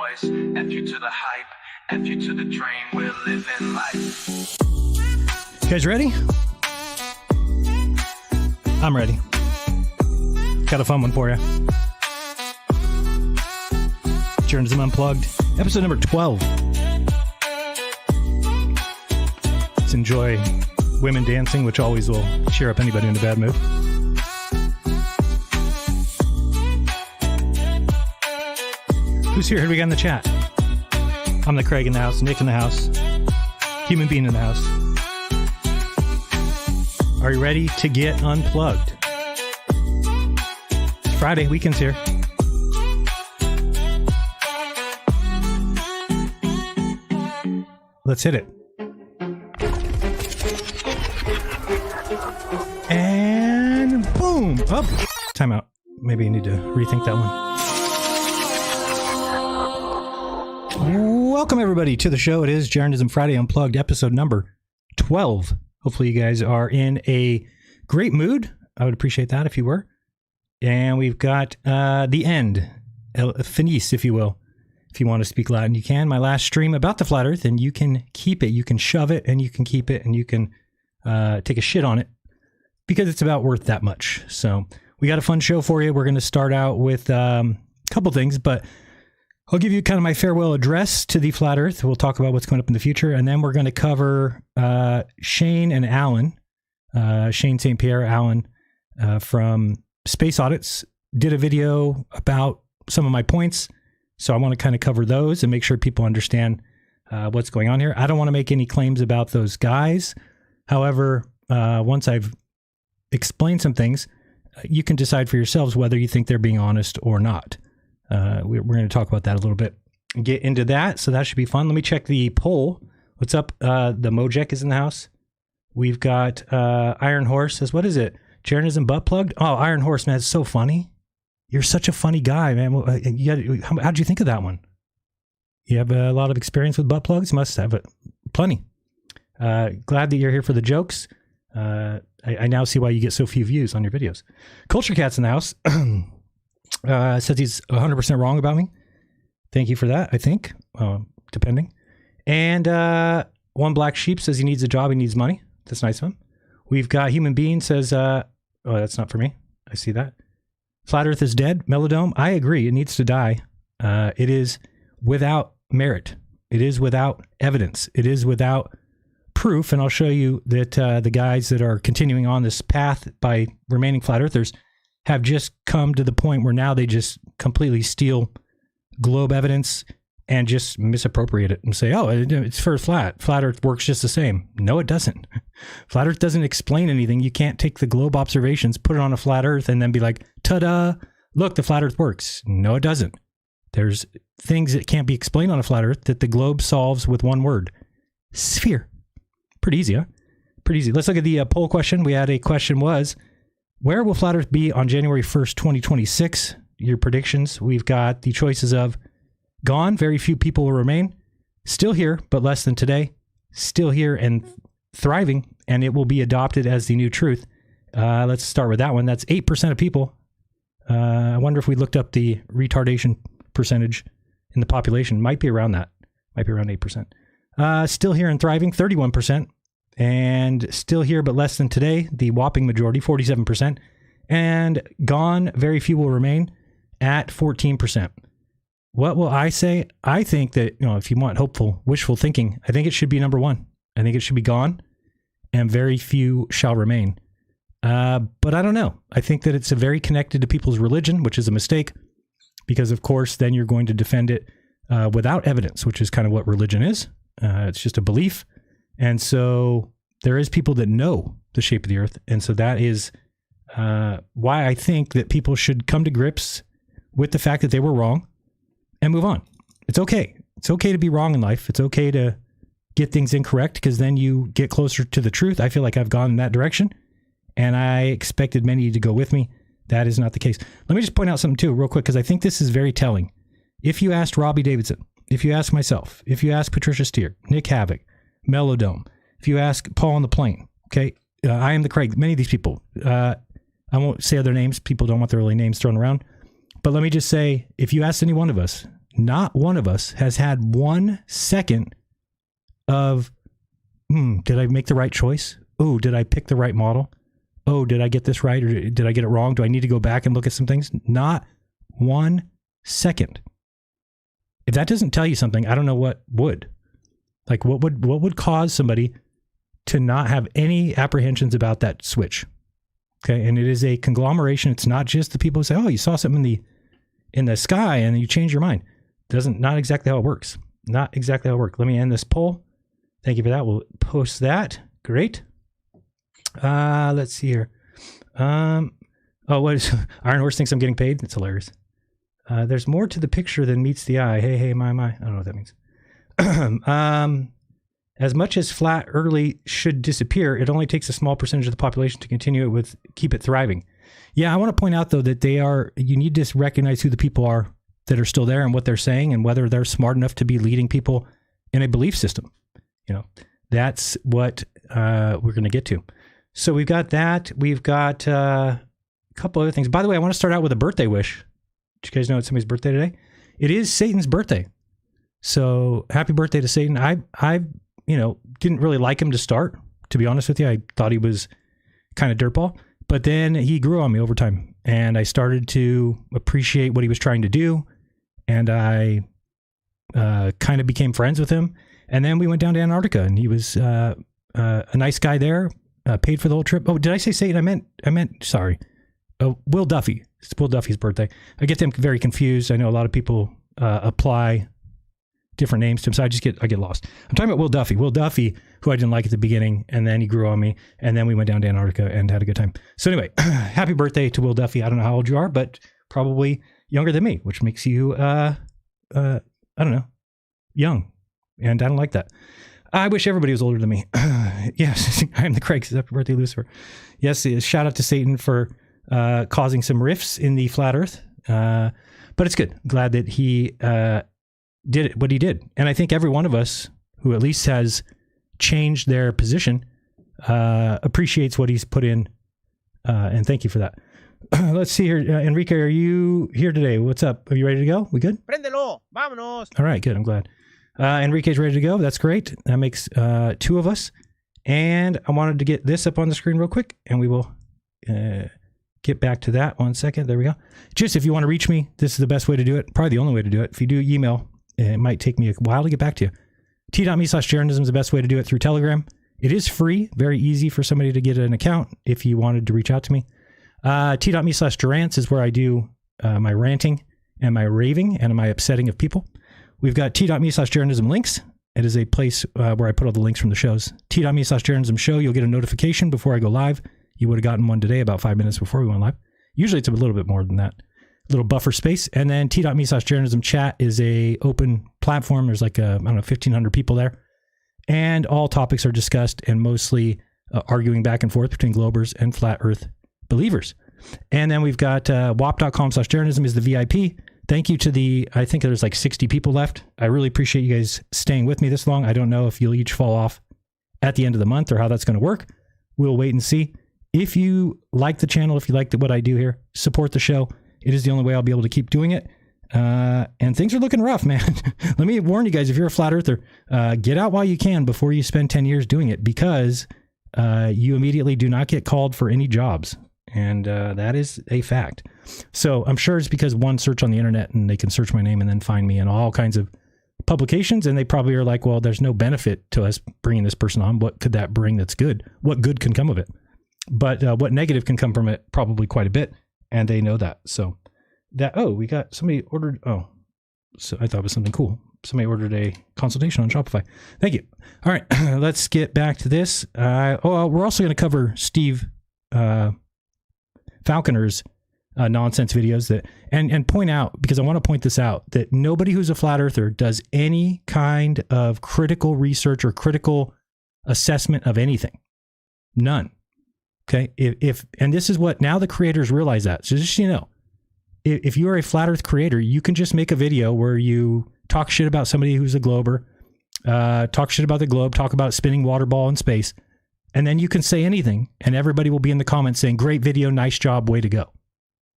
voice. F you to the hype, F you to the train, we're living life. You guys ready? I'm ready. Got a fun one for you. Jeranism Unplugged, episode number 12. Let's enjoy women dancing, which always will cheer up anybody in a bad mood. Who's here? Who do we got in the chat? I'm the Craig in the house, Nick in the house, Human Being in the house. Are you ready to get unplugged? It's Friday, weekend's here. Let's hit it. And boom! Oh, time out. Maybe you need to rethink that one. Welcome everybody to the show. It is Jeranism Friday Unplugged, episode number 12. Hopefully you guys are in a great mood. I would appreciate that if you were. And we've got the end, FINIS, if you will. If you want to speak Latin, you can. My last stream about the flat earth, and you can keep it. You can shove it, and you can keep it, and you can take a shit on it because it's about worth that much. So we got a fun show for you. We're going to start out with a couple things, but I'll give you kind of my farewell address to the flat earth. We'll talk about what's coming up in the future, and then we're going to cover Shane and Alan, Shane St. Pierre, Alan from Space Audits, did a video about some of my points. So I want to kind of cover those and make sure people understand what's going on here. I don't want to make any claims about those guys. However, once I've explained some things, you can decide for yourselves whether you think they're being honest or not. We're going to talk about that a little bit and get into that. So that should be fun. Let me check the poll. What's up? The Mojek is in the house. We've got Iron Horse says, what is it? Jeranism butt plugged? Oh, Iron Horse, man, it's so funny. You're such a funny guy, man. How'd you think of that one? You have a lot of experience with butt plugs? You must have it. Plenty. Glad that you're here for the jokes. I now see why you get so few views on your videos. Culture Cat's in the house. Says he's 100% wrong about me. Thank you for that, I think. Depending. And One Black Sheep says he needs a job, he needs money. That's nice of him. We've got Human Being says, oh, that's not for me. I see that. Flat Earth is dead. Melodome, I agree. It needs to die. It is without merit. It is without evidence. It is without proof. And I'll show you that the guys that are continuing on this path by remaining flat earthers have just come to the point where now they just completely steal globe evidence and just misappropriate it and say, oh, it's for flat. Flat Earth works just the same. No, it doesn't. Flat Earth doesn't explain anything. You can't take the globe observations, put it on a flat Earth, and then be like, ta-da, look, the flat Earth works. No, it doesn't. There's things that can't be explained on a flat Earth that the globe solves with one word. Sphere. Pretty easy, huh? Pretty easy. Let's look at the poll question. We had a question was, where will flat Earth be on January 1st, 2026? Your predictions. We've got the choices of gone, very few people will remain, still here, but less than today, still here and thriving, and it will be adopted as the new truth. Let's start with that one. That's 8% of people. I wonder if we looked up the retardation percentage in the population. Might be around that. Might be around 8%. Still here and thriving, 31%. And still here, but less than today, the whopping majority, 47%. And gone, very few will remain at 14%. What will I say? I think that, if you want hopeful, wishful thinking, I think it should be number one. I think it should be gone and very few shall remain. But I don't know. I think that it's very connected to people's religion, which is a mistake because, of course, then you're going to defend it without evidence, which is kind of what religion is. It's just a belief. And so there is people that know the shape of the earth. And so that is why I think that people should come to grips with the fact that they were wrong and move on. It's okay. It's okay to be wrong in life. It's okay to get things incorrect because then you get closer to the truth. I feel like I've gone in that direction and I expected many to go with me. That is not the case. Let me just point out something too real quick because I think this is very telling. If you asked Robbie Davidson, if you ask myself, if you ask Patricia Steer, Nick Havoc, Melodome, if you ask Paul on the plane, okay, I am the Craig, many of these people, I won't say other names. People don't want their really names thrown around. But let me just say, if you asked any one of us, not one of us has had 1 second of, did I make the right choice? Oh, did I pick the right model? Oh, did I get this right? Or did I get it wrong? Do I need to go back and look at some things? Not 1 second. If that doesn't tell you something, I don't know what would. Like, what would cause somebody to not have any apprehensions about that switch? Okay, and it is a conglomeration. It's not just the people who say, "Oh, you saw something in the sky and you change your mind." Not exactly how it works. Not exactly how it works. Let me end this poll. Thank you for that. We'll post that. Great. Let's see here. What is Iron Horse thinks I'm getting paid? It's hilarious. There's more to the picture than meets the eye. Hey, my. I don't know what that means. As much as flat early should disappear, it only takes a small percentage of the population to continue it keep it thriving. Yeah, I want to point out though that you need to recognize who the people are that are still there and what they're saying and whether they're smart enough to be leading people in a belief system. That's what we're going to get to. So we've got that. We've got a couple other things. By the way, I want to start out with a birthday wish. Did you guys know it's somebody's birthday today? It is Satan's birthday. So happy birthday to Satan. I didn't really like him to start, to be honest with you. I thought he was kind of dirtball, but then he grew on me over time and I started to appreciate what he was trying to do. And I kind of became friends with him. And then we went down to Antarctica and he was a nice guy there, paid for the whole trip. Oh, did I say Satan? I meant, sorry. Will Duffy. It's Will Duffy's birthday. I get them very confused. I know a lot of people apply different names to him, so I get lost. I'm talking about Will Duffy. Will Duffy, who I didn't like at the beginning, and then he grew on me, and then we went down to Antarctica and had a good time. So anyway, happy birthday to Will Duffy. I don't know how old you are, but probably younger than me, which makes you, I don't know, young, and I don't like that. I wish everybody was older than me. Yes, I am the Craig. Happy birthday, Lucifer. Yes, shout out to Satan for causing some rifts in the flat Earth, but it's good. Glad that he did it, what he did. And I think every one of us who at least has changed their position appreciates what he's put in. And thank you for that. Let's see here. Enrique, are you here today? What's up? Are you ready to go? We good? Prendelo. Vámonos. All right, good. I'm glad. Enrique's ready to go. That's great. That makes 2 of us. And I wanted to get this up on the screen real quick, and we will get back to that 1 second. There we go. Just if you want to reach me, this is the best way to do it. Probably the only way to do it. If you do email, it might take me a while to get back to you. T.me/Jeranism is the best way to do it through Telegram. It is free, very easy for somebody to get an account if you wanted to reach out to me. T.me/Jerance is where I do my ranting and my raving and my upsetting of people. We've got T.me/Jeranism links. It is a place where I put all the links from the shows. T.me/Jeranism show. You'll get a notification before I go live. You would have gotten one today about 5 minutes before we went live. Usually it's a little bit more than that. Little buffer space. And then T.me/Jeranism chat is a open platform. There's like, 1,500 people there. And all topics are discussed and mostly arguing back and forth between Globers and Flat Earth believers. And then we've got wap.com/Jeranism is the VIP. Thank you to I think there's like 60 people left. I really appreciate you guys staying with me this long. I don't know if you'll each fall off at the end of the month or how that's going to work. We'll wait and see. If you like the channel, if you like what I do here, support the show. It is the only way I'll be able to keep doing it. And things are looking rough, man. Let me warn you guys, if you're a flat earther, get out while you can before you spend 10 years doing it, because you immediately do not get called for any jobs. And that is a fact. So I'm sure it's because one search on the internet and they can search my name and then find me in all kinds of publications. And they probably are like, well, there's no benefit to us bringing this person on. What could that bring that's good? What good can come of it? But what negative can come from it? Probably quite a bit. And they know that. So we got somebody ordered. Oh, so I thought it was something cool. Somebody ordered a consultation on Shopify. Thank you. All right, let's get back to this. We're also going to cover Steve Falconer's nonsense videos and point out, because I want to point this out, that nobody who's a flat earther does any kind of critical research or critical assessment of anything. None. Okay. And this is what now the creators realize that. So just so you know, if you are a flat earth creator, you can just make a video where you talk shit about somebody who's a glober, talk shit about the globe, talk about spinning water ball in space. And then you can say anything and everybody will be in the comments saying, great video, nice job, way to go.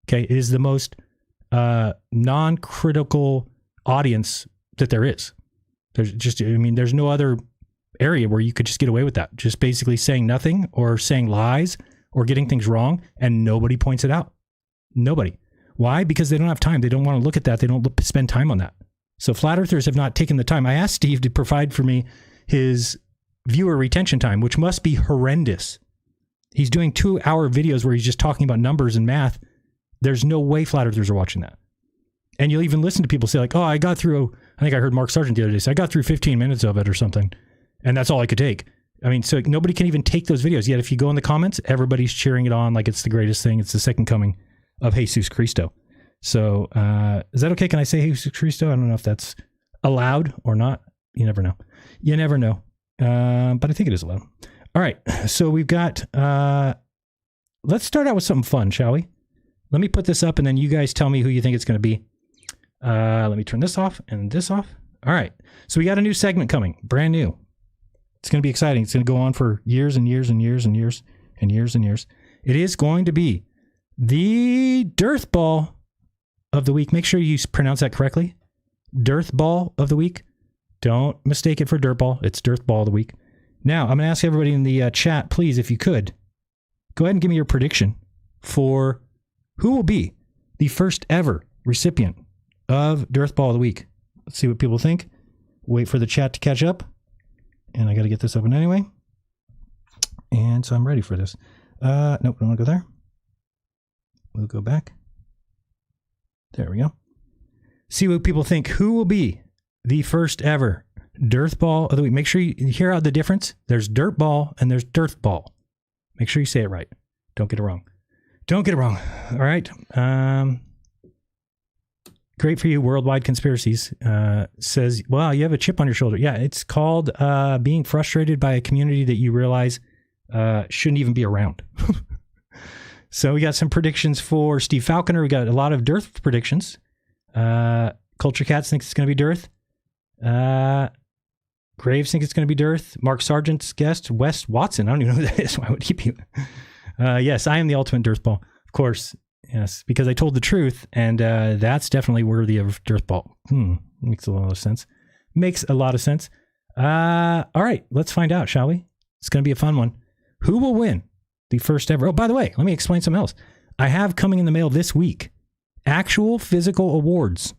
Okay. It is the most non-critical audience that there is. There's no other area where you could just get away with that. Just basically saying nothing or saying lies or getting things wrong, and nobody points it out. Nobody. Why? Because they don't have time. They don't want to look at that. They don't spend time on that. So flat earthers have not taken the time. I asked Steve to provide for me his viewer retention time, which must be horrendous. He's doing 2-hour videos where he's just talking about numbers and math. There's no way flat earthers are watching that. And you'll even listen to people say like, oh, I got through, I think I heard Mark Sargent the other day say, I got through 15 minutes of it or something. And that's all I could take. I mean, so nobody can even take those videos. Yet if you go in the comments, everybody's cheering it on like it's the greatest thing. It's the second coming of Jesus Cristo. So is that okay? Can I say Jesus Cristo? I don't know if that's allowed or not. You never know. You never know. But I think it is allowed. All right. So we've got, let's start out with something fun, shall we? Let me put this up and then you guys tell me who you think it's going to be. Let me turn this off and this off. All right. So we got a new segment coming, brand new. It's going to be exciting. It's going to go on for years and years and years and years and years and years. It is going to be the Dearth Ball of the week. Make sure you pronounce that correctly. Dearth Ball of the week. Don't mistake it for Dirt Ball. It's Dearth Ball of the week. Now, I'm going to ask everybody in the chat, please, if you could, go ahead and give me your prediction for who will be the first ever recipient of Dearth Ball of the week. Let's see what people think. Wait for the chat to catch up. And I got to get this open anyway. And so I'm ready for this. Nope, don't want to go there. We'll go back. There we go. See what people think. Who will be the first ever Dearth Ball of the week? Make sure you hear out the difference. There's Dirt Ball and there's Dearth Ball. Make sure you say it right. Don't get it wrong. Don't get it wrong. All right. Great for you, Worldwide Conspiracies. Says, wow, you have a chip on your shoulder. Yeah, it's called being frustrated by a community that you realize shouldn't even be around. So we got some predictions for Steve Falconer. We got a lot of Dearth predictions. Culture Cats thinks it's going to be Dearth. Graves thinks it's going to be Dearth. Mark Sargent's guest, Wes Watson. I don't even know who that is. Why would he be? Yes, I am the ultimate Dearth Ball. Of course. Yes, because I told the truth, and that's definitely worthy of Dearth Ball. Makes a lot of sense. Makes a lot of sense. All right, let's find out, shall we? It's going to be a fun one. Who will win the first ever? Oh, by the way, let me explain something else. I have coming in the mail this week actual physical awards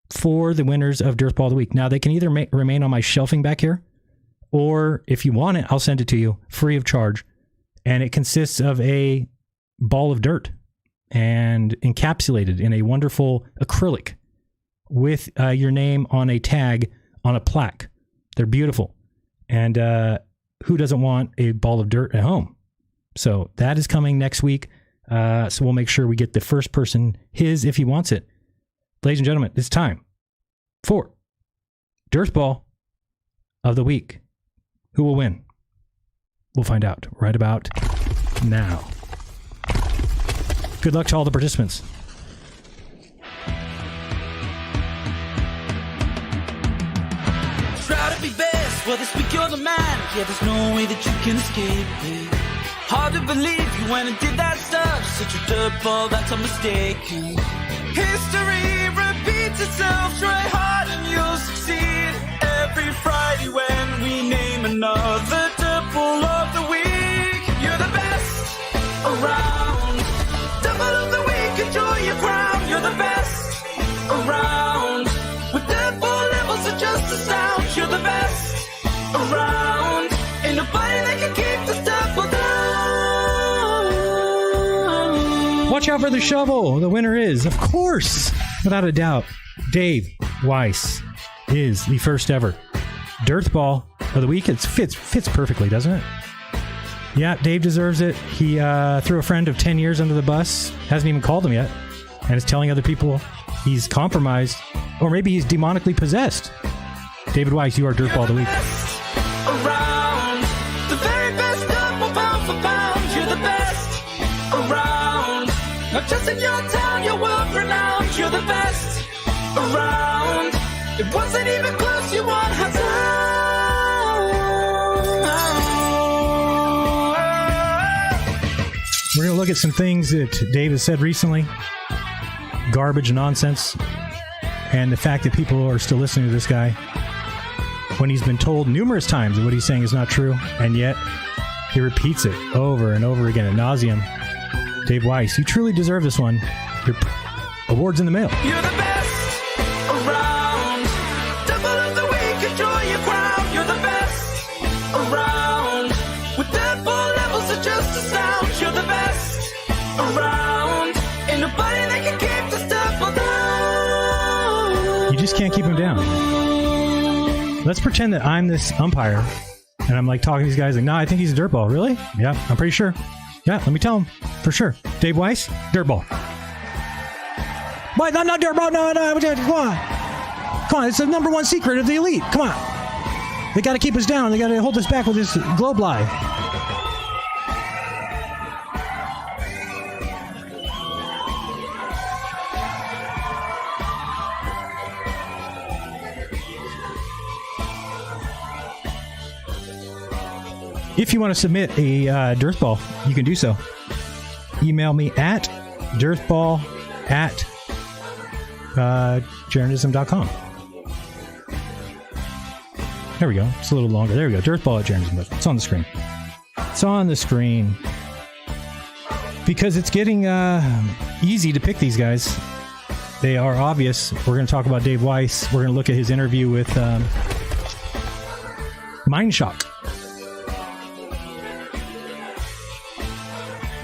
for the winners of Dearth Ball of the Week. Now, they can either remain on my shelving back here, or if you want it, I'll send it to you free of charge. And it consists of a ball of dirt and encapsulated in a wonderful acrylic with your name on a tag on a plaque. They're beautiful. And who doesn't want a ball of dirt at home? So that is coming next week. So we'll make sure we get the first person his if he wants it. Ladies and gentlemen, it's time for Dearth Ball of the Week. Who will win? We'll find out right about now. Good luck to all the participants. Try to be best, well this week you're the man. Yeah, there's no way that you can escape it. Hard to believe you went and did that stuff. Such a dirt ball, that's a mistake. History repeats itself. Try hard and you'll succeed. Every Friday when we name another dirt ball of the week. You're the best around. Double of the week, enjoy your crown. You're the best around. With dirt ball levels are just astound. You're the best around. Ain't nobody that can keep this dirt ball down. Watch out for the shovel. The winner is, of course, without a doubt, Dave Weiss is the first ever Dearth Ball of the Week. It fits perfectly, doesn't it? Yeah, Dave deserves it. He threw a friend of 10 years under the bus, hasn't even called him yet, and is telling other people he's compromised, or maybe he's demonically possessed. David Weiss, you are Dirt Ball of the Week. Around, the very best double pound for pound. You're the best around. Not just in your town, you're world renowned. You're the best around. It wasn't even close, you won hands down. We're going to look at some things that Dave has said recently. Garbage, nonsense. And the fact that people are still listening to this guy when he's been told numerous times that what he's saying is not true, and yet he repeats it over and over again ad nauseum. Dave Weiss, you truly deserve this one. Your award's in the mail. You're the best around. Devil of the week, enjoy your crown. You're the best around. With devil levels of just a sound. You're the best around. Ain't nobody that can keep this devil down. You just can't keep him down. Let's pretend that I'm this umpire and I'm like talking to these guys like, no, I think he's a dirtball. Really? Yeah, I'm pretty sure. Yeah, let me tell him for sure. Dave Weiss, dirtball. Why? I'm not dirtball. No. Come on. It's the number one secret of the elite. Come on. They got to keep us down. They got to hold us back with this globe lie. If you want to submit a dirtball, you can do so. Email me at dirtball@jeranism.com. There we go. It's a little longer. There we go. Dirtball@jeranism.com. It's on the screen. It's on the screen. Because it's getting easy to pick these guys. They are obvious. We're going to talk about Dave Weiss. We're going to look at his interview with Mindshock.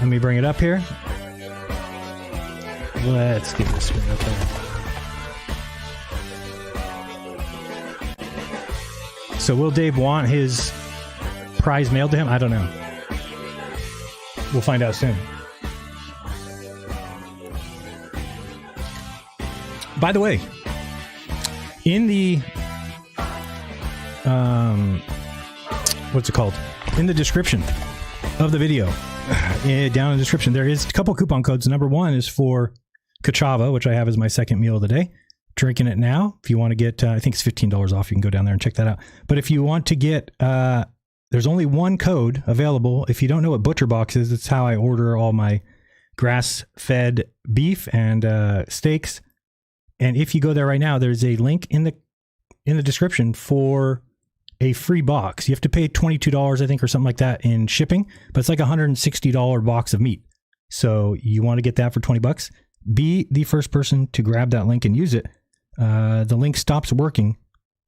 Let me bring it up here. Let's get this screen up there. So will Dave want his prize mailed to him? I don't know. We'll find out soon. By the way, in the what's it called? In the description of the video, down in the description, there is a couple coupon codes. Number one is for Kachava, which I have as my second meal of the day. Drinking it now. If you want to get, I think it's $15 off. You can go down there and check that out. But if you want to get, there's only one code available. If you don't know what ButcherBox is, it's how I order all my grass-fed beef and steaks. And if you go there right now, there's a link in the description for a free box. You have to pay $22, I think, or something like that in shipping, but it's like a $160 box of meat. So you want to get that for $20. Be the first person to grab that link and use it. The link stops working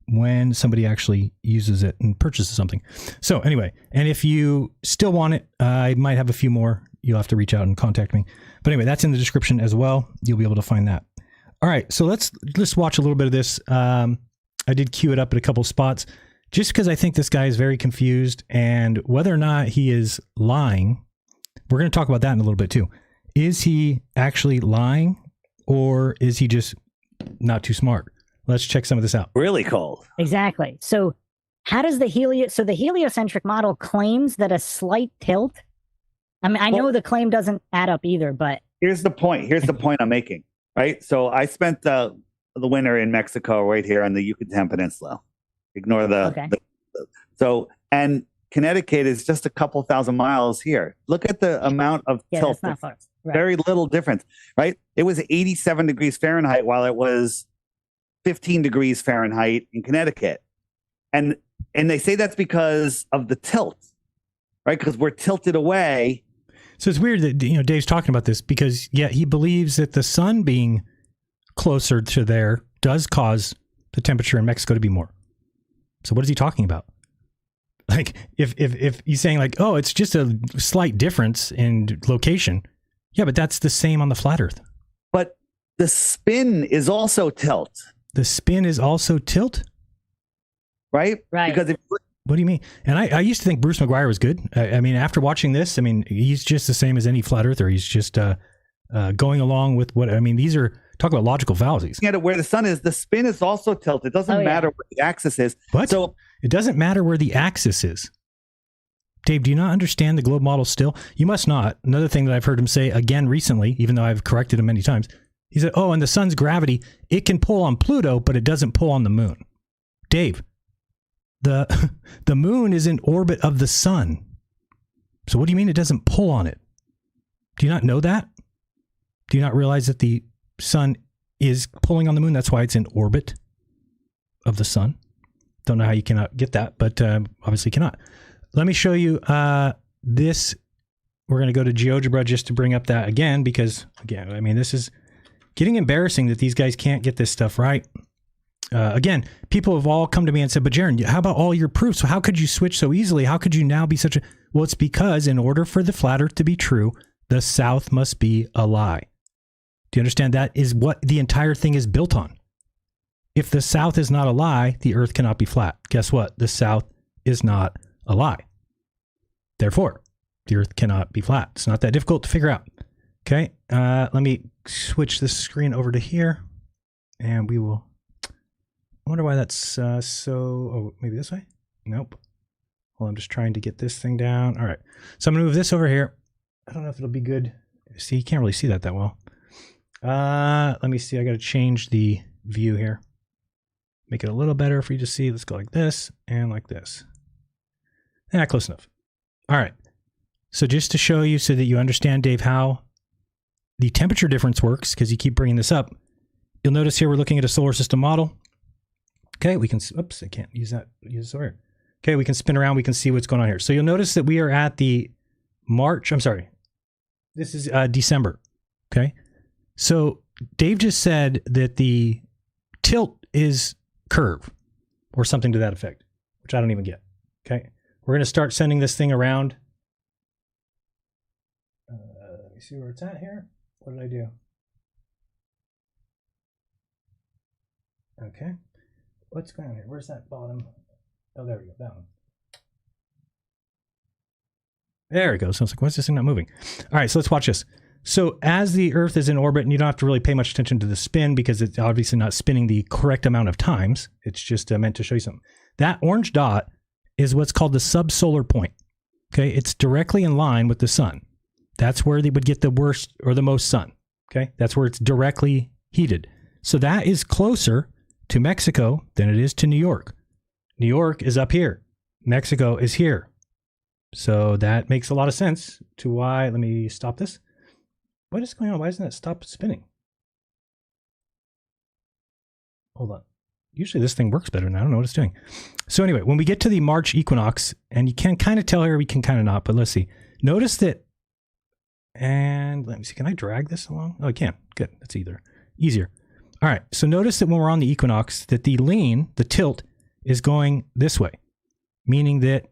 when somebody actually uses it and purchases something. So anyway, and if you still want it, I might have a few more. You'll have to reach out and contact me. But anyway, that's in the description as well. You'll be able to find that. All right, so let's watch a little bit of this. I did queue it up at a couple spots just because I think this guy is very confused, and whether or not he is lying, we're going to talk about that in a little bit too. Is he actually lying, or is he just not too smart? Let's check some of this out. Really cold. Exactly. So how does the heliocentric model claims that a slight tilt? I mean, I know the claim doesn't add up either, but Here's the point. Here's the point I'm making. Right. So I spent the winter in Mexico, right here on the Yucatan Peninsula. Ignore and Connecticut is just a couple thousand miles here. Look at the amount of tilt. That's not far. Right. Very little difference, right? It was 87 degrees Fahrenheit while it was 15 degrees Fahrenheit in Connecticut. And they say that's because of the tilt, right? Because we're tilted away. So it's weird that, Dave's talking about this because, he believes that the sun being closer to there does cause the temperature in Mexico to be more. So what is he talking about? Like, if he's saying like, oh, it's just a slight difference in location. Yeah, but that's the same on the flat Earth. But the spin is also tilt. The spin is also tilt? Right? Right. Because what do you mean? And I used to think Bruce McGuire was good. I mean, after watching this, I mean, he's just the same as any flat earther. He's just going along with these are, talk about logical fallacies. Looking at it where the sun is, the spin is also tilted. It doesn't matter where the axis is. What? So it doesn't matter where the axis is. Dave, do you not understand the globe model still? You must not. Another thing that I've heard him say again recently, even though I've corrected him many times, he said, oh, and the sun's gravity, it can pull on Pluto, but it doesn't pull on the moon. Dave, the moon is in orbit of the sun. So what do you mean it doesn't pull on it? Do you not know that? Do you not realize that the sun is pulling on the moon. That's why it's in orbit of the sun. Don't know how you cannot get that, but obviously cannot. Let me show you this. We're going to go to GeoGebra just to bring up that again, because again, I mean, this is getting embarrassing that these guys can't get this stuff right. Again, people have all come to me and said, but Jaron, how about all your proofs? How could you switch so easily? How could you now be such a... Well, it's because in order for the flat earth to be true, the South must be a lie. Do you understand? That is what the entire thing is built on. If the South is not a lie, the earth cannot be flat. Guess what? The South is not a lie. Therefore, the earth cannot be flat. It's not that difficult to figure out. Okay, let me switch this screen over to here, and we will... I wonder why that's so... Oh, maybe this way? Nope. Well, I'm just trying to get this thing down. All right, so I'm going to move this over here. I don't know if it'll be good. See, you can't really see that well. Let me see. I got to change the view here. Make it a little better for you to see. Let's go like this and like this. Yeah, close enough. All right. So just to show you so that you understand, Dave, how the temperature difference works, because you keep bringing this up, you'll notice here we're looking at a solar system model. Okay, we can, oops, I can't use that. Use over here. Okay, we can spin around. We can see what's going on here. So you'll notice that we are at the this is December. Okay, so Dave just said that the tilt is curve or something to that effect, which I don't even get. Okay, we're going to start sending this thing around. Let me see where it's at here. What did I do? Okay. What's going on here? Where's that bottom? Oh, there we go. That one. There it goes. So I was like, why is this thing not moving? All right, so let's watch this. So as the Earth is in orbit, and you don't have to really pay much attention to the spin because it's obviously not spinning the correct amount of times. It's just meant to show you something. That orange dot is what's called the subsolar point. Okay, it's directly in line with the sun. That's where they would get the worst or the most sun. Okay, that's where it's directly heated. So that is closer to Mexico than it is to New York. New York is up here. Mexico is here. So that makes a lot of sense to why, let me stop this. What is going on? Why doesn't it stop spinning? Hold on. Usually this thing works better now. I don't know what it's doing. So anyway, when we get to the March equinox, and you can kind of tell here, we can kind of not, but let's see. Notice that, and let me see, can I drag this along? Oh, I can. Good. That's easier. All right, so notice that when we're on the equinox, that the lean, the tilt, is going this way, meaning that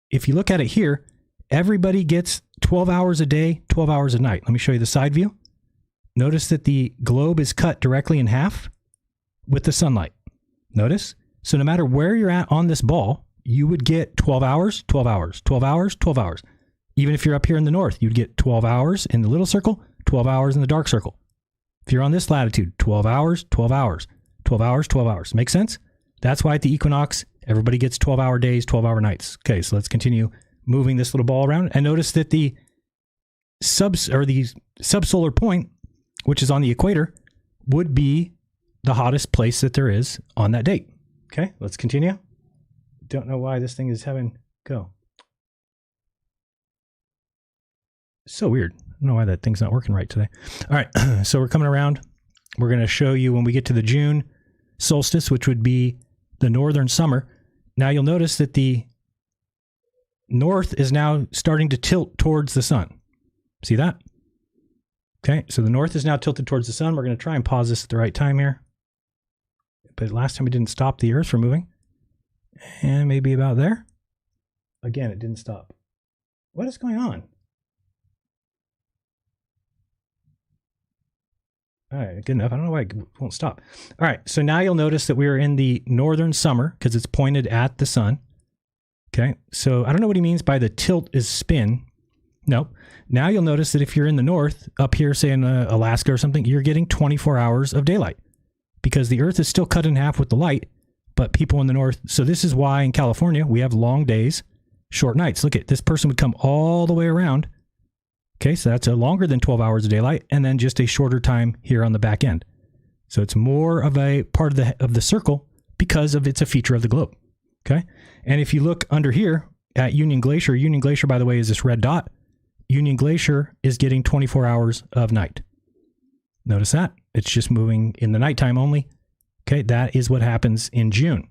if you look at it here, everybody gets 12 hours a day, 12 hours a night. Let me show you the side view. Notice that the globe is cut directly in half with the sunlight. Notice? So no matter where you're at on this ball, you would get 12 hours, 12 hours, 12 hours, 12 hours. Even if you're up here in the north, you'd get 12 hours in the little circle, 12 hours in the dark circle. If you're on this latitude, 12 hours, 12 hours, 12 hours, 12 hours. Make sense? That's why at the equinox, everybody gets 12-hour days, 12-hour nights. Okay, so let's continue moving this little ball around. And notice that the subsolar point, which is on the equator, would be the hottest place that there is on that date. Okay, let's continue. Don't know why this thing is having go. So weird. I don't know why that thing's not working right today. All right, so we're coming around. We're going to show you when we get to the June solstice, which would be the northern summer. Now you'll notice that the north is now starting to tilt towards the sun. See that? Okay, so the north is now tilted towards the sun. We're going to try and pause this at the right time here. But last time it didn't stop the Earth from moving. And maybe about there. Again, it didn't stop. What is going on? All right, good enough. I don't know why it won't stop. All right, so now you'll notice that we're in the northern summer because it's pointed at the sun. Okay, so I don't know what he means by the tilt is spin. Nope. Now you'll notice that if you're in the north, up here, say in Alaska or something, you're getting 24 hours of daylight because the Earth is still cut in half with the light, but people in the north. So this is why in California we have long days, short nights. Look at this person would come all the way around. Okay, so that's a longer than 12 hours of daylight, and then just a shorter time here on the back end. So it's more of a part of the circle because it's a feature of the globe. Okay, and if you look under here at Union Glacier, by the way, is this red dot. Union Glacier is getting 24 hours of night. Notice that. It's just moving in the nighttime only. Okay, that is what happens in June.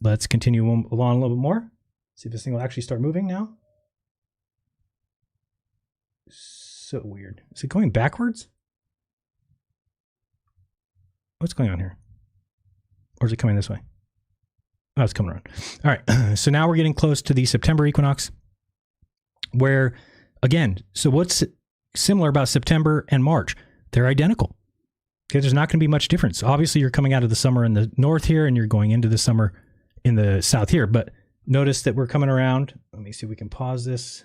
Let's continue along a little bit more. See if this thing will actually start moving now. So weird. Is it going backwards? What's going on here? Or is it coming this way? Oh, it's coming around. All right. So now we're getting close to the September equinox where, again, so what's similar about September and March? They're identical. Okay, there's not going to be much difference. Obviously, you're coming out of the summer in the north here and you're going into the summer in the south here. But notice that we're coming around. Let me see if we can pause this.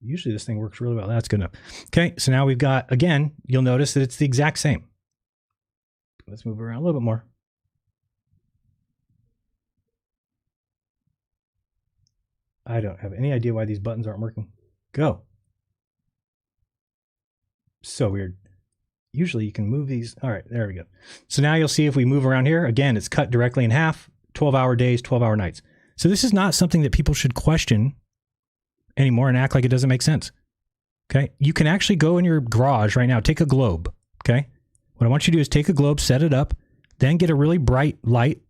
Usually this thing works really well. That's good enough. Okay, so now we've got, again, you'll notice that it's the exact same. Let's move around a little bit more. I don't have any idea why these buttons aren't working. Go. So weird. Usually you can move these. All right, there we go. So now you'll see if we move around here, again, it's cut directly in half, 12-hour days, 12-hour nights. So this is not something that people should question anymore and act like it doesn't make sense. Okay. You can actually go in your garage right now, take a globe. Okay. What I want you to do is take a globe, set it up, then get a really bright light,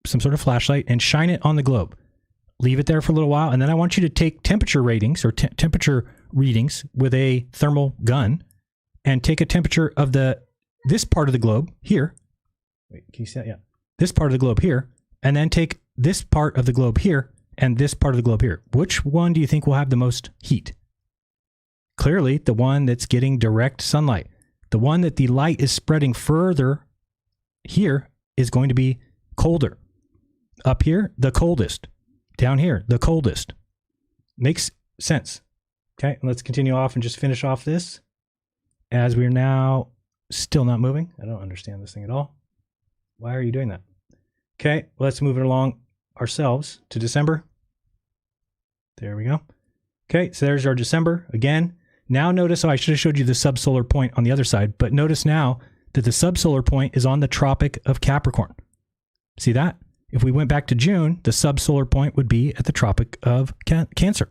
some sort of flashlight, and shine it on the globe. Leave it there for a little while. And then I want you to take temperature ratings or temperature readings with a thermal gun and take a temperature of this part of the globe here. Wait, can you see that? Yeah. This part of the globe here. And then take this part of the globe here and this part of the globe here. Which one do you think will have the most heat? Clearly, the one that's getting direct sunlight. The one that the light is spreading further here is going to be colder. Up here, the coldest. Down here, the coldest. Makes sense. Okay, let's continue off and just finish off this as we're now still not moving. I don't understand this thing at all. Why are you doing that? Okay, let's move it along ourselves to December. There we go. Okay, so there's our December again. Now notice, I should have showed you the subsolar point on the other side, but notice now that the subsolar point is on the Tropic of Capricorn. See that? If we went back to June, the subsolar point would be at the Tropic of Cancer.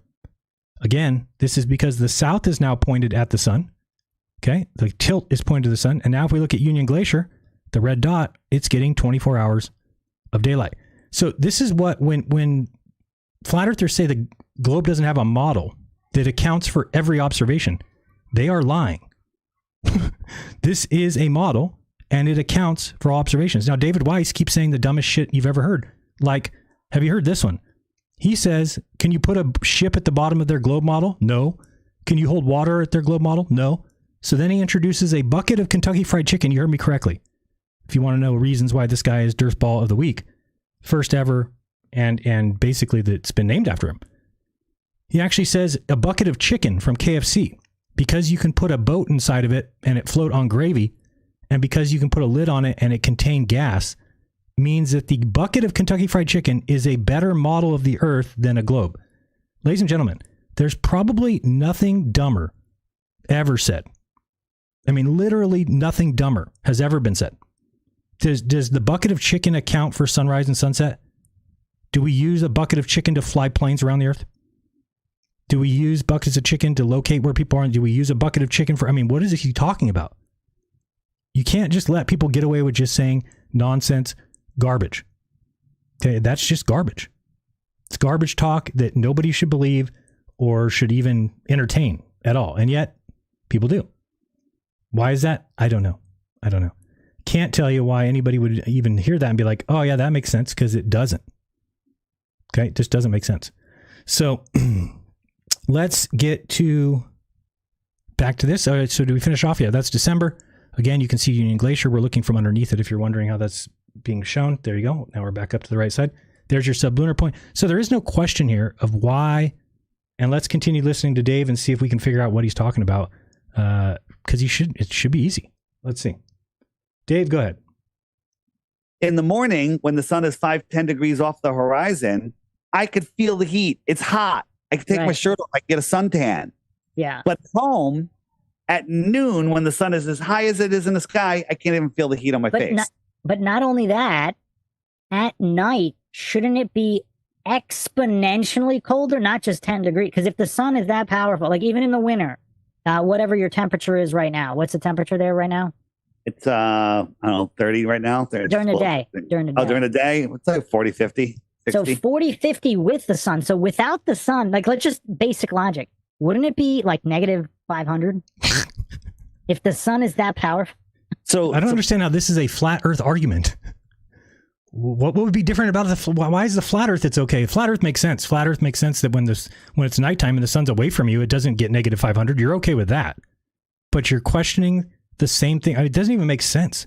Again, this is because the south is now pointed at the sun. Okay, the tilt is pointed to the sun. And now if we look at Union Glacier, the red dot, it's getting 24 hours of daylight. So this is what, when flat earthers say the globe doesn't have a model that accounts for every observation, they are lying. This is a model and it accounts for all observations. Now, David Weiss keeps saying the dumbest shit you've ever heard. Like, have you heard this one? He says, can you put a ship at the bottom of their globe model? No. Can you hold water at their globe model? No. So then he introduces a bucket of Kentucky Fried Chicken. You heard me correctly. If you want to know reasons why this guy is Dirtball of the Week, first ever, and basically that's been named after him. He actually says a bucket of chicken from KFC because you can put a boat inside of it and it float on gravy, and because you can put a lid on it and it contain gas, means that the bucket of Kentucky Fried Chicken is a better model of the Earth than a globe. Ladies and gentlemen, there's probably nothing dumber ever said. I mean, literally nothing dumber has ever been said. Does the bucket of chicken account for sunrise and sunset? Do we use a bucket of chicken to fly planes around the Earth? Do we use buckets of chicken to locate where people are? Do we use a bucket of chicken for, I mean, what is he talking about? You can't just let people get away with just saying nonsense garbage. Okay, that's just garbage. It's garbage talk that nobody should believe or should even entertain at all. And yet, people do. Why is that? I don't know. Can't tell you why anybody would even hear that and be like, oh yeah, that makes sense, because it doesn't. Okay, it just doesn't make sense. So let's get back to this. So do we finish off? Yeah, that's December. Again, you can see Union Glacier. We're looking from underneath it if you're wondering how that's being shown. There you go. Now we're back up to the right side. There's your sublunar point. So there is no question here of why. And let's continue listening to Dave and see if we can figure out what he's talking about. Because it should be easy. Let's see. Dave, go ahead. In the morning, when the sun is 5-10 degrees off the horizon, I could feel the heat. It's hot. I could take my shirt off. I could get a suntan. Yeah. But home at noon, when the sun is as high as it is in the sky, I can't even feel the heat on my face. But not only that, at night, shouldn't it be exponentially colder? Not just 10 degrees. Because if the sun is that powerful, like even in the winter, whatever your temperature is right now. What's the temperature there right now? It's I don't know, 30 right now. During the day. During the day. Oh, during the day? It's like 40, 50, 60. So 40, 50 with the sun. So without the sun, like, let's just basic logic. Wouldn't it be like negative 500 if the sun is that powerful? So I don't understand how this is a flat Earth argument. What would be different about why is the flat Earth? It's okay. Flat Earth makes sense. Flat Earth makes sense that when it's nighttime and the sun's away from you, it doesn't get negative 500. You're okay with that. But you're questioning the same thing. I mean, it doesn't even make sense.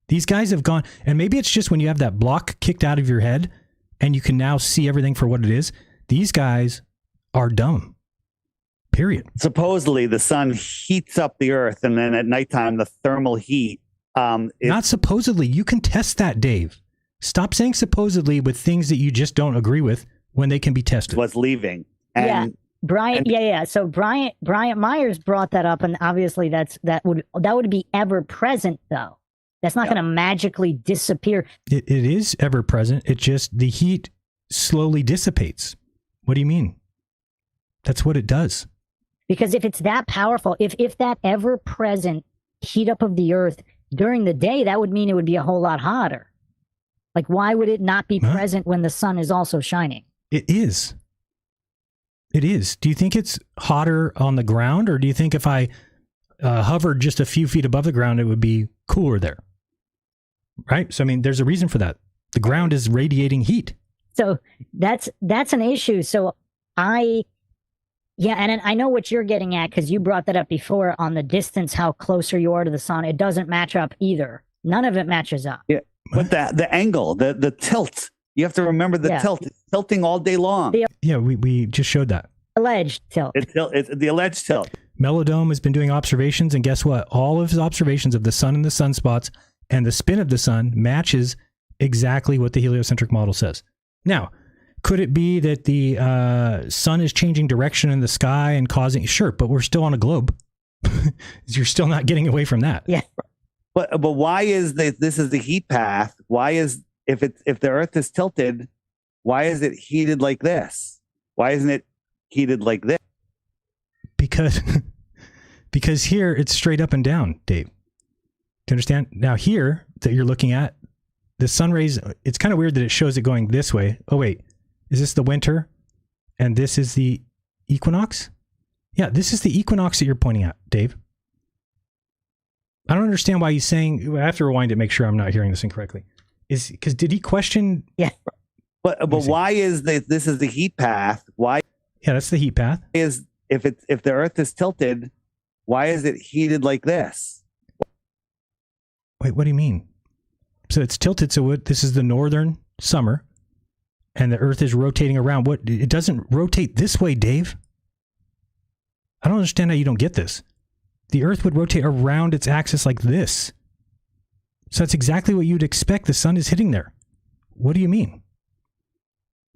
These guys have gone, and maybe it's just when you have that block kicked out of your head and you can now see everything for what it is. These guys are dumb. Period. Supposedly the sun heats up the Earth, and then at nighttime the thermal heat. Not supposedly. You can test that, Dave. Stop saying supposedly with things that you just don't agree with when they can be tested. Was leaving. And, yeah. Brian, yeah. So Bryant Myers brought that up, and obviously that would be ever present, though. That's not going to magically disappear. It is ever present. It just, the heat slowly dissipates. What do you mean? That's what it does. Because if it's that powerful, if that ever present heat up of the Earth during the day, that would mean it would be a whole lot hotter. Like, why would it not be present when the sun is also shining? It is. It is. Do you think it's hotter on the ground, or do you think if I hovered just a few feet above the ground, it would be cooler there? Right? So, I mean, there's a reason for that. The ground is radiating heat. So that's an issue. So and I know what you're getting at, because you brought that up before on the distance, how closer you are to the sun. It doesn't match up either. None of it matches up. Yeah. But the angle, the tilt, you have to remember the tilt. It's tilting all day long. We just showed that. Alleged tilt. It's the alleged tilt. Melodome has been doing observations, and guess what? All of his observations of the sun and the sunspots and the spin of the sun matches exactly what the heliocentric model says. Now, could it be that the sun is changing direction in the sky and causing... Sure, but we're still on a globe. You're still not getting away from that. Yeah. But why is this is the heat path? Why is if the Earth is tilted, why is it heated like this? Why isn't it heated like this? Because here it's straight up and down, Dave. Do you understand? Now here that you're looking at, the sun rays, it's kind of weird that it shows it going this way. Oh wait, is this the winter? And this is the equinox? Yeah, this is the equinox that you're pointing at, Dave. I don't understand why he's saying, I have to rewind it, make sure I'm not hearing this incorrectly. Is because did he question? Yeah. But why is this is the heat path? Why? Yeah, that's the heat path. Is if the Earth is tilted, why is it heated like this? Wait, what do you mean? So it's tilted. So this is the northern summer, and the Earth is rotating around. What? It doesn't rotate this way, Dave. I don't understand how you don't get this. The Earth would rotate around its axis like this. So that's exactly what you'd expect. The sun is hitting there. What do you mean?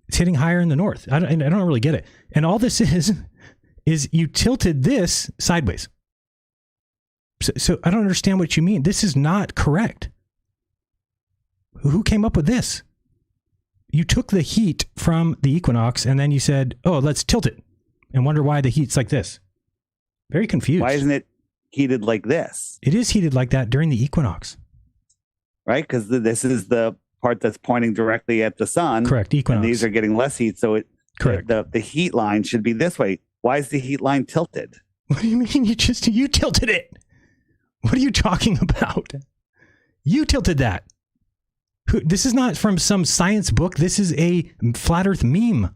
It's hitting higher in the north. I don't really get it. And all this is you tilted this sideways. So I don't understand what you mean. This is not correct. Who came up with this? You took the heat from the equinox and then you said, oh, let's tilt it and wonder why the heat's like this. Very confused. Why isn't it heated like this? It is heated like that during the equinox. Right? Because this is the part that's pointing directly at the sun. Correct. Equinox. And these are getting less heat. So correct. The heat line should be this way. Why is the heat line tilted? What do you mean? You tilted it. What are you talking about? You tilted that. This is not from some science book. This is a flat Earth meme.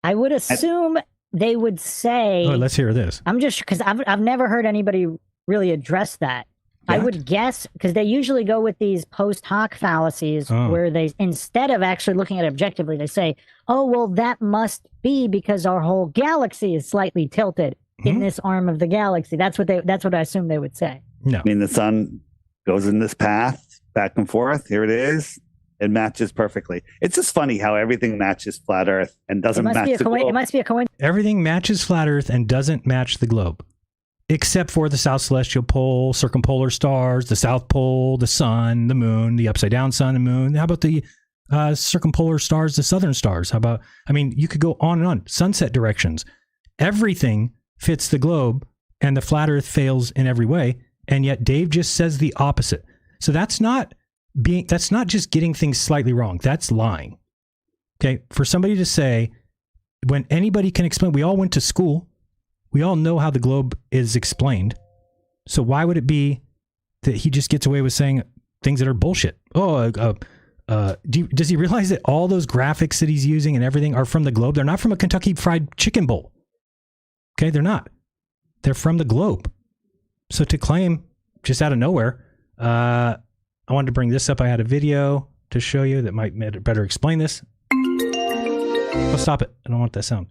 I would assume they would say... Oh, let's hear this. I'm just... Because I've never heard anybody really address that. What? I would guess, because they usually go with these post hoc fallacies where they, instead of actually looking at it objectively, they say, oh, well, that must be because our whole galaxy is slightly tilted in this arm of the galaxy. That's what I assume they would say. No. I mean, the sun goes in this path back and forth. Here it is. It matches perfectly. It's just funny how everything matches flat Earth and doesn't match the globe. It must be a coincidence. Everything matches flat Earth and doesn't match the globe, except for the South Celestial Pole, circumpolar stars, the South Pole, the sun, the moon, the upside down sun and moon. How about the circumpolar stars, the southern stars? How about, I mean, you could go on and on. Sunset directions. Everything fits the globe and the flat Earth fails in every way. And yet Dave just says the opposite. So that's not just getting things slightly wrong. That's lying. Okay. For somebody to say, when anybody can explain, we all went to school. We all know how the globe is explained. So why would it be that he just gets away with saying things that are bullshit? Does he realize that all those graphics that he's using and everything are from the globe? They're not from a Kentucky Fried Chicken bowl. Okay, they're not. They're from the globe. So to claim just out of nowhere, I wanted to bring this up. I had a video to show you that might better explain this. Oh, stop it. I don't want that sound.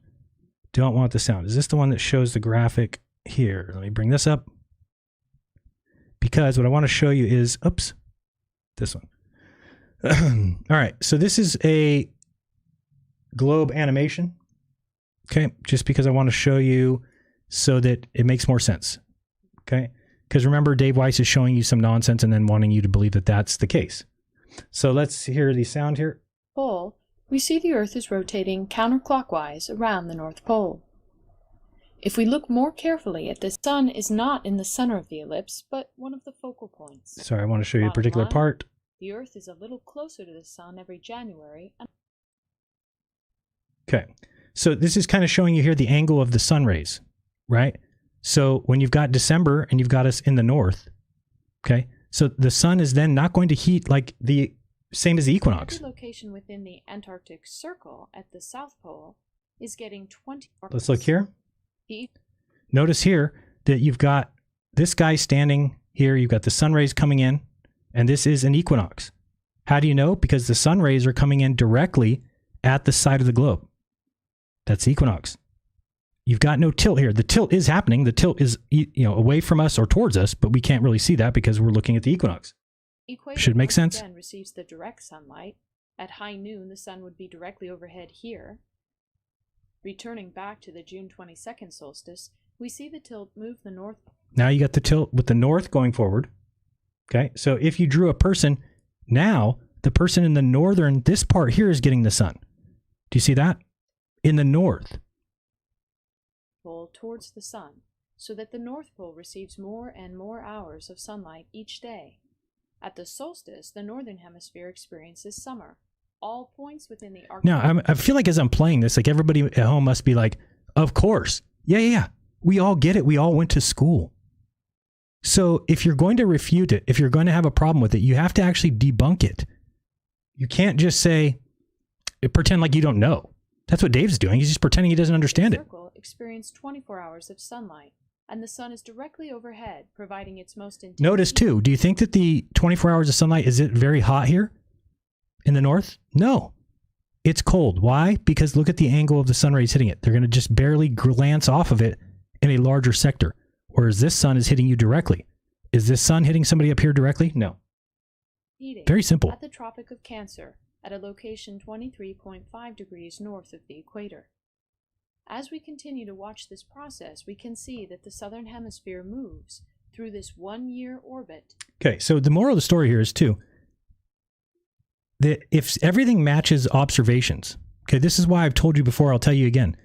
Don't want the sound. Is this the one that shows the graphic here? Let me bring this up. Because what I want to show you is, oops, this one. All right, so this is a globe animation. Okay, just because I want to show you so that it makes more sense. Okay, because remember, Dave Weiss is showing you some nonsense and then wanting you to believe that that's the case. So let's hear the sound here. Pole, we see the Earth is rotating counterclockwise around the North Pole. If we look more carefully at the Sun is not in the center of the ellipse, but one of the focal points. Sorry, I want to show you a particular part. The Earth is a little closer to the Sun every January. Okay, so this is kind of showing you here the angle of the sun rays, right? So when you've got December and you've got us in the north, okay, so the sun is then not going to heat like the same as the equinox. Every location within the Antarctic Circle at the South Pole is getting 20. Let's look here. Notice here that you've got this guy standing here. You've got the sun rays coming in, and this is an equinox. How do you know? Because the sun rays are coming in directly at the side of the globe. That's the equinox. You've got no tilt here. The tilt is happening. The tilt is, away from us or towards us, but we can't really see that because we're looking at the equinox. Should make sense. Again receives the direct sunlight. At high noon, the sun would be directly overhead here. Returning back to the June 22nd solstice, we see the tilt move the north. Now you got the tilt with the north going forward. Okay, so if you drew a person, now the person in the northern, this part here is getting the sun. Do you see that? In the north. Pole towards the sun, so that the North Pole receives more and more hours of sunlight each day. At the solstice, the northern hemisphere experiences summer. All points within the Arctic. Now, I feel like as I'm playing this, like everybody at home must be like, of course. Yeah. We all get it. We all went to school. So if you're going to refute it, if you're going to have a problem with it, you have to actually debunk it. You can't just say, pretend like you don't know. That's what Dave's doing. He's just pretending he doesn't understand it. The circle experienced 24 hours of sunlight, and the sun is directly overhead, providing its most intense. Notice too, do you think that the 24 hours of sunlight, is it very hot here in the north? No. It's cold. Why? Because look at the angle of the sun rays hitting it. They're going to just barely glance off of it in a larger sector. Whereas this sun is hitting you directly. Is this sun hitting somebody up here directly? No. Very simple. At the Tropic of Cancer, at a location 23.5 degrees north of the equator. As we continue to watch this process, we can see that the southern hemisphere moves through this 1-year orbit. Okay, so the moral of the story here is too, that if everything matches observations, okay, this is why I've told you before, I'll tell you again.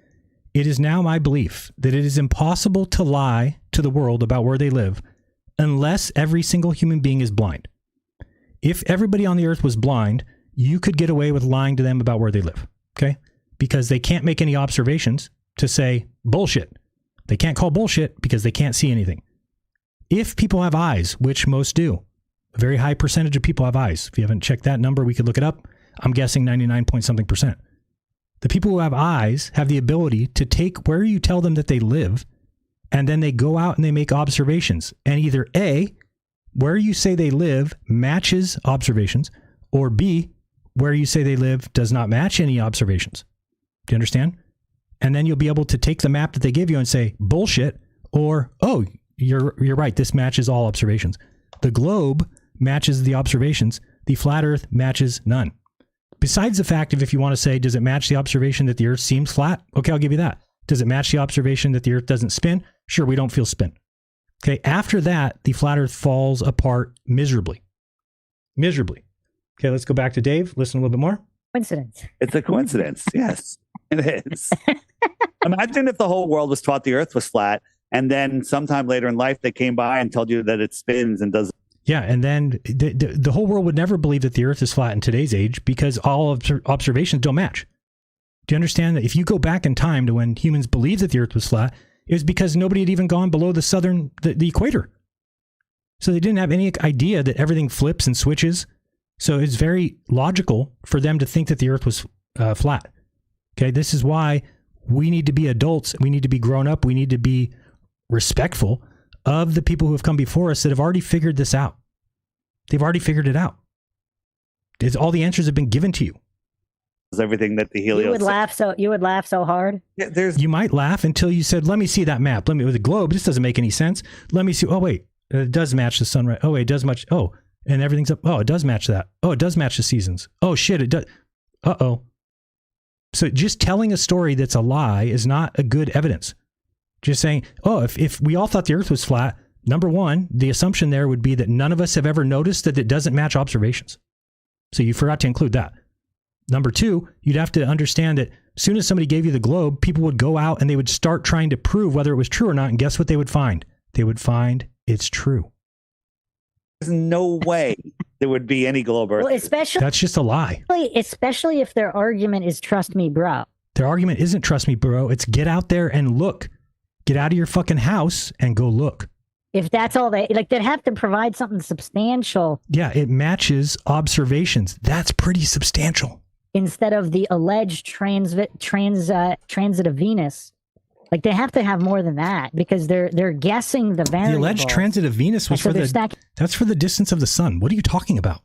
It is now my belief that it is impossible to lie to the world about where they live unless every single human being is blind. If everybody on the earth was blind, you could get away with lying to them about where they live, okay? Because they can't make any observations to say bullshit. They can't call bullshit because they can't see anything. If people have eyes, which most do, a very high percentage of people have eyes. If you haven't checked that number, we could look it up. I'm guessing 99 point something percent. The people who have eyes have the ability to take where you tell them that they live, and then they go out and they make observations. And either A, where you say they live matches observations, or B, where you say they live does not match any observations. Do you understand? And then you'll be able to take the map that they give you and say bullshit, or, oh, you're right, this matches all observations. The globe matches the observations. The flat earth matches none. Besides the fact of, if you want to say, does it match the observation that the earth seems flat? Okay, I'll give you that. Does it match the observation that the earth doesn't spin? Sure, we don't feel spin. Okay, after that, the flat earth falls apart miserably. Miserably. Okay, let's go back to Dave. Listen a little bit more. Coincidence. It's a coincidence. Yes, it is. Imagine if the whole world was taught the Earth was flat, and then sometime later in life they came by and told you that it spins and does. Yeah, and then the whole world would never believe that the Earth is flat in today's age because all observations don't match. Do you understand that if you go back in time to when humans believed that the Earth was flat, it was because nobody had even gone below the equator. So they didn't have any idea that everything flips and switches. So it's very logical for them to think that the Earth was flat. Okay, this is why we need to be adults. We need to be grown up. We need to be respectful of the people who have come before us that have already figured this out. They've already figured it out. All the answers have been given to you. Everything that the Helios. You would laugh so hard. Yeah, you might laugh until you said, "Let me see that map. Let me with the globe. This doesn't make any sense. Let me see. Oh wait, it does match the sunrise. Oh wait, it does match. Oh, and everything's up. Oh, it does match that. Oh, it does match the seasons. Oh shit, it does. Uh-oh." So just telling a story that's a lie is not a good evidence. Just saying, oh, if we all thought the Earth was flat, number one, the assumption there would be that none of us have ever noticed that it doesn't match observations. So you forgot to include that. Number two, you'd have to understand that as soon as somebody gave you the globe, people would go out and they would start trying to prove whether it was true or not. And guess what they would find? They would find it's true. There's no way there would be any globe Earth. Well, especially that's just a lie. Especially if their argument is trust me, bro. Their argument isn't trust me, bro. It's get out there and look. Get out of your fucking house and go look. If that's all they'd have to provide something substantial. Yeah, it matches observations. That's pretty substantial. Instead of the alleged transit of Venus. Like they have to have more than that because they're guessing the variable. The alleged transit of Venus was that's for the distance of the sun. What are you talking about?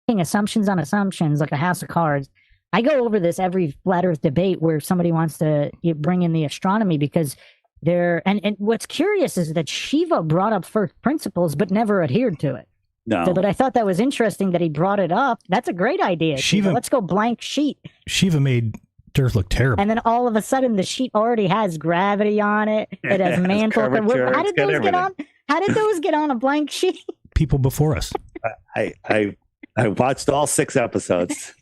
Assumptions on assumptions, like a house of cards. I go over this every flat Earth debate where somebody wants to bring in the astronomy because and what's curious is that Shiva brought up first principles but never adhered to it. No. But I thought that was interesting that he brought it up. That's a great idea. Shiva, let's go blank sheet. Shiva made Earth look terrible. And then all of a sudden the sheet already has gravity on it. It has mantle. How did those get on? How did those get on a blank sheet? People before us. I watched all 6 episodes.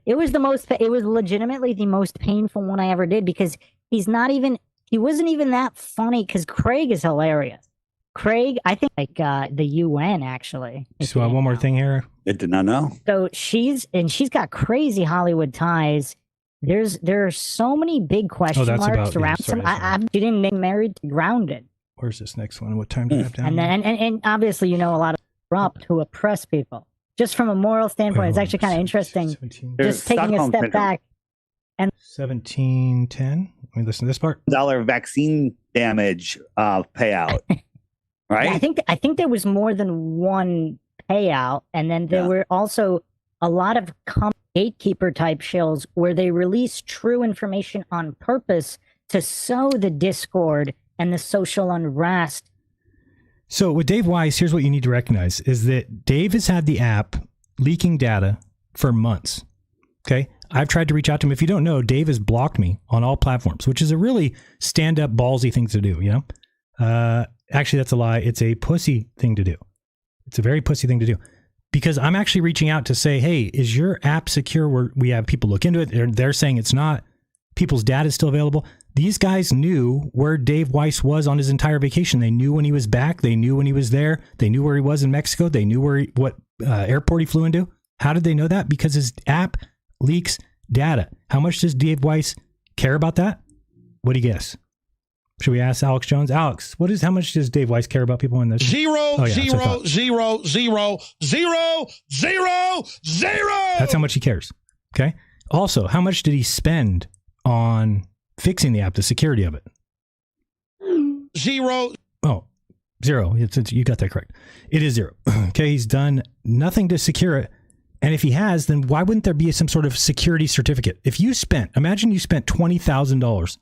It was legitimately the most painful one I ever did because he wasn't even that funny because Craig is hilarious. Craig, I think the UN actually. Just one more thing here. I did not know. So she's got crazy Hollywood ties. There are so many big question marks around. She didn't get married to Grounded. Where's this next one? What time do I have down? And obviously a lot of corrupt who oppress people. Just from a moral standpoint, it's actually kind of interesting. 17. Just taking a step back. And 1710. Let me listen to this part. $1 vaccine damage payout. Right? Yeah, I think there was more than one payout, and then there were also a lot of gatekeeper type shills where they release true information on purpose to sow the discord and the social unrest. So with Dave Weiss, here's what you need to recognize is that Dave has had the app leaking data for months. Okay. I've tried to reach out to him. If you don't know, Dave has blocked me on all platforms, which is a really stand up ballsy thing to do. You know, actually that's a lie. It's a pussy thing to do. It's a very pussy thing to do because I'm actually reaching out to say, hey, is your app secure? We have people look into it. They're saying it's not. People's data is still available. These guys knew where Dave Weiss was on his entire vacation. They knew when he was back. They knew when he was there. They knew where he was in Mexico. They knew what airport he flew into. How did they know that? Because his app leaks data. How much does Dave Weiss care about that? What do you guess? Should we ask Alex Jones? Alex, how much does Dave Weiss care about people in this? Zero. That's how much he cares. Okay. Also, how much did he spend on fixing the app, the security of it? Zero. Oh, zero. You got that correct. It is zero. Okay. He's done nothing to secure it. And if he has, then why wouldn't there be some sort of security certificate? Imagine you spent $20,000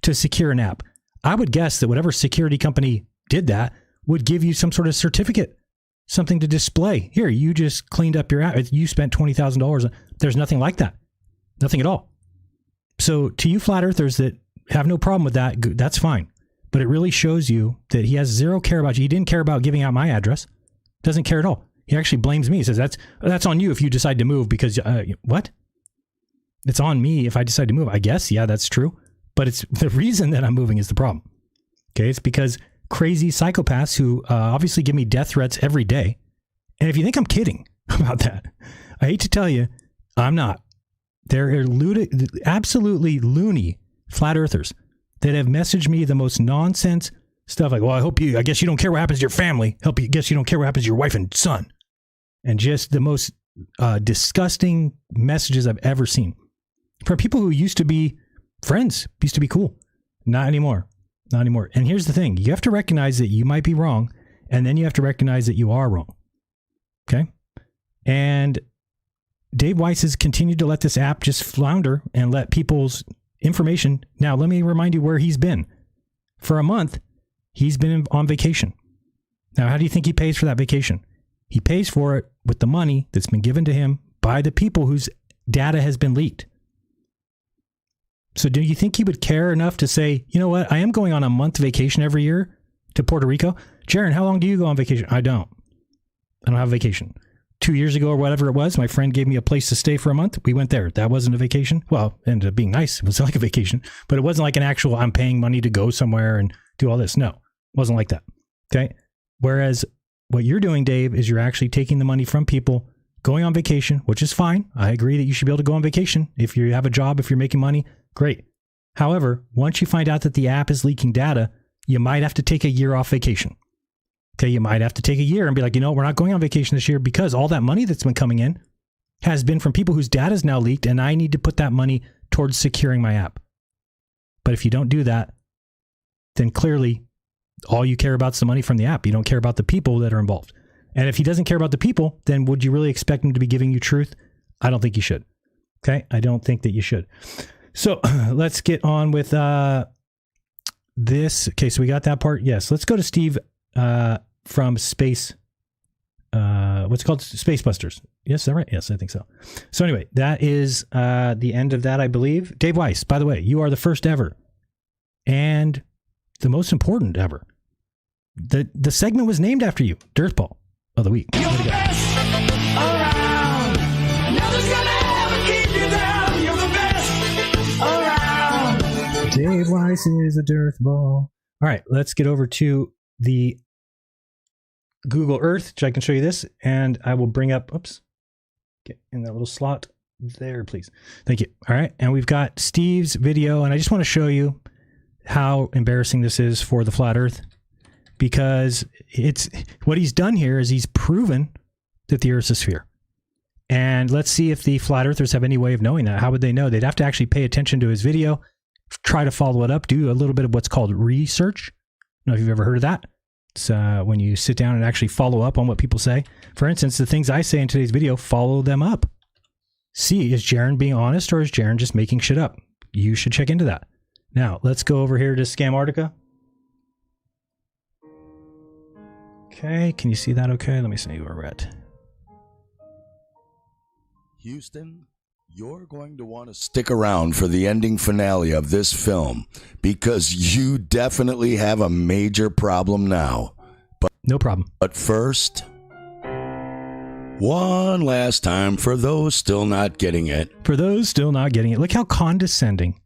to secure an app. I would guess that whatever security company did that would give you some sort of certificate, something to display. Here, you just cleaned up your app. You spent $20,000. There's nothing like that. Nothing at all. So to you flat earthers that have no problem with that, that's fine. But it really shows you that he has zero care about you. He didn't care about giving out my address. Doesn't care at all. He actually blames me. He says, that's on you if you decide to move because, what? It's on me if I decide to move. I guess, yeah, that's true. But it's the reason that I'm moving is the problem. Okay, it's because crazy psychopaths who obviously give me death threats every day. And if you think I'm kidding about that, I hate to tell you, I'm not. There are absolutely loony flat earthers that have messaged me the most nonsense stuff like, well, I guess you don't care what happens to your family. Guess you don't care what happens to your wife and son. And just the most disgusting messages I've ever seen from people who used to be friends, used to be cool. Not anymore. Not anymore. And here's the thing. You have to recognize that you might be wrong, and then you have to recognize that you are wrong. Okay? And Dave Weiss has continued to let this app just flounder and let people's information. Now, let me remind you where he's been. For a month, he's been on vacation. Now, how do you think he pays for that vacation? He pays for it with the money that's been given to him by the people whose data has been leaked. So do you think he would care enough to say, you know what, I am going on a month vacation every year to Puerto Rico? Jaron, how long do you go on vacation? I don't have a vacation. 2 years ago or whatever it was, my friend gave me a place to stay for a month. We went there. That wasn't a vacation. Well, it ended up being nice. It was like a vacation, but it wasn't like an actual, I'm paying money to go somewhere and do all this. No, it wasn't like that. Okay. Whereas what you're doing, Dave, is you're actually taking the money from people, going on vacation, which is fine. I agree that you should be able to go on vacation. If you have a job, if you're making money, great. However, once you find out that the app is leaking data, you might have to take a year off vacation. Okay, you might have to take a year and be like, you know, we're not going on vacation this year because all that money that's been coming in has been from people whose data is now leaked, and I need to put that money towards securing my app. But if you don't do that, then clearly all you care about is the money from the app. You don't care about the people that are involved. And if he doesn't care about the people, then would you really expect him to be giving you truth? I don't think you should. Okay, I don't think that you should. So let's get on with this. Okay, so we got that part. Yes, let's go to Steve from Space. What's it called? Spacebusters. Yes, is that right? Yes, I think so. So anyway, that is the end of that, I believe. Dave Weiss, by the way, you are the first ever and the most important ever. The segment was named after you, Dirtball of the Week. You're the best around. Nothing's gonna ever keep you down. You're the best around. Dave Weiss is a dirtball. All right, let's get over to the Google Earth, which I can show you this, and I will bring up, oops, get in that little slot there, please. Thank you. All right, and we've got Steve's video, and I just want to show you how embarrassing this is for the flat Earth, because it's what he's done here is he's proven that the Earth's a sphere. And let's see if the flat earthers have any way of knowing that. How would they know? They'd have to actually pay attention to his video, try to follow it up, do a little bit of what's called research. I don't know if you've ever heard of that. It's when you sit down and actually follow up on what people say. For instance, the things I say in today's video, follow them up. See, is Jaron being honest or is Jaron just making shit up? You should check into that. Now, let's go over here to Scam-Arctica. Okay, can you see that okay? Let me see where we're at. Houston, you're going to want to stick around for the ending finale of this film because you definitely have a major problem now. But no problem. But first, one last time for those still not getting it. For those still not getting it. Look how condescending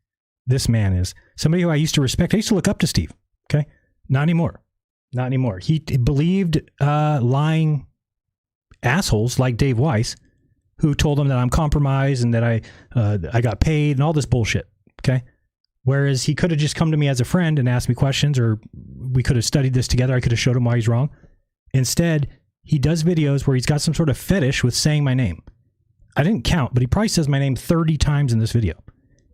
this man is. Somebody who I used to respect. I used to look up to Steve. Okay? Not anymore. Not anymore. He believed lying assholes like Dave Weiss, who told him that I'm compromised and that I got paid and all this bullshit. Okay. Whereas he could have just come to me as a friend and asked me questions, or we could have studied this together. I could have showed him why he's wrong. Instead, he does videos where he's got some sort of fetish with saying my name. I didn't count, but he probably says my name 30 times in this video.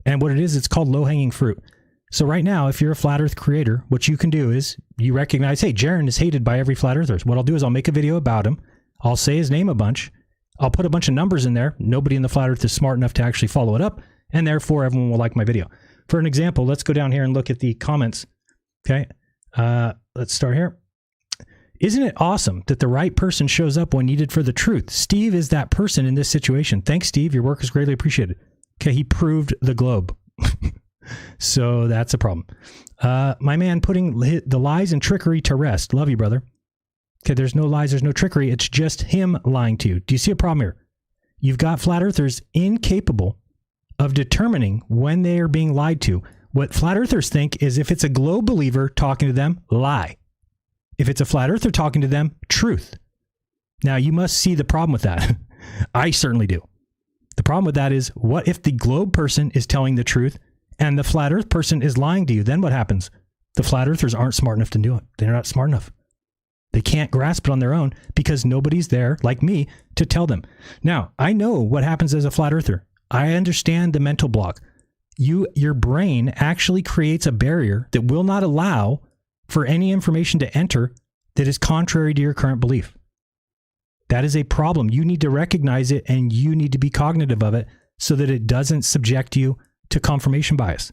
And what it is, it's called low-hanging fruit. So right now, if you're a flat earth creator, what you can do is you recognize, hey, Jaron is hated by every flat earther. What I'll do is I'll make a video about him. I'll say his name a bunch. I'll put a bunch of numbers in there. Nobody in the flat earth is smart enough to actually follow it up. And therefore, everyone will like my video. For an example, let's go down here and look at the comments. Okay. Let's start here. Isn't it awesome that the right person shows up when needed for the truth? Steve is that person in this situation. Thanks, Steve. Your work is greatly appreciated. Okay. He proved the globe. So that's a problem. My man putting the lies and trickery to rest. Love you, brother. Okay, there's no lies, there's no trickery. It's just him lying to you. Do you see a problem here? You've got flat earthers incapable of determining when they are being lied to, What flat earthers think is if it's a globe believer talking to them, lie. If it's a flat earther talking to them, truth. Now, you must see the problem with that. I certainly do. The problem with that is, what if the globe person is telling the truth and the flat earth person is lying to you? Then what happens? The flat earthers aren't smart enough to do it. They're not smart enough. They can't grasp it on their own because nobody's there, like me, to tell them. Now, I know what happens as a flat earther. I understand the mental block. Your brain actually creates a barrier that will not allow for any information to enter that is contrary to your current belief. That is a problem. You need to recognize it and you need to be cognitive of it so that it doesn't subject you to confirmation bias.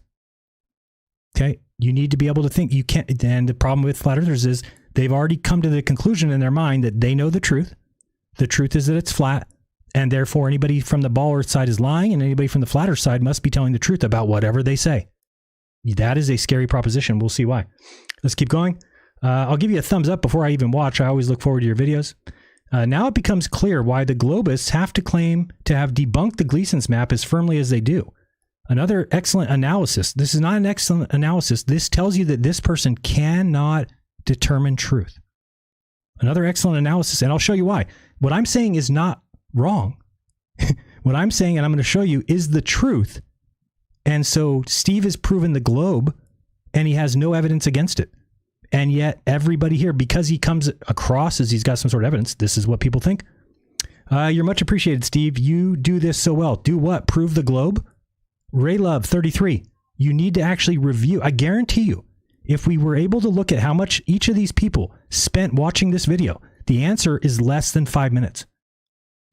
Okay? You need to be able to think. You can't. And the problem with flat earthers is they've already come to the conclusion in their mind that they know the truth. The truth is that it's flat, and therefore anybody from the ball earth side is lying, and anybody from the flat earth side must be telling the truth about whatever they say. That is a scary proposition. We'll see why. Let's keep going. I'll give you a thumbs up before I even watch. I always look forward to your videos. Now it becomes clear why the globists have to claim to have debunked the Gleason's map as firmly as they do. Another excellent analysis. This is not an excellent analysis. This tells you that this person cannot determine truth. Another excellent analysis, and I'll show you why. What I'm saying is not wrong. What I'm saying, and I'm going to show you, is the truth. And so Steve has proven the globe, and he has no evidence against it. And yet everybody here, because he comes across as he's got some sort of evidence, this is what people think. You're much appreciated, Steve. You do this so well. Do what? Prove the globe? Raylove 33. You need to actually review. I guarantee you, if we were able to look at how much each of these people spent watching this video, the answer is less than 5 minutes.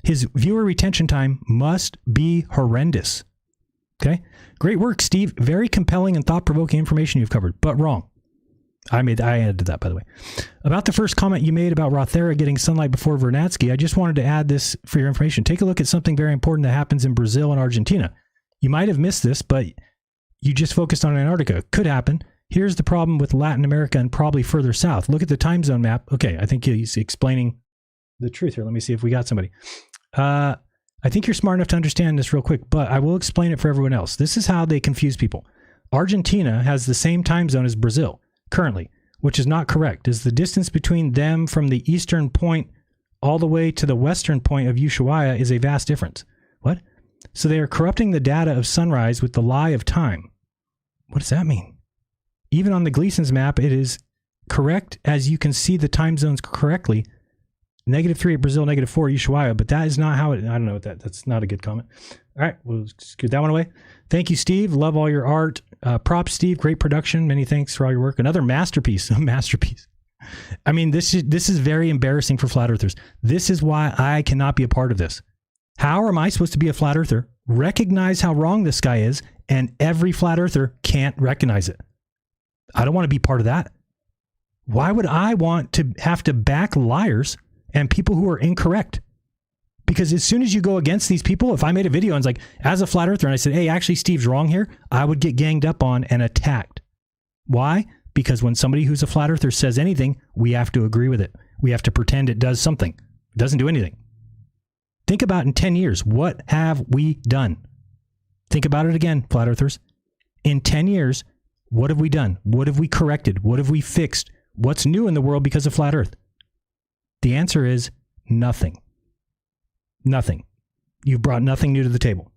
His viewer retention time must be horrendous. Okay? Great work, Steve. Very compelling and thought-provoking information you've covered, but wrong. I added that, by the way. About the first comment you made about Rothera getting sunlight before Vernadsky, I just wanted to add this for your information. Take a look at something very important that happens in Brazil and Argentina. You might have missed this, but you just focused on Antarctica. Could happen. Here's the problem with Latin America and probably further south. Look at the time zone map. Okay, I think he's explaining the truth here. Let me see if we got somebody. I think you're smart enough to understand this real quick, but I will explain it for everyone else. This is how they confuse people. Argentina has the same time zone as Brazil currently, which is not correct. Is the distance between them from the eastern point all the way to the western point of Ushuaia is a vast difference. What? So they are corrupting the data of sunrise with the lie of time. What does that mean? Even on the Gleason's map, it is correct as you can see the time zones correctly. -3 at Brazil, -4 at Ushuaia, but that is not how it, I don't know what that's not a good comment. All right, we'll scoot that one away. Thank you, Steve. Love all your art. Props, Steve. Great production. Many thanks for all your work. Another masterpiece. A masterpiece. I mean, this is very embarrassing for flat earthers. This is why I cannot be a part of this. How am I supposed to be a flat earther, recognize how wrong this guy is, and every flat earther can't recognize it? I don't want to be part of that. Why would I want to have to back liars and people who are incorrect? Because as soon as you go against these people, if I made a video and it's like, as a flat earther, and I said, hey, actually, Steve's wrong here, I would get ganged up on and attacked. Why? Because when somebody who's a flat earther says anything, we have to agree with it. We have to pretend it does something. It doesn't do anything. Think about in 10 years, what have we done? Think about it again, flat earthers. In 10 years, what have we done? What have we corrected? What have we fixed? What's new in the world because of flat earth? The answer is nothing. Nothing. You've brought nothing new to the table.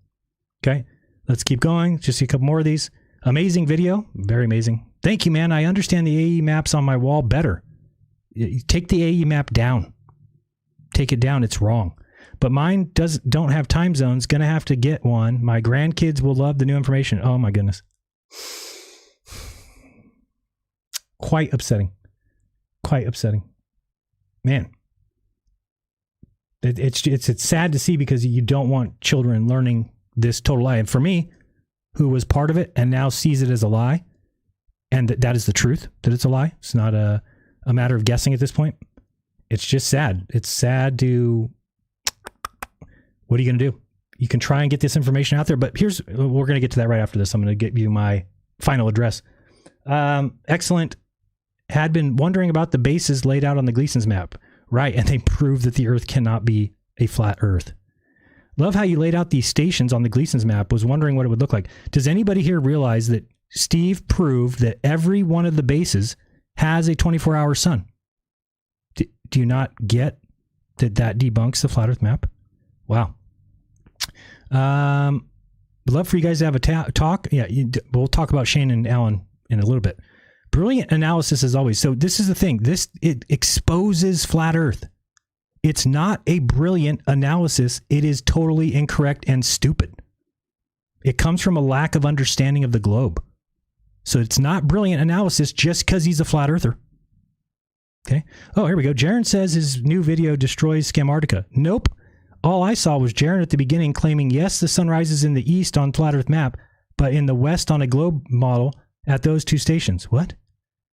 Okay, let's keep going. Just see a couple more of these. Amazing video. Very amazing. Thank you, man. I understand the AE maps on my wall better. Take the AE map down. Take it down. It's wrong. But mine don't have time zones. Gonna have to get one. My grandkids will love the new information. Oh my goodness. Quite upsetting. Quite upsetting. Man. It's sad to see because you don't want children learning this total lie. And for me, who was part of it and now sees it as a lie, and that is the truth, that it's a lie. It's not a matter of guessing at this point. It's just sad. It's sad to... What are you going to do? You can try and get this information out there, but we're going to get to that right after this. I'm going to give you my final address. Excellent. Had been wondering about the bases laid out on the Gleason's map. Right, and they prove that the Earth cannot be a flat Earth. Love how you laid out these stations on the Gleason's map. Was wondering what it would look like. Does anybody here realize that Steve proved that every one of the bases has a 24-hour sun. Do you not get that debunks the flat Earth map? Wow. Would love for you guys to have a talk. Yeah, we'll talk about Shane and Alan in a little bit. Brilliant analysis as always. So this is the thing. It exposes flat Earth. It's not a brilliant analysis. It is totally incorrect and stupid. It comes from a lack of understanding of the globe. So it's not brilliant analysis just because he's a flat earther. Okay. Oh, here we go. Jaron says his new video destroys Antarctica. Nope. All I saw was Jaron at the beginning claiming, yes, the sun rises in the east on flat earth map, but in the west on a globe model at those two stations. What?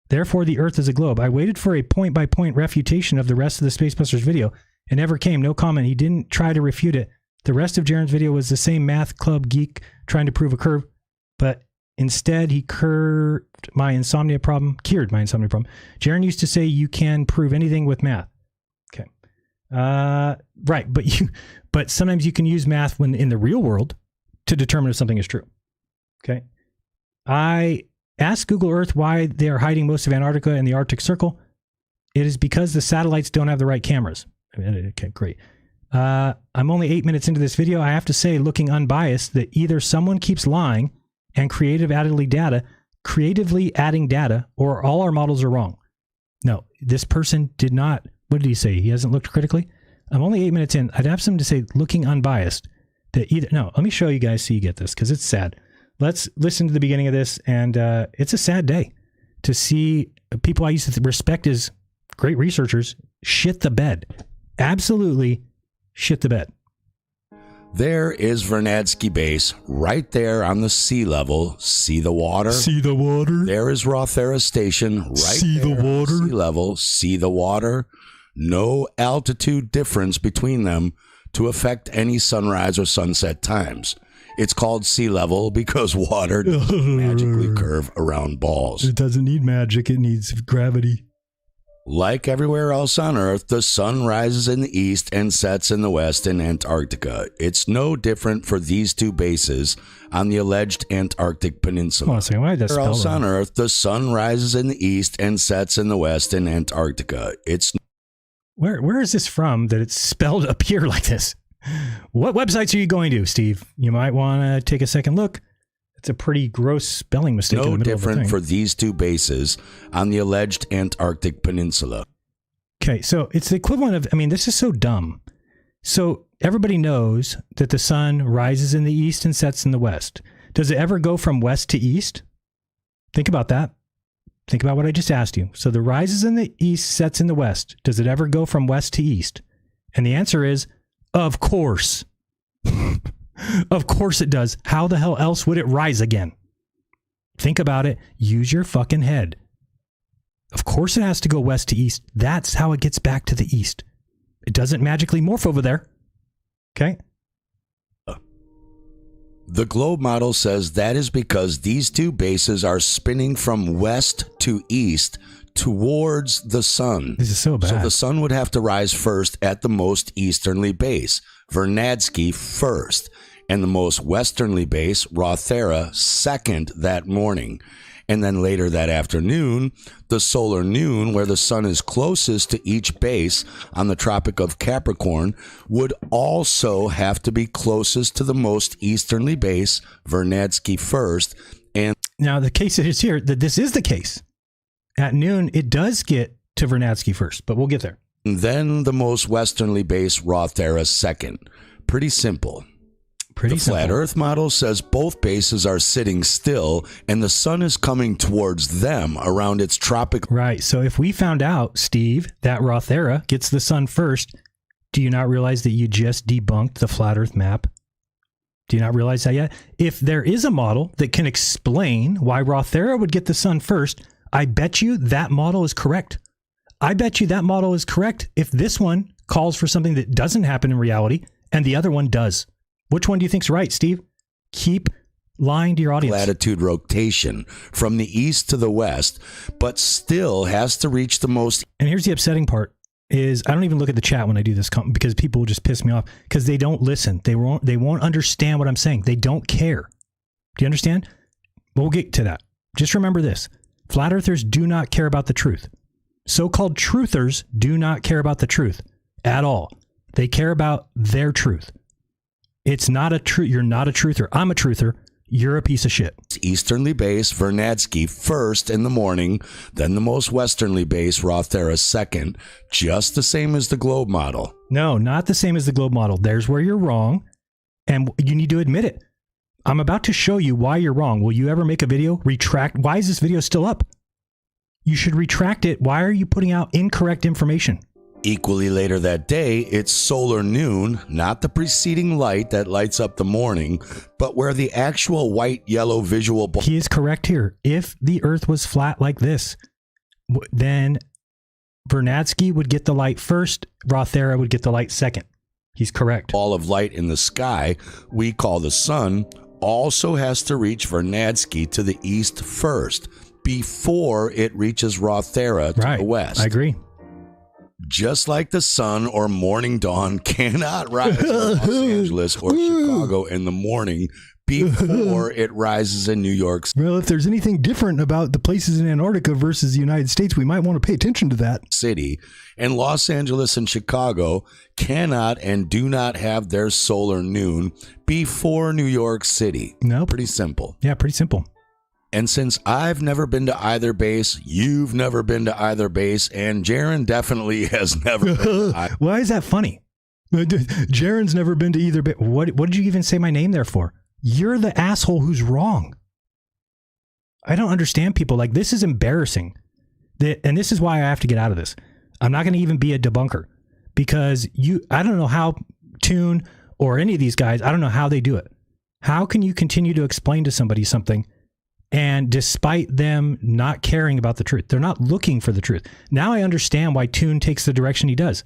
Therefore, the earth is a globe. I waited for a point-by-point refutation of the rest of the Spacebusters video. It never came. No comment. He didn't try to refute it. The rest of Jaron's video was the same math club geek trying to prove a curve, but instead he cured my insomnia problem. Jaron used to say you can prove anything with math. Okay. Right. But sometimes you can use math when in the real world to determine if something is true. Okay. I asked Google Earth why they are hiding most of Antarctica and the Arctic Circle. It is because the satellites don't have the right cameras. Okay, great. I'm only 8 minutes into this video. I have to say, looking unbiased, that either someone keeps lying and creatively adding data, or all our models are wrong. No, this person did not. What did he say? He hasn't looked critically. I'm only 8 minutes in. I'd have someone to say, looking unbiased, that either. No, let me show you guys so you get this, because it's sad. Let's listen to the beginning of this, and it's a sad day to see people I used to respect as great researchers shit the bed. Absolutely shit the bed. There is Vernadsky Base right there on the sea level. See the water? See the water? There is Rothera Station right see there the water? on sea level. See the water? No altitude difference between them to affect any sunrise or sunset times. It's called sea level because water doesn't magically curve around balls. It doesn't need magic. It needs gravity. Like everywhere else on Earth, the sun rises in the east and sets in the west in Antarctica. It's no different for these two bases on the alleged Antarctic Peninsula. Hold on a second. Why did that spell else wrong? on Earth, the sun rises in the east and sets in the west in Antarctica. It's Where is this from that it's spelled up here like this? What websites are you going to, Steve? You might want to take a second look. It's a pretty gross spelling mistake. no in the middle different of the for these two bases on the alleged Antarctic Peninsula. Okay, so it's the equivalent of, this is so dumb. So everybody knows that the sun rises in the east and sets in the west. Does it ever go from west to east? Think about that. Think about what I just asked you. So the rises in the east, sets in the west. Does it ever go from west to east? And the answer is, of course. Of course it does. How the hell else would it rise again? Think about it. Use your fucking head. Of course it has to go west to east. That's how it gets back to the east. It doesn't magically morph over there. Okay? The globe model says that is because these two bases are spinning from west to east towards the sun. This is so bad. So the sun would have to rise first at the most easternly base, Vernadsky first, and the most westernly base, Rothera, second that morning. And then later that afternoon, the solar noon, where the sun is closest to each base on the Tropic of Capricorn, would also have to be closest to the most easternly base, Vernadsky first. And now the case is here that this is the case. At noon, it does get to Vernadsky first, but we'll get there. then the most westernly base, Rothera second. Pretty simple. Pretty simple. The flat Earth model says both bases are sitting still and the sun is coming towards them around its tropic. Right. So if we found out, Steve, that Rothera gets the sun first, do you not realize that you just debunked the flat Earth map? Do you not realize that yet? If there is a model that can explain why Rothera would get the sun first, I bet you that model is correct. I bet you that model is correct if this one calls for something that doesn't happen in reality and the other one does. Which one do you think's right, Steve? Keep lying to your audience. Latitude rotation from the east to the west, but still has to reach the most. And here's the upsetting part is I don't even look at the chat when I do this because people will just piss me off because they don't listen. They won't understand what I'm saying. They don't care. Do you understand? We'll get to that. Just remember this. Flat earthers do not care about the truth. So-called truthers do not care about the truth at all. They care about their truth. It's not a truth. You're not a truther. I'm a truther. You're a piece of shit. Easternly based Vernadsky first in the morning, then the most westernly based Rothera second, just the same as the globe model. No, not the same as the globe model. There's where you're wrong, and you need to admit it. I'm about to show you why you're wrong. Will you ever make a video? Retract. Why is this video still up? You should retract it. Why are you putting out incorrect information? Equally later that day, it's solar noon, not the preceding light that lights up the morning, but where the actual white-yellow visual... He is correct here. If the Earth was flat like this, then Vernadsky would get the light first, Rothera would get the light second. He's correct. Ball of light in the sky, we call the sun, also has to reach Vernadsky to the east first, before it reaches Rothera to the west. I agree. Just like the sun or morning dawn cannot rise in Los Angeles or Chicago in the morning before it rises in New York City. Well, if there's anything different about the places in Antarctica versus the United States, we might want to pay attention to that. City and Los Angeles and Chicago cannot and do not have their solar noon before New York City. No. Pretty simple. Yeah, pretty simple. And since I've never been to either base, you've never been to either base, and Jaron definitely has never been to Why is that funny? Jaron's never been to either base. What did you even say my name there for? You're the asshole who's wrong. I don't understand people. Like, this is embarrassing. And this is why I have to get out of this. I'm not going to even be a debunker because I don't know how Toon or any of these guys, I don't know how they do it. How can you continue to explain to somebody something? And despite them not caring about the truth, they're not looking for the truth. Now I understand why Toon takes the direction he does.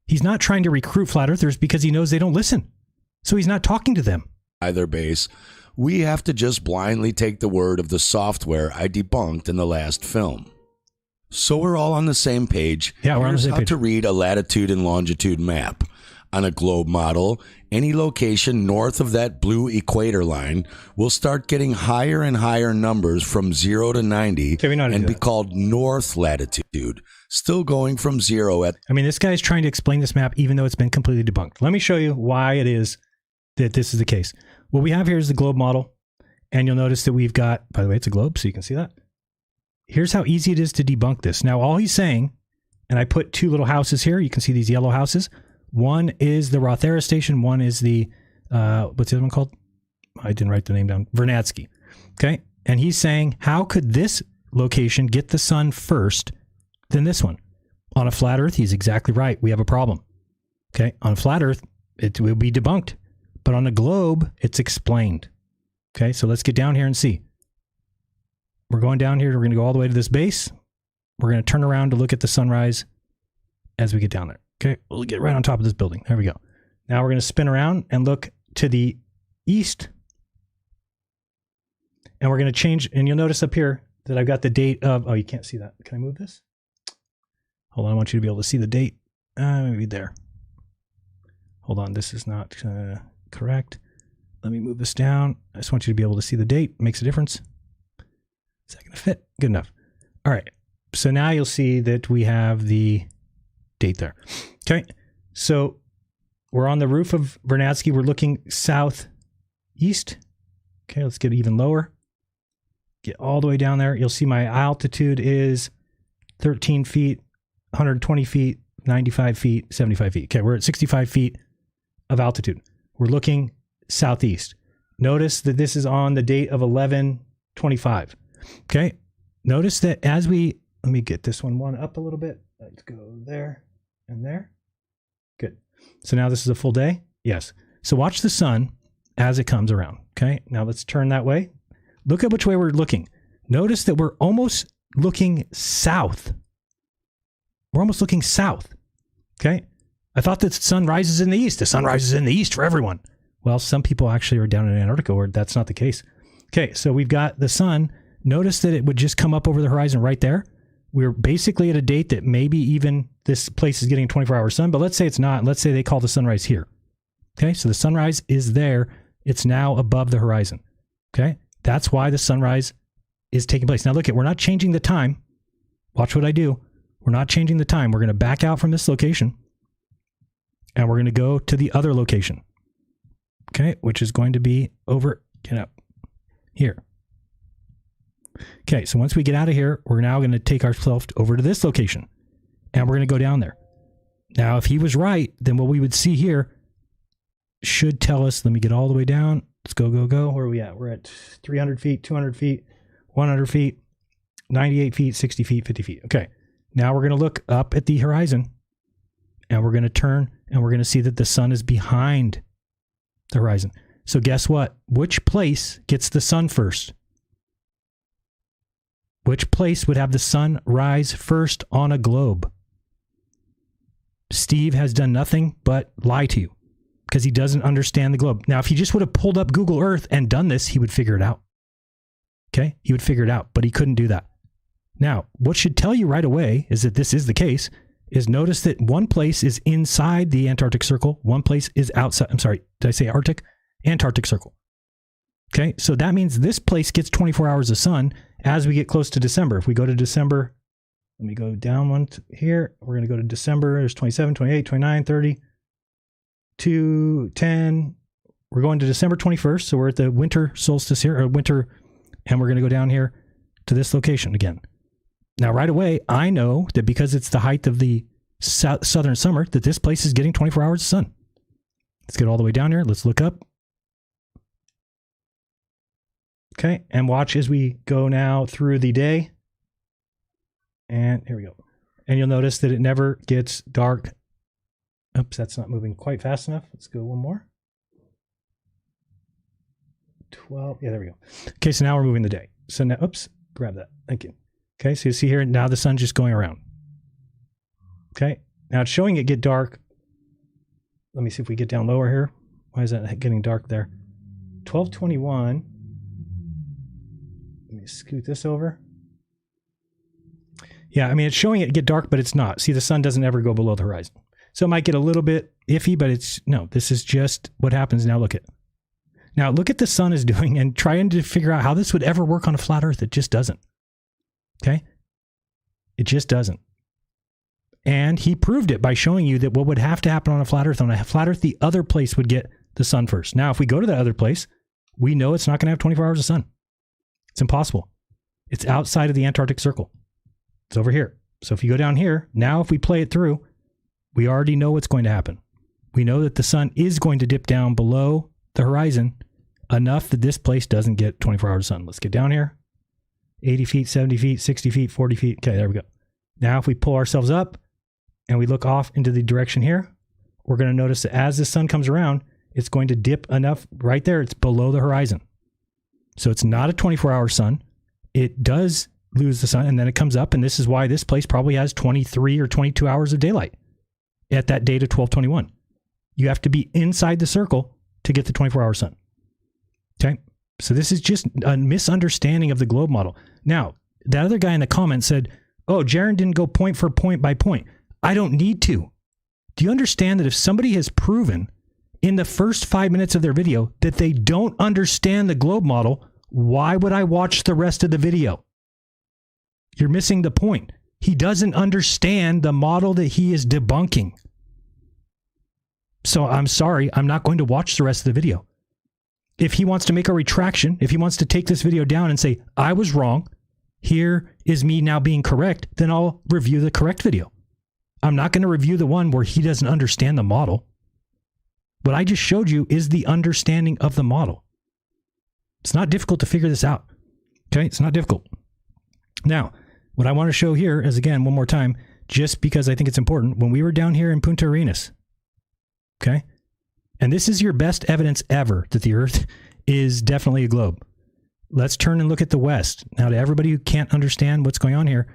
He's not trying to recruit flat earthers because he knows they don't listen. So he's not talking to them. Either base, we have to just blindly take the word of the software I debunked in the last film. So we're all on the same page. Yeah, we're on the same page. Here's how to read a latitude and longitude map. On a globe model, any location north of that blue equator line will start getting higher and higher numbers from 0 to 90 and be called north latitude, still going from 0 at... I mean, this guy's trying to explain this map even though it's been completely debunked. Let me show you why it is that this is the case. What we have here is the globe model, and you'll notice that we've got, by the way, it's a globe, so you can see that. Here's how easy it is to debunk this. Now, all he's saying, and I put two little houses here. You can see these yellow houses. One is the Rothera station. One is the, what's the other one called? I didn't write the name down. Vernadsky. Okay. And he's saying, how could this location get the sun first than this one? On a flat earth, he's exactly right. We have a problem. Okay. On a flat earth, it will be debunked. But on a globe, it's explained. Okay. So let's get down here and see. We're going down here. We're going to go all the way to this base. We're going to turn around to look at the sunrise as we get down there. Okay, we'll get right on top of this building. There we go. Now we're going to spin around and look to the east. And we're going to change, and you'll notice up here that I've got the date of, oh, you can't see that. Can I move this? Hold on, I want you to be able to see the date. Maybe there. Hold on, this is not correct. Let me move this down. I just want you to be able to see the date. Makes a difference. Is that going to fit? Good enough. All right, so now you'll see that we have the date there. Okay, so we're on the roof of Vernadsky. We're looking southeast. Okay, let's get even lower. Get all the way down there. You'll see my altitude is 13 feet, 120 feet, 95 feet, 75 feet. Okay, we're at 65 feet of altitude. We're looking southeast. Notice that this is on the date of 11/25. Okay, notice that as we, let me get this one up a little bit. Let's go there and there. Good. So now this is a full day. Yes. So watch the sun as it comes around. Okay. Now let's turn that way. Look at which way we're looking. Notice that we're almost looking south. We're almost looking south. Okay. I thought that the sun rises in the east. The sun rises in the east for everyone. Well, some people actually are down in Antarctica where that's not the case. Okay. So we've got the sun. Notice that it would just come up over the horizon right there. We're basically at a date that maybe even this place is getting 24-hour sun, but let's say it's not. Let's say they call the sunrise here. Okay, so the sunrise is there. It's now above the horizon. Okay, That's why the sunrise is taking place. Now look we're not changing the time. Watch what I do. We're not changing the time. We're going to back out from this location and we're going to go to the other location. Okay, which is going to be over, get up, here. Okay, so once we get out of here, we're now going to take ourselves over to this location and we're going to go down there. Now, if he was right, then what we would see here should tell us, let me get all the way down. Let's go, go, go. Where are we at? We're at 300 feet, 200 feet, 100 feet, 98 feet, 60 feet, 50 feet. Okay, now we're going to look up at the horizon and we're going to turn and we're going to see that the sun is behind the horizon. So guess what? Which place gets the sun first? Which place would have the sun rise first on a globe? Steve has done nothing but lie to you because he doesn't understand the globe. Now, if he just would have pulled up Google Earth and done this, he would figure it out. Okay? He would figure it out, but he couldn't do that. Now, what should tell you right away is that this is the case, is notice that one place is inside the Antarctic Circle, one place is outside. I'm sorry, did I say Arctic? Antarctic Circle. Okay, so that means this place gets 24 hours of sun as we get close to December. If we go to December, let me go down one here. We're going to go to December. There's 27, 28, 29, 30, 2, 10. We're going to December 21st. So we're at the winter solstice here, or winter, and we're going to go down here to this location again. Now, right away, I know that because it's the height of the southern summer, that this place is getting 24 hours of sun. Let's get all the way down here. Let's look up. Okay, and watch as we go now through the day. And here we go. And you'll notice that it never gets dark. Oops, that's not moving quite fast enough. Let's go one more. 12. Yeah, there we go. Okay, so now we're moving the day. So now, oops, grab that. Thank you. Okay, so you see here, now the sun's just going around. Okay, now it's showing it get dark. Let me see if we get down lower here. Why is that getting dark there? 12:21. Let me scoot this over. Yeah, I mean, it's showing it get dark, but it's not. See, the sun doesn't ever go below the horizon. So it might get a little bit iffy, but it's, no, this is just what happens. Now look at the sun is doing and trying to figure out how this would ever work on a flat earth. It just doesn't. Okay? It just doesn't. And he proved it by showing you that what would have to happen on a flat earth, the other place would get the sun first. Now, if we go to that other place, we know it's not going to have 24 hours of sun. It's impossible. It's outside of the Antarctic Circle. It's over here. So if you go down here, now if we play it through, we already know what's going to happen. We know that the sun is going to dip down below the horizon enough that this place doesn't get 24 hours of sun. Let's get down here. 80 feet, 70 feet, 60 feet, 40 feet. Okay, there we go. Now if we pull ourselves up and we look off into the direction here, we're going to notice that as the sun comes around, it's going to dip enough right there. It's below the horizon. So it's not a 24-hour sun. It does lose the sun, and then it comes up, and this is why this place probably has 23 or 22 hours of daylight at that date of 12:21. You have to be inside the circle to get the 24-hour sun. Okay? So this is just a misunderstanding of the globe model. Now, that other guy in the comments said, oh, Jaron didn't go point for point by point. I don't need to. Do you understand that if somebody has proven in the first 5 minutes of their video that they don't understand the globe model, why would I watch the rest of the video? You're missing the point. He doesn't understand the model that he is debunking. So I'm sorry, I'm not going to watch the rest of the video. If he wants to make a retraction, if he wants to take this video down and say, I was wrong, here is me now being correct, then I'll review the correct video. I'm not going to review the one where he doesn't understand the model. What I just showed you is the understanding of the model. It's not difficult to figure this out. Okay, it's not difficult. Now, what I want to show here is, again, one more time, just because I think it's important, when we were down here in Punta Arenas, okay, and this is your best evidence ever that the Earth is definitely a globe. Let's turn and look at the West. Now, to everybody who can't understand what's going on here,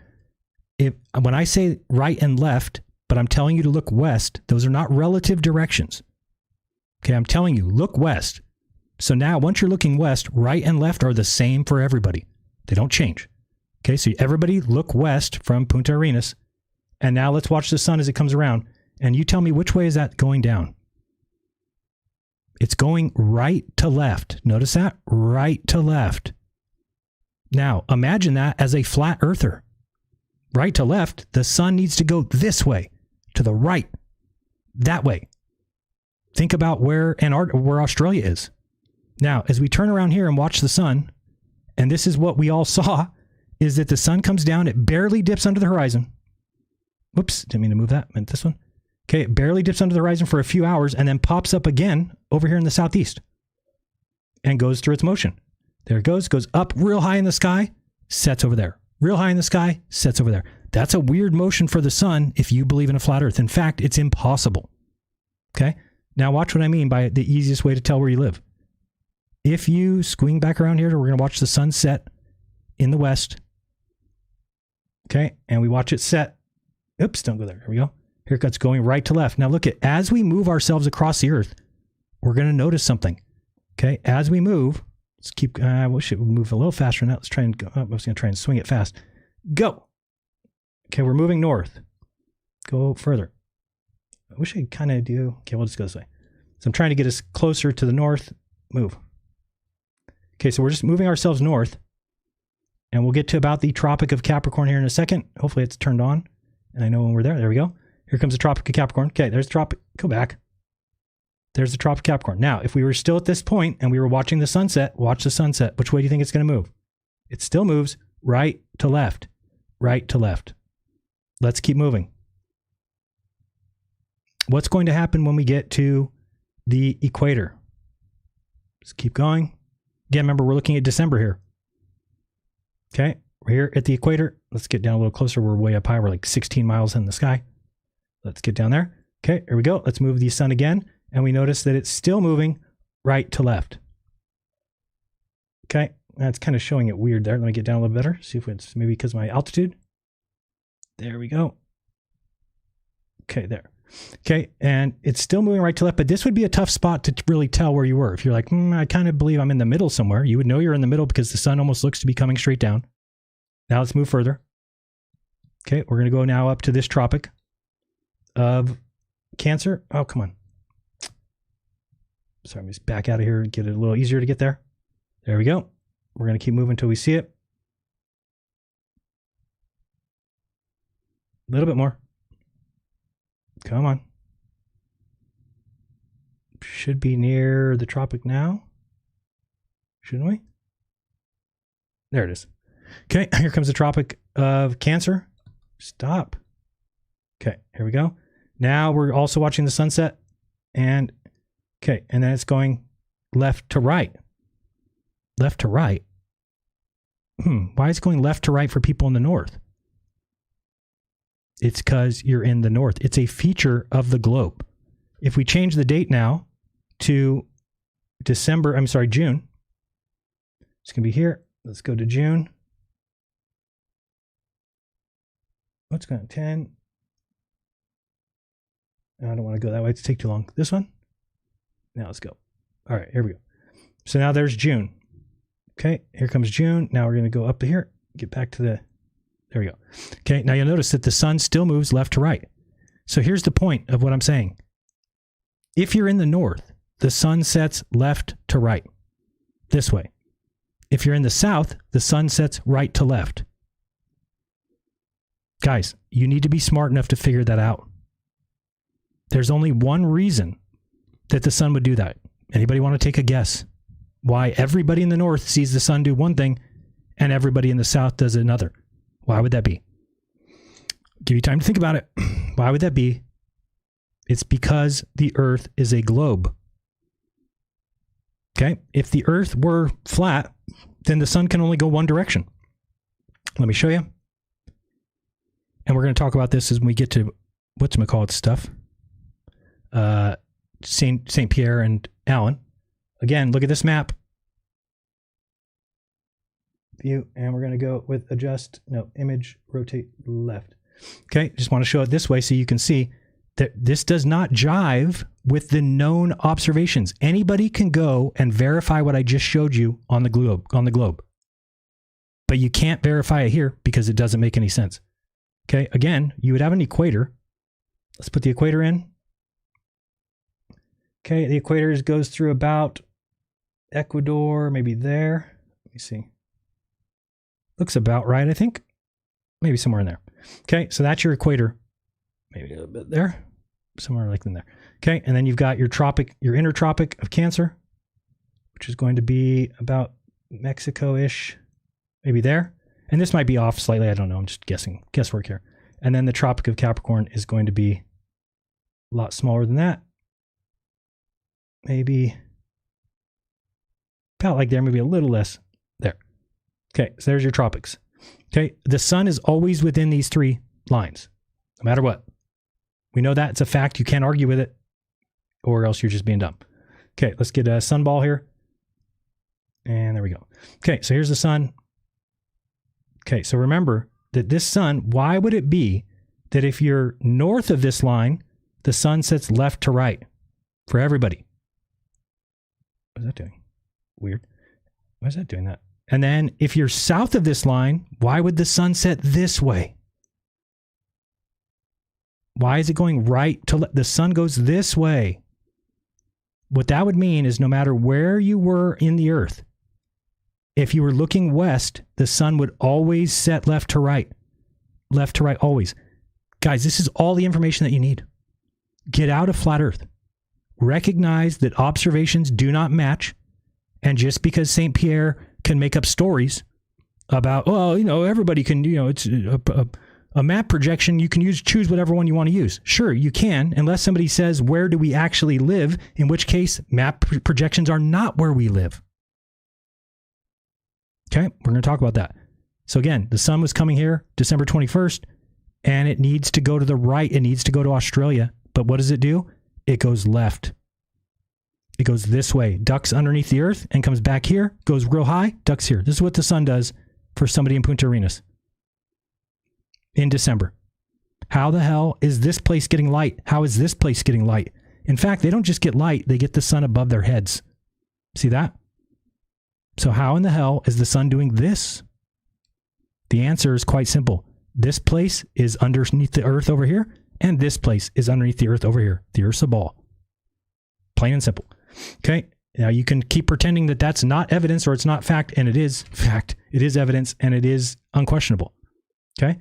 when I say right and left, but I'm telling you to look west, those are not relative directions. Okay, I'm telling you, look west. So now, once you're looking west, right and left are the same for everybody. They don't change. Okay, so everybody look west from Punta Arenas. And now let's watch the sun as it comes around. And you tell me, which way is that going down? It's going right to left. Notice that? Right to left. Now, imagine that as a flat earther. Right to left, the sun needs to go this way, to the right, that way. Think about where Australia is. Now, as we turn around here and watch the sun, and this is what we all saw, is that the sun comes down, it barely dips under the horizon. Whoops, didn't mean to move that, I meant this one. Okay, it barely dips under the horizon for a few hours and then pops up again over here in the southeast and goes through its motion. There it goes up real high in the sky, sets over there. Real high in the sky, sets over there. That's a weird motion for the sun if you believe in a flat earth. In fact, it's impossible. Okay? Now watch what I mean by the easiest way to tell where you live. If you swing back around here, we're going to watch the sun set in the west. Okay? And we watch it set. Oops, don't go there. Here we go. Here it's going right to left. Now look at, as we move ourselves across the earth, we're going to notice something. Okay? As we move, let's keep, I wish it would move a little faster now. Let's try and go up. I was going to try and swing it fast. Go. Okay, we're moving north. Go further. I wish I could kind of do, okay, we'll just go this way. So I'm trying to get us closer to the north. Move. Okay, so we're just moving ourselves north. And we'll get to about the Tropic of Capricorn here in a second. Hopefully it's turned on. And I know when we're there. There we go. Here comes the Tropic of Capricorn. Okay, there's the Tropic. Go back. There's the Tropic of Capricorn. Now, if we were still at this point and we were watching the sunset, watch the sunset. Which way do you think it's going to move? It still moves right to left. Right to left. Let's keep moving. What's going to happen when we get to the equator? Just keep going. Again, remember, we're looking at December here. Okay, we're here at the equator. Let's get down a little closer. We're way up high. We're like 16 miles in the sky. Let's get down there. Okay, here we go. Let's move the sun again. And we notice that it's still moving right to left. Okay, that's kind of showing it weird there. Let me get down a little better. See if it's maybe because of my altitude. There we go. Okay, there. Okay, and it's still moving right to left, but this would be a tough spot to really tell where you were. If you're like, I kind of believe I'm in the middle somewhere, you would know you're in the middle because the sun almost looks to be coming straight down. Now let's move further. Okay, we're going to go now up to this Tropic of Cancer. Oh, come on. Sorry, let me just back out of here and get it a little easier to get there. There we go. We're going to keep moving until we see it. A little bit more. Come on. Should be near the tropic now. Shouldn't we? There it is. Okay, here comes the Tropic of Cancer. Stop. Okay, here we go. Now we're also watching the sunset. And, okay, and then it's going left to right. Left to right? Why is it going left to right for people in the north? It's because you're in the north. It's a feature of the globe. If we change the date now to June. It's going to be here. Let's go to June. What's going on? 10. I don't want to go that way. It's take too long. This one? Now let's go. All right, here we go. So now there's June. Okay, here comes June. Now we're going to go up here. Get back to the... There we go. Okay, now you'll notice that the sun still moves left to right. So here's the point of what I'm saying. If you're in the north, the sun sets left to right. This way. If you're in the south, the sun sets right to left. Guys, you need to be smart enough to figure that out. There's only one reason that the sun would do that. Anybody want to take a guess? Why everybody in the north sees the sun do one thing and everybody in the south does another? Why would that be? Give you time to think about it. Why would that be? It's because the earth is a globe. Okay? If the earth were flat, then the sun can only go one direction. Let me show you. And we're going to talk about this as we get to whatchamacallit stuff. St. Pierre and Allen. Again, look at this map. View, and we're going to go with image, rotate left. Okay, just want to show it this way so you can see that this does not jive with the known observations. Anybody can go and verify what I just showed you on the globe. But you can't verify it here because it doesn't make any sense. Okay, again, you would have an equator. Let's put the equator in. Okay, the equator goes through about Ecuador, maybe there. Let me see. Looks about right, I think. Maybe somewhere in there. Okay, so that's your equator. Maybe a little bit there. Somewhere like in there. Okay, and then you've got your tropic, your inner tropic of Cancer, which is going to be about Mexico-ish, maybe there. And this might be off slightly. I don't know. I'm just guessing. Guesswork here. And then the Tropic of Capricorn is going to be a lot smaller than that. Maybe about like there, maybe a little less there. Okay, so there's your tropics. Okay, the sun is always within these three lines, no matter what. We know that. It's a fact. You can't argue with it, or else you're just being dumb. Okay, let's get a sunball here. And there we go. Okay, so here's the sun. Okay, so remember that this sun, why would it be that if you're north of this line, the sun sets left to right for everybody? What is that doing? Weird. Why is that doing that? And then if you're south of this line, why would the sun set this way? Why is it going right to the sun goes this way? What that would mean is no matter where you were in the earth, if you were looking west, the sun would always set left to right. Left to right, always. Guys, this is all the information that you need. Get out of flat earth. Recognize that observations do not match. And just because St. Pierre can make up stories about, well, you know, everybody can, you know, it's a map projection, you can choose whatever one you want to use. Sure, you can, unless somebody says, where do we actually live? In which case, map projections are not where we live. Okay, we're going to talk about that. So again, the sun was coming here December 21st, and it needs to go to the right. It needs to go to Australia. But what does it do? It goes left. It goes this way, ducks underneath the earth, and comes back here, goes real high, ducks here. This is what the sun does for somebody in Punta Arenas in December. How the hell is this place getting light? How is this place getting light? In fact, they don't just get light, they get the sun above their heads. See that? So how in the hell is the sun doing this? The answer is quite simple. This place is underneath the earth over here, and this place is underneath the earth over here. The earth's a ball. Plain and simple. Okay? Now you can keep pretending that that's not evidence or it's not fact, and it is fact. It is evidence, and it is unquestionable. Okay?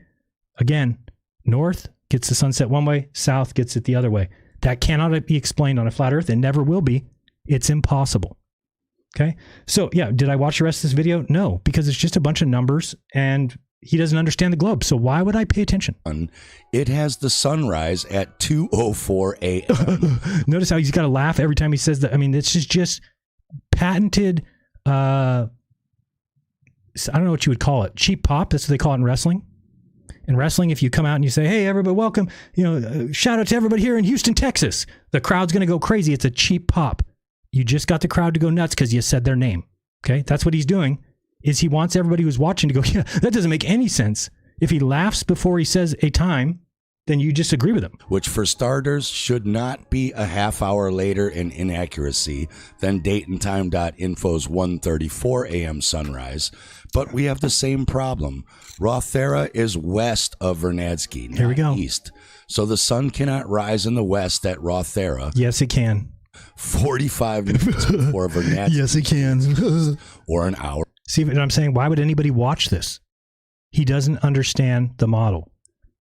Again, north gets the sunset one way, south gets it the other way. That cannot be explained on a flat earth. It never will be. It's impossible. Okay. So yeah, did I watch the rest of this video? No, because it's just a bunch of numbers and he doesn't understand the globe. So why would I pay attention? It has the sunrise at 2:04 a.m. Notice how he's got to laugh every time he says that. I mean, this is just patented, I don't know what you would call it. Cheap pop. That's what they call it in wrestling. In wrestling, if you come out and you say, hey, everybody, welcome, you know, shout out to everybody here in Houston, Texas. The crowd's going to go crazy. It's a cheap pop. You just got the crowd to go nuts because you said their name. Okay, that's what he's doing, is he wants everybody who's watching to go, yeah, that doesn't make any sense. If he laughs before he says a time, then you just agree with him. Which, for starters, should not be a half hour later in inaccuracy than dateandtime.info's 1:34 a.m. sunrise. But we have the same problem. Rothera is west of Vernadsky, Here we go. not east. So the sun cannot rise in the west at Rothera. Yes, it can. 45 minutes before Vernadsky. Yes, it can. Or an hour. See what I'm saying? Why would anybody watch this? He doesn't understand the model.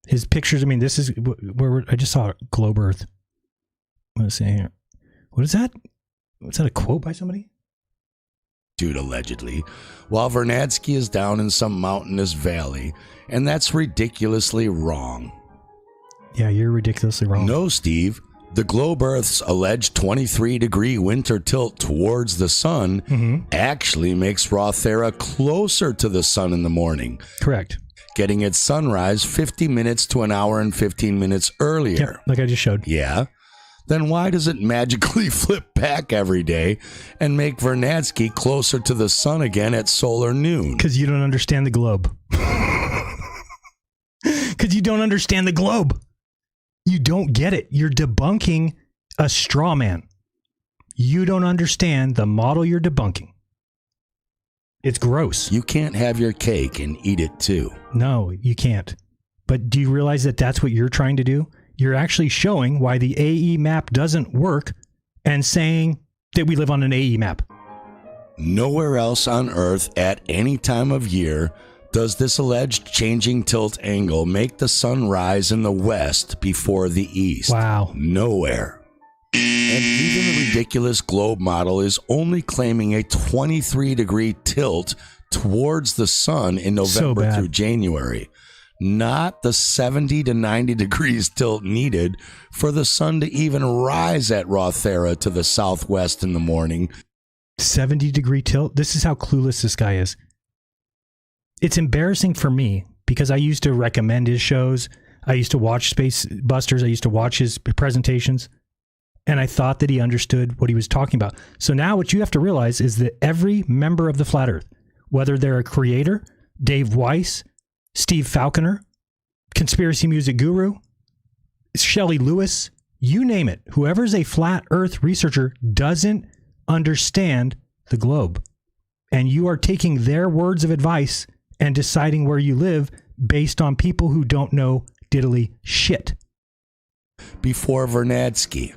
His pictures, I mean, this is where I just saw Globe Earth. Let's see here. What is that? Was that a quote by somebody? Dude, allegedly. While Vernadsky is down in some mountainous valley. And that's ridiculously wrong. Yeah, you're ridiculously wrong. No, Steve. The globe Earth's alleged 23-degree winter tilt towards the sun actually makes Rothera closer to the sun in the morning. Correct. Getting its sunrise 50 minutes to an hour and 15 minutes earlier. Yep, like I just showed. Yeah. Then why does it magically flip back every day and make Vernadsky closer to the sun again at solar noon? Because you don't understand the globe. Because you don't understand the globe. You don't get it. You're debunking a straw man. You don't understand the model you're debunking. It's gross. You can't have your cake and eat it too. No, you can't. But do you realize that that's what you're trying to do? You're actually showing why the AE map doesn't work and saying that we live on an AE map. Nowhere else on Earth at any time of year Does this alleged changing tilt angle make the sun rise in the west before the east? Wow. Nowhere. And even the ridiculous globe model is only claiming a 23-degree tilt towards the sun in November through January, not the 70 to 90 degrees tilt needed for the sun to even rise at Rothera to the southwest in the morning. 70-degree tilt? This is how clueless this guy is. It's embarrassing for me because I used to recommend his shows. I used to watch Spacebusters. I used to watch his presentations. And I thought that he understood what he was talking about. So now what you have to realize is that every member of the Flat Earth, whether they're a creator, Dave Weiss, Steve Falconer, conspiracy music guru, Shelley Lewis, you name it, whoever's a Flat Earth researcher doesn't understand the globe. And you are taking their words of advice and deciding where you live based on people who don't know diddly shit. Before Vernadsky.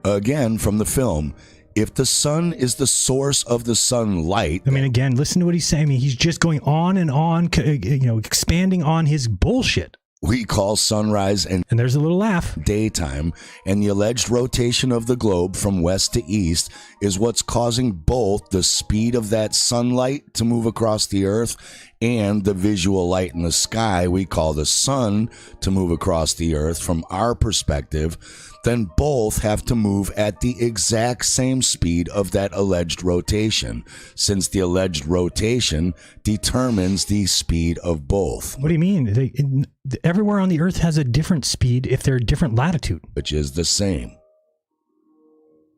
Again, from the film, if the sun is the source of the sunlight... I mean, again, listen to what he's saying. I mean, he's just going on and on, expanding on his bullshit. We call sunrise and there's a little laugh. Daytime, and the alleged rotation of the globe from west to east is what's causing both the speed of that sunlight to move across the earth and the visual light in the sky we call the sun to move across the earth from our perspective. Then both have to move at the exact same speed of that alleged rotation, since the alleged rotation determines the speed of both. What do you mean? Everywhere on the Earth has a different speed if they're a different latitude. Which is the same.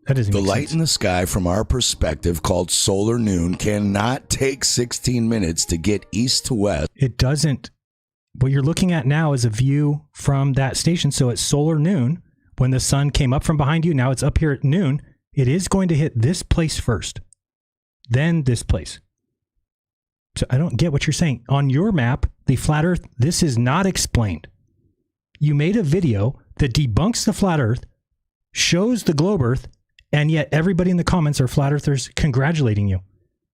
That doesn't make sense. The light in the sky from our perspective, called solar noon, cannot take 16 minutes to get east to west. It doesn't. What you're looking at now is a view from that station. So at solar noon, when the sun came up from behind you, now it's up here at noon, it is going to hit this place first, then this place. So I don't get what you're saying. On your map, the flat Earth, this is not explained. You made a video that debunks the flat Earth, shows the globe Earth, and yet everybody in the comments are flat Earthers congratulating you.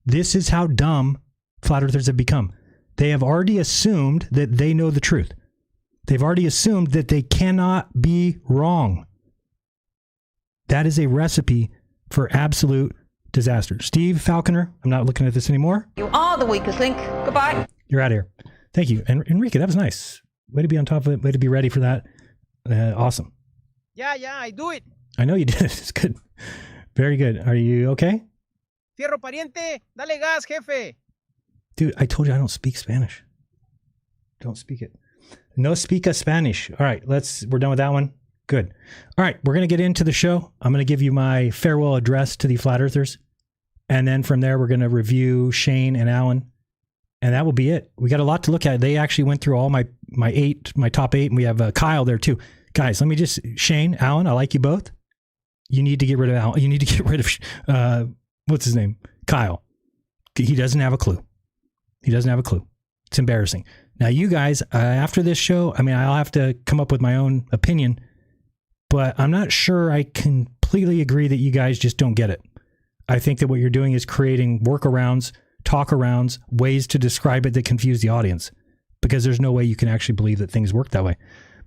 This is how dumb flat Earthers have become. They have already assumed that they know the truth. They've already assumed that they cannot be wrong. That is a recipe for absolute disaster. Steve Falconer, I'm not looking at this anymore. You are the weakest link. Goodbye. You're out of here. Thank you. And Enrique, that was nice. Way to be on top of it. Way to be ready for that. Awesome. Yeah, I do it. I know you did. It's good. Very good. Are you okay? Fierro pariente, dale gas, jefe. Dude, I told you I don't speak Spanish. Don't speak it. No speak Spanish. All right, we're done with that one. Good. All right, we're going to get into the show. I'm going to give you my farewell address to the Flat Earthers. And then from there, we're going to review Shane and Alan. And that will be it. We got a lot to look at. They actually went through all my top 8, and we have Kyle there too. Guys, Shane, Alan, I like you both. You need to get rid of Alan. You need to get rid of, what's his name? Kyle. He doesn't have a clue. It's embarrassing. Now, you guys, after this show, I'll have to come up with my own opinion, but I'm not sure I completely agree that you guys just don't get it. I think that what you're doing is creating workarounds, talk-arounds, ways to describe it that confuse the audience, because there's no way you can actually believe that things work that way.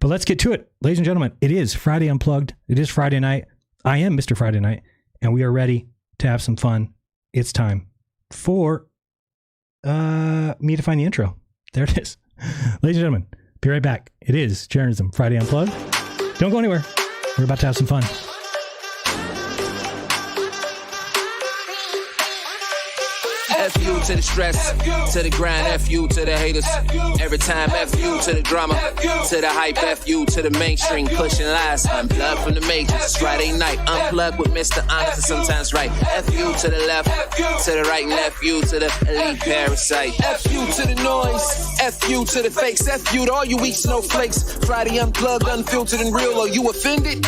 But let's get to it. Ladies and gentlemen, it is Friday Unplugged. It is Friday night. I am Mr. Friday Night, and we are ready to have some fun. It's time for me to find the intro. There it is. Ladies and gentlemen, be right back. It is Jeranism Friday Unplugged. Don't go anywhere. We're about to have some fun. F you to the stress, to the grind, F you to the haters. Every time F you to the drama, to the hype, F you to the mainstream, pushing lies. Unplugged from the matrix, it's Friday night. Unplugged with Mr. Honest and sometimes right. F you to the left, to the right, and F you to the elite parasite. F you to the noise, F you to the fakes, F you to all you weak snowflakes. Friday Unplugged, unfiltered and real. Are you offended?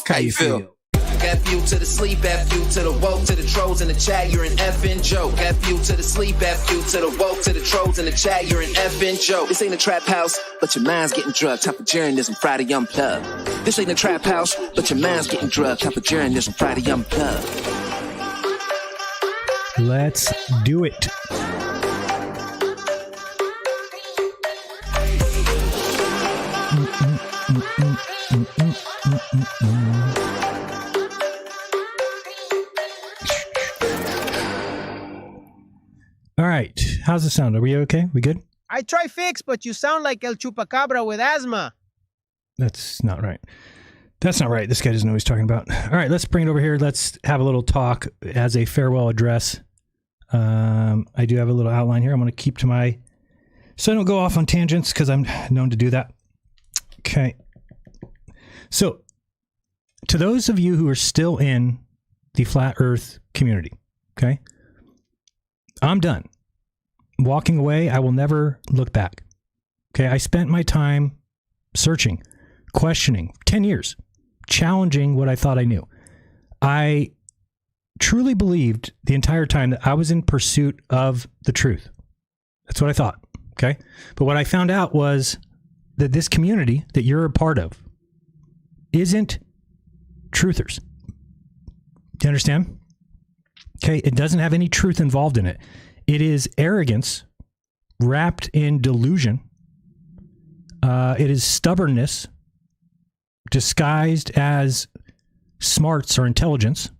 How you feel? F you to the sleep, F you to the woke, to the trolls in the chat, you're an effing joke. F you to the sleep, F you to the woke, to the trolls in the chat, you're an effing joke. This ain't a trap house, but your mind's getting drugged. Time for Jeranism Friday Unplugged. This ain't a trap house, but your mind's getting drugged. Time for Jeranism Friday Unplugged. Let's do it. All right. How's it sound? Are we okay? We good? I try fix, but you sound like El Chupacabra with asthma. That's not right. That's not right. This guy doesn't know what he's talking about. All right, let's bring it over here. Let's have a little talk as a farewell address. I do have a little outline here. I'm going to keep to my... So I don't go off on tangents because I'm known to do that. Okay. So, to those of you who are still in the flat earth community, okay, I'm done. Walking away, I will never look back. Okay, I spent my time searching, questioning, 10 years, challenging what I thought I knew. I truly believed the entire time that I was in pursuit of the truth. That's what I thought, okay? But what I found out was that this community that you're a part of isn't truthers. Do you understand? Okay, it doesn't have any truth involved in it. It is arrogance wrapped in delusion. It is stubbornness disguised as smarts or intelligence.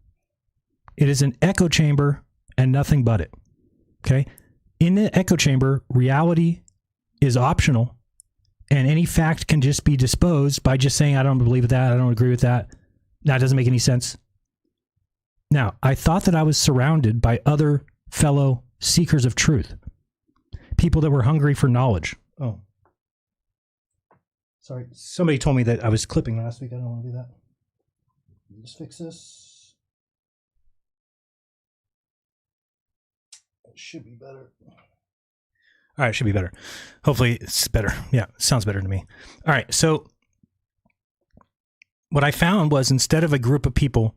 It is an echo chamber and nothing but it. Okay? In the echo chamber, reality is optional, and any fact can just be disposed by just saying, I don't believe that, I don't agree with that. That doesn't make any sense. Now, I thought that I was surrounded by other fellow seekers of truth, people that were hungry for knowledge. Oh, sorry. Somebody told me that I was clipping last week. I don't want to do that. Just fix this. It should be better. All right, it should be better. Hopefully it's better. Yeah, it sounds better to me. All right, so what I found was instead of a group of people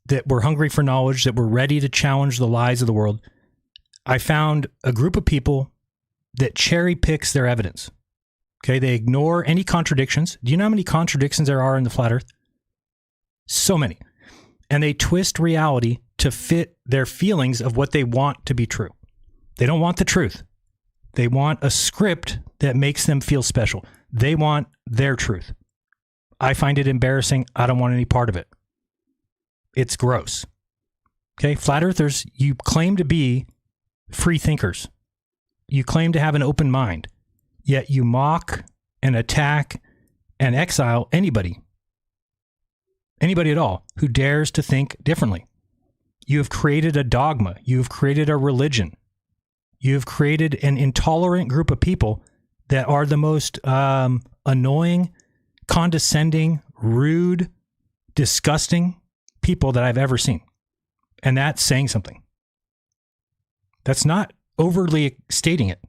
that were hungry for knowledge, that were ready to challenge the lies of the world, I found a group of people that cherry picks their evidence. Okay, they ignore any contradictions. Do you know how many contradictions there are in the flat earth? So many. And they twist reality to fit their feelings of what they want to be true. They don't want the truth. They want a script that makes them feel special. They want their truth. I find it embarrassing. I don't want any part of it. It's gross. Okay, flat earthers, you claim to be free thinkers. You claim to have an open mind, yet you mock and attack and exile anybody at all who dares to think differently. You have created a dogma. You have created a religion. You have created an intolerant group of people that are the most annoying, condescending, rude, disgusting people that I've ever seen. And that's saying something. That's not overly stating it.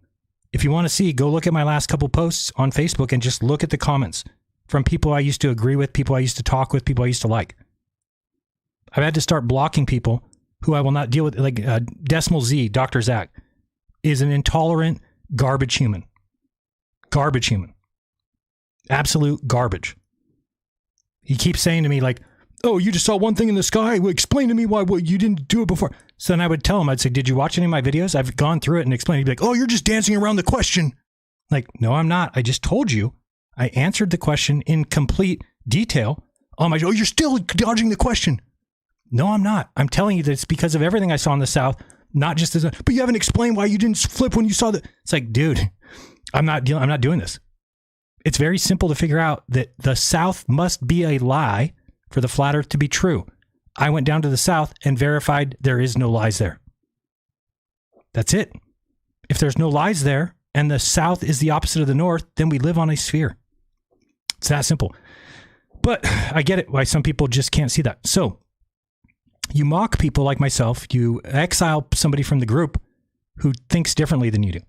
If you want to see, go look at my last couple posts on Facebook and just look at the comments from people I used to agree with, people I used to talk with, people I used to like. I've had to start blocking people who I will not deal with, like Decimal Z, Dr. Zach, is an intolerant garbage human. Garbage human. Absolute garbage. He keeps saying to me like, oh, you just saw one thing in the sky. Well, explain to me why you didn't do it before. So then I would tell him, I'd say, did you watch any of my videos? I've gone through it and explained. He'd be like, oh, you're just dancing around the question. Like, no, I'm not. I just told you. I answered the question in complete detail. Oh, you're still dodging the question. No, I'm not. I'm telling you that it's because of everything I saw in the South, not just but you haven't explained why you didn't flip when you saw that. It's like, dude, I'm not doing this. It's very simple to figure out that the South must be a lie for the flat earth to be true. I went down to the South and verified there is no lies there. That's it. If there's no lies there and the South is the opposite of the North, then we live on a sphere. It's that simple. But I get it why some people just can't see that. So you mock people like myself. You exile somebody from the group who thinks differently than you do.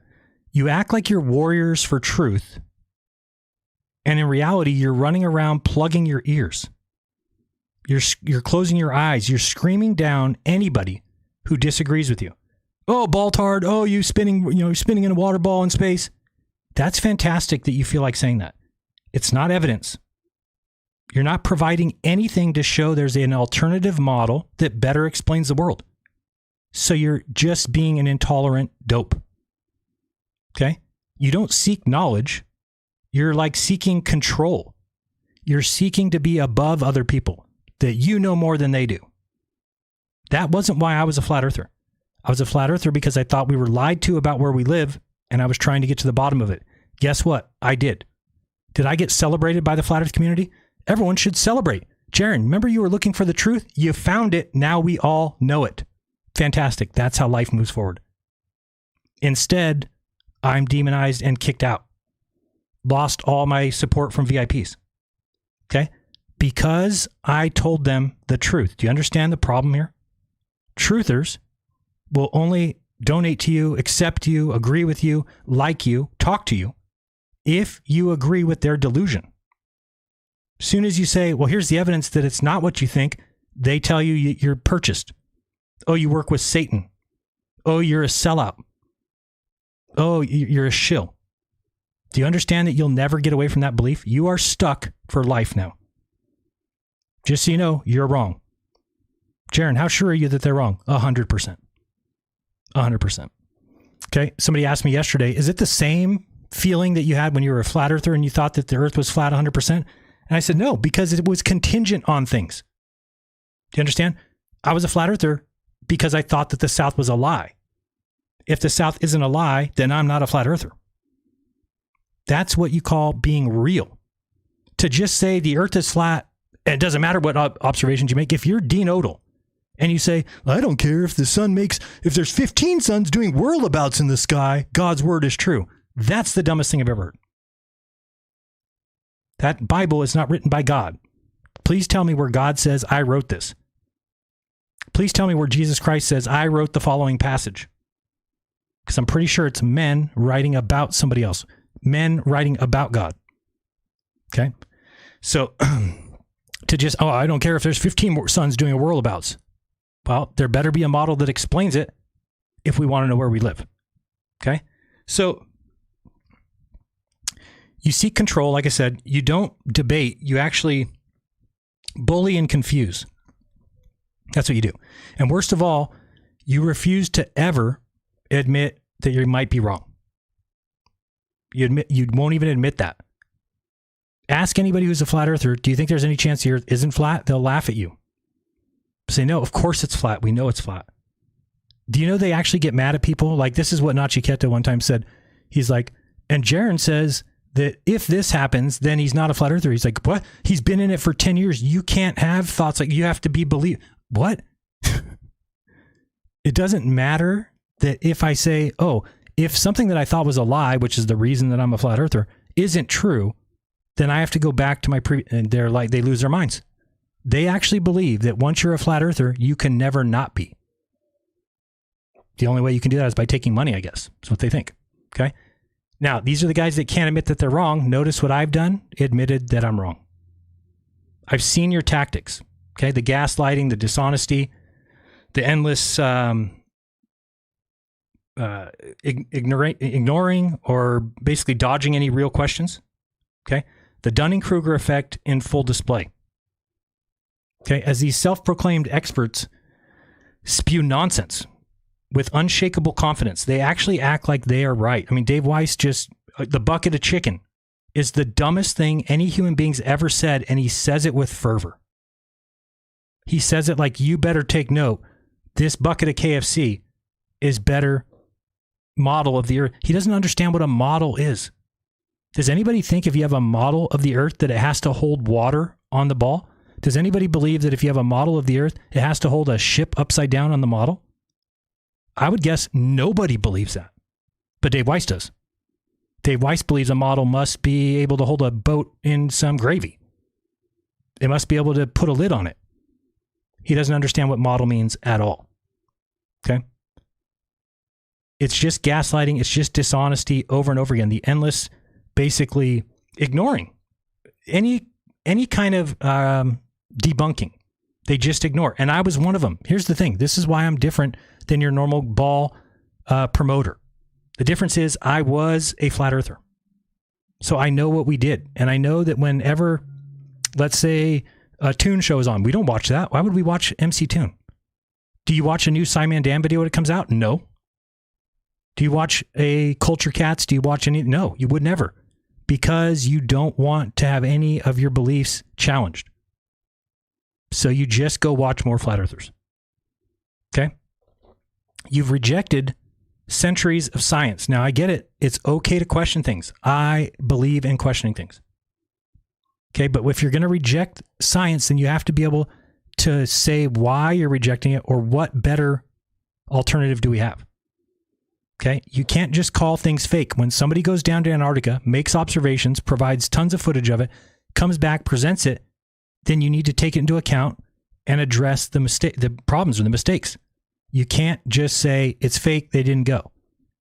You act like you're warriors for truth. And in reality, you're running around plugging your ears. You're closing your eyes. You're screaming down anybody who disagrees with you. Oh, Baltard. Oh, you spinning in a water ball in space. That's fantastic that you feel like saying that. It's not evidence. You're not providing anything to show there's an alternative model that better explains the world. So you're just being an intolerant dope. Okay? You don't seek knowledge. You're like seeking control. You're seeking to be above other people, that you know more than they do. That wasn't why I was a flat earther. I was a flat earther because I thought we were lied to about where we live, and I was trying to get to the bottom of it. Guess what? I did. Did I get celebrated by the flat earth community? Everyone should celebrate. Jaron, remember you were looking for the truth? You found it. Now we all know it. Fantastic. That's how life moves forward. Instead, I'm demonized and kicked out. Lost all my support from VIPs. Okay? Because I told them the truth. Do you understand the problem here? Truthers will only donate to you, accept you, agree with you, like you, talk to you, if you agree with their delusion. As soon as you say, well, here's the evidence that it's not what you think, they tell you you're purchased. Oh, you work with Satan. Oh, you're a sellout. Oh, you're a shill. Do you understand that you'll never get away from that belief? You are stuck for life now. Just so you know, you're wrong. Jaron, how sure are you that they're wrong? 100%. 100%. Okay. Somebody asked me yesterday, is it the same feeling that you had when you were a flat earther and you thought that the earth was flat 100%? And I said, no, because it was contingent on things. Do you understand? I was a flat earther because I thought that the South was a lie. If the South isn't a lie, then I'm not a flat earther. That's what you call being real. To just say the earth is flat, and it doesn't matter what observations you make. If you're Dean Odell and you say, I don't care if the sun if there's 15 suns doing whirlabouts in the sky, God's word is true. That's the dumbest thing I've ever heard. That Bible is not written by God. Please tell me where God says, I wrote this. Please tell me where Jesus Christ says, I wrote the following passage. Because I'm pretty sure it's men writing about somebody else. Men writing about God. Okay? So, to just, I don't care if there's 15 more suns doing a whirlabouts. Well, there better be a model that explains it if we want to know where we live. Okay? So, you seek control, like I said. You don't debate. You actually bully and confuse. That's what you do. And worst of all, you refuse to ever admit that you might be wrong. You won't even admit that. Ask anybody who's a flat earther, do you think there's any chance the earth isn't flat? They'll laugh at you. Say, no, of course it's flat. We know it's flat. Do you know they actually get mad at people? Like, this is what Nachiketa one time said. He's like, and Jaron says that if this happens, then he's not a flat earther. He's like, what? He's been in it for 10 years. You can't have thoughts like you have to be believed. What? It doesn't matter that if I say, if something that I thought was a lie, which is the reason that I'm a flat earther, isn't true, then I have to go back to my and they're like, they lose their minds. They actually believe that once you're a flat earther, you can never not be. The only way you can do that is by taking money, I guess. That's what they think. Okay. Now, these are the guys that can't admit that they're wrong. Notice what I've done, admitted that I'm wrong. I've seen your tactics. Okay. The gaslighting, the dishonesty, the endless, ignoring or basically dodging any real questions. Okay. The Dunning-Kruger effect in full display. Okay. As these self-proclaimed experts spew nonsense with unshakable confidence, they actually act like they are right. I mean, Dave Weiss the bucket of chicken is the dumbest thing any human being's ever said. And he says it with fervor. He says it like, you better take note. This bucket of KFC is better model of the earth. He doesn't understand what a model is. Does anybody think if you have a model of the earth that it has to hold water on the ball? Does anybody believe that if you have a model of the earth, it has to hold a ship upside down on the model? I would guess nobody believes that. But Dave Weiss does. Dave Weiss believes a model must be able to hold a boat in some gravy. It must be able to put a lid on it. He doesn't understand what model means at all. Okay? It's just gaslighting. It's just dishonesty over and over again. The endless, basically ignoring any kind of debunking. They just ignore. And I was one of them. Here's the thing. This is why I'm different than your normal ball promoter. The difference is I was a flat earther. So I know what we did. And I know that whenever, let's say, a Toon show is on, we don't watch that. Why would we watch MC Toon? Do you watch a new Simon Dan video when it comes out? No. Do you watch a Culture Cats? Do you watch any? No, you would never. because you don't want to have any of your beliefs challenged. So you just go watch more flat earthers. Okay? You've rejected centuries of science. Now, I get it. It's okay to question things. I believe in questioning things. Okay, but if you're going to reject science, then you have to be able to say why you're rejecting it or what better alternative do we have. Okay, you can't just call things fake. When somebody goes down to Antarctica, makes observations, provides tons of footage of it, comes back, presents it, then you need to take it into account and address the problems or the mistakes. You can't just say it's fake, they didn't go.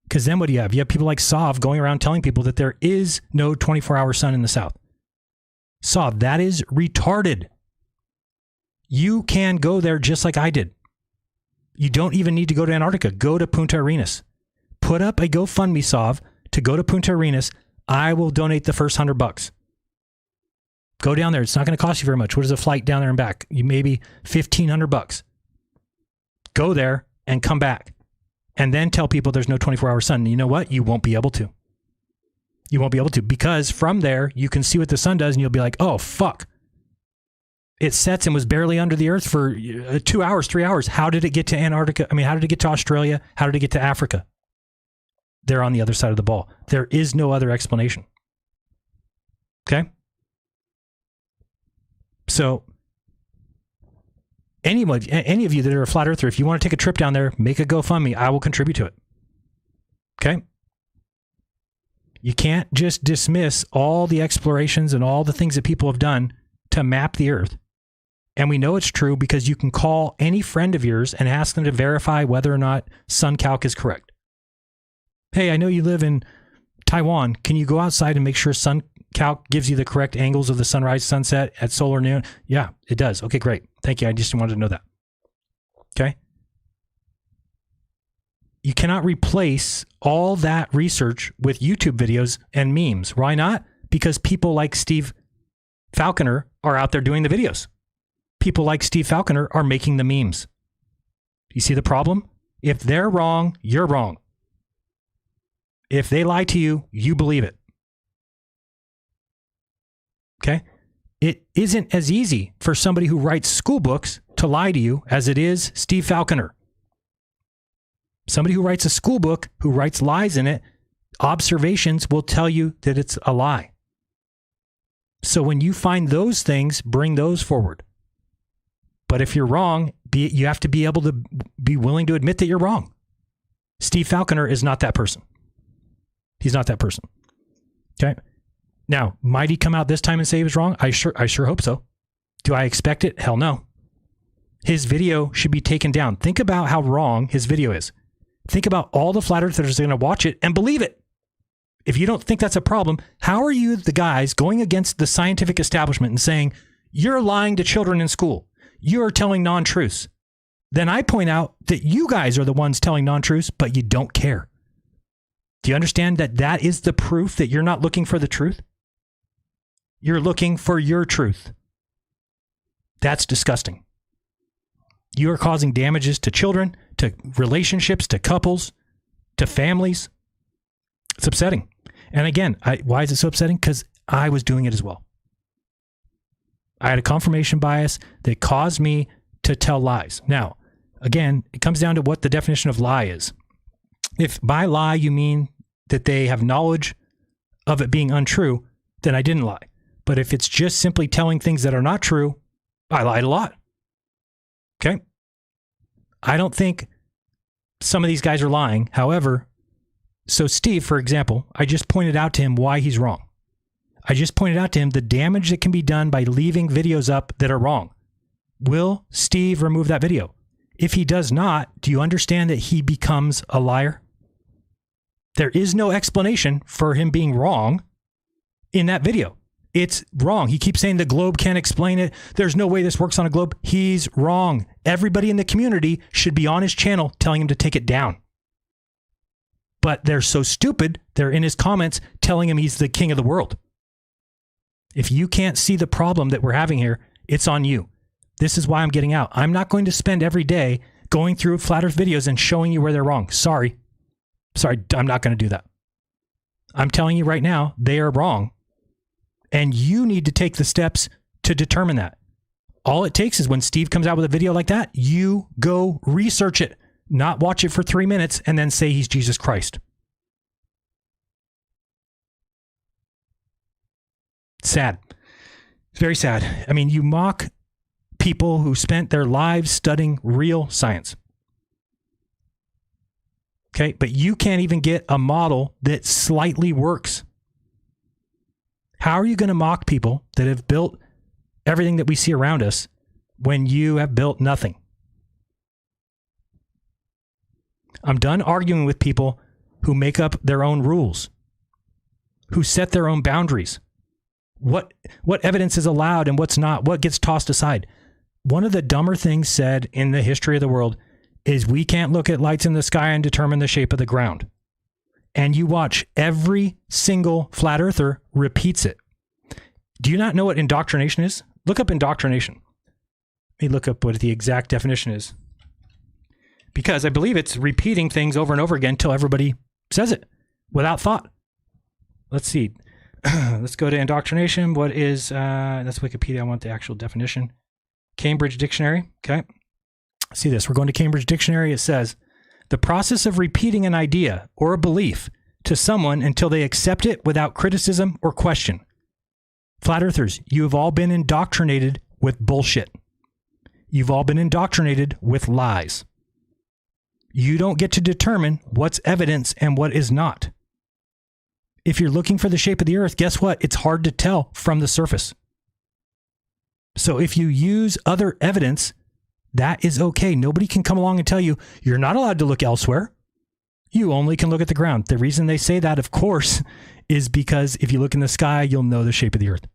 Because then what do you have? You have people like Sov going around telling people that there is no 24-hour sun in the south. Sov, that is retarded. You can go there just like I did. You don't even need to go to Antarctica. Go to Punta Arenas. Put up a GoFundMe, Sov, to go to Punta Arenas. I will donate the first $100. Go down there. It's not going to cost you very much. What is a flight down there and back? You maybe $1,500. Go there and come back. And then tell people there's no 24-hour sun. And you know what? You won't be able to. You won't be able to, because from there, you can see what the sun does and you'll be like, oh, fuck. It sets and was barely under the earth for 2 hours, 3 hours. How did it get to Antarctica? I mean, how did it get to Australia? How did it get to Africa? They're on the other side of the ball. There is no other explanation. Okay? So, any of you that are a flat earther, if you want to take a trip down there, make a GoFundMe. I will contribute to it. Okay? You can't just dismiss all the explorations and all the things that people have done to map the earth. And we know it's true because you can call any friend of yours and ask them to verify whether or not SunCalc is correct. Hey, I know you live in Taiwan. Can you go outside and make sure SunCalc gives you the correct angles of the sunrise, sunset at solar noon? Yeah, it does. Okay, great. Thank you. I just wanted to know that. Okay. You cannot replace all that research with YouTube videos and memes. Why not? Because people like Steve Falconer are out there doing the videos. People like Steve Falconer are making the memes. You see the problem? If they're wrong, you're wrong. If they lie to you, you believe it. Okay? It isn't as easy for somebody who writes school books to lie to you as it is Steve Falconer. Somebody who writes a school book, who writes lies in it, observations will tell you that it's a lie. So when you find those things, bring those forward. But if you're wrong, you have to be able to be willing to admit that you're wrong. Steve Falconer is not that person. He's not that person. Okay? Now, might he come out this time and say he was wrong? I sure hope so. Do I expect it? Hell no. His video should be taken down. Think about how wrong his video is. Think about all the flat earthers that are going to watch it and believe it. If you don't think that's a problem, how are you the guys going against the scientific establishment and saying, you're lying to children in school? You're telling non-truths. Then I point out that you guys are the ones telling non-truths, but you don't care. Do you understand that that is the proof that you're not looking for the truth? You're looking for your truth. That's disgusting. You are causing damages to children, to relationships, to couples, to families. It's upsetting. And again, why is it so upsetting? Because I was doing it as well. I had a confirmation bias that caused me to tell lies. Now, again, it comes down to what the definition of lie is. If by lie you mean that they have knowledge of it being untrue, then I didn't lie. But if it's just simply telling things that are not true, I lied a lot. Okay? I don't think some of these guys are lying. However, so Steve, for example, I just pointed out to him why he's wrong. I just pointed out to him the damage that can be done by leaving videos up that are wrong. Will Steve remove that video? If he does not, do you understand that he becomes a liar? There is no explanation for him being wrong in that video. It's wrong. He keeps saying the globe can't explain it. There's no way this works on a globe. He's wrong. Everybody in the community should be on his channel telling him to take it down. But they're so stupid, they're in his comments telling him he's the king of the world. If you can't see the problem that we're having here, it's on you. This is why I'm getting out. I'm not going to spend every day going through Flat Earth videos and showing you where they're wrong. Sorry, I'm not going to do that. I'm telling you right now, they are wrong. And you need to take the steps to determine that. All it takes is when Steve comes out with a video like that, you go research it, not watch it for 3 minutes and then say he's Jesus Christ. Sad. It's very sad. I mean, you mock people who spent their lives studying real science. Okay, but you can't even get a model that slightly works. How are you going to mock people that have built everything that we see around us when you have built nothing? I'm done arguing with people who make up their own rules, who set their own boundaries. What evidence is allowed and what's not, what gets tossed aside. One of the dumber things said in the history of the world is we can't look at lights in the sky and determine the shape of the ground. And you watch every single flat earther repeats it. Do you not know what indoctrination is? Look up indoctrination. Let me look up what the exact definition is. Because I believe it's repeating things over and over again until everybody says it without thought. Let's see. Let's go to indoctrination. What is, that's Wikipedia. I want the actual definition. Cambridge Dictionary. Okay. See this. We're going to Cambridge Dictionary. It says, the process of repeating an idea or a belief to someone until they accept it without criticism or question. Flat earthers, you have all been indoctrinated with bullshit. You've all been indoctrinated with lies. You don't get to determine what's evidence and what is not. If you're looking for the shape of the earth, guess what? It's hard to tell from the surface. So if you use other evidence, that is okay. Nobody can come along and tell you you're not allowed to look elsewhere. You only can look at the ground. The reason they say that, of course, is because if you look in the sky, you'll know the shape of the earth.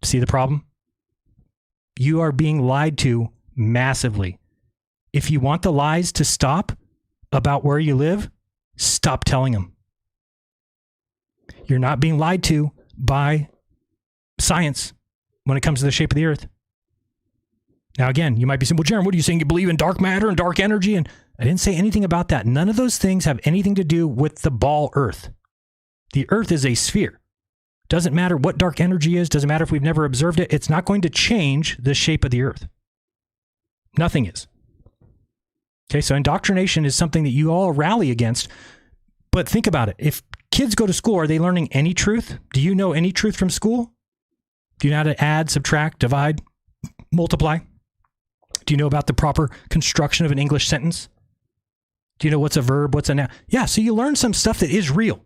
See the problem? You are being lied to massively. If you want the lies to stop about where you live, stop telling them. You're not being lied to by science when it comes to the shape of the earth. Now, again, you might be saying, well, Jaron, what are you saying? You believe in dark matter and dark energy? And I didn't say anything about that. None of those things have anything to do with the ball earth. The earth is a sphere. Doesn't matter what dark energy is. Doesn't matter if we've never observed it. It's not going to change the shape of the earth. Nothing is. Okay, so indoctrination is something that you all rally against. But think about it. If kids go to school, are they learning any truth? Do you know any truth from school? Do you know how to add, subtract, divide, multiply? Do you know about the proper construction of an English sentence? Do you know what's a verb, what's a noun? Yeah, so you learn some stuff that is real.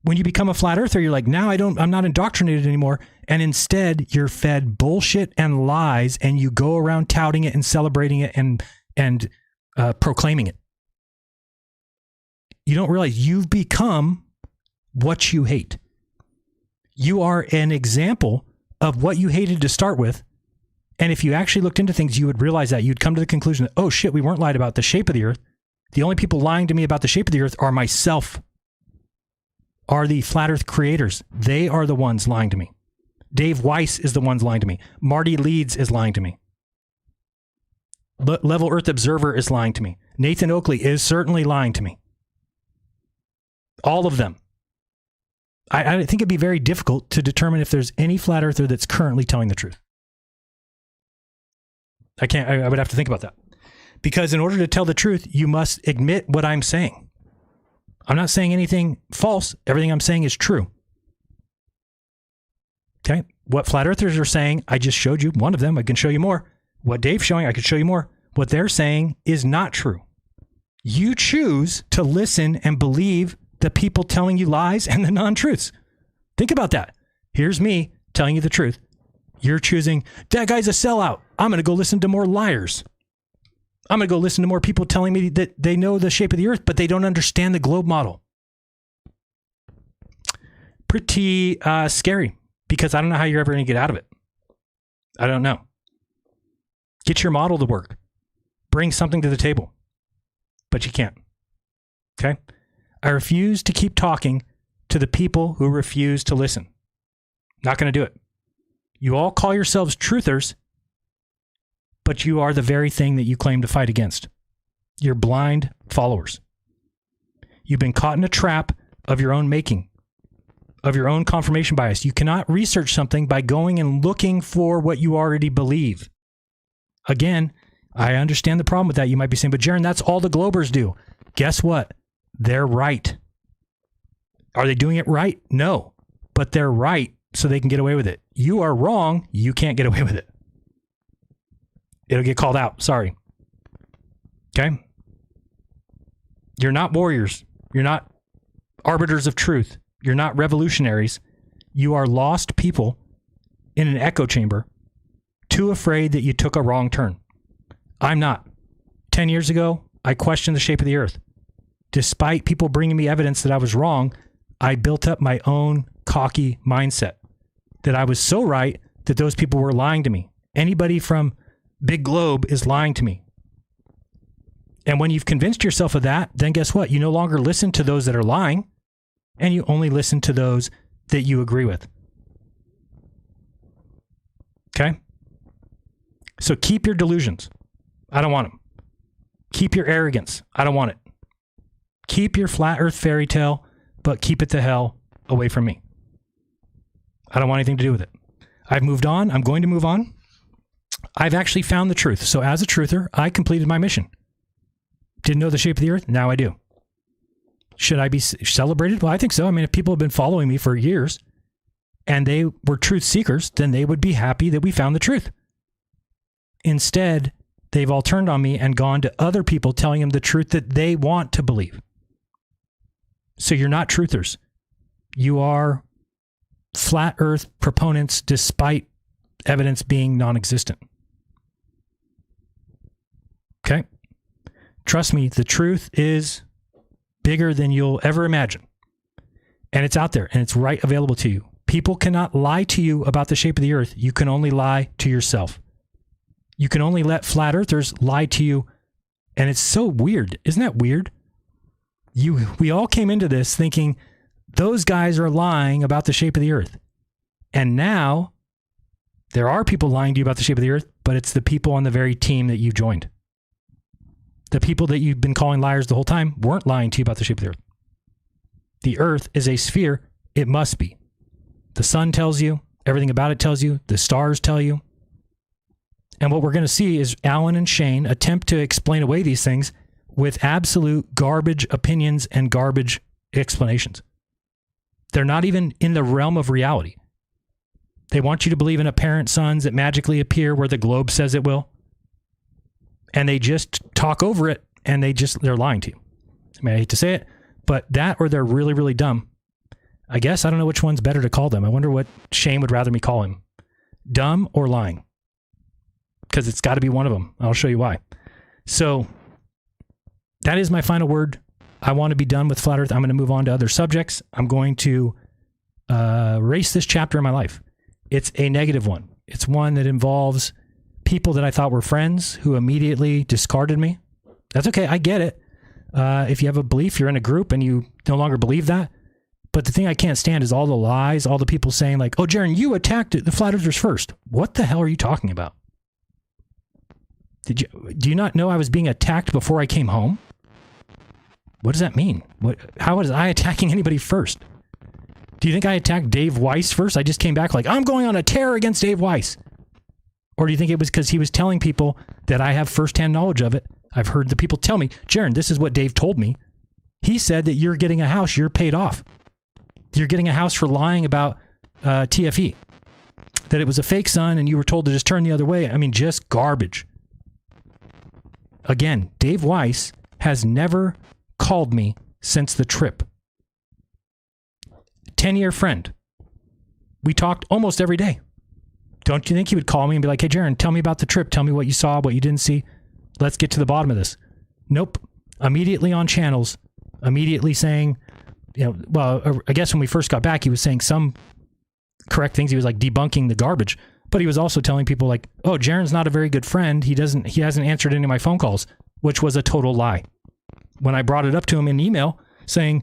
When you become a flat earther, you're like, now I'm not indoctrinated anymore. And instead, you're fed bullshit and lies, and you go around touting it and celebrating it and proclaiming it. You don't realize you've become what you hate. You are an example of what you hated to start with. And if you actually looked into things, you would realize that. You'd come to the conclusion that, oh shit, we weren't lied about the shape of the earth. The only people lying to me about the shape of the earth are myself, are the flat earth creators. They are the ones lying to me. Dave Weiss is the ones lying to me. Marty Leeds is lying to me. Level Earth Observer is lying to me. Nathan Oakley is certainly lying to me. All of them. I think it'd be very difficult to determine if there's any flat earther that's currently telling the truth. I would have to think about that. Because in order to tell the truth, you must admit what I'm saying. I'm not saying anything false. Everything I'm saying is true. Okay? What flat earthers are saying, I just showed you one of them. I can show you more. What Dave's showing, I could show you more. What they're saying is not true. You choose to listen and believe the people telling you lies and the non-truths. Think about that. Here's me telling you the truth. You're choosing, that guy's a sellout. I'm going to go listen to more liars. I'm going to go listen to more people telling me that they know the shape of the earth, but they don't understand the globe model. Pretty scary, because I don't know how you're ever going to get out of it. I don't know. Get your model to work. Bring something to the table. But you can't. Okay? I refuse to keep talking to the people who refuse to listen. Not going to do it. You all call yourselves truthers, but you are the very thing that you claim to fight against. You're blind followers. You've been caught in a trap of your own making. of your own confirmation bias. You cannot research something by going and looking for what you already believe. Again, I understand the problem with that. You might be saying, but Jaron, that's all the Globers do. Guess what? They're right. Are they doing it right? No. But they're right, so they can get away with it. You are wrong. You can't get away with it. It'll get called out. Sorry. Okay? You're not warriors. You're not arbiters of truth. You're not revolutionaries. You are lost people in an echo chamber, too afraid that you took a wrong turn. I'm not. 10 years ago, I questioned the shape of the earth. Despite people bringing me evidence that I was wrong, I built up my own cocky mindset that I was so right that those people were lying to me. Anybody from Big Globe is lying to me. And when you've convinced yourself of that, then guess what? You no longer listen to those that are lying, and you only listen to those that you agree with. Okay? So keep your delusions. I don't want them. Keep your arrogance. I don't want it. Keep your flat earth fairy tale, but keep it the hell away from me. I don't want anything to do with it. I've moved on. I'm going to move on. I've actually found the truth. So as a truther, I completed my mission. Didn't know the shape of the earth? Now I do. Should I be celebrated? Well, I think so. I mean, if people have been following me for years and they were truth seekers, then they would be happy that we found the truth. Instead, they've all turned on me and gone to other people telling them the truth that they want to believe. So you're not truthers. You are flat earth proponents despite evidence being non-existent. Okay? Trust me, the truth is bigger than you'll ever imagine. And it's out there and it's right available to you. People cannot lie to you about the shape of the earth. You can only lie to yourself. You can only let flat earthers lie to you. And it's so weird. Isn't that weird? We all came into this thinking those guys are lying about the shape of the earth. And now there are people lying to you about the shape of the earth, but it's the people on the very team that you joined. The people that you've been calling liars the whole time weren't lying to you about the shape of the earth. The earth is a sphere. It must be. The sun tells you. Everything about it tells you. The stars tell you. And what we're going to see is Alan and Shane attempt to explain away these things with absolute garbage opinions and garbage explanations. They're not even in the realm of reality. They want you to believe in apparent suns that magically appear where the globe says it will. And they just talk over it and they're lying to you. I mean, I hate to say it, but that or they're really, really dumb. I guess I don't know which one's better to call them. I wonder what Shane would rather me call him. Dumb or lying? Because it's got to be one of them. I'll show you why. So that is my final word. I want to be done with Flat Earth. I'm going to move on to other subjects. I'm going to erase this chapter in my life. It's a negative one. It's one that involves people that I thought were friends who immediately discarded me. That's okay. I get it. If you have a belief, you're in a group and you no longer believe that. But the thing I can't stand is all the lies, all the people saying like, oh, Jaron, you attacked the Flat Earthers first. What the hell are you talking about? Do you not know I was being attacked before I came home? What does that mean? How was I attacking anybody first? Do you think I attacked Dave Weiss first? I just came back like, I'm going on a tear against Dave Weiss. Or do you think it was because he was telling people that I have firsthand knowledge of it? I've heard the people tell me, Jaron, this is what Dave told me. He said that you're getting a house, you're paid off. You're getting a house for lying about TFE. That it was a fake sun and you were told to just turn the other way. I mean, just garbage. Again, Dave Weiss has never called me since the trip. 10-year friend. We talked almost every day. Don't you think he would call me and be like, hey, Jaron, tell me about the trip. Tell me what you saw, what you didn't see. Let's get to the bottom of this. Nope. Immediately on channels, immediately saying, well, I guess when we first got back, he was saying some correct things. He was like debunking the garbage, but he was also telling people like, oh, Jaron's not a very good friend. He hasn't answered any of my phone calls, which was a total lie. When I brought it up to him in email saying,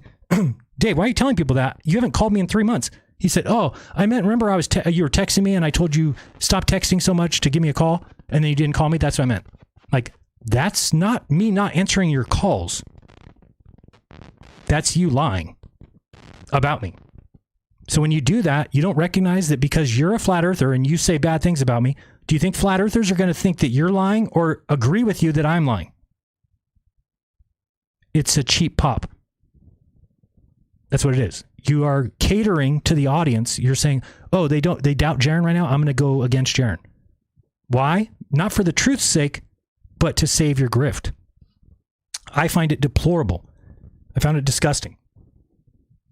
Dave, why are you telling people that? You haven't called me in 3 months. He said, oh, I meant, remember you were texting me and I told you stop texting so much to give me a call. And then you didn't call me. That's what I meant. Like, that's not me not answering your calls. That's you lying about me. So when you do that, you don't recognize that because you're a flat earther and you say bad things about me, do you think flat earthers are going to think that you're lying or agree with you that I'm lying? It's a cheap pop. That's what it is. You are catering to the audience. You're saying, oh, they doubt Jaron right now. I'm going to go against Jaron. Why? Not for the truth's sake, but to save your grift. I find it deplorable. I found it disgusting.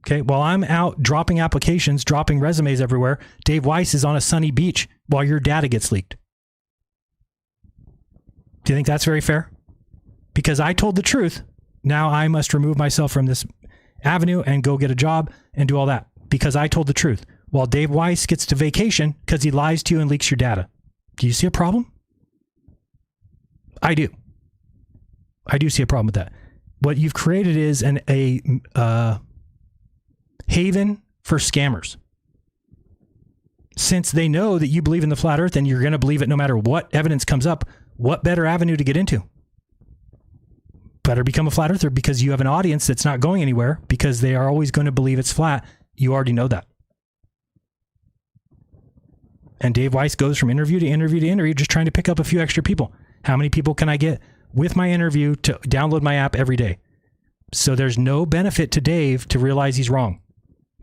Okay, while I'm out dropping applications, dropping resumes everywhere, Dave Weiss is on a sunny beach while your data gets leaked. Do you think that's very fair? Because I told the truth, now I must remove myself from this avenue and go get a job and do all that because I told the truth. While Dave Weiss gets to vacation because he lies to you and leaks your data. Do you see a problem? I do. I do see a problem with that. What you've created is a haven for scammers. Since they know that you believe in the flat earth and you're going to believe it no matter what evidence comes up, what better avenue to get into? Better become a flat earther because you have an audience that's not going anywhere because they are always going to believe it's flat. You already know that. And Dave Weiss goes from interview to interview to interview just trying to pick up a few extra people. How many people can I get with my interview to download my app every day? So there's no benefit to Dave to realize he's wrong.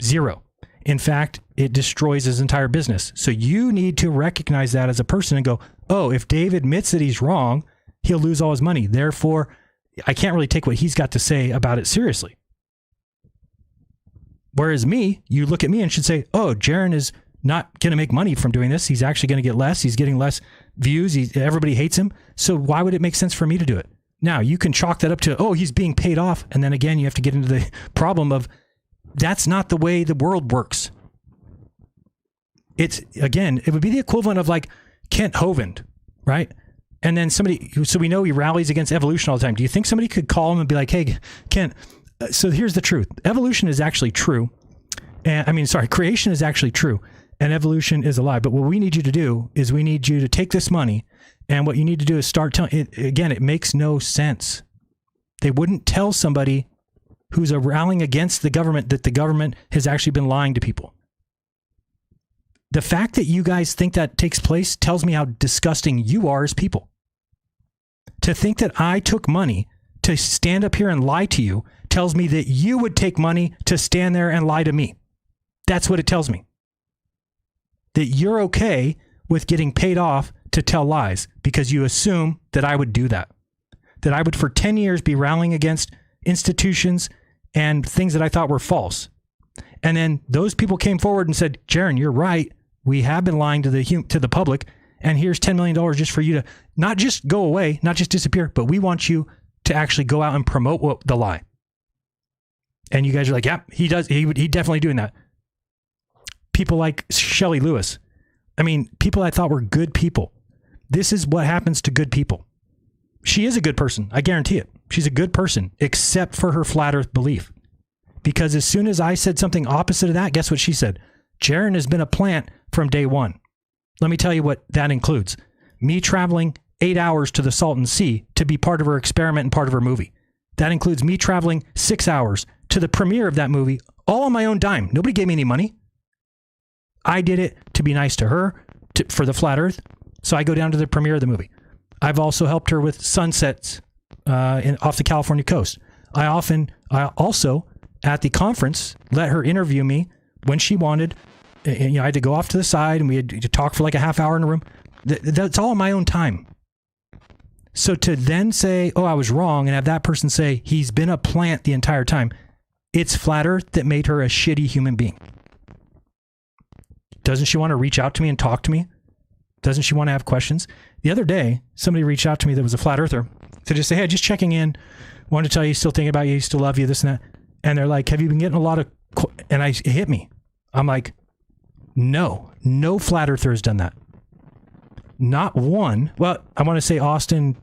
Zero. In fact, it destroys his entire business. So you need to recognize that as a person and go, oh, if Dave admits that he's wrong, he'll lose all his money. Therefore, I can't really take what he's got to say about it seriously. Whereas me, you look at me and should say, oh, Jaron is not going to make money from doing this. He's actually going to get less. He's getting less views. Everybody hates him. So why would it make sense for me to do it? Now, you can chalk that up to, oh, he's being paid off. And then again, you have to get into the problem of that's not the way the world works. It's, again, it would be the equivalent of like Kent Hovind, right? And then somebody, so we know he rallies against evolution all the time. Do you think somebody could call him and be like, hey, Kent, so here's the truth. Evolution is actually true. And creation is actually true. And evolution is a lie. But what we need you to do is we need you to take this money. And what you need to do is start telling it. Again, it makes no sense. They wouldn't tell somebody who's rallying against the government that the government has actually been lying to people. The fact that you guys think that takes place tells me how disgusting you are as people. To think that I took money to stand up here and lie to you tells me that you would take money to stand there and lie to me. That's what it tells me. That you're okay with getting paid off to tell lies because you assume that I would do that. That I would for 10 years be rallying against institutions and things that I thought were false. And then those people came forward and said, Jaron, you're right. We have been lying to the public. And here's $10 million just for you to not just go away, not just disappear, but we want you to actually go out and promote the lie. And you guys are like, yeah, he does. He definitely doing that. People like Shelley Lewis. I mean, people I thought were good people. This is what happens to good people. She is a good person. I guarantee it. She's a good person, except for her flat earth belief. Because as soon as I said something opposite of that, guess what she said? Jaron has been a plant from day one. Let me tell you what that includes. Me traveling 8 hours to the Salton Sea to be part of her experiment and part of her movie. That includes me traveling 6 hours to the premiere of that movie, all on my own dime. Nobody gave me any money. I did it to be nice to her, for the flat earth. So I go down to the premiere of the movie. I've also helped her with sunsets off the California coast. I also, at the conference, let her interview me when she wanted. And, I had to go off to the side and we had to talk for like a half hour in a room. That's all on my own time. So to then say, oh, I was wrong, and have that person say he's been a plant the entire time, it's flat earth that made her a shitty human being. Doesn't she want to reach out to me and talk to me? Doesn't she want to have questions? The other day, somebody reached out to me that was a flat earther to just say, hey, just checking in. Wanted to tell you, still thinking about you, still love you, this and that. And they're like, have you been getting a lot of... And it hit me. I'm like, no flat earther has done that. Not one. Well, I want to say Austin...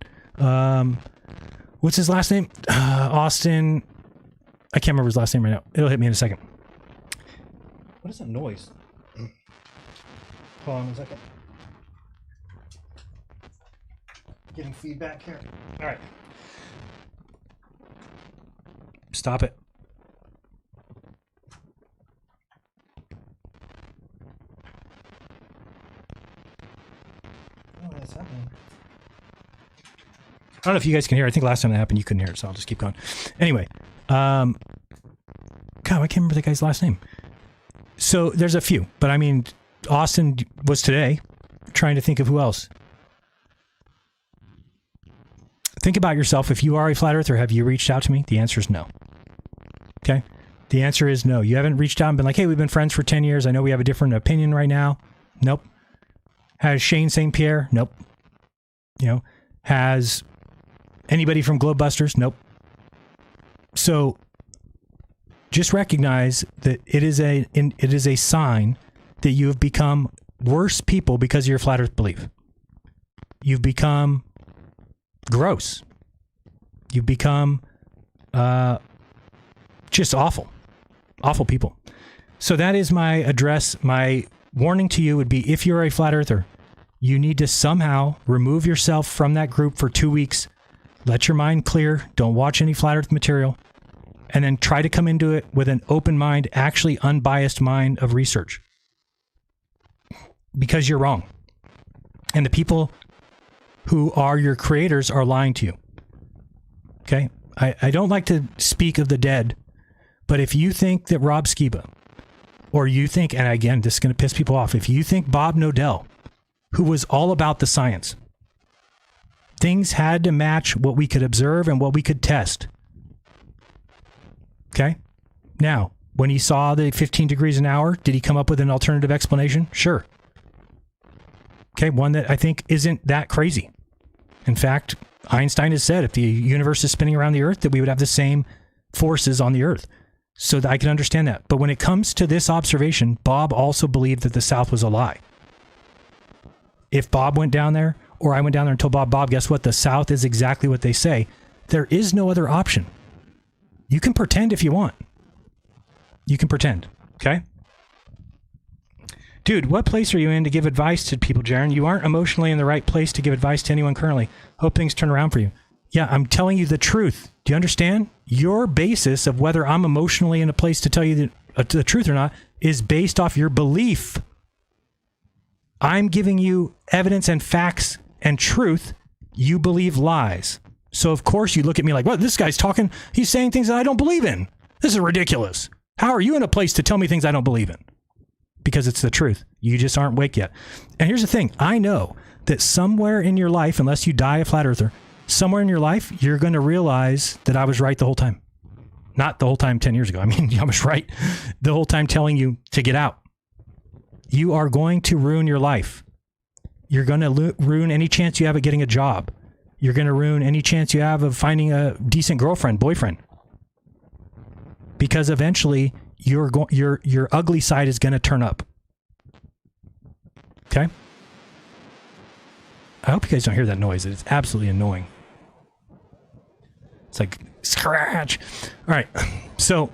what's his last name? Austin... I can't remember his last name right now. It'll hit me in a second. What is that noise? Hold on a second. Getting feedback here. All right. Stop it. don't know if you guys can hear. I think last time that happened, you couldn't hear it, so I'll just keep going. Anyway, God, I can't remember the guy's last name. So there's a few, but I mean, Austin was today. Trying to think of who else. Think about yourself. If you are a flat earther, have you reached out to me? The answer is no. Okay? The answer is no. You haven't reached out and been like, hey, we've been friends for 10 years. I know we have a different opinion right now. Nope. Has Shane St. Pierre? Nope. You know, has anybody from Globebusters? Nope. So just recognize that it is a sign that you have become worse people because of your flat earth belief. You've become gross. You've become just awful people. So that is my address. My warning to you would be, if you're a flat earther, you need to somehow remove yourself from that group for 2 weeks. Let your mind clear. Don't watch any flat earth material. And then try to come into it with an open mind, actually unbiased mind of research. Because you're wrong. And the people who are your creators are lying to you. Okay? I don't like to speak of the dead, but if you think that Rob Skiba, or you think, and again, this is going to piss people off, if you think Bob Nodell, who was all about the science, things had to match what we could observe and what we could test. Okay? Now, when he saw the 15 degrees an hour, did he come up with an alternative explanation? Sure. Okay, one that I think isn't that crazy. In fact, Einstein has said if the universe is spinning around the Earth, that we would have the same forces on the Earth. So that I can understand that. But when it comes to this observation, Bob also believed that the South was a lie. If Bob went down there, or I went down there and told Bob, guess what? The South is exactly what they say. There is no other option. You can pretend if you want. You can pretend, okay? Dude, what place are you in to give advice to people, Jaron? You aren't emotionally in the right place to give advice to anyone currently. Hope things turn around for you. Yeah, I'm telling you the truth. Do you understand? Your basis of whether I'm emotionally in a place to tell you the truth or not is based off your belief. I'm giving you evidence and facts and truth. You believe lies. So, of course, you look at me like, what? This guy's talking. He's saying things that I don't believe in. This is ridiculous. How are you in a place to tell me things I don't believe in? Because it's the truth. You just aren't awake yet. And here's the thing. I know that somewhere in your life, unless you die a flat earther, somewhere in your life, you're going to realize that I was right the whole time. Not the whole time 10 years ago. I mean, I was right the whole time telling you to get out. You are going to ruin your life. You're going to ruin any chance you have of getting a job. You're going to ruin any chance you have of finding a decent girlfriend, boyfriend. Because eventually your ugly side is going to turn up. Okay? I hope you guys don't hear that noise. It's absolutely annoying. It's like, scratch. All right. So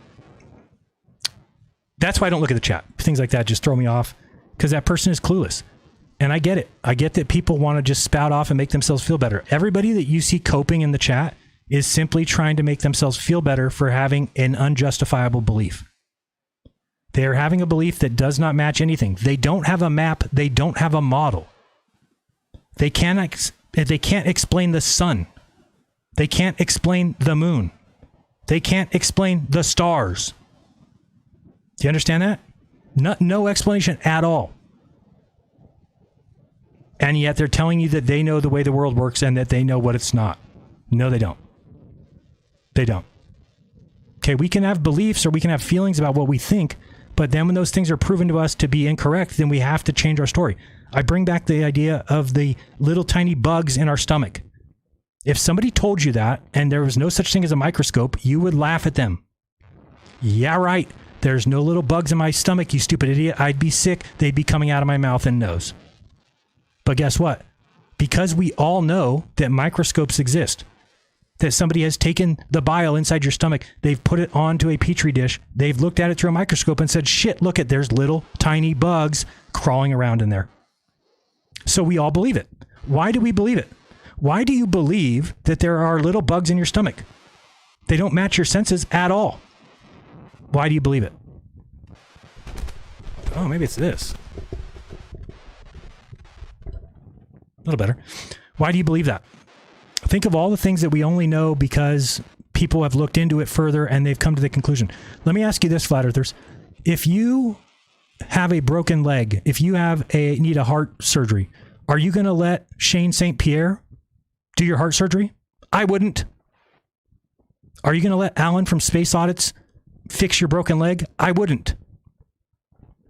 that's why I don't look at the chat. Things like that just throw me off because that person is clueless. And I get it. I get that people want to just spout off and make themselves feel better. Everybody that you see coping in the chat is simply trying to make themselves feel better for having an unjustifiable belief. They are having a belief that does not match anything. They don't have a map. They don't have a model. They can't explain the sun. They can't explain the moon. They can't explain the stars. Do you understand that? No explanation at all. And yet they're telling you that they know the way the world works and that they know what it's not. No, they don't. They don't. Okay, we can have beliefs or we can have feelings about what we think, but then when those things are proven to us to be incorrect, then we have to change our story. I bring back the idea of the little tiny bugs in our stomach. If somebody told you that and there was no such thing as a microscope, you would laugh at them. Yeah, right. There's no little bugs in my stomach, you stupid idiot. I'd be sick. They'd be coming out of my mouth and nose. But guess what? Because we all know that microscopes exist, that somebody has taken the bile inside your stomach, they've put it onto a petri dish, they've looked at it through a microscope and said, shit, look at, there's little tiny bugs crawling around in there. So we all believe it. Why do we believe it? Why do you believe that there are little bugs in your stomach? They don't match your senses at all. Why do you believe it? Oh, maybe it's this. A little better. Why do you believe that? Think of all the things that we only know because people have looked into it further and they've come to the conclusion. Let me ask you this, Flat Earthers. If you have a broken leg, if you need a heart surgery, are you going to let Shane St. Pierre do your heart surgery? I wouldn't. Are you going to let Alan from Space Audits fix your broken leg? I wouldn't.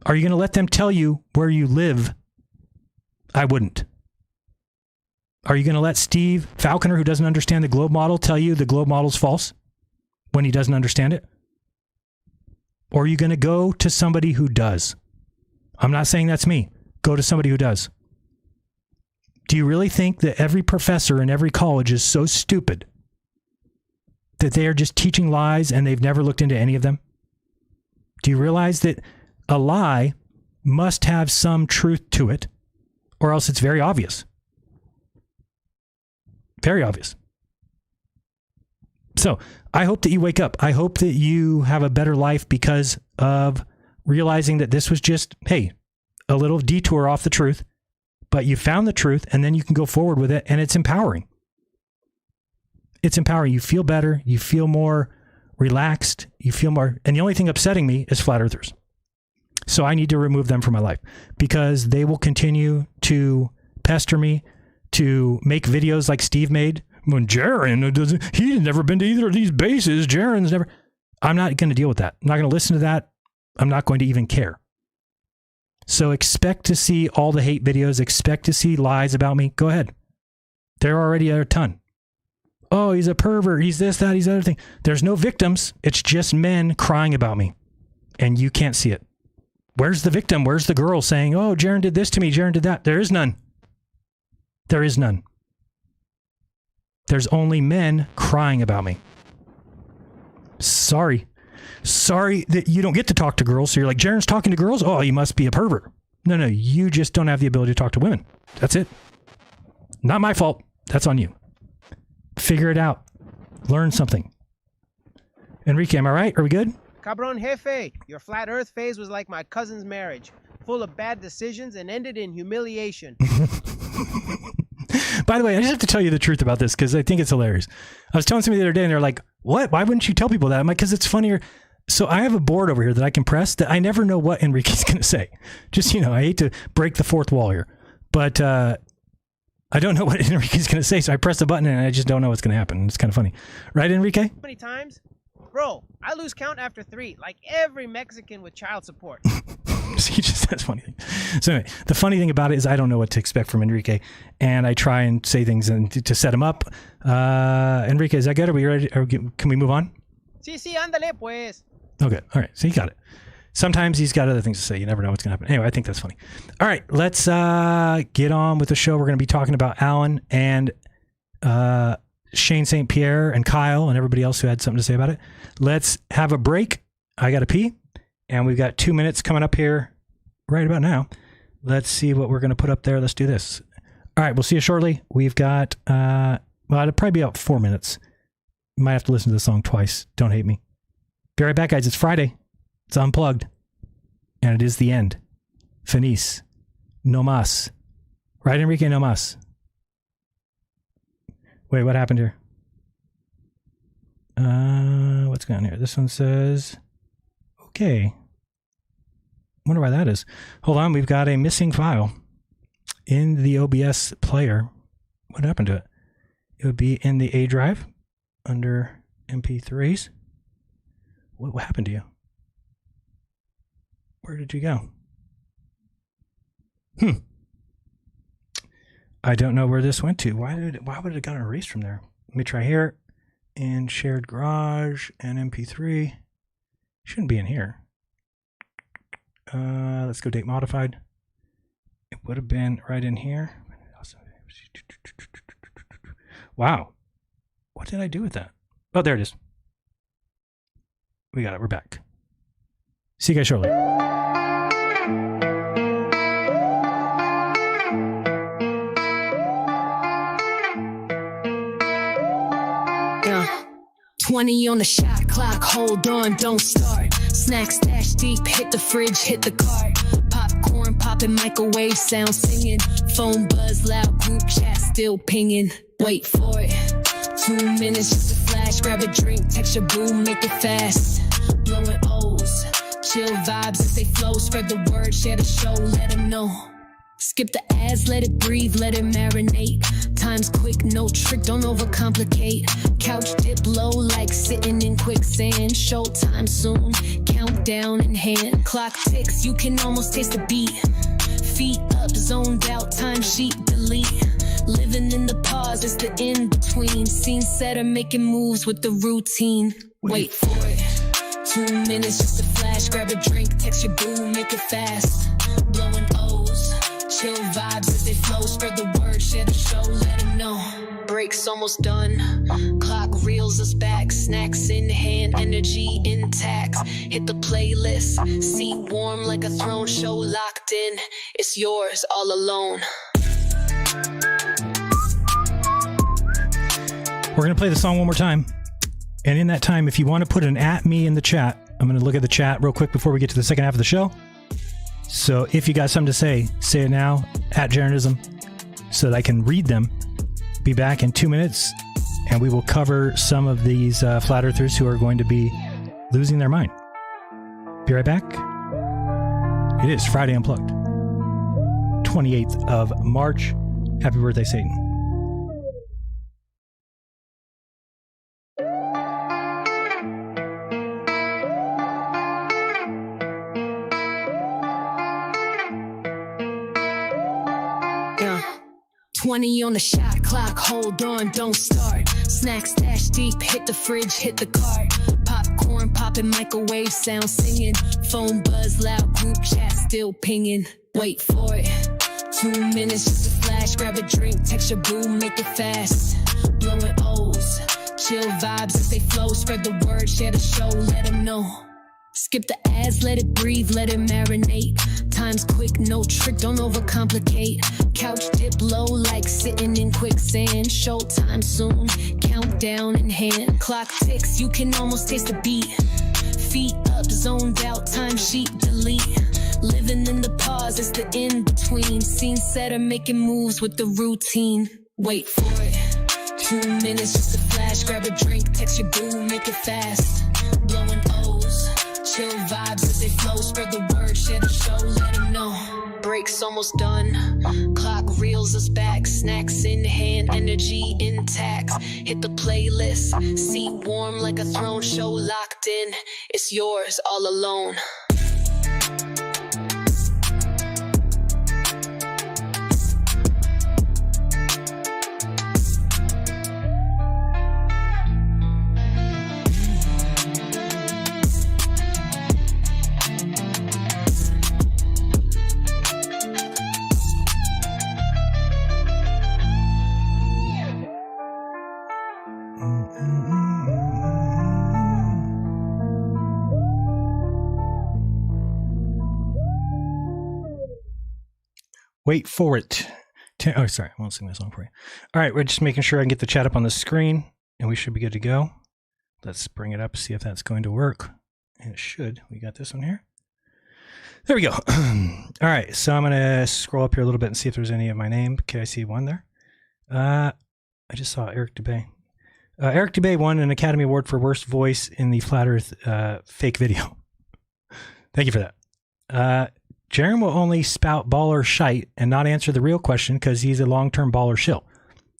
Are you going to let them tell you where you live? I wouldn't. Are you going to let Steve Falconer, who doesn't understand the globe model, tell you the globe model's false when he doesn't understand it? Or are you going to go to somebody who does? I'm not saying that's me. Go to somebody who does. Do you really think that every professor in every college is so stupid that they are just teaching lies and they've never looked into any of them? Do you realize that a lie must have some truth to it, or else it's very obvious? Very obvious. So I hope that you wake up. I hope that you have a better life because of realizing that this was just, hey, a little detour off the truth, but you found the truth and then you can go forward with it, and it's empowering. It's empowering. You feel better. You feel more relaxed. You feel more, and the only thing upsetting me is flat earthers. So I need to remove them from my life because they will continue to pester me, to make videos like Steve made. When Jaron, he's never been to either of these bases. Jaron's never. I'm not going to deal with that. I'm not going to listen to that. I'm not going to even care. So expect to see all the hate videos. Expect to see lies about me. Go ahead. There already are a ton. Oh, he's a pervert. He's this, that, he's the other thing. There's no victims. It's just men crying about me. And you can't see it. Where's the victim? Where's the girl saying, oh, Jaron did this to me. Jaron did that. There is none. There is none. There's only men crying about me. Sorry that you don't get to talk to girls. So you're like, Jaron's talking to girls? Oh, he must be a pervert. No, you just don't have the ability to talk to women. That's it. Not my fault. That's on you. Figure it out. Learn something. Enrique, am I right? Are we good? Cabron jefe, your flat earth phase was like my cousin's marriage, full of bad decisions and ended in humiliation. By the way, I just have to tell you the truth about this because I think it's hilarious. I was telling somebody the other day and they're like, what? Why wouldn't you tell people that? I'm like, because it's funnier. So I have a board over here that I can press that I never know what Enrique's going to say. Just, I hate to break the fourth wall here, but I don't know what Enrique's going to say. So I press the button and I just don't know what's going to happen. It's kind of funny. Right, Enrique? How many times? Bro, I lose count after 3, like every Mexican with child support. He just says funny things. So anyway, the funny thing about it is I don't know what to expect from Enrique, and I try and say things and to set him up. Enrique, is that good? Are we ready? Can we move on? Sí, ándale pues. Okay, all right. So he got it. Sometimes he's got other things to say. You never know what's going to happen. Anyway, I think that's funny. All right, let's get on with the show. We're going to be talking about Alan and Shane St. Pierre and Kyle and everybody else who had something to say about it. Let's have a break. I got to pee. And we've got 2 minutes coming up here right about now. Let's see what we're going to put up there. Let's do this. All right, we'll see you shortly. We've got, it'll probably be about 4 minutes. You might have to listen to the song twice. Don't hate me. Be right back, guys. It's Friday. It's Unplugged. And it is the end. Finis. No mas. Right, Enrique? No mas. Wait, what happened here? What's going on here? This one says... Okay. Wonder why that is. Hold on, we've got a missing file in the OBS player. What happened to it? It would be in the A drive under MP3s. What happened to you? Where did you go? I don't know where this went to. Why would it have gotten erased from there? Let me try here. In shared garage and MP3. Shouldn't be in here. Let's go date modified. It would have been right in here. Wow. What did I do with that? Oh, there it is. We got it. We're back. See you guys shortly. 20 on the shot clock, hold on, don't start. Snack stash deep, hit the fridge, hit the cart. Popcorn, popping, microwave sound singing. Phone buzz, loud group chat still pinging. Wait for it. 2 minutes just a flash. Grab a drink, text your boo, make it fast. Blowing O's, chill vibes as they flow. Spread the word, share the show, let them know. Skip the ads, let it breathe, let it marinate. Time's quick, no trick, don't overcomplicate. Couch dip low like sitting in quicksand. Showtime soon, countdown in hand. Clock ticks, you can almost taste the beat. Feet up, zoned out, time sheet delete. Living in the pause, it's the in-between. Scene setter, making moves with the routine. Wait for it. 2 minutes, just a flash. Grab a drink, text your boo, make it fast. Blowing O's, chill vibes as they flow. Spread the word, share the show, let them know. Break's almost done. Clock reels us back. Snacks in hand, energy intact. Hit the playlist. Seat warm like a throne. Show locked in. It's yours all alone. We're going to play the song one more time. And in that time, if you want to put an @me in the chat, I'm going to look at the chat real quick before we get to the second half of the show. So if you got something to say it now, @Jeranism, so that I can read them. Be back in 2 minutes, and we will cover some of these flat earthers who are going to be losing their mind. Be right back. It is Friday Unplugged, 28th of March. Happy birthday, Satan. Yeah. 20 on the shot clock, hold on, don't start. Snacks stash deep, hit the fridge, hit the cart. Popcorn popping, microwave sound singing. Phone buzz, loud group chat still pinging. Wait for it. 2 minutes, just a flash. Grab a drink, text your boo, make it fast. Blowing O's, chill vibes as they flow. Spread the word, share the show, let them know. Skip the ads, let it breathe, let it marinate. Time's quick, no trick, don't overcomplicate. Couch dip low like sitting in quicksand. Showtime soon, countdown in hand. Clock ticks, you can almost taste the beat. Feet up, zoned out, time sheet delete. Living in the pause, it's the in-between. Scene setter, making moves with the routine. Wait for it. 2 minutes, just a flash. Grab a drink, text your boo, make it fast. Blowing O's, chill vibes as they flow. Spread the word, share the show, let them know. Break's almost done. Clock reels us back. Snacks in hand, energy intact. Hit the playlist. Seat warm like a throne. Show locked in. It's yours all alone. Wait for it. Oh, sorry. I won't sing that song for you. All right. We're just making sure I can get the chat up on the screen, and we should be good to go. Let's bring it up, see if that's going to work. And it should. We got this one here. There we go. All right. So I'm going to scroll up here a little bit and see if there's any of my name. Okay. I see one there. I just saw Eric Dubay. Eric Dubay won an Academy Award for Worst Voice in the Flat Earth fake video. Thank you for that. Jaren will only spout baller shite and not answer the real question because he's a long-term baller shill.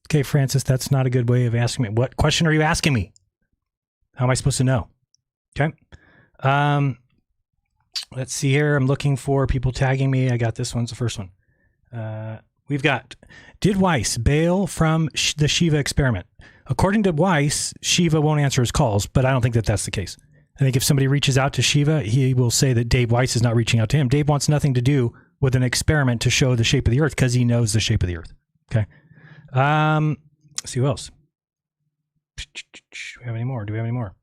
Okay, Francis, that's not a good way of asking me. What question are you asking me? How am I supposed to know? Okay. Let's see here. I'm looking for people tagging me. I got this one's the first one. We've got, did Weiss bail from the Shiva experiment? According to Weiss, Shiva won't answer his calls, but I don't think that that's the case. I think if somebody reaches out to Shiva, he will say that Dave Weiss is not reaching out to him. Dave wants nothing to do with an experiment to show the shape of the Earth because he knows the shape of the Earth. Okay. Let's see who else. Do we have any more?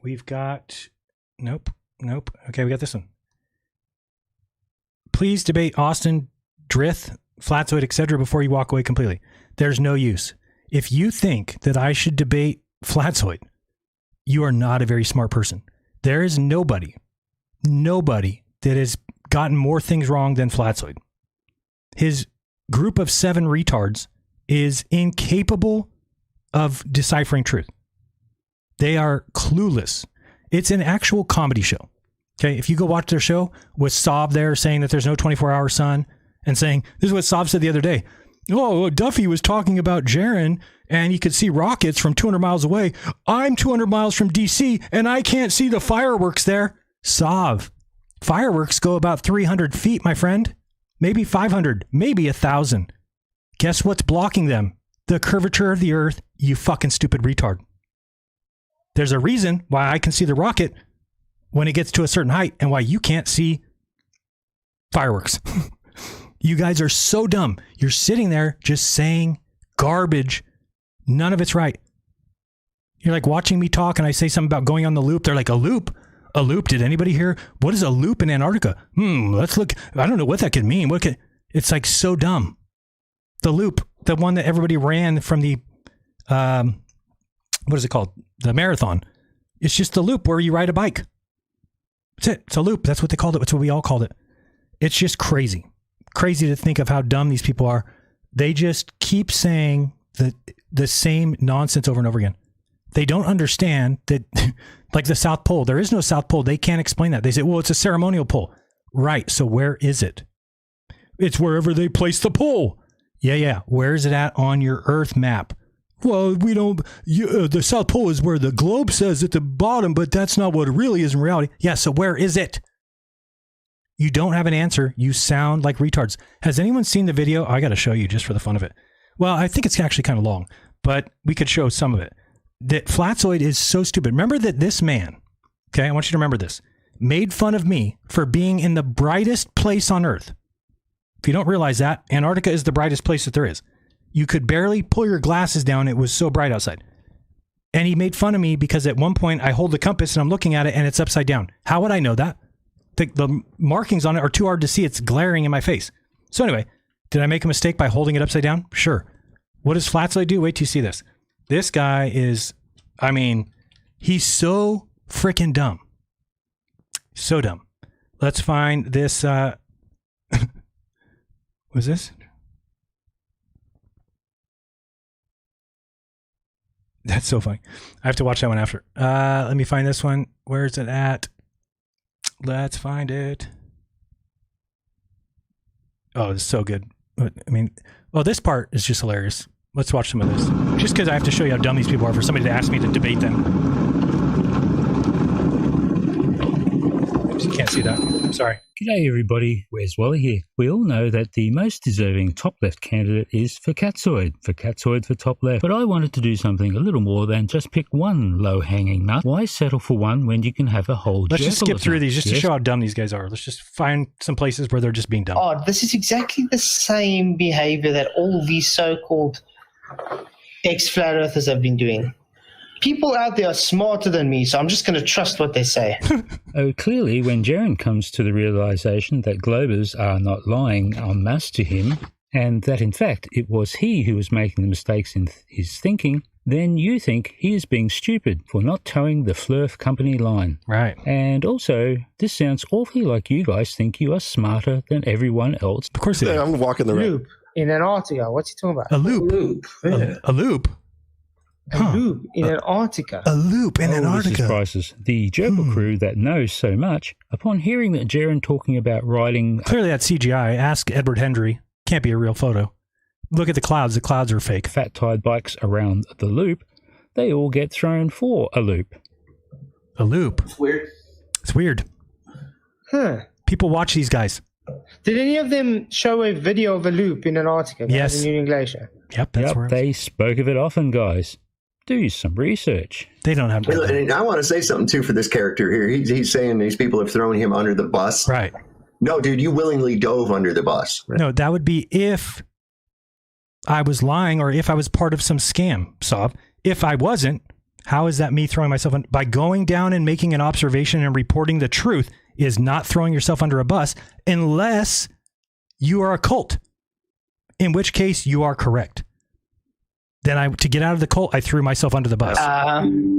We've got, nope. Okay, we got this one. Please debate Austin, Drith, Flatzoid, etc. before you walk away completely. There's no use. If you think that I should debate Flatzoid, you are not a very smart person. There is nobody that has gotten more things wrong than Flatsoid. His group of 7 retards is incapable of deciphering truth. They are clueless. It's an actual comedy show. Okay, if you go watch their show with Saab there saying that there's no 24-hour sun and saying, this is what Saab said the other day. Oh, Duffy was talking about Jaren and you could see rockets from 200 miles away. I'm 200 miles from DC and I can't see the fireworks there. Saab, fireworks go about 300 feet, my friend. Maybe 500, maybe 1,000. Guess what's blocking them? The curvature of the earth, you fucking stupid retard. There's a reason why I can see the rocket when it gets to a certain height and why you can't see fireworks. You guys are so dumb. You're sitting there just saying garbage. None of it's right. You're like watching me talk and I say something about going on the loop. They're like, a loop? A loop? Did anybody hear? What is a loop in Antarctica? Let's look. I don't know what that could mean. It's like so dumb. The loop, the one that everybody ran from the, what is it called? The marathon. It's just the loop where you ride a bike. That's it. It's a loop. That's what they called it. That's what we all called it. It's just crazy. Crazy to think of how dumb these people are. They just keep saying the same nonsense over and over again. They don't understand that, like the South Pole, there is no South Pole. They can't explain that. They say, well, it's a ceremonial pole. Right. So where is it? It's wherever they place the pole. Yeah. Where is it at on your Earth map? Well, we don't, the South Pole is where the globe says at the bottom, but that's not what it really is in reality. Yeah, so where is it? You don't have an answer. You sound like retards. Has anyone seen the video? I got to show you just for the fun of it. Well, I think it's actually kind of long, but we could show some of it. That Flatsoid is so stupid. Remember that this man, okay, I want you to remember this, made fun of me for being in the brightest place on Earth. If you don't realize that, Antarctica is the brightest place that there is. You could barely pull your glasses down. It was so bright outside. And he made fun of me because at one point I hold the compass and I'm looking at it and it's upside down. How would I know that? The markings on it are too hard to see. It's glaring in my face. So anyway, did I make a mistake by holding it upside down? Sure. What does Flatsoid do? Wait till you see this. This guy is, he's so freaking dumb. So dumb. Let's find this. Was this? That's so funny. I have to watch that one after. Let me find this one. Where is it at? Let's find it. Oh, it's so good. This part is just hilarious. Let's watch some of this. Just because I have to show you how dumb these people are for somebody to ask me to debate them. Oops, you can't see that. I'm sorry. G'day everybody, Where's Wally here. We all know that the most deserving top left candidate is for Catsoid for top left. But I wanted to do something a little more than just pick one low-hanging nut. Why settle for one when you can have a whole Let's just skip through these just to show how dumb these guys are. Let's just find some places where they're just being dumb. Oh, this is exactly the same behavior that all these so-called ex-flat earthers have been doing. People out there are smarter than me, so I'm just going to trust what they say. Oh, clearly, when Jaren comes to the realization that globers are not lying en masse to him, and that, in fact, it was he who was making the mistakes in his thinking, then you think he is being stupid for not towing the Flurf company line. Right. And also, this sounds awfully like you guys think you are smarter than everyone else. Of course it is. I'm walking the loop in Antarctica. What's he talking about? A loop. A loop. Yeah. A loop? A loop in Antarctica. A loop in Antarctica. This is priceless. The Gerbil crew that knows so much, upon hearing that Jaren talking about riding... Clearly that's CGI. Ask Edward Hendry. Can't be a real photo. Look at the clouds. The clouds are fake. Fat-tired bikes around the loop, they all get thrown for a loop. A loop? It's weird. It's weird. Huh. People watch these guys. Did any of them show a video of a loop in Antarctica? Yes. In Union Glacier? Yep, that's where they spoke of it often, guys. Do some research. They don't have to. And I want to say something, too, for this character here. He's saying these people have thrown him under the bus. Right. No, dude, you willingly dove under the bus. No, that would be if I was lying or if I was part of some scam, Saab. If I wasn't, how is that me throwing myself in? By going down and making an observation and reporting the truth is not throwing yourself under a bus unless you are a cult, in which case you are correct. Then to get out of the cult, I threw myself under the bus.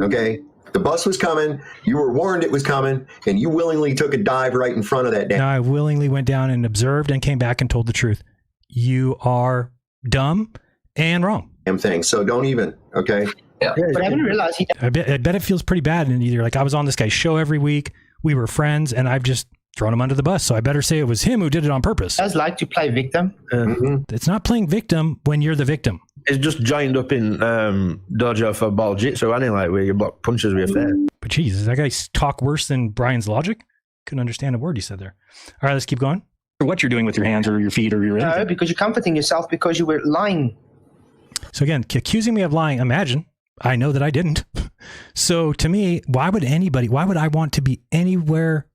Okay. The bus was coming. You were warned it was coming, and you willingly took a dive right in front of that. No, I willingly went down and observed and came back and told the truth. You are dumb and wrong. Damn thing. So don't even. Okay. Yeah. But I didn't realize he. I bet it feels pretty bad. And either like I was on this guy's show every week. We were friends, and I've just thrown him under the bus. So I better say it was him who did it on purpose. Does like to play victim. It's not playing victim when you're the victim. It's just joined up in dojo for ball jitsu, ain't it? Like where you block punches with there. But geez, does that guy talk worse than Brian's logic? Couldn't understand a word he said there. All right, let's keep going. What you're doing with your hands or your feet or your anything. No, because you're comforting yourself because you were lying. So again, accusing me of lying, imagine, I know that I didn't. So to me, why would I want to be anywhere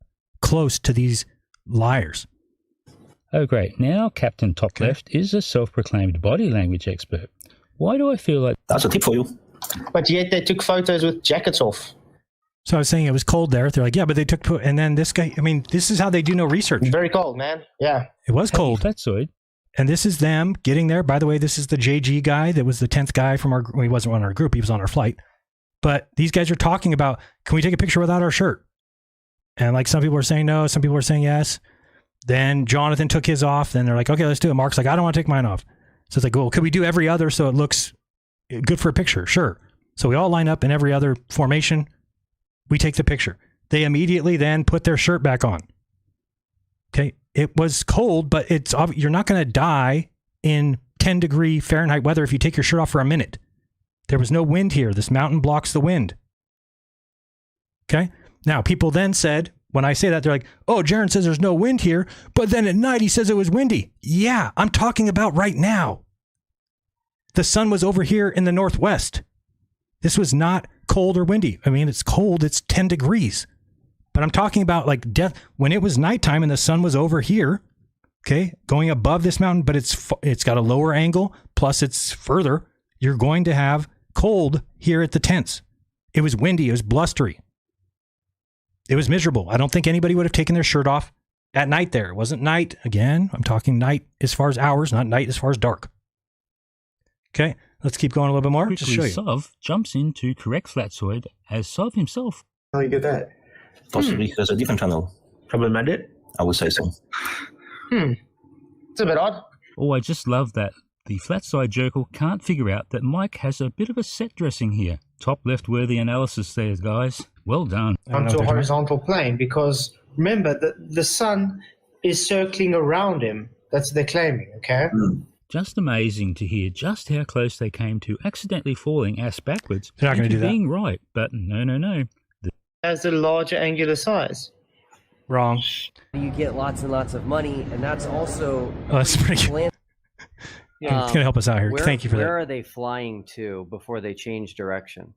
close to these liars? Oh, great. Now Captain Top Left is a self-proclaimed body language expert. Why do I feel like... That's a tip for you. But yet they took photos with jackets off. So I was saying it was cold there. They're like, yeah, but they took... And then this guy, I mean, this is how they do no research. Very cold, man. Yeah. It was cold. Flatsoid. And this is them getting there. By the way, this is the JG guy that was the 10th guy from our... Well, he wasn't on our group. He was on our flight. But these guys are talking about, can we take a picture without our shirt? And like some people are saying no. Some people are saying yes. Then Jonathan took his off. Then they're like, okay, let's do it. Mark's like, I don't want to take mine off. So it's like, well, could we do every other so it looks good for a picture? Sure. So we all line up in every other formation. We take the picture. They immediately then put their shirt back on. Okay. It was cold, but you're not going to die in 10-degree Fahrenheit weather if you take your shirt off for a minute. There was no wind here. This mountain blocks the wind. Okay. Now, people then said, when I say that, they're like, oh, Jaron says there's no wind here, but then at night he says it was windy. Yeah, I'm talking about right now. The sun was over here in the northwest. This was not cold or windy. I mean, it's cold. It's 10 degrees. But I'm talking about like death when it was nighttime and the sun was over here, okay, going above this mountain, but it's got a lower angle, plus it's further. You're going to have cold here at the tents. It was windy. It was blustery. It was miserable. I don't think anybody would have taken their shirt off at night there. It wasn't night. Again, I'm talking night as far as hours, not night as far as dark. Okay, let's keep going a little bit more. Just show you. Sov jumps in to correct Flatsoid as Sov himself. How do you get that? Possibly there's a different channel. Problematic? I would say so. It's a bit odd. Oh, I just love that the Flatside Jerkle can't figure out that Mike has a bit of a set dressing here. Top left worthy analysis there, guys. Well done. Onto a horizontal plane, because remember that the sun is circling around him. That's what they're claiming, okay? Just amazing to hear just how close they came to accidentally falling ass backwards. They're not going to do that. Being right, but no. Has a larger angular size. Wrong. You get lots and lots of money, and that's also... Oh, that's pretty good. It's going to help us out here. Thank you for that. Where are they flying to before they change direction?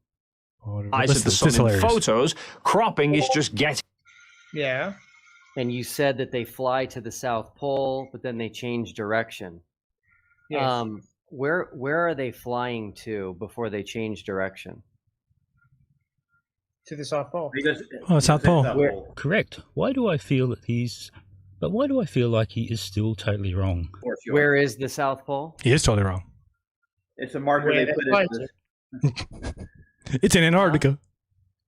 Eyes of the sun in photos. Cropping is just getting... Yeah. And you said that they fly to the South Pole, but then they change direction. Yes. Where are they flying to before they change direction? To the South Pole. South Pole. Correct. Why do I feel like he is still totally wrong? Where is the South Pole? He is totally wrong. It's a marker they put it. It's in Antarctica.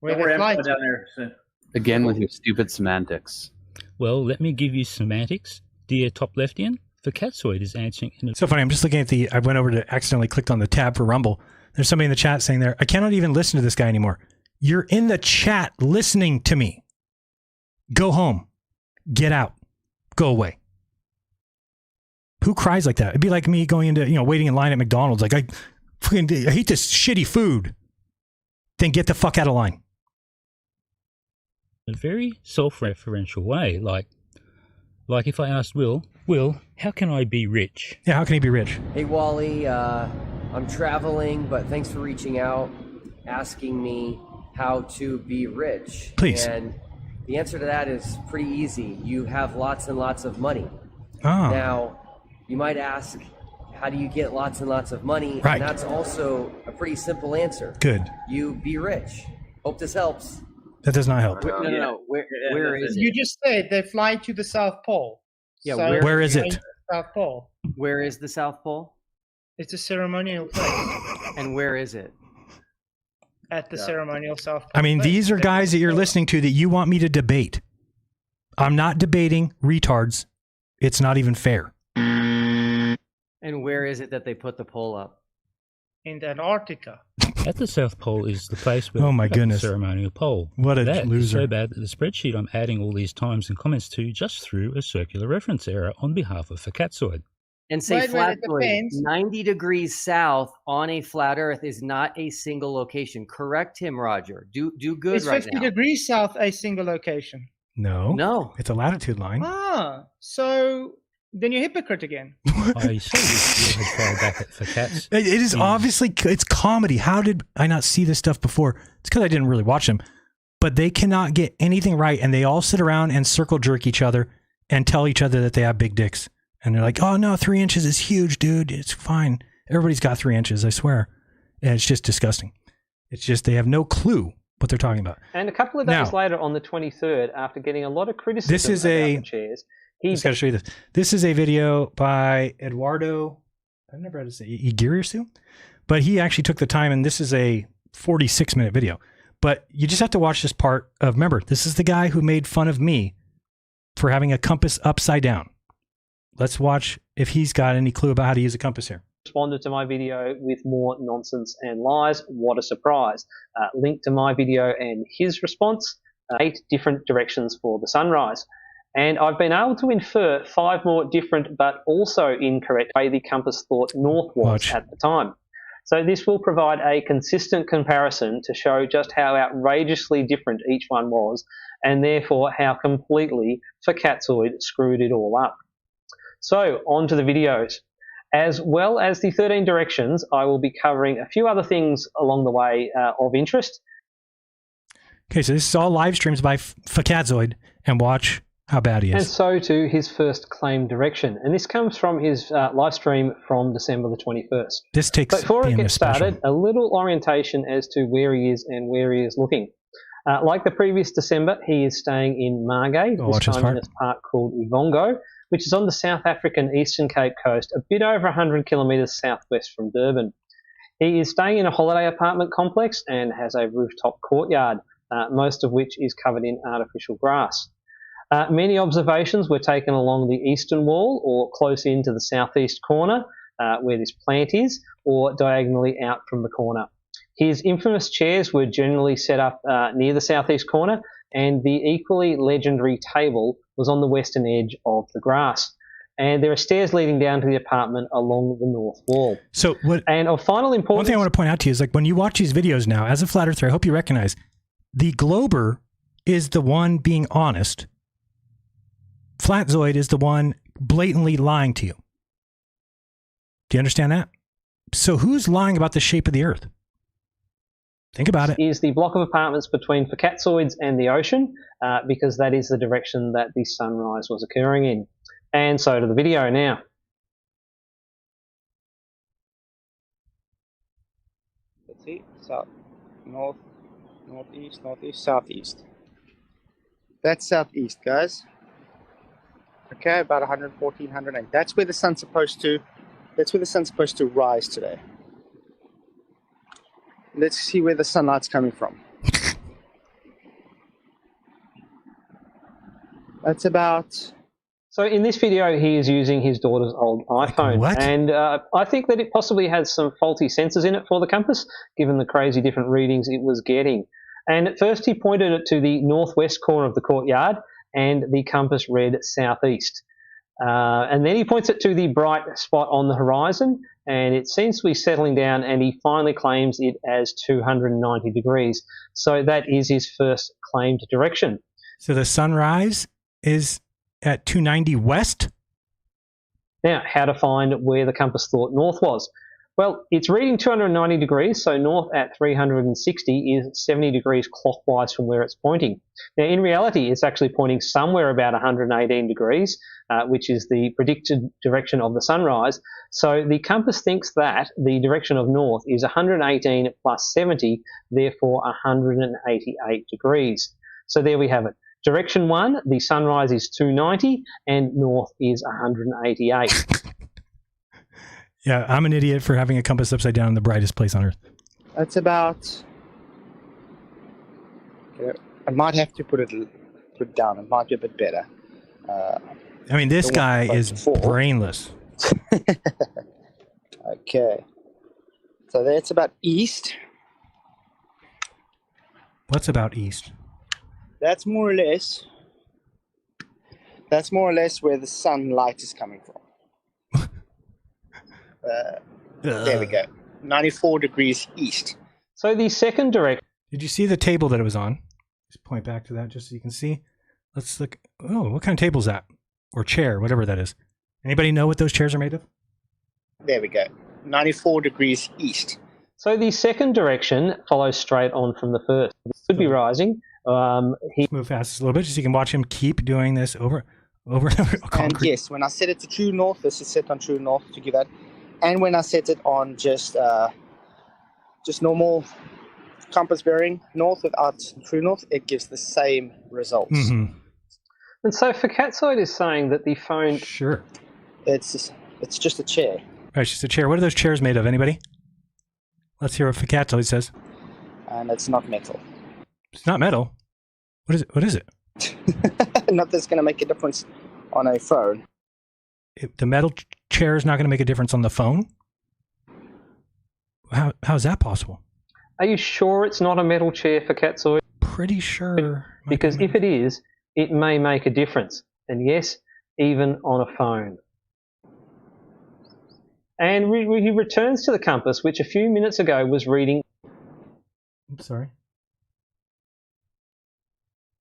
Don't worry, I'm down there soon. Again with your stupid semantics. Well, let me give you semantics. Dear Top Leftian, for Catsoid is answering... So funny, I'm just looking at I went over to accidentally clicked on the tab for Rumble. There's somebody in the chat saying there, I cannot even listen to this guy anymore. You're in the chat listening to me. Go home. Get out. Go away. Who cries like that? It'd be like me going into, waiting in line at McDonald's. Like, I hate this shitty food. Then get the fuck out of line. A very self-referential way. Like if I asked Will, how can I be rich? Yeah, how can he be rich? Hey, Wally, I'm traveling, but thanks for reaching out, asking me how to be rich. Please. And the answer to that is pretty easy. You have lots and lots of money. Oh. Now, you might ask, how do you get lots and lots of money? Right. And that's also a pretty simple answer. Good. You be rich. Hope this helps. That does not help. No. Where is it? You just said they fly to the South Pole. Yeah, So where is it? South Pole. Where is the South Pole? It's a ceremonial place. And where is it? at the ceremonial South Pole. I mean, these are guys that you're listening to that you want me to debate. I'm not debating retards. It's not even fair. And where is it that they put the pole up? In Antarctica. At the South Pole is the place where oh my goodness. The ceremonial pole. What a that loser. Is so bad that the spreadsheet I'm adding all these times and comments to just threw a circular reference error on behalf of Facatzoid. And say flatly, 90 degrees south on a flat Earth is not a single location. Correct him, Roger. Do good it's right now. It's 50 degrees south, a single location. No. It's a latitude line. So then you're a hypocrite again. I saw you had filed back at Facats. It is obviously, it's comedy. How did I not see this stuff before? It's because I didn't really watch them. But they cannot get anything right, and they all sit around and circle jerk each other and tell each other that they have big dicks. And they're like, oh, no, 3 inches is huge, dude. It's fine. Everybody's got 3 inches, I swear. And it's just disgusting. It's just they have no clue what they're talking about. And a couple of days later, on the 23rd, after getting a lot of criticism about the chairs, I just got to show you this. This is a video by Eduardo, I've never had to say Igirisu, but he actually took the time, and this is a 46-minute video. But you just have to watch this part of, remember, this is the guy who made fun of me for having a compass upside down. Let's watch if he's got any clue about how to use a compass here. Responded to my video with more nonsense and lies. What a surprise. Link to my video and his response, 8 different directions for the sunrise. And I've been able to infer 5 more different but also incorrect way the compass thought north was at the time. So this will provide a consistent comparison to show just how outrageously different each one was, and therefore how completely Facatzoid screwed it all up. So, on to the videos. As well as the 13 directions, I will be covering a few other things along the way of interest. Okay, so this is all live streams by Facatzoid, and watch how bad he is. And so to his first claimed direction. And this comes from his live stream from December the 21st. This takes But before it gets started, a little orientation as to where he is and where he is looking. Like the previous December, he is staying in Margay, this time in a park called Ivongo, which is on the South African Eastern Cape Coast, a bit over 100 kilometres southwest from Durban. He is staying in a holiday apartment complex and has a rooftop courtyard, most of which is covered in artificial grass. Many observations were taken along the eastern wall or close into the southeast corner, where this plant is, or diagonally out from the corner. His infamous chairs were generally set up near the southeast corner, and the equally legendary table was on the western edge of the grass. And there are stairs leading down to the apartment along the north wall. So what? And of final importance... One thing I want to point out to you is, like, when you watch these videos now, as a flat earther, I hope you recognize, the Glober is the one being honest. Flatzoid is the one blatantly lying to you. Do you understand that? So who's lying about the shape of the Earth? Think about it. Is the block of apartments between Facatzoids and the ocean, because that is the direction that the sunrise was occurring in. And so to the video now. Let's see, south, north, northeast, northeast, southeast. That's southeast, guys. Okay, about 114, 108. That's where the sun's supposed to. That's where the sun's supposed to rise today. Let's see where the sunlight's coming from. That's about... So in this video, he is using his daughter's old iPhone. What? And I think that it possibly has some faulty sensors in it for the compass, given the crazy different readings it was getting. And at first he pointed it to the northwest corner of the courtyard, and the compass read southeast. And then he points it to the bright spot on the horizon, and it seems to be settling down, and he finally claims it as 290 degrees. So that is his first claimed direction. So the sunrise is at 290 west? Now, how to find where the compass thought north was? Well, it's reading 290 degrees, so north at 360 is 70 degrees clockwise from where it's pointing. Now, in reality, it's actually pointing somewhere about 118 degrees, which is the predicted direction of the sunrise. So the compass thinks that the direction of north is 118 plus 70, therefore 188 degrees. So there we have it. Direction 1, the sunrise is 290, and north is 188. Yeah, I'm an idiot for having a compass upside down in the brightest place on Earth. That's about Okay. I might have to put it down. It might be a bit better. I mean, this guy is brainless. Okay. So that's about east. What's about east? That's more or less where the sunlight is coming from. There we go. 94 degrees east. So the second direction. Did you see the table that it was on? Just point back to that just so you can see. Let's look. Oh, what kind of table is that? Or chair, whatever that is. Anybody know what those chairs are made of? There we go. 94 degrees east. So the second direction follows straight on from the first. It could be rising. Let's move fast a little bit just so you can watch him keep doing this over and over. And yes, when I set it to true north, this is set on true north to give that. And when I set it on just normal compass bearing north without true north, it gives the same results. Mm-hmm. And so Facatzoid is saying that the phone... Sure. It's just a chair. Right, it's just a chair. What are those chairs made of? Anybody? Let's hear what Facatzoid says. And it's not metal. It's not metal? What is it? Not that's going to make a difference on a phone. The metal chair is not going to make a difference on the phone? How is that possible? Are you sure it's not a metal chair for Facatzoid? Pretty sure. Because if it is, it may make a difference. And yes, even on a phone. And he returns to the compass, which a few minutes ago was reading... I'm sorry.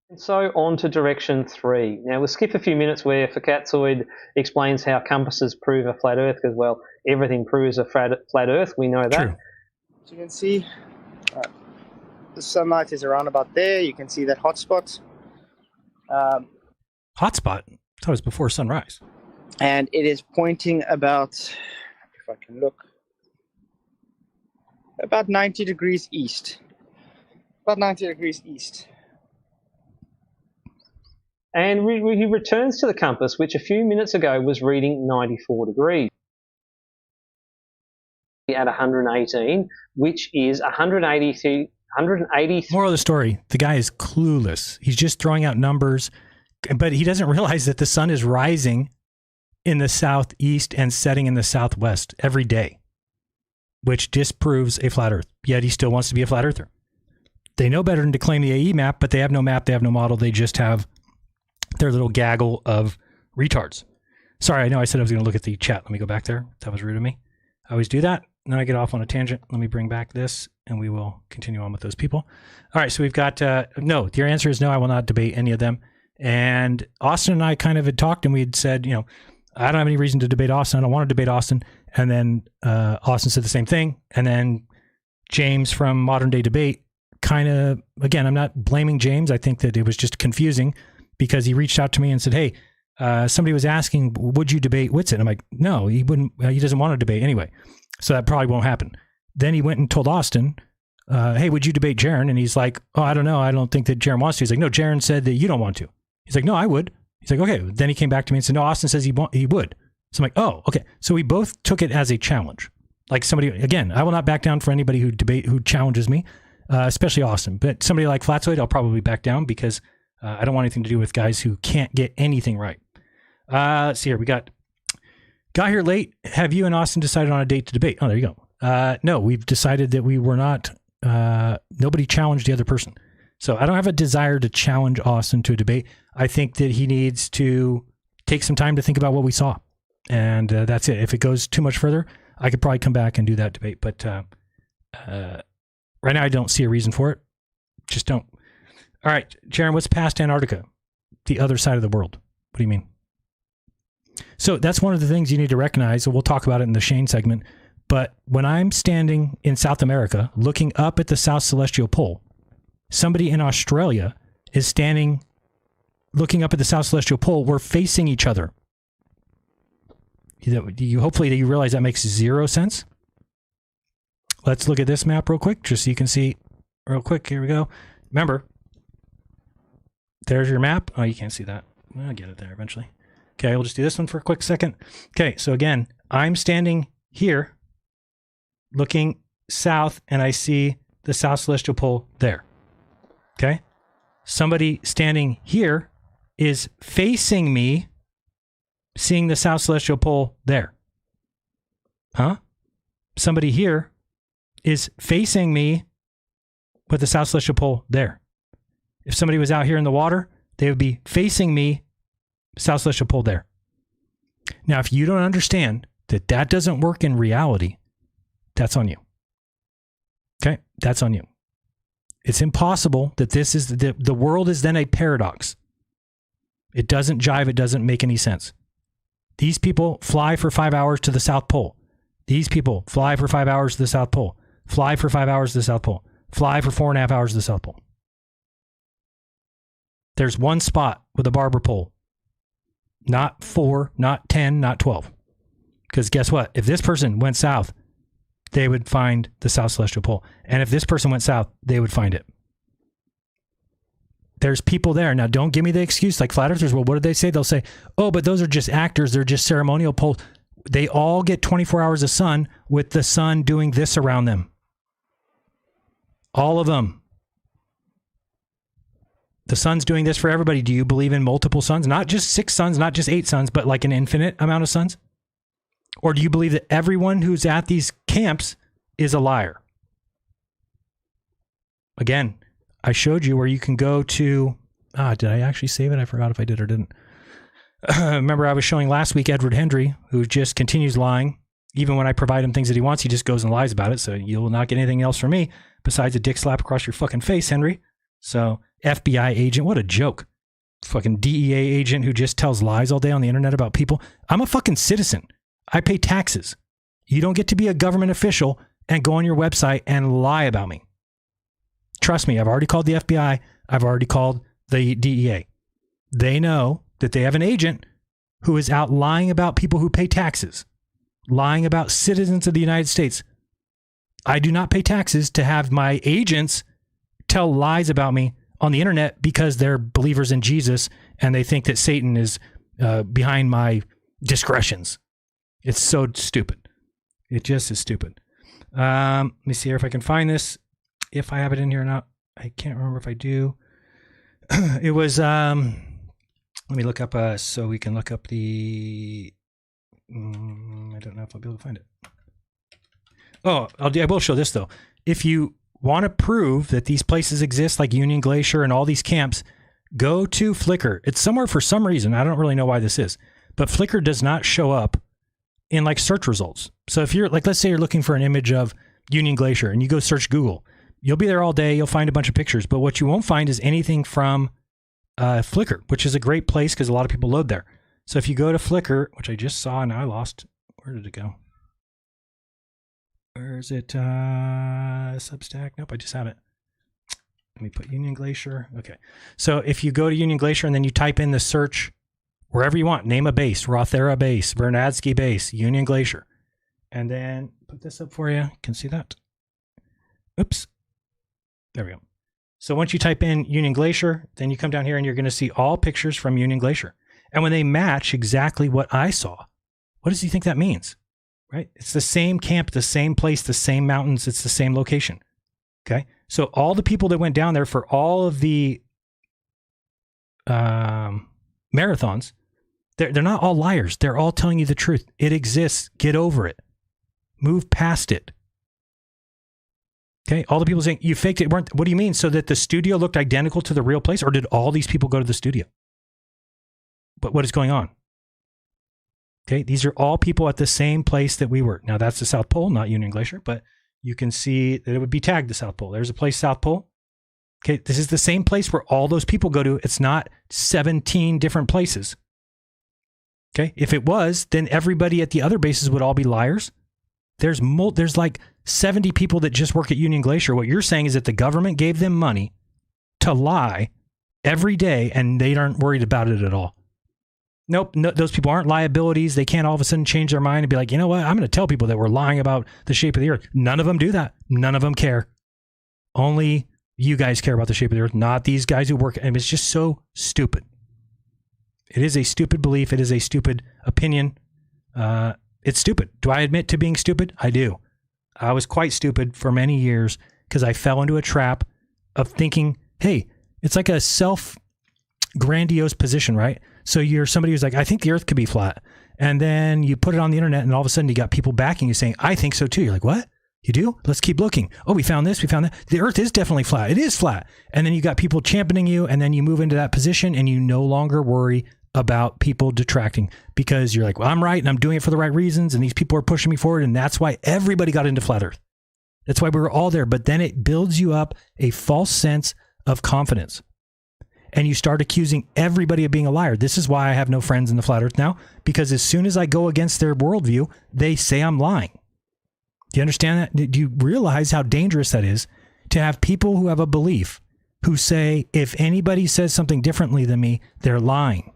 And so on to direction 3. Now we'll skip a few minutes where Facatzoid explains how compasses prove a flat Earth, because, well, everything proves a flat Earth. We know that. True. As you can see, the sunlight is around about there. You can see that hot spot. Hotspot? I thought it was before sunrise. And it is pointing about, if I can look, about 90 degrees east. About 90 degrees east. And he returns to the compass, which a few minutes ago was reading 94 degrees. At 118, which is 180. Moral of the story, the guy is clueless. He's just throwing out numbers, but he doesn't realize that the sun is rising in the southeast and setting in the southwest every day, which disproves a flat Earth. Yet he still wants to be a flat earther. They know better than to claim the AE map, but they have no map, they have no model, they just have their little gaggle of retards. Sorry, I know I said I was going to look at the chat. Let me go back there. That was rude of me. I always do that. And then I get off on a tangent. Let me bring back this, and we will continue on with those people. All right, so we've got, no, your answer is no, I will not debate any of them. And Austin and I kind of had talked, and we had said, you know, I don't have any reason to debate Austin. I don't want to debate Austin. And then Austin said the same thing. And then James from Modern Day Debate kind of, again, I'm not blaming James. I think that it was just confusing because he reached out to me and said, hey, somebody was asking, would you debate Whitsitt? I'm like, no, he wouldn't. He doesn't want to debate anyway. So that probably won't happen. Then he went and told Austin, hey, would you debate Jaron? And he's like, oh, I don't know. I don't think that Jaron wants to. He's like, no, Jaron said that you don't want to. He's like, no, I would. He's like, okay. Then he came back to me and said, no, Austin says he would. So I'm like, oh, okay. So we both took it as a challenge. Like somebody, again, I will not back down for anybody who challenges me, especially Austin. But somebody like Flatzoid, I'll probably back down because I don't want anything to do with guys who can't get anything right. Let's see here. We got here late. Have you and Austin decided on a date to debate? Oh, there you go. No, we've decided that we were not, nobody challenged the other person. So I don't have a desire to challenge Austin to a debate. I think that he needs to take some time to think about what we saw. And that's it. If it goes too much further, I could probably come back and do that debate. But right now I don't see a reason for it. Just don't. All right, Jaron, what's past Antarctica? The other side of the world. What do you mean? So that's one of the things you need to recognize. We'll talk about it in the Shane segment. But when I'm standing in South America, looking up at the South Celestial Pole, somebody in Australia is standing, looking up at the South Celestial Pole. We're facing each other. Hopefully you realize that makes zero sense. Let's look at this map real quick, just so you can see real quick. Here we go. Remember, there's your map. Oh, you can't see that. I'll get it there eventually. Okay, we'll just do this one for a quick second. Okay, so again, I'm standing here looking south, and I see the South Celestial Pole there. Okay? somebody standing here is facing me, seeing the South Celestial Pole there. Huh? Somebody here is facing me with the South Celestial Pole there. If somebody was out here in the water, they would be facing me, South Celestial Pole there. Now, if you don't understand that that doesn't work in reality, that's on you. Okay? That's on you. It's impossible that this is the world is then a paradox. It doesn't jive. It doesn't make any sense. These people fly for 5 hours to the South Pole. These people fly for 5 hours to the South Pole. Fly for 5 hours to the South Pole. Fly for 4.5 hours to the South Pole. There's one spot with a barber pole. Not 4, not 10, not 12. Because guess what? If this person went south, they would find the South Celestial Pole. And if this person went south, they would find it. There's people there. Now, don't give me the excuse like flat earthers. Well, what do they say? They'll say, oh, but those are just actors. They're just ceremonial poles. They all get 24 hours of sun with the sun doing this around them. All of them. The sun's doing this for everybody. Do you believe in multiple suns? Not just 6 suns, not just 8 suns, but like an infinite amount of suns? Or do you believe that everyone who's at these camps is a liar? Again, I showed you where you can go to... did I actually save it? I forgot if I did or didn't. Remember I was showing last week Edward Hendry, who just continues lying. Even when I provide him things that he wants, he just goes and lies about it. So you will not get anything else from me besides a dick slap across your fucking face, Henry. So FBI agent, what a joke. Fucking DEA agent who just tells lies all day on the internet about people. I'm a fucking citizen. I pay taxes. You don't get to be a government official and go on your website and lie about me. Trust me, I've already called the FBI. I've already called the DEA. They know that they have an agent who is out lying about people who pay taxes, lying about citizens of the United States. I do not pay taxes to have my agents tell lies about me on the internet because they're believers in Jesus and they think that Satan is behind my discretions. It's so stupid. It just is stupid. Let me see here if I can find this. If I have it in here or not. I can't remember if I do. It was, let me look up, so we can look up the, I don't know if I'll be able to find it. Oh, I will show this though. If you want to prove that these places exist, like Union Glacier and all these camps, go to Flickr. It's somewhere for some reason. I don't really know why this is, but Flickr does not show up in like search results. So if you're like, let's say you're looking for an image of Union Glacier and you go search Google, you'll be there all day. You'll find a bunch of pictures, but what you won't find is anything from Flickr, which is a great place because a lot of people load there. So if you go to Flickr, which I just saw and I lost, where did it go? Where is it? Substack? Nope, I just have it. Let me put Union Glacier. Okay. So if you go to Union Glacier and then you type in the search wherever you want, name a base, Rothera base, Vernadsky base, Union Glacier, and then put this up for you. You can see that. Oops. There we go. So once you type in Union Glacier, then you come down here and you're going to see all pictures from Union Glacier. And when they match exactly what I saw, what does he think that means? Right? It's the same camp, the same place, the same mountains. It's the same location. Okay. So all the people that went down there for all of the marathons, they're not all liars. They're all telling you the truth. It exists. Get over it. Move past it. Okay. All the people saying you faked it. What do you mean? So that the studio looked identical to the real place, or did all these people go to the studio? But what is going on? Okay, these are all people at the same place that we were. Now, that's the South Pole, not Union Glacier, but you can see that it would be tagged the South Pole. There's a place, South Pole. Okay, this is the same place where all those people go to. It's not 17 different places. Okay, if it was, then everybody at the other bases would all be liars. There's like 70 people that just work at Union Glacier. What you're saying is that the government gave them money to lie every day, and they aren't worried about it at all. Nope, no, those people aren't liabilities. They can't all of a sudden change their mind and be like, you know what? I'm going to tell people that we're lying about the shape of the earth. None of them do that. None of them care. Only you guys care about the shape of the earth, not these guys who work. And it's just so stupid. It is a stupid belief. It is a stupid opinion. It's stupid. Do I admit to being stupid? I do. I was quite stupid for many years because I fell into a trap of thinking, hey, It's like a self-grandiose position, right? So you're somebody who's like, I think the earth could be flat. And then you put it on the internet and all of a sudden you got people backing you saying, I think so too. You're like, what? You do? Let's keep looking. Oh, we found this. We found that. The earth is definitely flat. It is flat. And then you got people championing you, and then you move into that position and you no longer worry about people detracting because you're like, well, I'm right and I'm doing it for the right reasons. And these people are pushing me forward. And that's why everybody got into flat earth. That's why we were all there. But then it builds you up a false sense of confidence. And you start accusing everybody of being a liar. This is why I have no friends in the flat earth now, because as soon as I go against their worldview, they say I'm lying. Do you understand that? Do you realize how dangerous that is to have people who have a belief who say, if anybody says something differently than me, they're lying?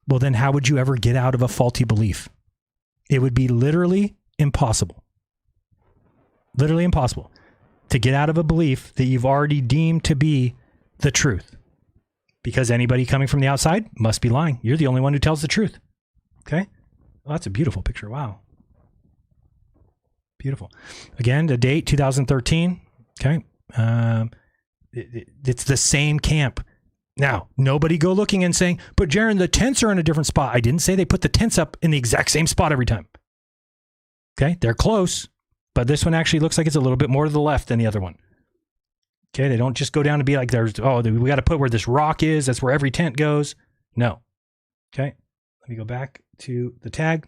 Well, then how would you ever get out of a faulty belief? It would be literally impossible. Literally impossible to get out of a belief that you've already deemed to be the truth, because anybody coming from the outside must be lying. You're the only one who tells the truth. Okay. Well, that's a beautiful picture. Wow. Beautiful. Again, the date 2013. Okay. It's the same camp. Now, nobody go looking and saying, but Jaron, the tents are in a different spot. I didn't say they put the tents up in the exact same spot every time. Okay. They're close, but this one actually looks like it's a little bit more to the left than the other one. Okay, they don't just go down and be like, we got to put where this rock is. That's where every tent goes. No. Okay, let me go back to the tag.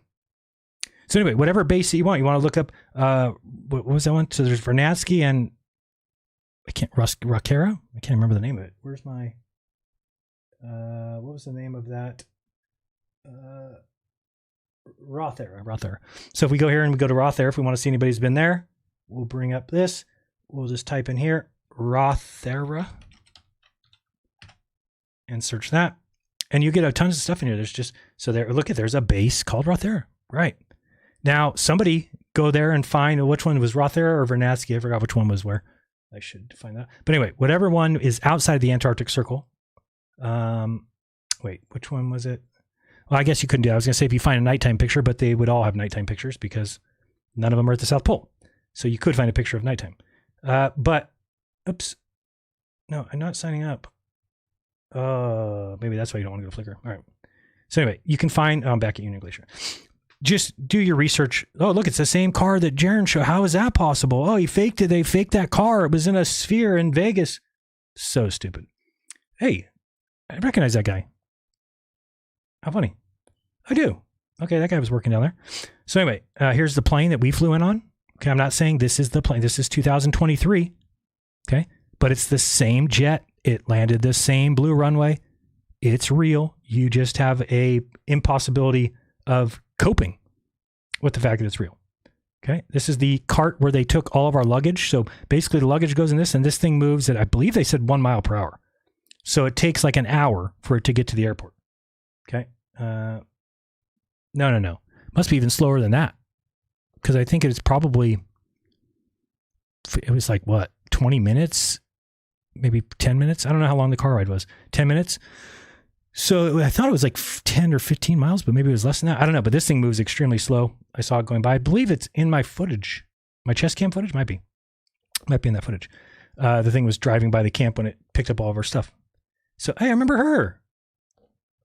So anyway, whatever base that you want to look up, what was that one? So there's Vernadsky and Rockera? I can't remember the name of it. Where's my, what was the name of that? Rothera. So if we go here and we go to Rothera, if we want to see anybody who's been there, we'll bring up this. We'll just type in here, Rothera, and search that. And you get a tons of stuff in here. There's just, so there, look at, there's a base called Rothera. Right. Now, somebody go there and find which one was Rothera or Vernadsky. I forgot which one was where. I should find that. But anyway, whatever one is outside the Antarctic Circle. Wait, which one was it? Well, I guess you couldn't do that. I was going to say if you find a nighttime picture, but they would all have nighttime pictures because none of them are at the South Pole. So you could find a picture of nighttime. But, oops. No, I'm not signing up. Maybe that's why you don't want to go to Flickr. All right. So anyway, you can find, I'm back at Union Glacier. Just do your research. Oh, look, it's the same car that Jaron showed. How is that possible? Oh, he faked it. They faked that car. It was in a sphere in Vegas. So stupid. Hey, I recognize that guy. How funny. I do. Okay, that guy was working down there. So anyway, here's the plane that we flew in on. Okay, I'm not saying this is the plane. This is 2023. Okay, but it's the same jet. It landed the same blue runway. It's real. You just have a impossibility of coping with the fact that it's real. Okay, this is the cart where they took all of our luggage. So basically the luggage goes in this, and this thing moves at, I believe they said 1 mile per hour. So it takes like an hour for it to get to the airport. Okay. No. Must be even slower than that. Because I think it's probably, it was like what, 20 minutes? Maybe 10 minutes? I don't know how long the car ride was. 10 minutes? So I thought it was like 10 or 15 miles, but maybe it was less than that. I don't know, but this thing moves extremely slow. I saw it going by. I believe it's in my footage. My chest cam footage? Might be. Might be in that footage. The thing was driving by the camp when it picked up all of our stuff. So, hey, I remember her.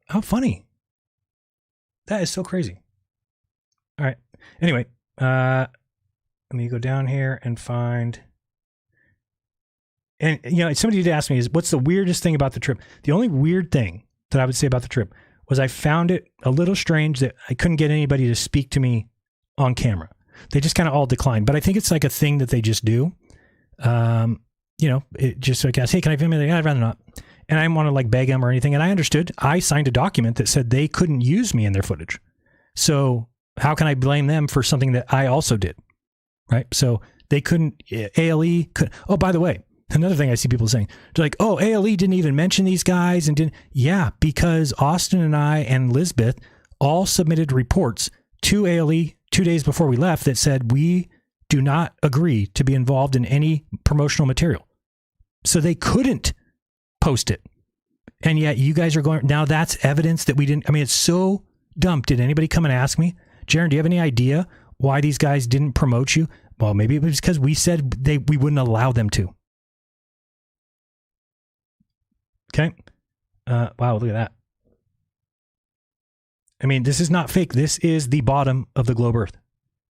How funny. That is so crazy. All right. Anyway, let me go down here and find... And, you know, somebody did ask me, what's the weirdest thing about the trip? The only weird thing that I would say about the trip was I found it a little strange that I couldn't get anybody to speak to me on camera. They just kind of all declined. But I think it's like a thing that they just do. You know, it just like, hey, can I film it? I'd rather not. And I didn't want to like beg them or anything. And I understood. I signed a document that said they couldn't use me in their footage. So how can I blame them for something that I also did? Right. So they couldn't, ALE could. Oh, by the way, another thing I see people saying, they're like, oh, ALE didn't even mention these guys and didn't. Yeah, because Austin and I and Lisbeth all submitted reports to ALE 2 days before we left that said we do not agree to be involved in any promotional material. So they couldn't post it. And yet you guys are going, now that's evidence that we didn't. I mean, it's so dumb. Did anybody come and ask me, Jaron, do you have any idea why these guys didn't promote you? Well, maybe it was because we said we wouldn't allow them to. Okay. Wow, look at that. I mean, this is not fake. This is the bottom of the globe Earth.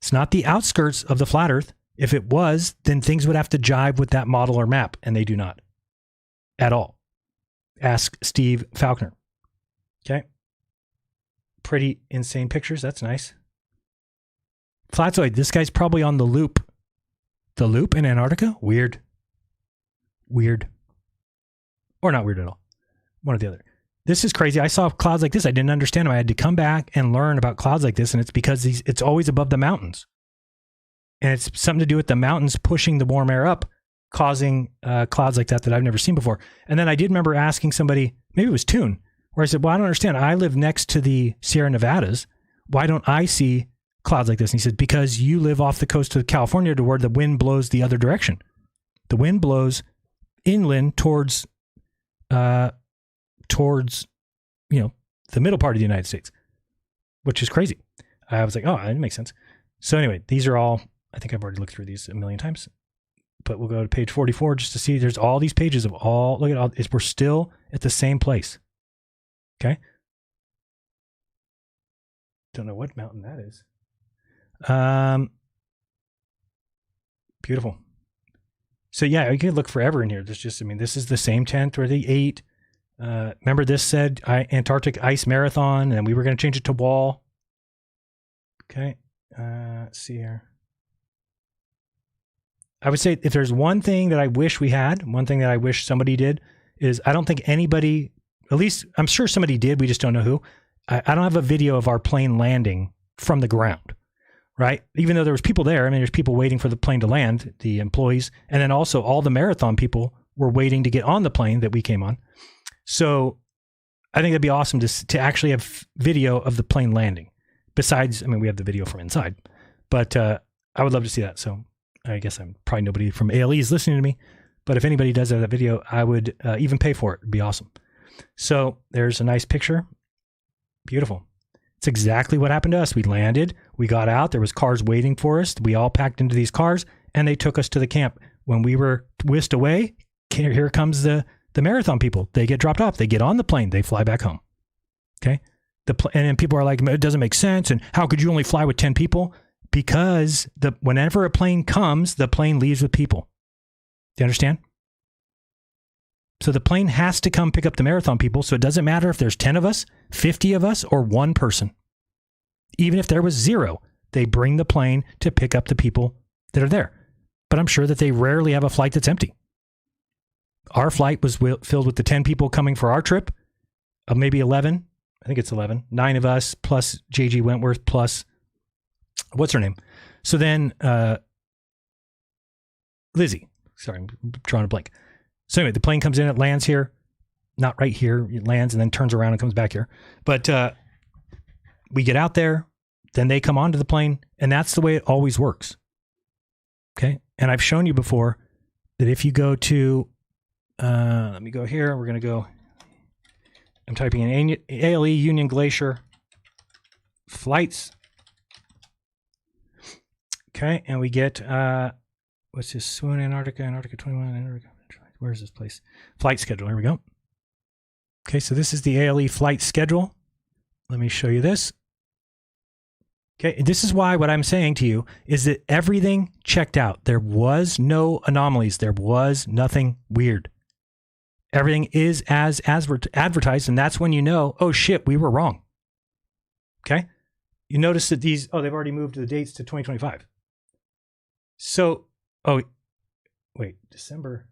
It's not the outskirts of the flat Earth. If it was, then things would have to jive with that model or map, and they do not at all. Ask Steve Faulkner. Okay. Pretty insane pictures. That's nice. Flatzoid. This guy's probably on the loop. The loop in Antarctica? Weird. Weird. Or not weird at all. One or the other. This is crazy. I saw clouds like this. I didn't understand them. I had to come back and learn about clouds like this, and it's because it's always above the mountains. And it's something to do with the mountains pushing the warm air up, causing clouds like that I've never seen before. And then I did remember asking somebody, maybe it was Toon, where I said, well, I don't understand. I live next to the Sierra Nevadas. Why don't I see clouds like this? And he said, because you live off the coast of California to where the wind blows the other direction. The wind blows inland towards the middle part of the United States, which is crazy. I was like, oh, that makes sense. So anyway, these are all, I think I've already looked through these a million times, but we'll go to page 44 just to see there's all these pages of all, look at all, we're still at the same place. Okay. Don't know what mountain that is. Beautiful. So yeah, you could look forever in here. There's just, I mean, this is the same tent where they ate. Remember this said Antarctic Ice Marathon, and we were going to change it to wall. Okay. Let's see here. I would say if there's one thing that I wish we had, one thing that I wish somebody did is I don't think anybody, at least I'm sure somebody did, we just don't know who. I don't have a video of our plane landing from the ground, right? Even though there was people there. I mean, there's people waiting for the plane to land, the employees, and then also all the marathon people were waiting to get on the plane that we came on. So I think it'd be awesome to actually have video of the plane landing. Besides, I mean, we have the video from inside, but I would love to see that. So I guess I'm probably nobody from ALE is listening to me, but if anybody does have that video, I would even pay for it. It'd be awesome. So there's a nice picture. Beautiful. It's exactly what happened to us. We landed, we got out, there was cars waiting for us. We all packed into these cars and they took us to the camp. When we were whisked away, here comes the marathon people. They get dropped off. They get on the plane. They fly back home. Okay. And then people are like, it doesn't make sense. And how could you only fly with 10 people? Because whenever a plane comes, the plane leaves with people. Do you understand? So the plane has to come pick up the marathon people. So it doesn't matter if there's 10 of us, 50 of us, or one person. Even if there was 0, they bring the plane to pick up the people that are there. But I'm sure that they rarely have a flight that's empty. Our flight was filled with the 10 people coming for our trip, maybe 11. I think it's 11. 9 of us plus JG Wentworth plus, what's her name? So then Lizzie. Sorry, I'm drawing a blank. So anyway, the plane comes in, it lands here. Not right here. It lands and then turns around and comes back here. But we get out there, then they come onto the plane, and that's the way it always works. Okay? And I've shown you before that if you go to, let me go here. We're going to go, I'm typing in ALE Union Glacier flights. Okay, and we get, what's this? Swoon, Antarctica 21, Antarctica. Where's this place? Flight schedule. Here we go. Okay, so this is the ALE flight schedule. Let me show you this. Okay, this is why what I'm saying to you is that everything checked out. There was no anomalies. There was nothing weird. Everything is as advertised, and that's when you know, oh shit, we were wrong. Okay? You notice that these, they've already moved the dates to 2025. So, wait, December.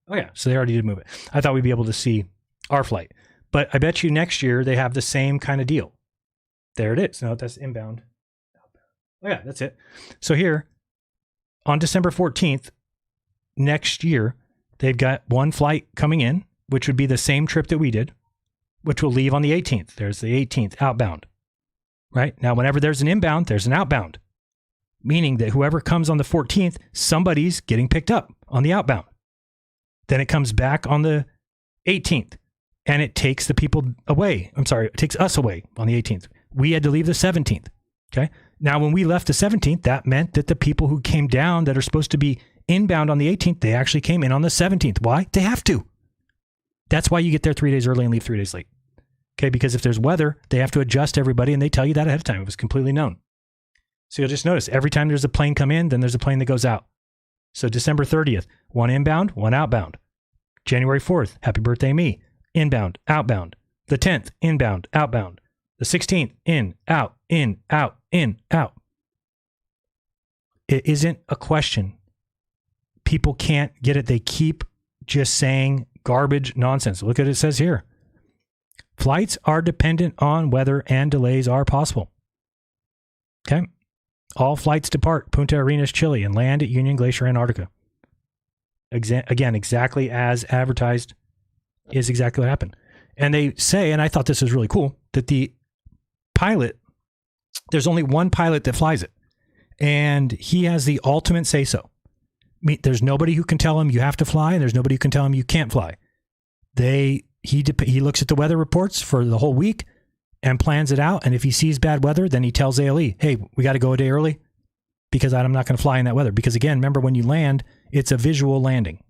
Oh yeah, so they already did move it. I thought we'd be able to see our flight. But I bet you next year they have the same kind of deal. There it is. No, that's inbound. Oh yeah, that's it. So here, on December 14th, next year, they've got one flight coming in, which would be the same trip that we did, which will leave on the 18th. There's the 18th outbound. Right? Now, whenever there's an inbound, there's an outbound. Meaning that whoever comes on the 14th, somebody's getting picked up on the outbound. Then it comes back on the 18th and it takes the people away. I'm sorry, it takes us away on the 18th. We had to leave the 17th. Okay. Now, when we left the 17th, that meant that the people who came down that are supposed to be inbound on the 18th, they actually came in on the 17th. Why? They have to. That's why you get there 3 days early and leave 3 days late. Okay, because if there's weather, they have to adjust everybody, and they tell you that ahead of time. It was completely known. So you'll just notice every time there's a plane come in, then there's a plane that goes out. So December 30th, 1 inbound, 1 outbound. January 4th, happy birthday me, inbound, outbound. The 10th, inbound, outbound. The 16th, in, out, in, out, in, out. It isn't a question. People can't get it. They keep just saying garbage nonsense. Look at it says here. Flights are dependent on weather and delays are possible. Okay. All flights depart Punta Arenas, Chile, and land at Union Glacier, Antarctica. Again, exactly as advertised is exactly what happened. And they say, and I thought this was really cool, that the pilot, there's only one pilot that flies it. And he has the ultimate say-so. I mean, there's nobody who can tell him you have to fly, and there's nobody who can tell him you can't fly. He looks at the weather reports for the whole week and plans it out. And if he sees bad weather, then he tells ALE, hey, we got to go a day early because I'm not going to fly in that weather. Because again, remember when you land, it's a visual landing.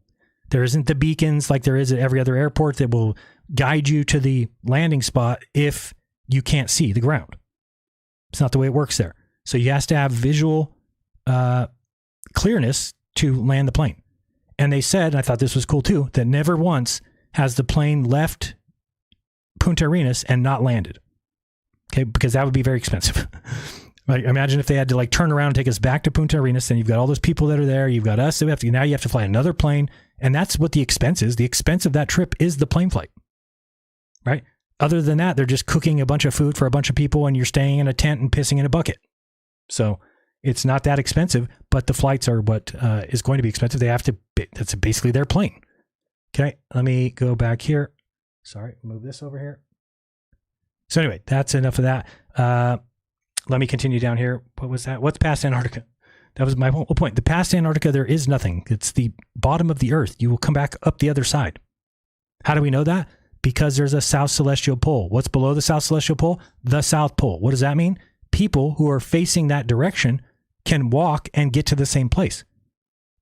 There isn't the beacons like there is at every other airport that will guide you to the landing spot if you can't see the ground. It's not the way it works there. So you have to have visual clearness to land the plane. And they said, and I thought this was cool too, that never once has the plane left Punta Arenas and not landed. Okay, because that would be very expensive. Like, imagine if they had to like turn around and take us back to Punta Arenas, and you've got all those people that are there, you've got us, now you have to fly another plane, and that's what the expense is. The expense of that trip is the plane flight, right? Other than that, they're just cooking a bunch of food for a bunch of people, and you're staying in a tent and pissing in a bucket. So it's not that expensive, but the flights are what is going to be expensive. They have to, that's basically their plane. Okay, let me go back here. Sorry, move this over here. So anyway, that's enough of that. Let me continue down here. What was that? What's past Antarctica? That was my whole point. The past Antarctica, there is nothing. It's the bottom of the earth. You will come back up the other side. How do we know that? Because there's a South Celestial Pole. What's below the South Celestial Pole? The South Pole. What does that mean? People who are facing that direction can walk and get to the same place.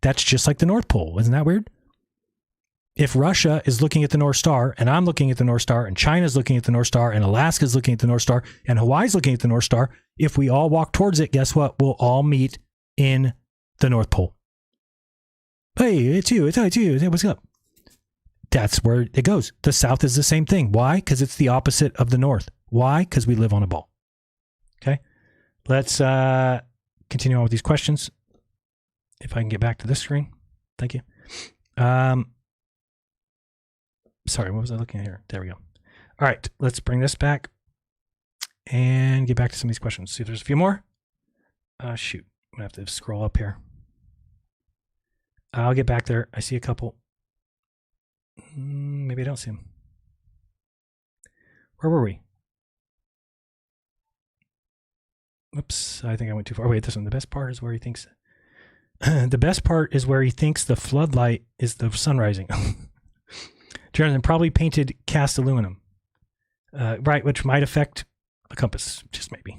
That's just like the North Pole. Isn't that weird? If Russia is looking at the North Star, and I'm looking at the North Star, and China's looking at the North Star, and Alaska's looking at the North Star, and Hawaii's looking at the North Star, if we all walk towards it, guess what? We'll all meet in the North Pole. Hey, it's you. It's you. Hey, what's up? That's where it goes. The South is the same thing. Why? Because it's the opposite of the North. Why? Because we live on a ball. Okay. Let's continue on with these questions. If I can get back to this screen. Thank you. Sorry, what was I looking at here? There we go. All right, let's bring this back and get back to some of these questions. See if there's a few more. Shoot, I'm going to have to scroll up here. I'll get back there. I see a couple. Maybe I don't see them. Where were we? Oops, I think I went too far. Oh, wait, this one. The best part is where he thinks... the best part is where he thinks the floodlight is the sun rising. Jeranism probably painted cast aluminum. Right, which might affect a compass, just maybe.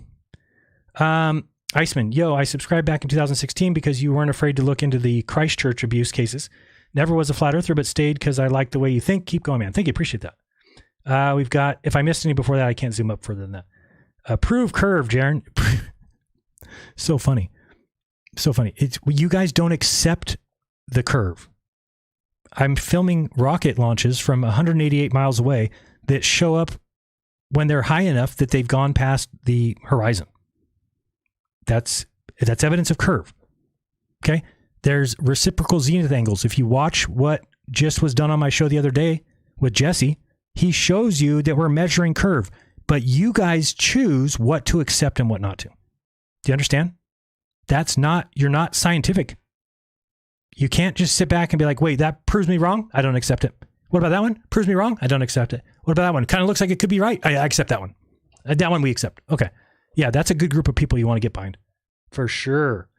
Iceman, yo, I subscribed back in 2016 because you weren't afraid to look into the Christchurch abuse cases. Never was a flat earther, but stayed because I like the way you think. Keep going, man. Thank you. Appreciate that. We've got, if I missed any before that, I can't zoom up further than that. Prove curve, Jaren. So funny. So funny. You guys don't accept the curve. I'm filming rocket launches from 188 miles away that show up when they're high enough that they've gone past the horizon. That's evidence of curve. Okay? There's reciprocal zenith angles. If you watch what just was done on my show the other day with Jesse, he shows you that we're measuring curve, but you guys choose what to accept and what not to. Do you understand? You're not scientific. You can't just sit back and be like, wait, that proves me wrong. I don't accept it. What about that one? Proves me wrong. I don't accept it. What about that one? Kind of looks like it could be right. I accept that one. That one we accept. Okay. Yeah, that's a good group of people you want to get behind. For sure.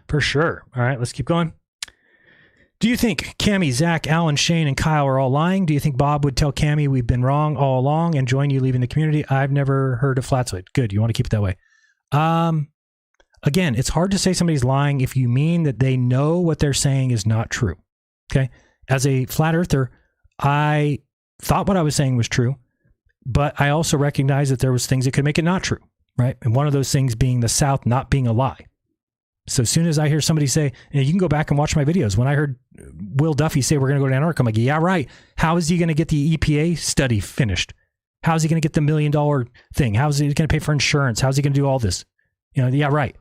For sure. All right, let's keep going. Do you think Cammie, Zach, Alan, Shane, and Kyle are all lying? Do you think Bob would tell Cammie we've been wrong all along and join you leaving the community? I've never heard of Flatsoid. Good. You want to keep it that way. Again, it's hard to say somebody's lying if you mean that they know what they're saying is not true. Okay. As a flat earther, I thought what I was saying was true, but I also recognized that there was things that could make it not true. Right. And one of those things being the South not being a lie. So as soon as I hear somebody say, and you can go back and watch my videos. When I heard Will Duffy say we're going to go to Antarctica, I'm like, yeah, right. How is he going to get the EPA study finished? How is he going to get the $1 million thing? How is he going to pay for insurance? How is he going to do all this? Yeah, right.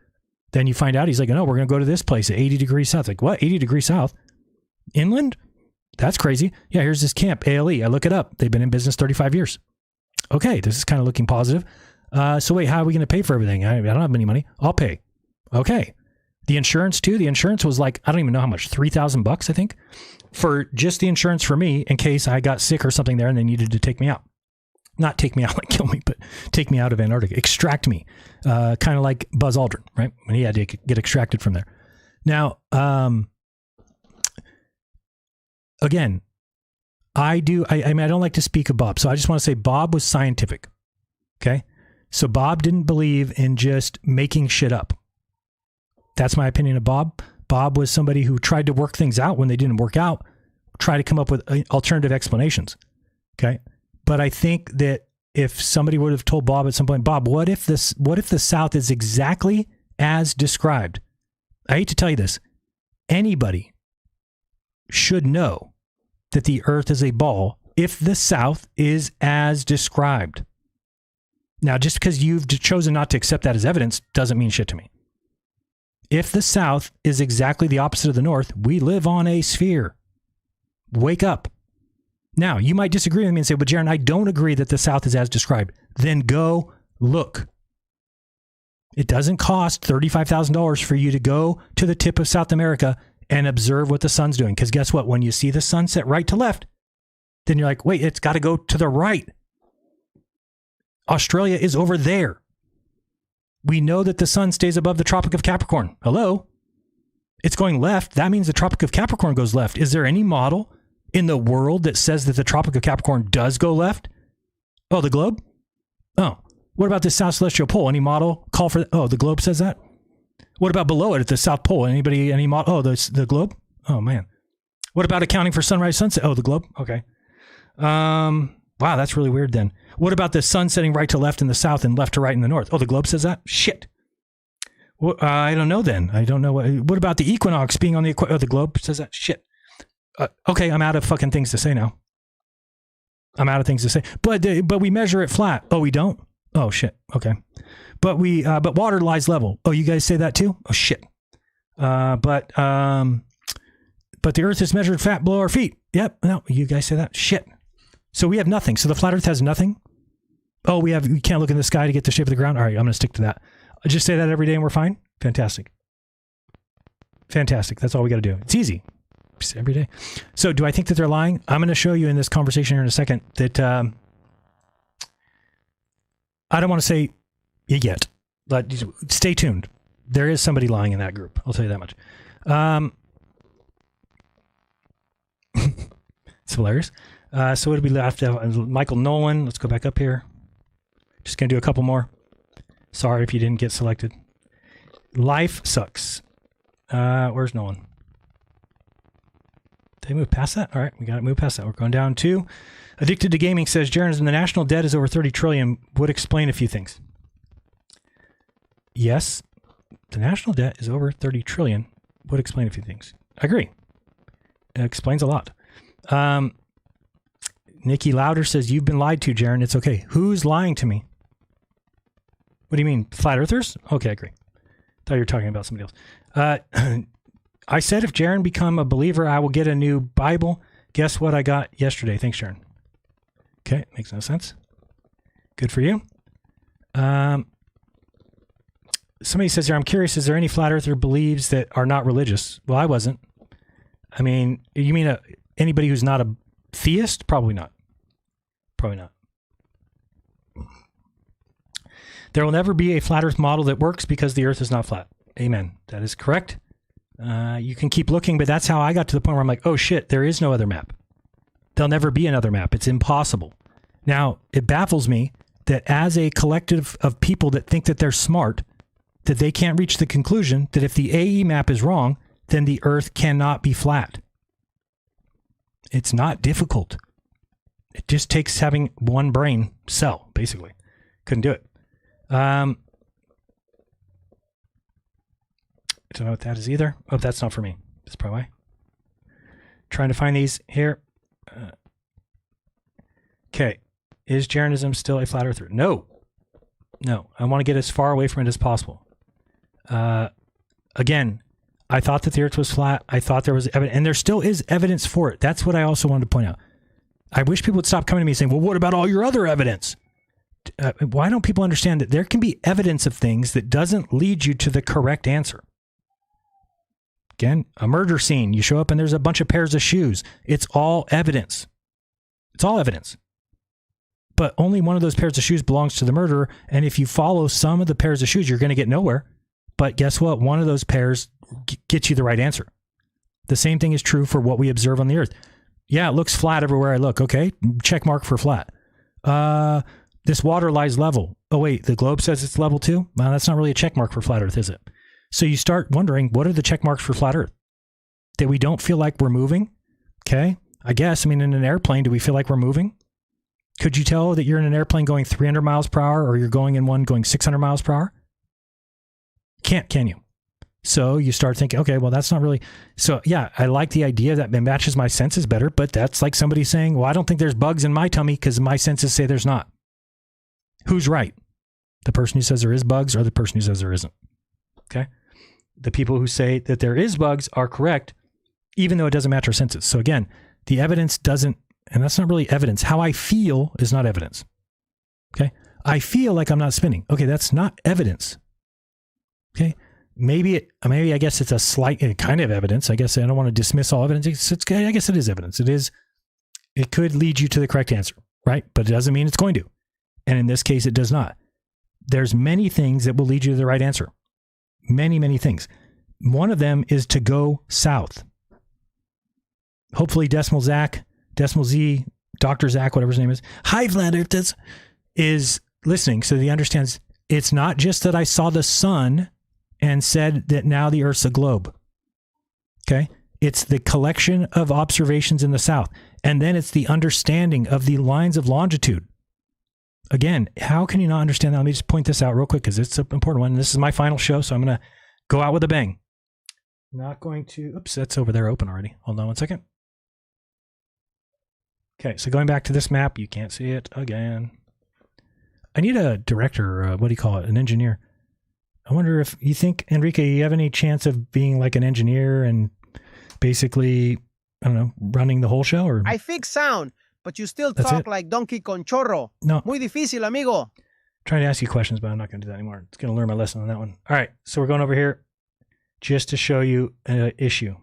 Then you find out he's like, no, we're going to go to this place at 80 degrees south. Like, what? 80 degrees south? Inland? That's crazy. Yeah, here's this camp, ALE. I look it up. They've been in business 35 years. Okay, this is kind of looking positive. So wait, how are we going to pay for everything? I don't have any money. I'll pay. Okay. The insurance too. The insurance was like, I don't even know how much, $3,000, I think, for just the insurance for me in case I got sick or something there and they needed to take me out. Not take me out, like kill me, but take me out of Antarctica, extract me, kind of like Buzz Aldrin, right? When he had to get extracted from there. Now, again, I mean, I don't like to speak of Bob, so I just want to say Bob was scientific. Okay. So Bob didn't believe in just making shit up. That's my opinion of Bob. Bob was somebody who tried to work things out when they didn't work out, try to come up with alternative explanations. Okay. But I think that if somebody would have told Bob at some point, Bob, what if the South is exactly as described? I hate to tell you this. Anybody should know that the Earth is a ball if the South is as described. Now, just because you've chosen not to accept that as evidence doesn't mean shit to me. If the South is exactly the opposite of the North, we live on a sphere. Wake up. Now, you might disagree with me and say, but Jaron, I don't agree that the South is as described. Then go look. It doesn't cost $35,000 for you to go to the tip of South America and observe what the sun's doing. Because guess what? When you see the sun set right to left, then you're like, wait, it's got to go to the right. Australia is over there. We know that the sun stays above the Tropic of Capricorn. Hello? It's going left. That means the Tropic of Capricorn goes left. Is there any model in the world that says that the Tropic of Capricorn does go left? Oh, the globe? Oh, what about the South Celestial Pole? Any model call for that? Oh, the globe says that? What about below it at the South Pole? Anybody, any model? Oh, the globe? Oh, man. What about accounting for sunrise, sunset? Oh, the globe? Okay. Wow, that's really weird then. What about the sun setting right to left in the south and left to right in the north? Oh, the globe says that? Shit. Well, I don't know then. I don't know. What about the equinox being on the equator? Oh, the globe says that? Shit. Okay, I'm out of fucking things to say now. I'm out of things to say. But we measure it flat. Oh, we don't? Oh, shit. Okay. But water lies level. Oh, you guys say that too? Oh, shit. But the earth is measured flat below our feet. Yep. No, you guys say that? Shit. So we have nothing. So the flat earth has nothing? Oh, we can't look in the sky to get the shape of the ground? All right, I'm going to stick to that. I just say that every day and we're fine? Fantastic. Fantastic. That's all we got to do. It's easy. Just every day. So do I think that they're lying? I'm going to show you in this conversation here in a second that I don't want to say it yet, but stay tuned. There is somebody lying in that group. I'll tell you that much. It's hilarious. So what did we left? Michael Nolan. Let's go back up here. Just going to do a couple more. Sorry if you didn't get selected. Life sucks. Where's Nolan? Did they move past that? All right, we got to move past that. We're going down to Addicted to Gaming says, Jeranism, the national debt is over 30 trillion. Would explain a few things. Yes, the national debt is over 30 trillion. Would explain a few things. I agree. It explains a lot. Nikki Louder says, you've been lied to, Jaron. It's okay. Who's lying to me? What do you mean? Flat earthers? Okay, I agree. Thought you were talking about somebody else. I said if Jaron become a believer, I will get a new Bible. Guess what I got yesterday? Thanks, Jaron. Okay, makes no sense. Good for you. Somebody says here, I'm curious, is there any flat earther believes that are not religious? Well, I wasn't. I mean, you mean anybody who's not a theist? Probably not. Probably not. There will never be a flat earth model that works because the earth is not flat. Amen. That is correct. You can keep looking, but that's how I got to the point where I'm like, oh shit, there is no other map. There'll never be another map. It's impossible. Now, it baffles me that as a collective of people that think that they're smart, that they can't reach the conclusion that if the AE map is wrong, then the Earth cannot be flat. It's not difficult. It just takes having one brain cell, basically. Couldn't do it. I don't know what that is either. Oh, that's not for me. That's probably why. Trying to find these here. Okay. Is Jeranism still a flat earther? No. No. I want to get as far away from it as possible. Again, I thought that the Earth was flat. I thought there was evidence, and there still is evidence for it. That's what I also wanted to point out. I wish people would stop coming to me saying, well, what about all your other evidence? Why don't people understand that there can be evidence of things that doesn't lead you to the correct answer? Again, a murder scene. You show up and there's a bunch of pairs of shoes. It's all evidence. It's all evidence. But only one of those pairs of shoes belongs to the murderer. And if you follow some of the pairs of shoes, you're going to get nowhere. But guess what? One of those pairs gets you the right answer. The same thing is true for what we observe on the Earth. Yeah, it looks flat everywhere I look. Okay, check mark for flat. This water lies level. Oh, wait, the globe says it's level too? Well, that's not really a check mark for flat Earth, is it? So you start wondering, what are the check marks for flat Earth? That we don't feel like we're moving? Okay, I guess. I mean, in an airplane, do we feel like we're moving? Could you tell that you're in an airplane going 300 miles per hour or you're going in one going 600 miles per hour? Can't, can you? So you start thinking, okay, well, that's not really... So yeah, I like the idea that it matches my senses better, but that's like somebody saying, well, I don't think there's bugs in my tummy because my senses say there's not. Who's right? The person who says there is bugs or the person who says there isn't? Okay? The people who say that there is bugs are correct, even though it doesn't match our senses. So again, the evidence doesn't... And that's not really evidence. How I feel is not evidence. Okay? I feel like I'm not spinning. Okay, that's not evidence. Okay? Maybe I guess it's a slight kind of evidence. I guess I don't want to dismiss all evidence. I guess it is evidence. It could lead you to the correct answer, right? But it doesn't mean it's going to. And in this case, it does not. There's many things that will lead you to the right answer. Many, many things. One of them is to go south. Hopefully Decimal Z, Dr. Zach, whatever his name is, Hi Flat Earth is listening so that he understands it's not just that I saw the sun and said that now the Earth's a globe. Okay? It's the collection of observations in the south. And then it's the understanding of the lines of longitude. Again, how can you not understand that? Let me just point this out real quick because it's an important one. This is my final show, so I'm going to go out with a bang. Not going to... Oops, that's over there open already. Hold on one second. Okay, so going back to this map, you can't see it again. I need a director, what do you call it, an engineer. I wonder if you think, Enrique, you have any chance of being like an engineer and basically, I don't know, running the whole show? Or I fix sound, but you still talk like Donkey Conchorro. No. Muy difícil, amigo. I'm trying to ask you questions, but I'm not going to do that anymore. It's going to learn my lesson on that one. All right, so we're going over here just to show you an issue.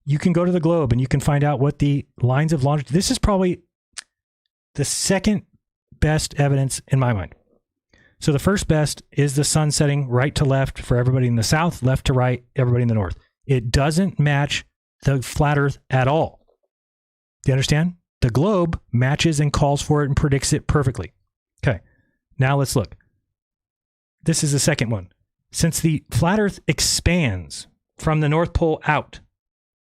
You can go to the globe and you can find out what the lines of longitude... This is probably the second best evidence in my mind. So the first best is the sun setting right to left for everybody in the south, left to right, everybody in the north. It doesn't match the flat Earth at all. Do you understand? The globe matches and calls for it and predicts it perfectly. Okay, now let's look. This is the second one. Since the flat Earth expands from the North Pole out,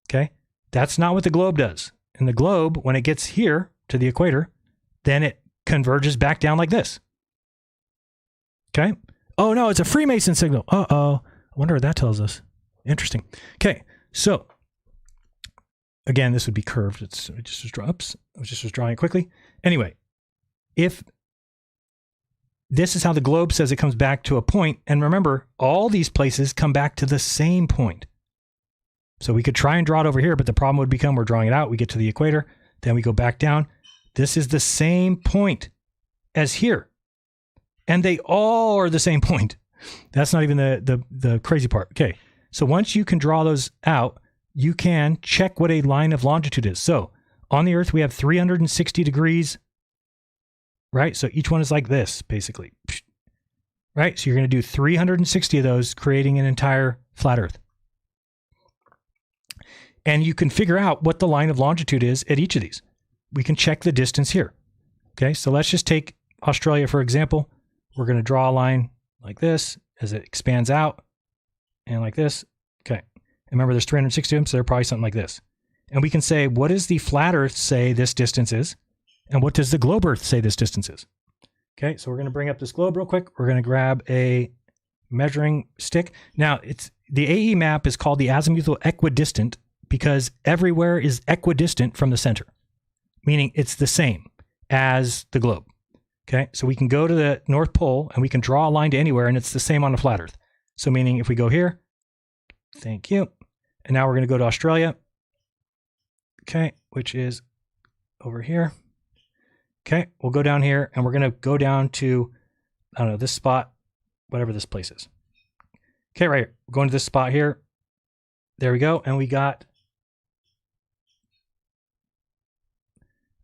okay, that's not what the globe does. And the globe, when it gets here to the equator, then it converges back down like this. Okay. Oh, no, it's a Freemason signal. Uh-oh. I wonder what that tells us. Interesting. Okay. So, again, this would be curved. I just was drawing it quickly. Anyway, if this is how the globe says it comes back to a point, and remember, all these places come back to the same point. So we could try and draw it over here, but the problem would become we're drawing it out. We get to the equator, then we go back down. This is the same point as here. And they all are the same point. That's not even the crazy part. Okay, so once you can draw those out, you can check what a line of longitude is. So on the Earth, we have 360 degrees, right? So each one is like this, basically. Right? So you're going to do 360 of those, creating an entire flat Earth. And you can figure out what the line of longitude is at each of these. We can check the distance here. Okay, so let's just take Australia, for example. We're going to draw a line like this, as it expands out and like this. Okay. And remember, there's 360 of them, so they're probably something like this. And we can say, what does the flat Earth say this distance is? And what does the globe Earth say this distance is? Okay, so we're going to bring up this globe real quick. We're going to grab a measuring stick. Now, it's the AE map is called the azimuthal equidistant because everywhere is equidistant from the center, meaning it's the same as the globe. Okay, so we can go to the North Pole and we can draw a line to anywhere, and it's the same on a flat Earth. So meaning if we go here, thank you. And now we're going to go to Australia. Okay, which is over here. Okay, we'll go down here and we're going to go down to, I don't know, this spot, whatever this place is. Okay, right here. We're going to this spot here. There we go. And we got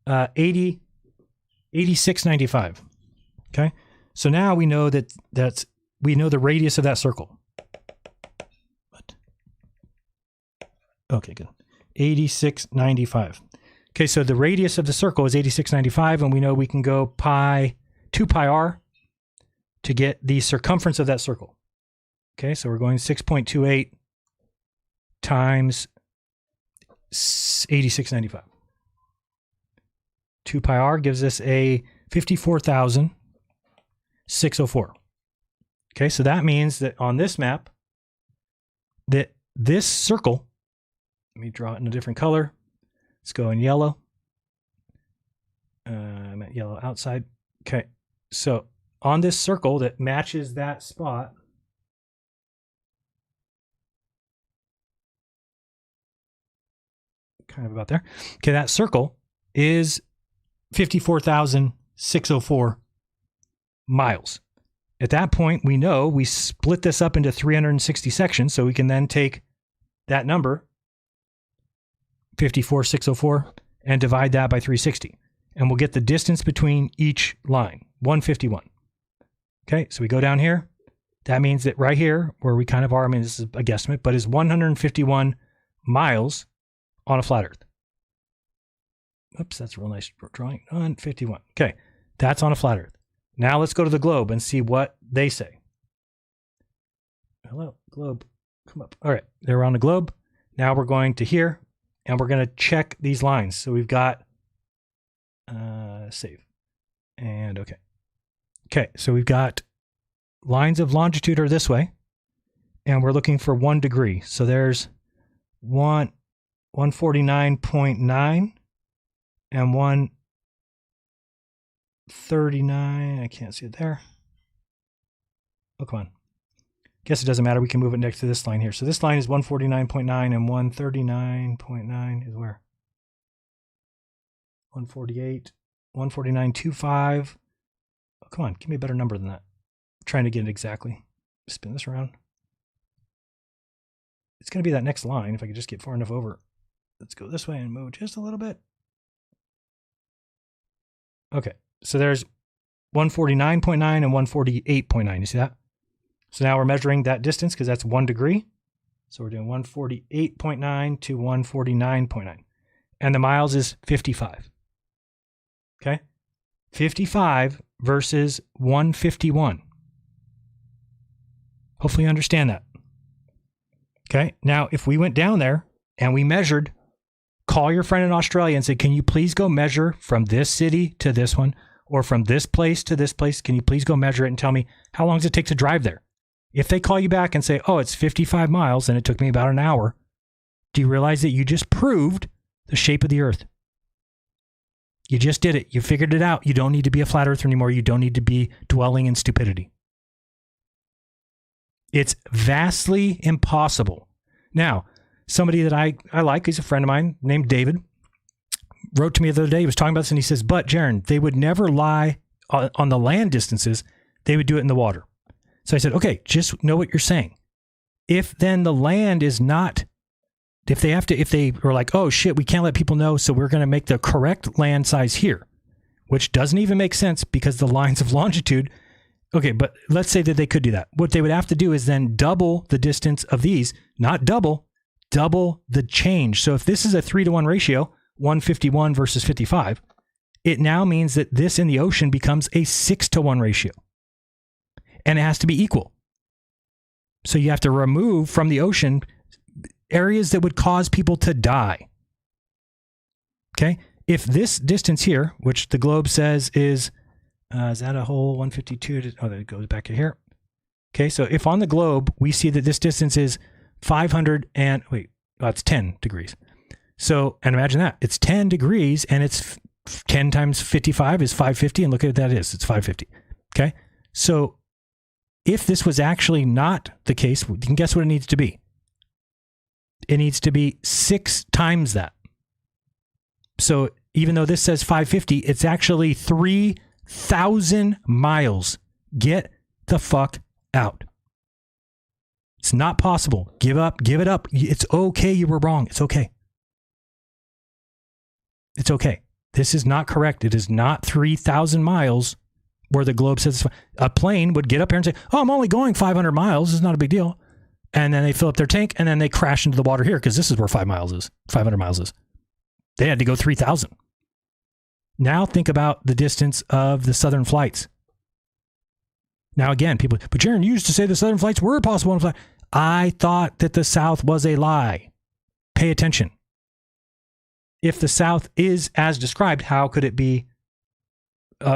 86.95. Okay, so now we know we know the radius of that circle. What? Okay, good. 86.95. Okay, so the radius of the circle is 86.95, and we know we can go 2 pi r to get the circumference of that circle. Okay, so we're going 6.28 times 86.95. 2 pi r gives us a 54,604. Okay, so that means that on this map, that this circle, let me draw it in a different color. Let's go in yellow. I'm at yellow outside. Okay, so on this circle that matches that spot, kind of about there. Okay, that circle is 54,604 miles. At that point, we know we split this up into 360 sections, so we can then take that number, 54,604, and divide that by 360. And we'll get the distance between each line, 151. Okay, so we go down here. That means that right here, where we kind of are, I mean, this is a guesstimate, but is 151 miles on a flat Earth. Oops, that's a real nice drawing. 151. Okay, that's on a flat Earth. Now let's go to the globe and see what they say. Hello, globe, come up. All right, they're on the globe. Now we're going to here, and we're going to check these lines. So we've got save and okay. Okay, so we've got lines of longitude are this way, and we're looking for 1 degree. So there's 149.9 and 139. I can't see it there. Oh, come on. Guess it doesn't matter. We can move it next to this line here. So this line is 149.9 and 139.9 is where? 148, 149.25. Oh, come on. Give me a better number than that. I'm trying to get it exactly. Spin this around. It's going to be that next line if I could just get far enough over. Let's go this way and move just a little bit. Okay. So there's 149.9 and 148.9. You see that? So now we're measuring that distance because that's 1 degree. So we're doing 148.9 to 149.9. And the miles is 55. Okay? 55 versus 151. Hopefully you understand that. Okay? Now, if we went down there and we measured, call your friend in Australia and say, can you please go measure from this city to this one, or from this place to this place? Can you please go measure it and tell me how long does it take to drive there? If they call you back and say, oh, it's 55 miles and it took me about an hour, do you realize that you just proved the shape of the Earth? You just did it. You figured it out. You don't need to be a flat earther anymore. You don't need to be dwelling in stupidity. It's vastly impossible. Now, somebody that I like, he's a friend of mine named David, wrote to me the other day. He was talking about this and he says, but Jaron, they would never lie on the land distances. They would do it in the water. So I said, okay, just know what you're saying. If then the land is not, if they were like, oh shit, we can't let people know, so we're going to make the correct land size here, which doesn't even make sense because the lines of longitude. Okay, but let's say that they could do that. What they would have to do is then double the distance of these, not double the change. So if this is a 3-to-1 ratio, 151 versus 55, it now means that this in the ocean becomes a 6-to-1 ratio. And it has to be equal. So you have to remove from the ocean areas that would cause people to die. Okay? If this distance here, which the globe says is that a whole 152? Oh, that goes back to here. Okay, so if on the globe we see that this distance is 500 and, it's 10 degrees. So, and imagine that. It's 10 degrees and it's 10 times 55 is 550. And look at what that is. It's 550. Okay? So if this was actually not the case, you can guess what it needs to be. It needs to be 6 times that. So even though this says 550, it's actually 3,000 miles. Get the fuck out. It's not possible. Give up. Give it up. It's okay. You were wrong. It's okay. It's okay. This is not correct. It is not 3,000 miles where the globe says a plane would get up here and say, oh, I'm only going 500 miles. It's not a big deal. And then they fill up their tank and then they crash into the water here because this is where 500 miles is. They had to go 3,000. Now think about the distance of the southern flights. Now again, people, but Jaron, you used to say the southern flights were possible on flight. I thought that the south was a lie. Pay attention. If the south is as described, how could it be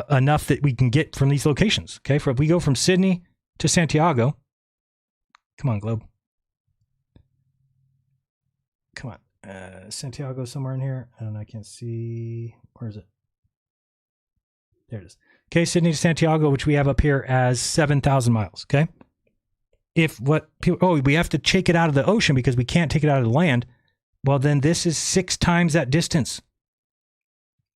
enough that we can get from these locations? Okay, if we go from Sydney to Santiago, come on, globe. Come on. Santiago somewhere in here, and I can't see. Where is it? There it is. Okay, Sydney to Santiago, which we have up here as 7,000 miles. Okay. If what people, we have to take it out of the ocean because we can't take it out of the land. Well, then this is 6 times that distance.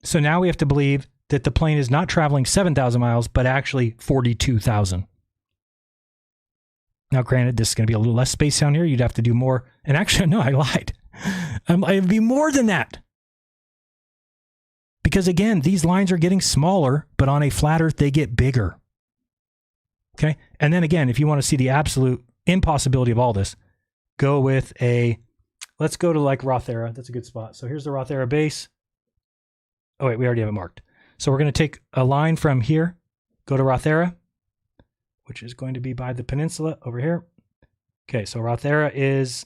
So now we have to believe that the plane is not traveling 7,000 miles, but actually 42,000. Now, granted, this is going to be a little less space down here. You'd have to do more. And actually, no, I lied. It'd be more than that. Because again, these lines are getting smaller, but on a flat Earth, they get bigger. Okay. And then again, if you want to see the absolute impossibility of all this, go with let's go to like Rothera. That's a good spot. So here's the Rothera base. Oh, wait, we already have it marked. So we're going to take a line from here, go to Rothera, which is going to be by the peninsula over here. Okay, so Rothera is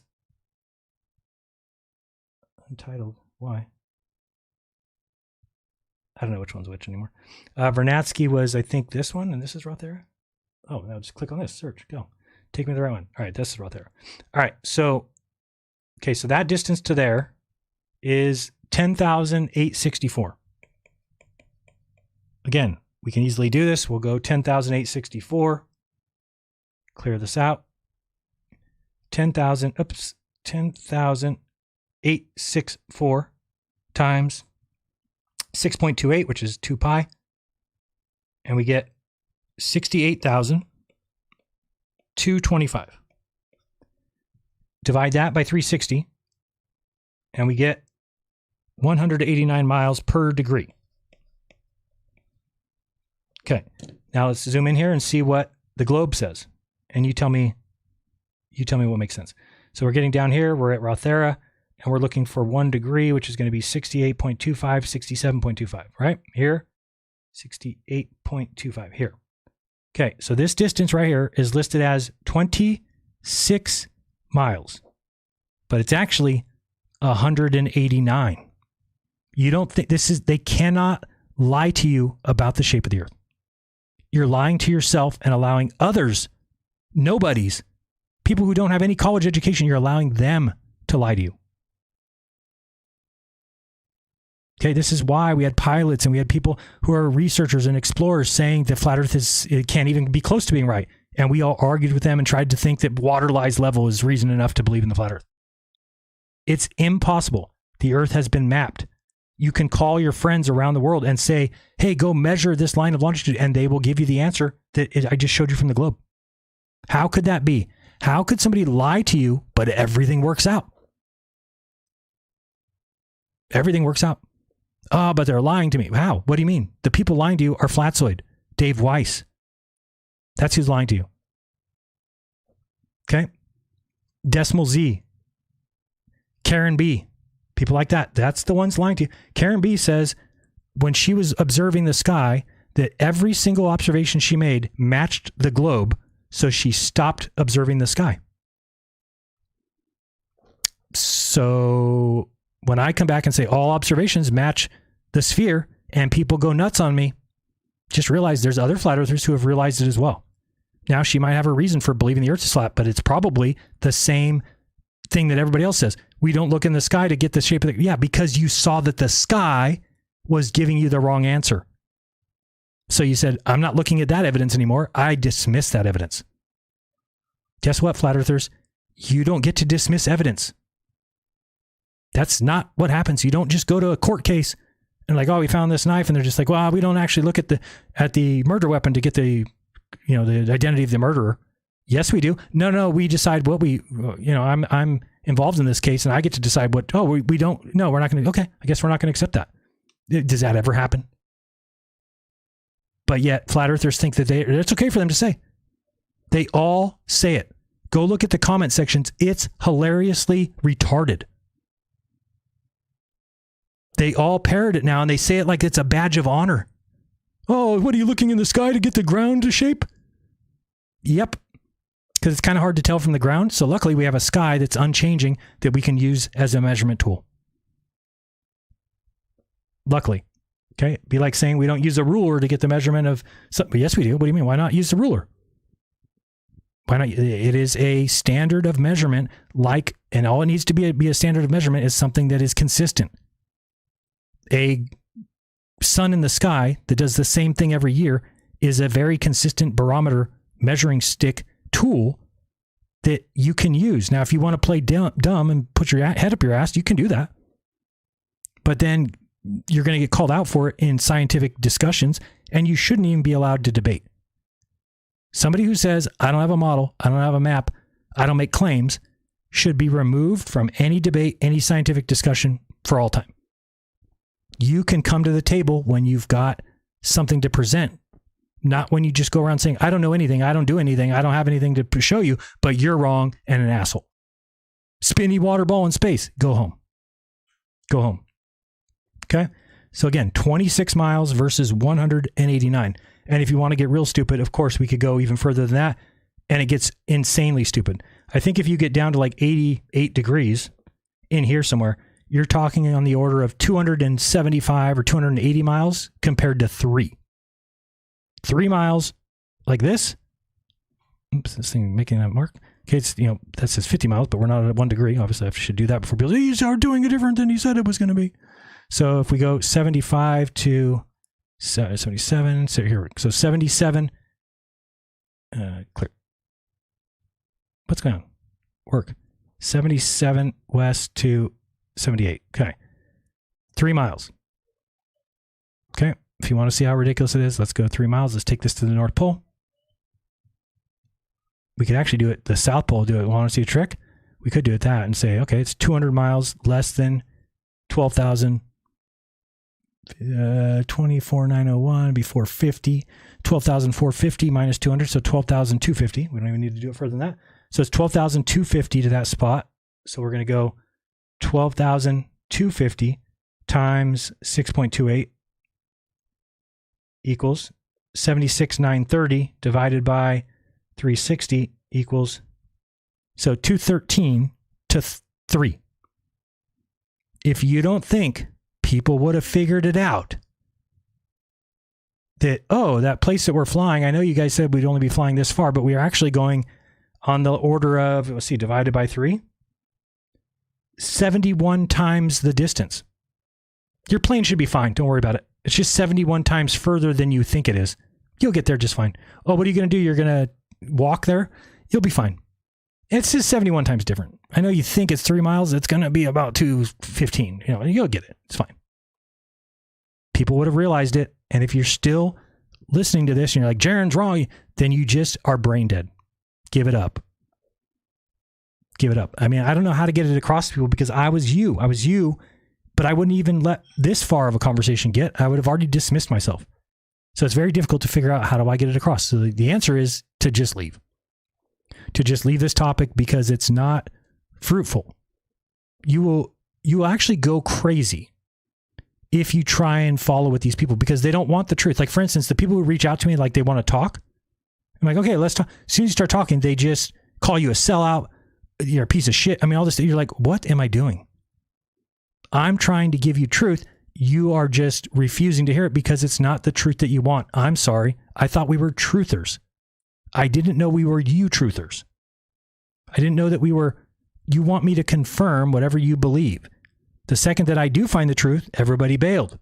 untitled. Why? I don't know which one's which anymore. Vernadsky was, I think, this one, and this is Rothera. Oh, now just click on this, search, go. Take me to the right one. All right, this is Rothera. All right, so, okay, so that distance to there is 10,864. Again, we can easily do this. We'll go 10,864. Clear this out. 10,864 times 6.28, which is 2 pi. And we get 68,225. Divide that by 360. And we get 189 miles per degree. Okay, now let's zoom in here and see what the globe says. And you tell me what makes sense. So we're getting down here, we're at Rothera, and we're looking for 1 degree, which is going to be 68.25, 67.25, right? Here, 68.25 here. Okay, so this distance right here is listed as 26 miles, but it's actually 189. You don't think they cannot lie to you about the shape of the Earth. You're lying to yourself and allowing others, nobodies, people who don't have any college education, you're allowing them to lie to you. Okay, this is why we had pilots and we had people who are researchers and explorers saying that flat Earth it can't even be close to being right. And we all argued with them and tried to think that water lies level is reason enough to believe in the flat Earth. It's impossible. The Earth has been mapped. You can call your friends around the world and say, hey, go measure this line of longitude, and they will give you the answer that I just showed you from the globe. How could that be? How could somebody lie to you, but everything works out? Everything works out. Oh, but they're lying to me. How? What do you mean? The people lying to you are Flatzoid, Dave Weiss. That's who's lying to you. Okay? Decimal Z. Karen B. People like that. That's the ones lying to you. Karen B says when she was observing the sky that every single observation she made matched the globe, so she stopped observing the sky. So when I come back and say all observations match the sphere and people go nuts on me, just realize there's other flat earthers who have realized it as well. Now, she might have a reason for believing the earth is flat, but it's probably the same thing that everybody else says. We don't look in the sky to get the shape of the... Yeah, because you saw that the sky was giving you the wrong answer. So you said, I'm not looking at that evidence anymore. I dismiss that evidence. Guess what, flat earthers? You don't get to dismiss evidence. That's not what happens. You don't just go to a court case and like, oh, we found this knife, and they're just like, well, we don't actually look at the murder weapon to get the identity of the murderer. Yes, we do. No, we decide what we, I'm involved in this case, and I get to decide what. Oh, we don't. No, we're not going to. Okay, I guess we're not going to accept that. Does that ever happen? But yet, flat earthers think that it's okay for them to say. They all say it. Go look at the comment sections. It's hilariously retarded. They all parrot it now, and they say it like it's a badge of honor. Oh, what are you looking in the sky to get the ground to shape? Yep. Because it's kind of hard to tell from the ground. So luckily we have a sky that's unchanging that we can use as a measurement tool. Luckily. Okay. It'd be like saying we don't use a ruler to get the measurement of something. Yes, we do. What do you mean? Why not use the ruler? Why not? It is a standard of measurement, and all it needs to be a standard of measurement is something that is consistent. A sun in the sky that does the same thing every year is a very consistent barometer measuring stick tool that you can use. Now, if you want to play dumb and put your head up your ass, you can do that. But then you're going to get called out for it in scientific discussions, and you shouldn't even be allowed to debate. Somebody who says, I don't have a model, I don't have a map, I don't make claims, should be removed from any debate, any scientific discussion for all time. You can come to the table when you've got something to present, not when you just go around saying, I don't know anything, I don't do anything, I don't have anything to show you, but you're wrong and an asshole. Spinny water ball in space. Go home. Go home. Okay? So again, 26 miles versus 189. And if you want to get real stupid, of course, we could go even further than that, and it gets insanely stupid. I think if you get down to like 88 degrees in here somewhere, you're talking on the order of 275 or 280 miles compared to 3. 3 miles like this. Oops, this thing making that mark. Okay, it's, that says 50 miles, but we're not at 1 degree. Obviously, I should do that before people say, you are doing it different than you said it was going to be. So if we go 75 to 77, so here, so 77, clear. What's going on? Work. 77 west to 78. Okay. 3 miles. Okay. If you want to see how ridiculous it is, let's go 3 miles. Let's take this to the North Pole. We could actually do it, the South Pole, do it. Want to see a trick? We could do it that and say, okay, it's 200 miles less than 12,000. 24,901 be 450. 12,450 minus 200, so 12,250. We don't even need to do it further than that. So it's 12,250 to that spot. So we're going to go 12,250 times 6.28 equals 76,930 divided by 360 equals, so 213 to 3. If you don't think people would have figured it out that, oh, that place that we're flying, I know you guys said we'd only be flying this far, but we are actually going on the order of, let's see, divided by 3, 71 times the distance. Your plane should be fine. Don't worry about it. It's just 71 times further than you think it is. You'll get there just fine. Oh, what are you going to do? You're going to walk there? You'll be fine. It's just 71 times different. I know you think it's 3 miles. It's going to be about 215. You'll get it. It's fine. People would have realized it. And if you're still listening to this and you're like, Jaren's wrong, then you just are brain dead. Give it up. Give it up. I mean, I don't know how to get it across to people because I was you, but I wouldn't even let this far of a conversation get. I would have already dismissed myself. So it's very difficult to figure out how do I get it across. So the answer is to just leave. To just leave this topic because it's not fruitful. You will actually go crazy if you try and follow with these people because they don't want the truth. Like, for instance, the people who reach out to me like they want to talk, I'm like, okay, let's talk. As soon as you start talking, they just call you a sellout. you're a piece of shit. I mean, all this, you're like, what am I doing? I'm trying to give you truth. You are just refusing to hear it because it's not the truth that you want. I'm sorry. I thought we were truthers. I didn't know we were you truthers. I didn't know that you want me to confirm whatever you believe. The second that I do find the truth, everybody bailed.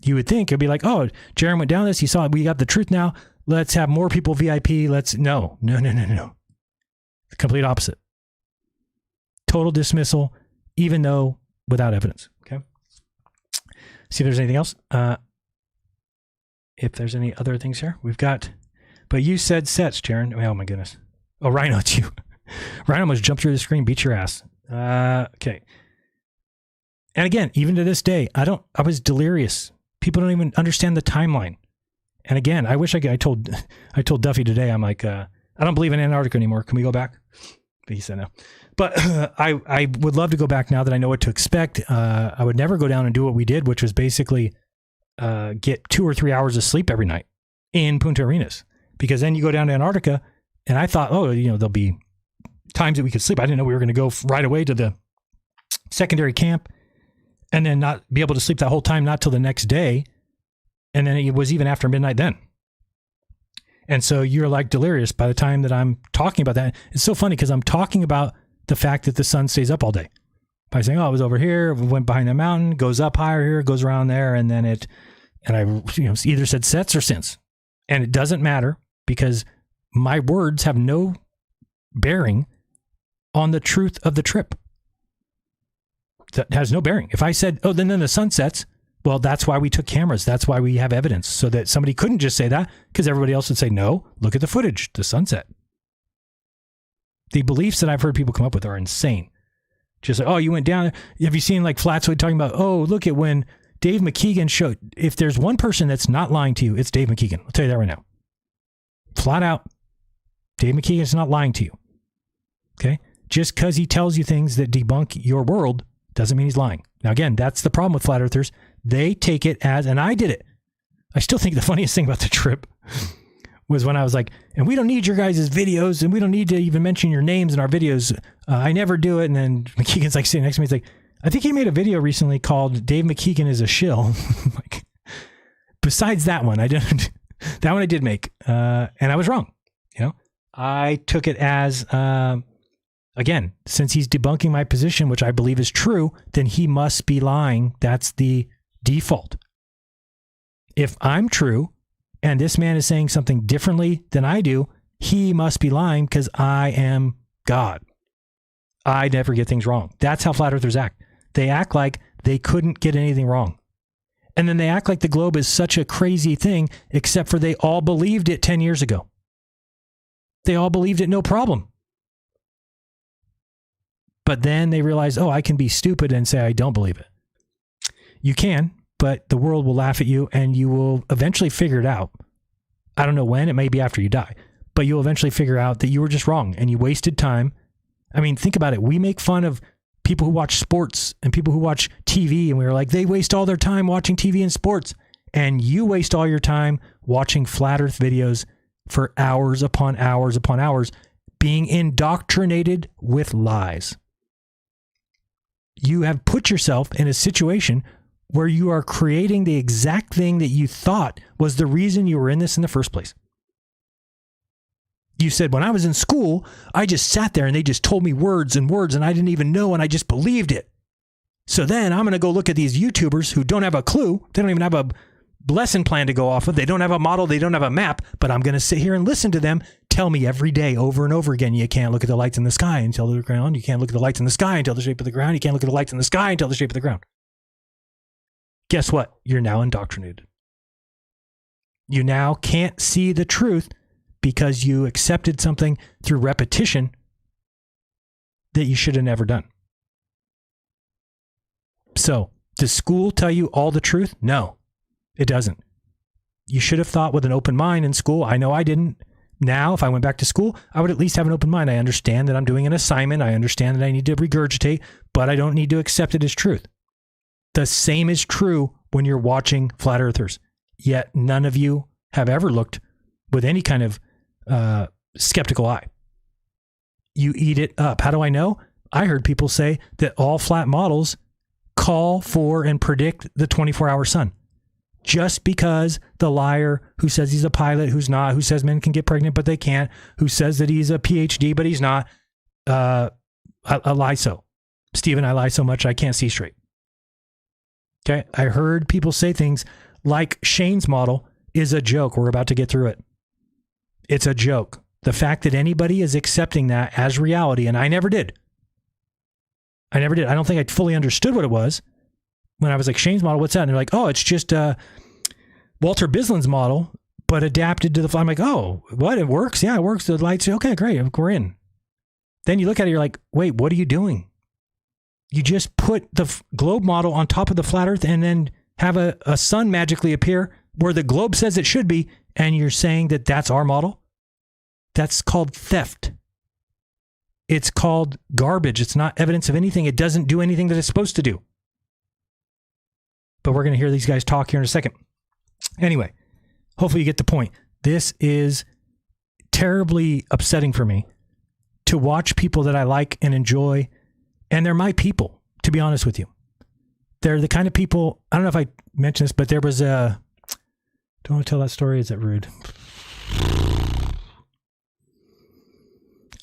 You would think it'd be like, oh, Jaren went down this. He saw it. We got the truth now. Let's have more people VIP. No. The complete opposite. Total dismissal, even though without evidence. Okay. See if there's anything else. If there's any other things here, we've got, but you said sets, Jaren. Oh my goodness. Oh, Rhino, it's you. Rhino almost jumped through the screen, beat your ass. Okay. And again, even to this day, I was delirious. People don't even understand the timeline. And again, I wish I told Duffy today, I'm like, I don't believe in Antarctica anymore. Can we go back? But he said no. But I would love to go back now that I know what to expect. I would never go down and do what we did, which was basically get 2 or 3 hours of sleep every night in Punta Arenas. Because then you go down to Antarctica, and I thought, there'll be times that we could sleep. I didn't know we were going to go right away to the secondary camp and then not be able to sleep that whole time, not till the next day. And then it was even after midnight then. And so you're like delirious by the time that I'm talking about that. It's so funny because I'm talking about the fact that the sun stays up all day by saying, it was over here, went behind the mountain, goes up higher here, goes around there. And then I either said sets or since. And it doesn't matter because my words have no bearing on the truth of the trip. That has no bearing. If I said, then the sun sets, well, that's why we took cameras. That's why we have evidence so that somebody couldn't just say that because everybody else would say, no, look at the footage, the sunset. The beliefs that I've heard people come up with are insane. Just like, you went down. Have you seen like Flatsoid talking about, look at when Dave McKeegan showed, if there's one person that's not lying to you, it's Dave McKeegan. I'll tell you that right now. Flat out, Dave McKeegan is not lying to you. Okay? Just because he tells you things that debunk your world doesn't mean he's lying. Now, again, that's the problem with flat earthers. They take it as, and I did it. I still think the funniest thing about the trip was when I was like, and we don't need your guys' videos, and we don't need to even mention your names in our videos. I never do it. And then McKeegan's like sitting next to me. He's like, I think he made a video recently called Dave McKeegan is a shill. Like, besides that one, that one I did make. And I was wrong. I took it as, again, since he's debunking my position, which I believe is true, then he must be lying. That's the default. If I'm true and this man is saying something differently than I do, he must be lying because I am God. I never get things wrong. That's how flat earthers act. They act like they couldn't get anything wrong. And then they act like the globe is such a crazy thing, except for they all believed it 10 years ago. They all believed it, no problem. But then they realize, I can be stupid and say I don't believe it. You can, but the world will laugh at you and you will eventually figure it out. I don't know when, it may be after you die, but you'll eventually figure out that you were just wrong and you wasted time. I mean, think about it. We make fun of people who watch sports and people who watch TV and we were like, they waste all their time watching TV and sports. And you waste all your time watching flat earth videos for hours upon hours upon hours, being indoctrinated with lies. You have put yourself in a situation where you are creating the exact thing that you thought was the reason you were in this in the first place. You said, when I was in school, I just sat there and they just told me words and words and I didn't even know and I just believed it. So then I'm going to go look at these YouTubers who don't have a clue. They don't even have a lesson plan to go off of. They don't have a model. They don't have a map, but I'm going to sit here and listen to them tell me every day over and over again, you can't look at the lights in the sky until the ground. You can't look at the lights in the sky until the shape of the ground. You can't look at the lights in the sky until the shape of the ground. Guess what? You're now indoctrinated. You now can't see the truth because you accepted something through repetition that you should have never done. So, does school tell you all the truth? No, it doesn't. You should have thought with an open mind in school. I know I didn't. Now, if I went back to school, I would at least have an open mind. I understand that I'm doing an assignment. I understand that I need to regurgitate, but I don't need to accept it as truth. The same is true when you're watching flat earthers. Yet none of you have ever looked with any kind of skeptical eye. you eat it up. How do I know? I heard people say that all flat models call for and predict the 24-hour sun. Just because the liar who says he's a pilot, who's not, who says men can get pregnant but they can't, who says that he's a PhD but he's not, I lie so. Stephen, I lie so much I can't see straight. Okay, I heard people say things like Shane's model is a joke. We're about to get through it. It's a joke. The fact that anybody is accepting that as reality, and I never did. I don't think I fully understood what it was when I was like, Shane's model, what's that? And they're like, oh, it's just Walter Bislin's model, but adapted to the... I'm like, oh, what? It works? Yeah, it works. The lights, okay, great. We're in. Then you look at it, you're like, wait, what are you doing? You just put the globe model on top of the flat earth and then have a sun magically appear where the globe says it should be, and you're saying that that's our model? That's called theft. It's called garbage. It's not evidence of anything. It doesn't do anything that it's supposed to do. But we're going to hear these guys talk here in a second. Anyway, hopefully you get the point. This is terribly upsetting for me to watch people that I like and enjoy, and they're my people, to be honest with you. They're the kind of people, I don't know if I mentioned this, but there was a... Do I want to tell that story? Is that rude?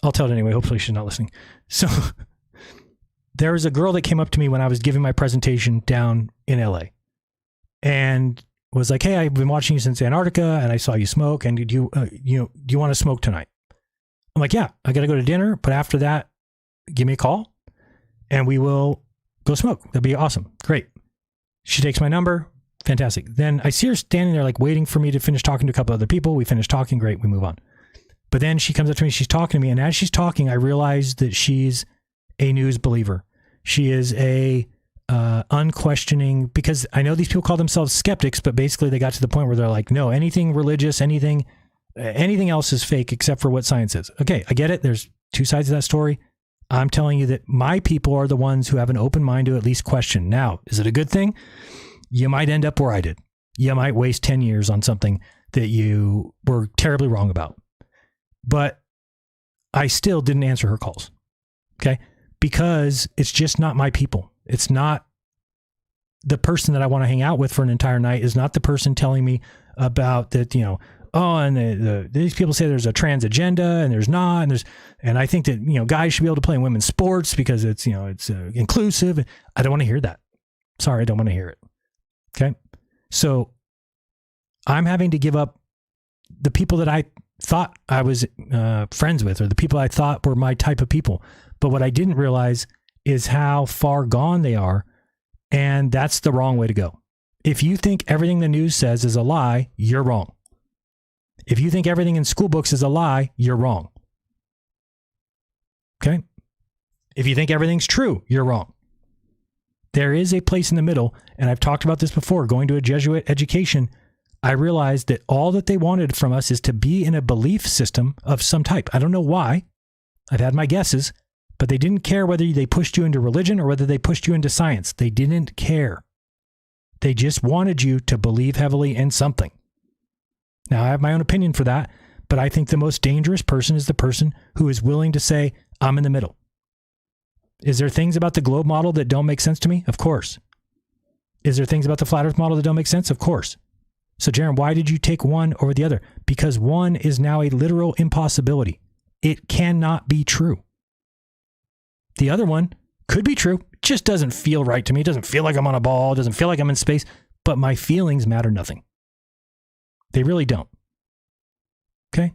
I'll tell it anyway. Hopefully she's not listening. So there was a girl that came up to me when I was giving my presentation down in LA and was like, hey, I've been watching you since Antarctica and I saw you smoke, and do you want to smoke tonight? I'm like, yeah, I got to go to dinner, but after that, give me a call and we will go smoke. That'd be awesome. Great. She takes my number. Fantastic. Then I see her standing there like waiting for me to finish talking to a couple other people. We finish talking. Great. We move on. But then she comes up to me, she's talking to me, and as she's talking, I realize that she's a news believer. She is a unquestioning, because I know these people call themselves skeptics, but basically they got to the point where they're like, no, anything religious, anything else is fake except for what science is. Okay, I get it. There's two sides of that story. I'm telling you that my people are the ones who have an open mind to at least question. Now, is it a good thing? You might end up where I did. You might waste 10 years on something that you were terribly wrong about. But I still didn't answer her calls, okay? Because it's just not my people. It's not the person that I want to hang out with for an entire night. Is not the person telling me about that, and these people say there's a trans agenda and there's not, and I think that, guys should be able to play in women's sports because it's inclusive. I don't want to hear that. Sorry, I don't want to hear it. Okay? So I'm having to give up the people that I thought I was friends with, or the people I thought were my type of people. But what I didn't realize is how far gone they are. And that's the wrong way to go. If you think everything the news says is a lie, you're wrong. If you think everything in school books is a lie, you're wrong. Okay? If you think everything's true, you're wrong. There is a place in the middle, and I've talked about this before, going to a Jesuit education. I realized that all that they wanted from us is to be in a belief system of some type. I don't know why. I've had my guesses, but they didn't care whether they pushed you into religion or whether they pushed you into science. They didn't care. They just wanted you to believe heavily in something. Now, I have my own opinion for that, but I think the most dangerous person is the person who is willing to say, I'm in the middle. Is there things about the globe model that don't make sense to me? Of course. Is there things about the flat earth model that don't make sense? Of course. So, Jaron, why did you take one over the other? Because one is now a literal impossibility. It cannot be true. The other one could be true. It just doesn't feel right to me. It doesn't feel like I'm on a ball. It doesn't feel like I'm in space. But my feelings matter nothing. They really don't. Okay?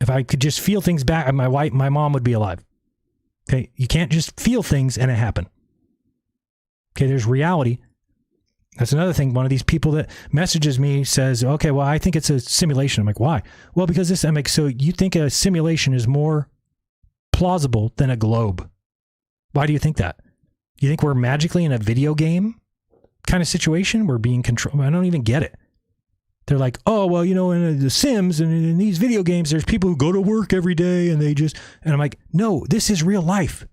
If I could just feel things back, my mom would be alive. Okay? You can't just feel things and it happen. Okay, there's reality. That's another thing. One of these people that messages me says, okay, well, I think it's a simulation. I'm like, why? Well, because this, I'm like, so you think a simulation is more plausible than a globe? Why do you think that? You think we're magically in a video game kind of situation? We're being controlled. I don't even get it. They're like, oh, well, in the Sims and in these video games, there's people who go to work every day and and I'm like, no, this is real life.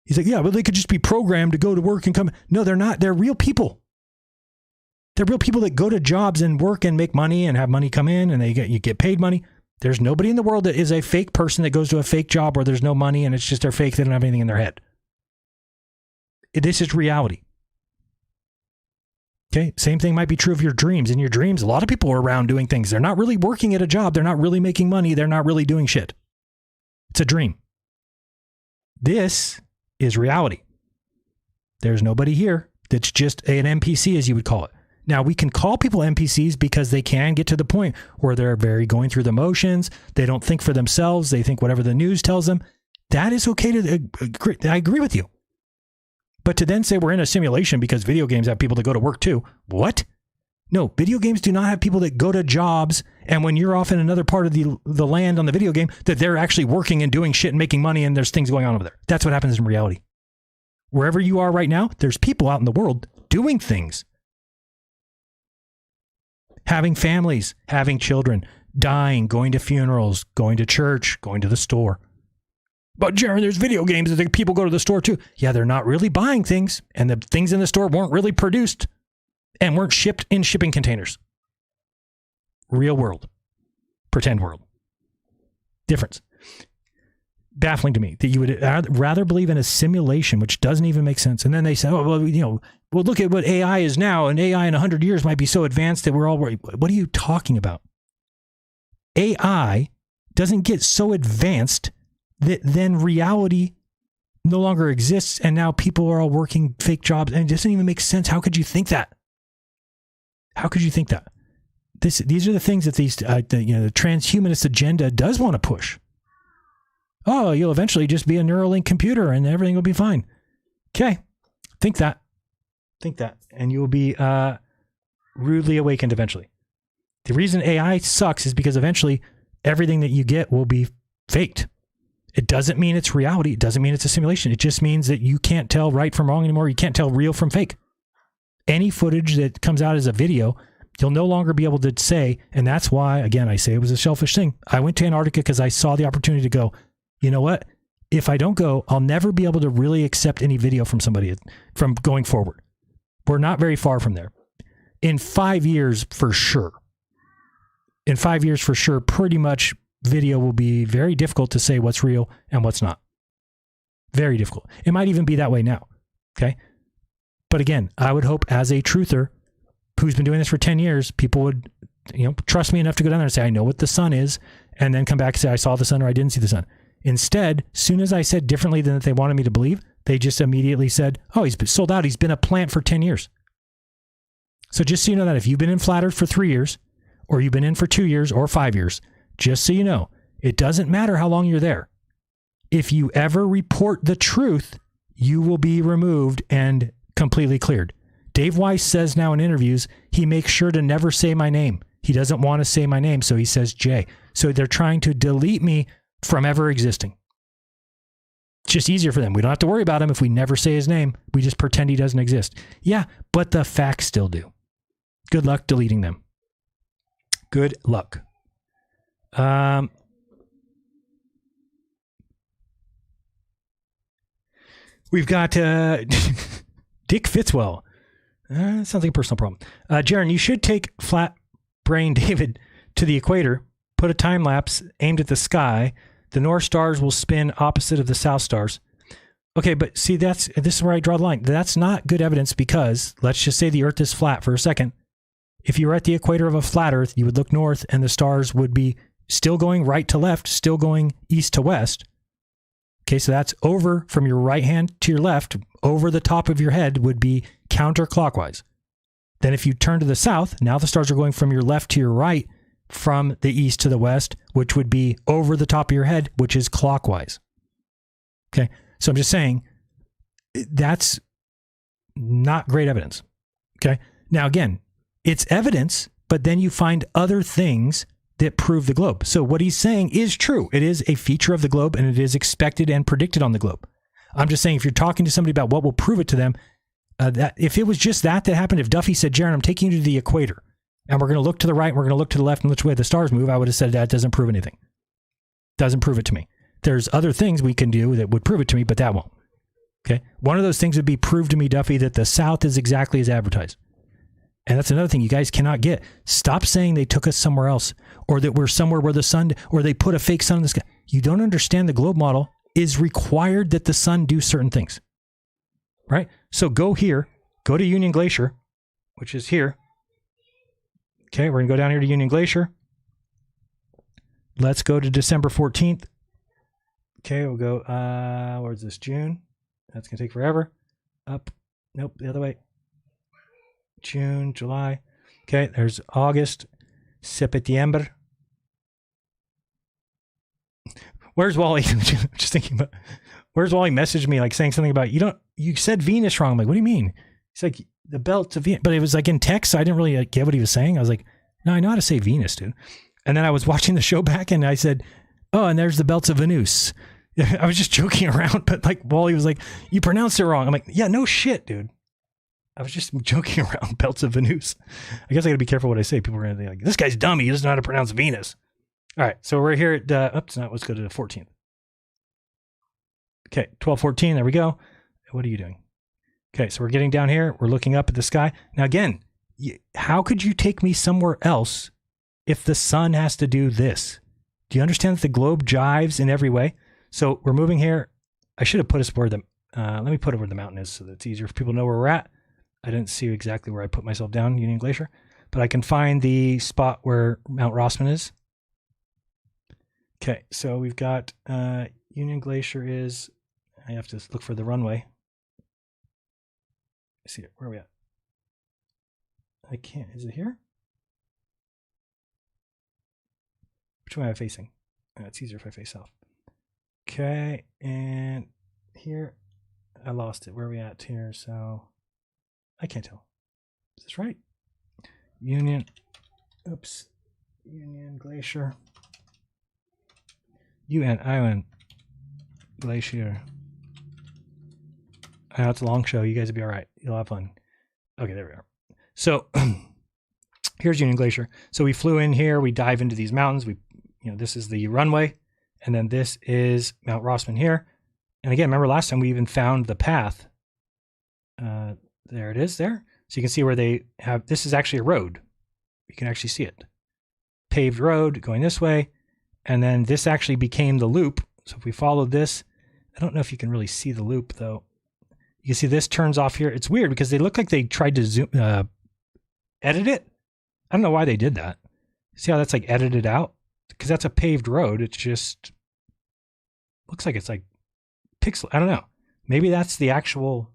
He's like, yeah, but they could just be programmed to go to work and come. No, they're not. They're real people. They're real people that go to jobs and work and make money and have money come in and you get paid money. There's nobody in the world that is a fake person that goes to a fake job where there's no money and it's just they're fake. They don't have anything in their head. This is reality. Okay. Same thing might be true of your dreams. In your dreams, a lot of people are around doing things. They're not really working at a job. They're not really making money. They're not really doing shit. It's a dream. This is reality. There's nobody here that's just an NPC, as you would call it. Now, we can call people NPCs because they can get to the point where they're very going through the motions. They don't think for themselves. They think whatever the news tells them. That is okay to agree. I agree with you. But to then say we're in a simulation because video games have people that go to work too. What? No, video games do not have people that go to jobs, and when you're off in another part of the land on the video game, that they're actually working and doing shit and making money and there's things going on over there. That's what happens in reality. Wherever you are right now, there's people out in the world doing things. Having families, having children, dying, going to funerals, going to church, going to the store. But Jaron, there's video games that people go to the store too. Yeah, they're not really buying things, and the things in the store weren't really produced and weren't shipped in shipping containers. Real world. Pretend world. Difference. Baffling to me that you would rather believe in a simulation, which doesn't even make sense. And then they say, oh, well, well, look at what AI is now, and AI in 100 years might be so advanced that we're all worried. What are you talking about? AI doesn't get so advanced that then reality no longer exists, and now people are all working fake jobs, and it doesn't even make sense. How could you think that? How could you think that? These are the things that the transhumanist agenda does want to push. Oh, you'll eventually just be a Neuralink computer and everything will be fine. Okay. Think that. And you will be rudely awakened eventually. The reason AI sucks is because eventually everything that you get will be faked. It doesn't mean it's reality. It doesn't mean it's a simulation. It just means that you can't tell right from wrong anymore. You can't tell real from fake. Any footage that comes out as a video, you'll no longer be able to say, and that's why, again, I say it was a selfish thing. I went to Antarctica because I saw the opportunity to go, you know what? If I don't go, I'll never be able to really accept any video from somebody from going forward. We're not very far from there. In 5 years, for sure. Pretty much video will be very difficult to say what's real and what's not. Very difficult. It might even be that way now. Okay. But again, I would hope as a truther who's been doing this for 10 years, people would, trust me enough to go down there and say, I know what the sun is, and then come back and say, I saw the sun or I didn't see the sun. Instead, soon as I said differently than that they wanted me to believe, they just immediately said, oh, he's been sold out. He's been a plant for 10 years. So just so you know that if you've been in Flat Earth for 3 years, or you've been in for 2 years or 5 years, just so you know, it doesn't matter how long you're there. If you ever report the truth, you will be removed and completely cleared. Dave Weiss says now in interviews, he makes sure to never say my name. He doesn't want to say my name, so he says Jay. So they're trying to delete me from ever existing. It's just easier for them. We don't have to worry about him if we never say his name. We just pretend he doesn't exist. Yeah, but the facts still do. Good luck deleting them. Good luck. We've got Dick Fitzwell. Sounds like a personal problem. Jaron, you should take Flat Brain David to the equator, put a time lapse aimed at the sky. The North Stars will spin opposite of the South Stars. Okay, but see, this is where I draw the line. That's not good evidence because let's just say the Earth is flat for a second. If you were at the equator of a flat Earth, you would look north and the stars would be still going right to left, still going east to west. Okay, so that's over from your right hand to your left, over the top of your head would be counterclockwise. Then if you turn to the south, now the stars are going from your left to your right, from the east to the west, which would be over the top of your head, which is clockwise. Okay, so I'm just saying that's not great evidence. Okay, now again, it's evidence, but then you find other things that prove the globe. So what he's saying is true. It is a feature of the globe and it is expected and predicted on the globe. I'm just saying if you're talking to somebody about what will prove it to them, that if it was just that happened, if Duffy said, Jaron, I'm taking you to the equator and we're going to look to the right, and we're going to look to the left and which way the stars move, I would have said that doesn't prove anything. Doesn't prove it to me. There's other things we can do that would prove it to me, but that won't. Okay. One of those things would be prove to me, Duffy, that the South is exactly as advertised. And that's another thing you guys cannot get. Stop saying they took us somewhere else, or that we're somewhere where the sun, or they put a fake sun in the sky. You don't understand the globe model is required that the sun do certain things, right? So go here, go to Union Glacier, which is here. Okay, we're going to go down here to Union Glacier. Let's go to December 14th. Okay, we'll go, where's this, June? That's going to take forever. Up, nope, the other way. June, July. Okay, there's August, September. Where's Wally? Just thinking about, where's Wally messaged me like saying something about, you said Venus wrong. I'm like, what do you mean? He's like, the belt of Venus. But it was like in text, so I didn't really get what he was saying. I was like, no, I know how to say Venus, dude. And then I was watching the show back and I said, oh, and there's the belts of Venus. I was just joking around, but like Wally was like, you pronounced it wrong. I'm like, yeah, no shit, dude. I was just joking around. Belts of Venus. I guess I got to be careful what I say. People are going to be like, this guy's dumb. He doesn't know how to pronounce Venus. All right, so we're here at, oops, no, let's go to the 14th. Okay, 12:14, there we go. What are you doing? Okay, so we're getting down here. We're looking up at the sky. Now again, how could you take me somewhere else if the sun has to do this? Do you understand that the globe jives in every way? So we're moving here. I should have put us where the, let me put it where the mountain is so that it's easier for people to know where we're at. I didn't see exactly where I put myself down, Union Glacier, but I can find the spot where Mount Rossman is. Okay, so we've got Union Glacier is, I have to look for the runway. I see it. Where are we at? I can't. Is it here? Which way am I facing? It's easier if I face south. Okay, and here, I lost it. Where are we at here? So, I can't tell. Is this right? Union, oops, Union Glacier. UN Glacier. I know it's a long show. You guys will be all right. You'll have fun. Okay, there we are. So here's Union Glacier. So we flew in here. We dive into these mountains. This is the runway, and then this is Mount Rossman here. And again, remember last time we even found the path. There it is there. So you can see where they have, this is actually a road. You can actually see it. Paved road going this way. And then this actually became the loop. So if we follow this, I don't know if you can really see the loop though. You can see this turns off here. It's weird because they look like they tried to zoom, edit it. I don't know why they did that. See how that's like edited out? Because that's a paved road. It's just, looks like it's like pixel. I don't know. Maybe that's the actual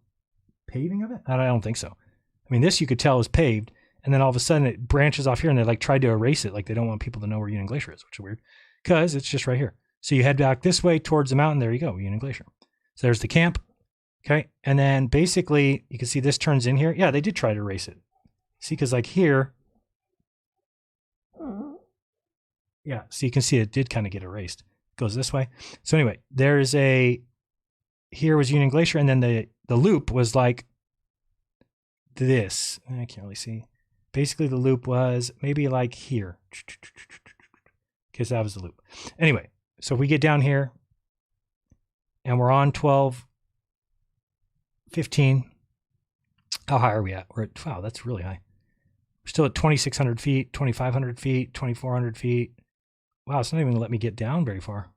paving of it. I don't think so. I mean, this you could tell is paved. And then all of a sudden it branches off here and they like tried to erase it. Like they don't want people to know where Union Glacier is, which is weird. Because it's just right here. So you head back this way towards the mountain. There you go, Union Glacier. So there's the camp. Okay. And then basically you can see this turns in here. Yeah, they did try to erase it. See, because like here. Yeah, so you can see it did kind of get erased. It goes this way. So anyway, there's a, here was Union Glacier. And then the loop was like this. I can't really see. Basically the loop was maybe like here. Because that was the loop. Anyway, so if we get down here and we're on 12:15, how high are we at? We're at, wow, that's really high. We're still at 2,600 feet, 2,500 feet, 2,400 feet. Wow, it's not even gonna let me get down very far.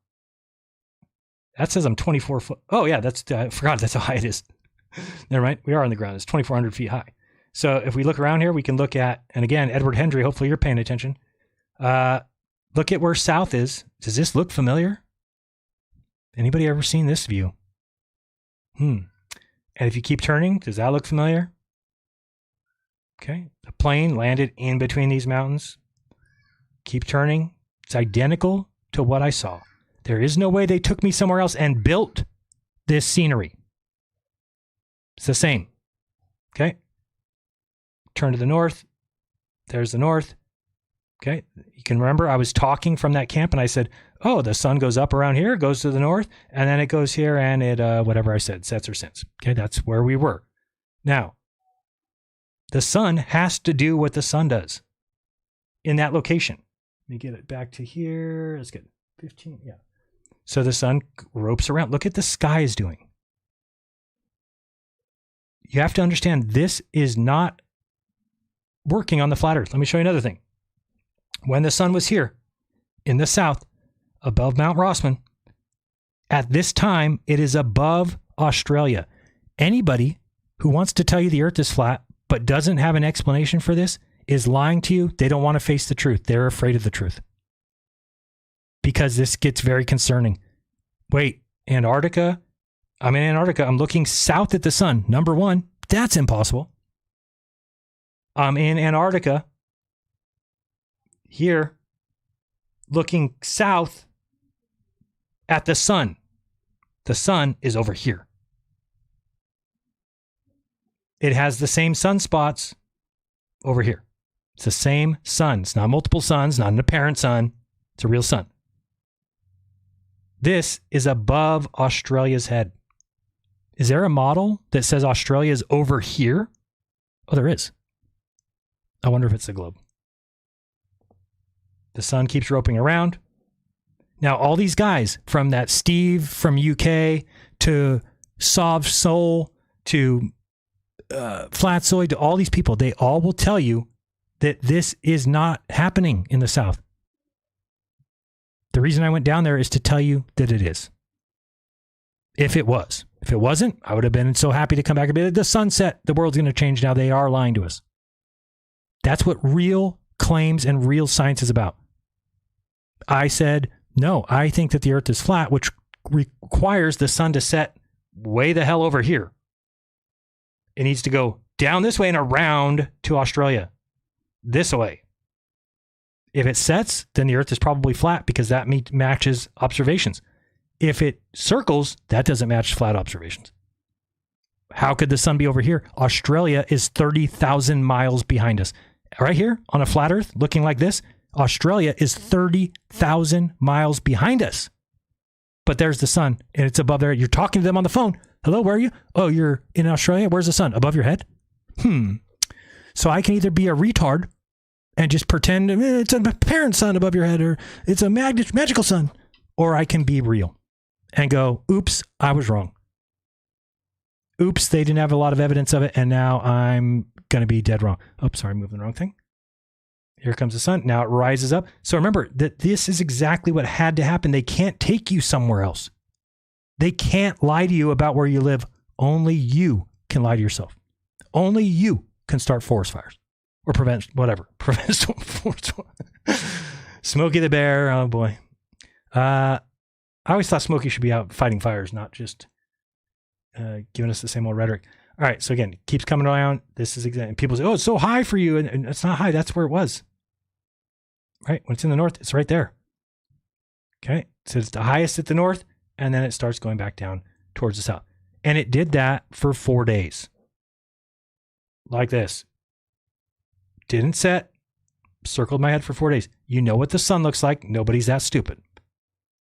That says I'm 24 foot. Oh yeah, that's, I forgot that's how high it is. Never mind, we are on the ground. It's 2,400 feet high. So if we look around here, we can look at, and again, Edward Hendry, hopefully you're paying attention. Look at where south is. Does this look familiar? Anybody ever seen this view? And if you keep turning, does that look familiar? Okay. The plane landed in between these mountains. Keep turning. It's identical to what I saw. There is no way they took me somewhere else and built this scenery. It's the same. Okay. Turn to the north. There's the north. Okay, you can remember I was talking from that camp and I said, oh, the sun goes up around here, goes to the north, and then it goes here and it, whatever I said, sets or sinks. Okay, that's where we were. Now, the sun has to do what the sun does in that location. Let me get it back to here. Let's get 15, yeah. So the sun ropes around. Look at the sky is doing. You have to understand this is not working on the flat Earth. Let me show you another thing. When the sun was here in the south, above Mount Rossman, at this time, it is above Australia. Anybody who wants to tell you the Earth is flat but doesn't have an explanation for this is lying to you. They don't want to face the truth. They're afraid of the truth. Because this gets very concerning. Wait, Antarctica? I'm in Antarctica. I'm looking south at the sun. Number one, that's impossible. I'm in Antarctica. Here, looking south at the sun. The sun is over here. It has the same sunspots over here. It's the same sun. It's not multiple suns, not an apparent sun. It's a real sun. This is above Australia's head. Is there a model that says Australia is over here? Oh, there is. I wonder if it's the globe. The sun keeps roping around. Now, all these guys, from that Steve from UK to Sov Soul to Flatsoid to all these people, they all will tell you that this is not happening in the South. The reason I went down there is to tell you that it is. If it was. If it wasn't, I would have been so happy to come back and be like, the sunset, the world's going to change now. They are lying to us. That's what real claims and real science is about. I said, no, I think that the Earth is flat, which requires the sun to set way the hell over here. It needs to go down this way and around to Australia. This way. If it sets, then the Earth is probably flat because that matches observations. If it circles, that doesn't match flat observations. How could the sun be over here? Australia is 30,000 miles behind us. Right here on a flat Earth looking like this, Australia is 30,000 miles behind us. But there's the sun and it's above there. You're talking to them on the phone. Hello, where are you? Oh, you're in Australia? Where's the sun? Above your head? So I can either be a retard and just pretend it's a parent sun above your head or it's a magical sun, or I can be real and go, oops, I was wrong. Oops, they didn't have a lot of evidence of it, and now I'm going to be dead wrong. Oh, sorry, moving the wrong thing. Here comes the sun. Now it rises up. So remember that this is exactly what had to happen. They can't take you somewhere else. They can't lie to you about where you live. Only you can lie to yourself. Only you can start forest fires or prevent whatever. Prevent forest fires. Smokey the Bear. Oh boy. I always thought Smokey should be out fighting fires, not just giving us the same old rhetoric. All right. So again, it keeps coming around. This is exactly. People say, "Oh, it's so high for you," and it's not high. That's where it was. Right. When it's in the north, it's right there. Okay. So it's the highest at the north, and then it starts going back down towards the south. And it did that for 4 days. Like this. Didn't set. Circled my head for 4 days. You know what the sun looks like. Nobody's that stupid.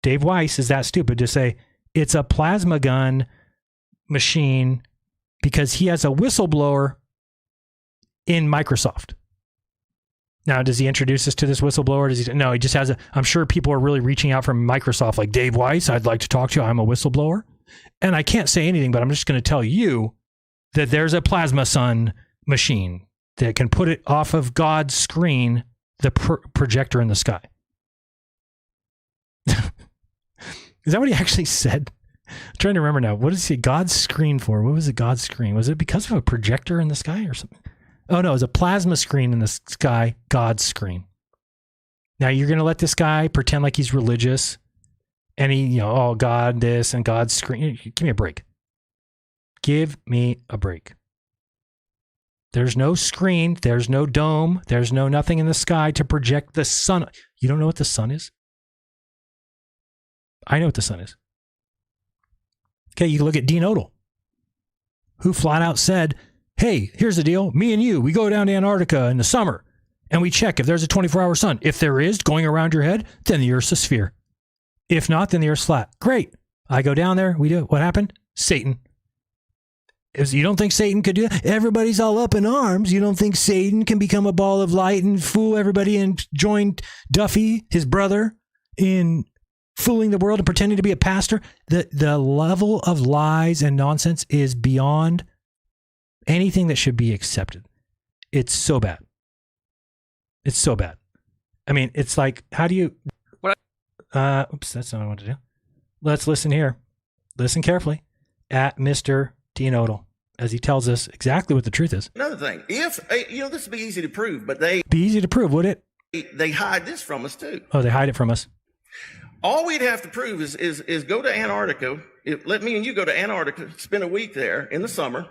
Dave Weiss is that stupid to say it's a plasma gun machine because he has a whistleblower in Microsoft. Now, does he introduce us to this whistleblower? Does he? No, he just has I'm sure people are really reaching out from Microsoft like, Dave Weiss, I'd like to talk to you. I'm a whistleblower. And I can't say anything, but I'm just going to tell you that there's a plasma sun machine that can put it off of God's screen, the projector in the sky. Is that what he actually said? I'm trying to remember now. What is he God's screen for? What was it God's screen? Was it because of a projector in the sky or something? Oh no, it was a plasma screen in the sky, God's screen. Now you're going to let this guy pretend like he's religious and he, oh God, this and God's screen. Give me a break. Give me a break. There's no screen. There's no dome. There's no nothing in the sky to project the sun. You don't know what the sun is? I know what the sun is. Okay, you can look at Dean Odell, who flat out said, hey, here's the deal. Me and you, we go down to Antarctica in the summer and we check if there's a 24-hour sun. If there is going around your head, then the Earth's a sphere. If not, then the Earth's flat. Great. I go down there. We do it. What happened? Satan. You don't think Satan could do that? Everybody's all up in arms. You don't think Satan can become a ball of light and fool everybody and join Duffy, his brother, in fooling the world and pretending to be a pastor? The level of lies and nonsense is beyond anything that should be accepted. It's so bad. It's so bad. I mean, it's like, how do you... Oops, that's not what I wanted to do. Let's listen here. Listen carefully at Mr. Dean Odell as he tells us exactly what the truth is. Another thing, if, this would be easy to prove, but Be easy to prove, would it? they hide this from us too. Oh, they hide it from us. All we'd have to prove is go to Antarctica. Let me and you go to Antarctica, spend a week there in the summer,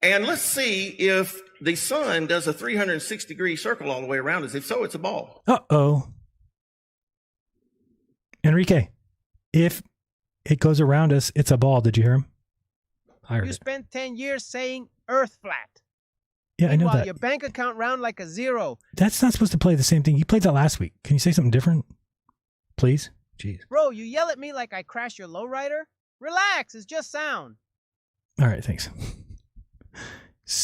and let's see if the sun does a 360-degree circle all the way around us. If so, it's a ball. Uh-oh. Enrique, if it goes around us, it's a ball. Did you hear him? I heard You it. spent 10 years saying Earth flat. Yeah, I know Meanwhile, that. your bank account round like a zero. That's not supposed to play the same thing. You played that last week. Can you say something different? Please? Jeez. Bro, you yell at me like I crashed your lowrider? Relax, it's just sound. All right, thanks.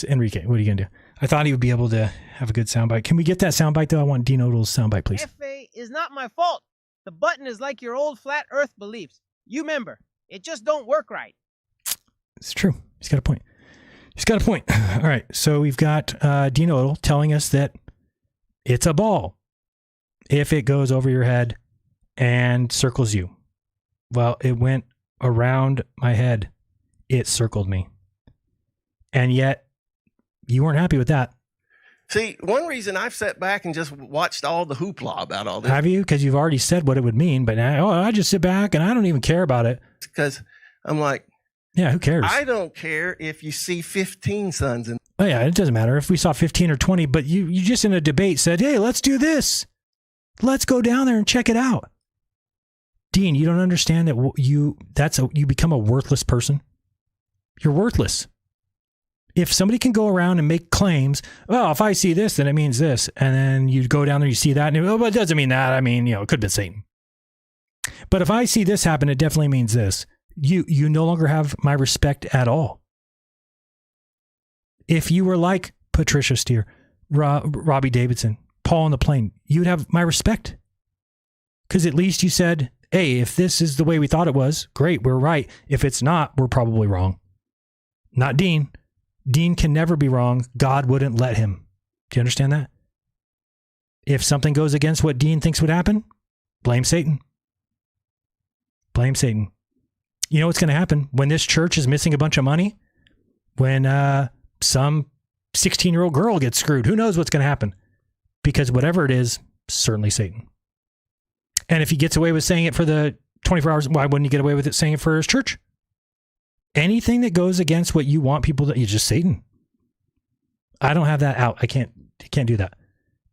Enrique, what are you going to do? I thought he would be able to have a good soundbite. Can we get that soundbite, though? I want Dean Odell's soundbite, please. FA is not my fault. The button is like your old flat Earth beliefs. You remember, it just don't work right. It's true. He's got a point. He's got a point. All right, so we've got Dean Odell telling us that it's a ball if it goes over your head and circles you. Well, it went around my head. It circled me. And yet, you weren't happy with that. See, one reason I've sat back and just watched all the hoopla about all this. Have you? Because you've already said what it would mean, but now I just sit back and I don't even care about it. Because I'm like, yeah, who cares? I don't care if you see 15 suns. Oh, yeah, it doesn't matter if we saw 15 or 20, but you just in a debate said, hey, let's do this. Let's go down there and check it out. Dean, you don't understand that you become a worthless person? You're worthless. If somebody can go around and make claims, well, if I see this, then it means this. And then you go down there, you see that, and but it doesn't mean that. I mean, it could have been Satan. But if I see this happen, it definitely means this. You no longer have my respect at all. If you were like Patricia Steer, Robbie Davidson, Paul on the plane, you'd have my respect. Because at least you said, hey, if this is the way we thought it was, great, we're right. If it's not, we're probably wrong. Not Dean. Dean can never be wrong. God wouldn't let him. Do you understand that? If something goes against what Dean thinks would happen, blame Satan. Blame Satan. You know what's going to happen when this church is missing a bunch of money? When some 16-year-old girl gets screwed. Who knows what's going to happen? Because whatever it is, certainly Satan. And if he gets away with saying it for the 24 hours, why wouldn't he get away with it saying it for his church? Anything that goes against what you want people to, you're just Satan. I don't have that out. I can't do that.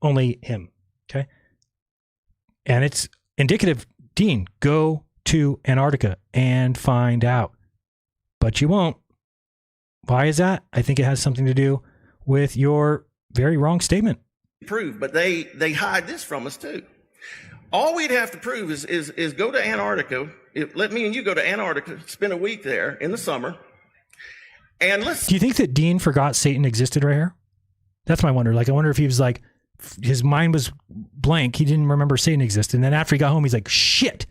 Only him. Okay. And it's indicative. Dean, go to Antarctica and find out. But you won't. Why is that? I think it has something to do with your very wrong statement. Prove, but they hide this from us too. All we'd have to prove is go to Antarctica. Let me and you go to Antarctica, spend a week there in the summer, and let's. Do you think that Dean forgot Satan existed right here? That's my wonder. Like, I wonder if he was like, his mind was blank. He didn't remember Satan existed. And then after he got home, he's like, shit,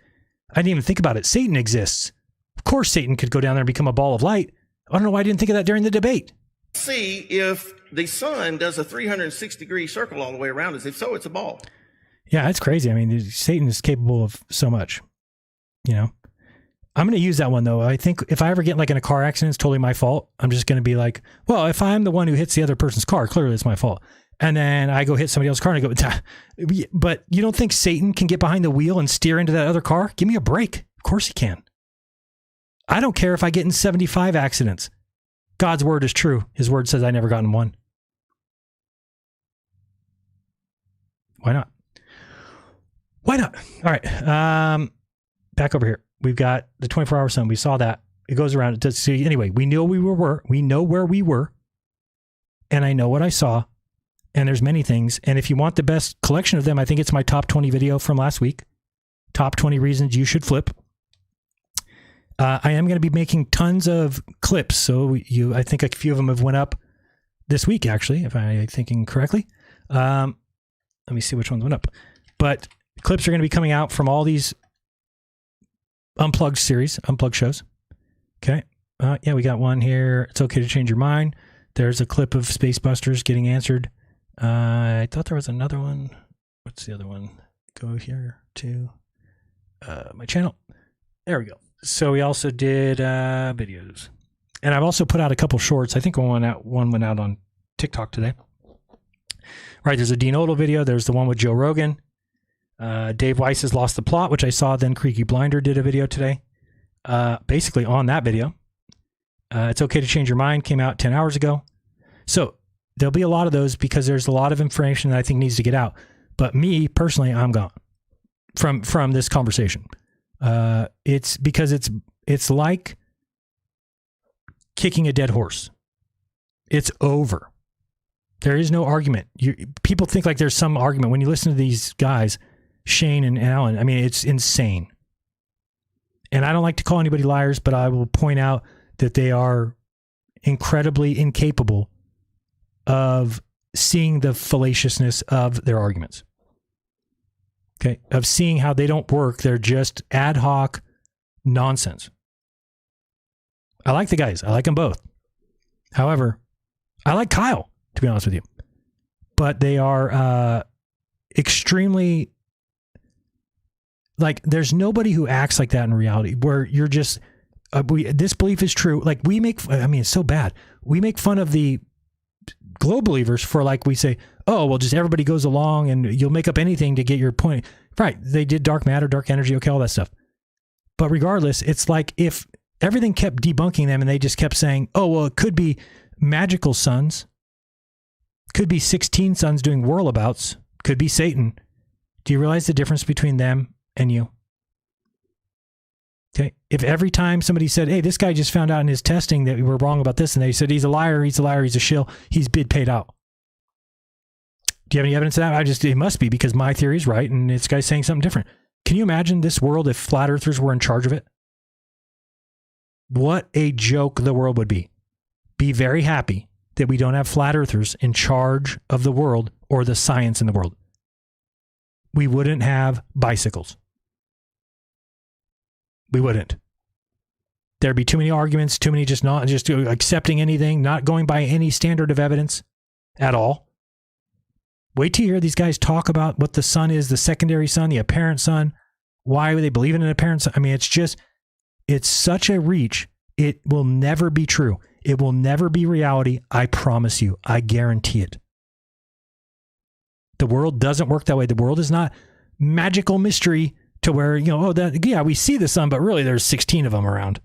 I didn't even think about it. Satan exists. Of course, Satan could go down there and become a ball of light. I don't know why I didn't think of that during the debate. See if the sun does a 360-degree circle all the way around us. If so, it's a ball. Yeah, it's crazy. I mean, Satan is capable of so much. I'm going to use that one, though. I think if I ever get like in a car accident, it's totally my fault. I'm just going to be like, well, if I'm the one who hits the other person's car, clearly it's my fault. And then I go hit somebody else's car and I go, but you don't think Satan can get behind the wheel and steer into that other car? Give me a break. Of course he can. I don't care if I get in 75 accidents. God's word is true. His word says I never got in one. Why not? Why not? All right. Back over here. We've got the 24-hour sun. We saw that. It goes around. It does see. Anyway, we know we know where we were. And I know what I saw. And there's many things. And if you want the best collection of them, I think it's my top 20 video from last week. Top 20 reasons you should flip. I am going to be making tons of clips. So I think a few of them have went up this week, actually, if I'm thinking correctly. Let me see which ones went up. But clips are going to be coming out from all these Unplugged series, Unplugged shows. Okay. Yeah, we got one here. It's okay to change your mind. There's a clip of Spacebusters getting answered. I thought there was another one. What's the other one? Go here to my channel. There we go. So we also did videos. And I've also put out a couple shorts. I think one went out on TikTok today. Right, there's a Dean Odle video. There's the one with Joe Rogan. Dave Weiss has Lost the Plot, which I saw. Then Creaky Blinder did a video today. Basically on that video. It's Okay to Change Your Mind came out 10 hours ago. So there'll be a lot of those because there's a lot of information that I think needs to get out. But me, personally, I'm gone from this conversation. It's because it's like kicking a dead horse. It's over. There is no argument. People think like there's some argument. When you listen to these guys, Shane and Alan, I mean, it's insane. And I don't like to call anybody liars, but I will point out that they are incredibly incapable of seeing the fallaciousness of their arguments. Okay, of seeing how they don't work. They're just ad hoc nonsense. I like the guys. I like them both. However, I like Kyle, to be honest with you. But they are extremely, like, there's nobody who acts like that in reality, where you're just, this belief is true. Like, we make, I mean, it's so bad. We make fun of the globe believers for, like, we say, oh, well, just everybody goes along and you'll make up anything to get your point. Right. They did dark matter, dark energy, okay, all that stuff. But regardless, it's like if everything kept debunking them and they just kept saying, oh, well, it could be magical suns, could be 16 suns doing whirlabouts, could be Satan. Do you realize the difference between them and you? Okay. If every time somebody said, hey, this guy just found out in his testing that we were wrong about this, and they said, he's a liar, he's a shill, he's bid paid out. Do you have any evidence of that? It must be, because my theory is right and this guy's saying something different. Can you imagine this world if flat earthers were in charge of it? What a joke the world would be. Be very happy that we don't have flat earthers in charge of the world or the science in the world. We wouldn't have bicycles. We wouldn't. There'd be too many arguments, too many just accepting anything, not going by any standard of evidence at all. Wait till you hear these guys talk about what the sun is, the secondary sun, the apparent sun. Why would they believe in an apparent sun? I mean, it's such a reach. It will never be true. It will never be reality. I promise you. I guarantee it. The world doesn't work that way. The world is not magical mystery to where, we see the sun, but really there's 16 of them around.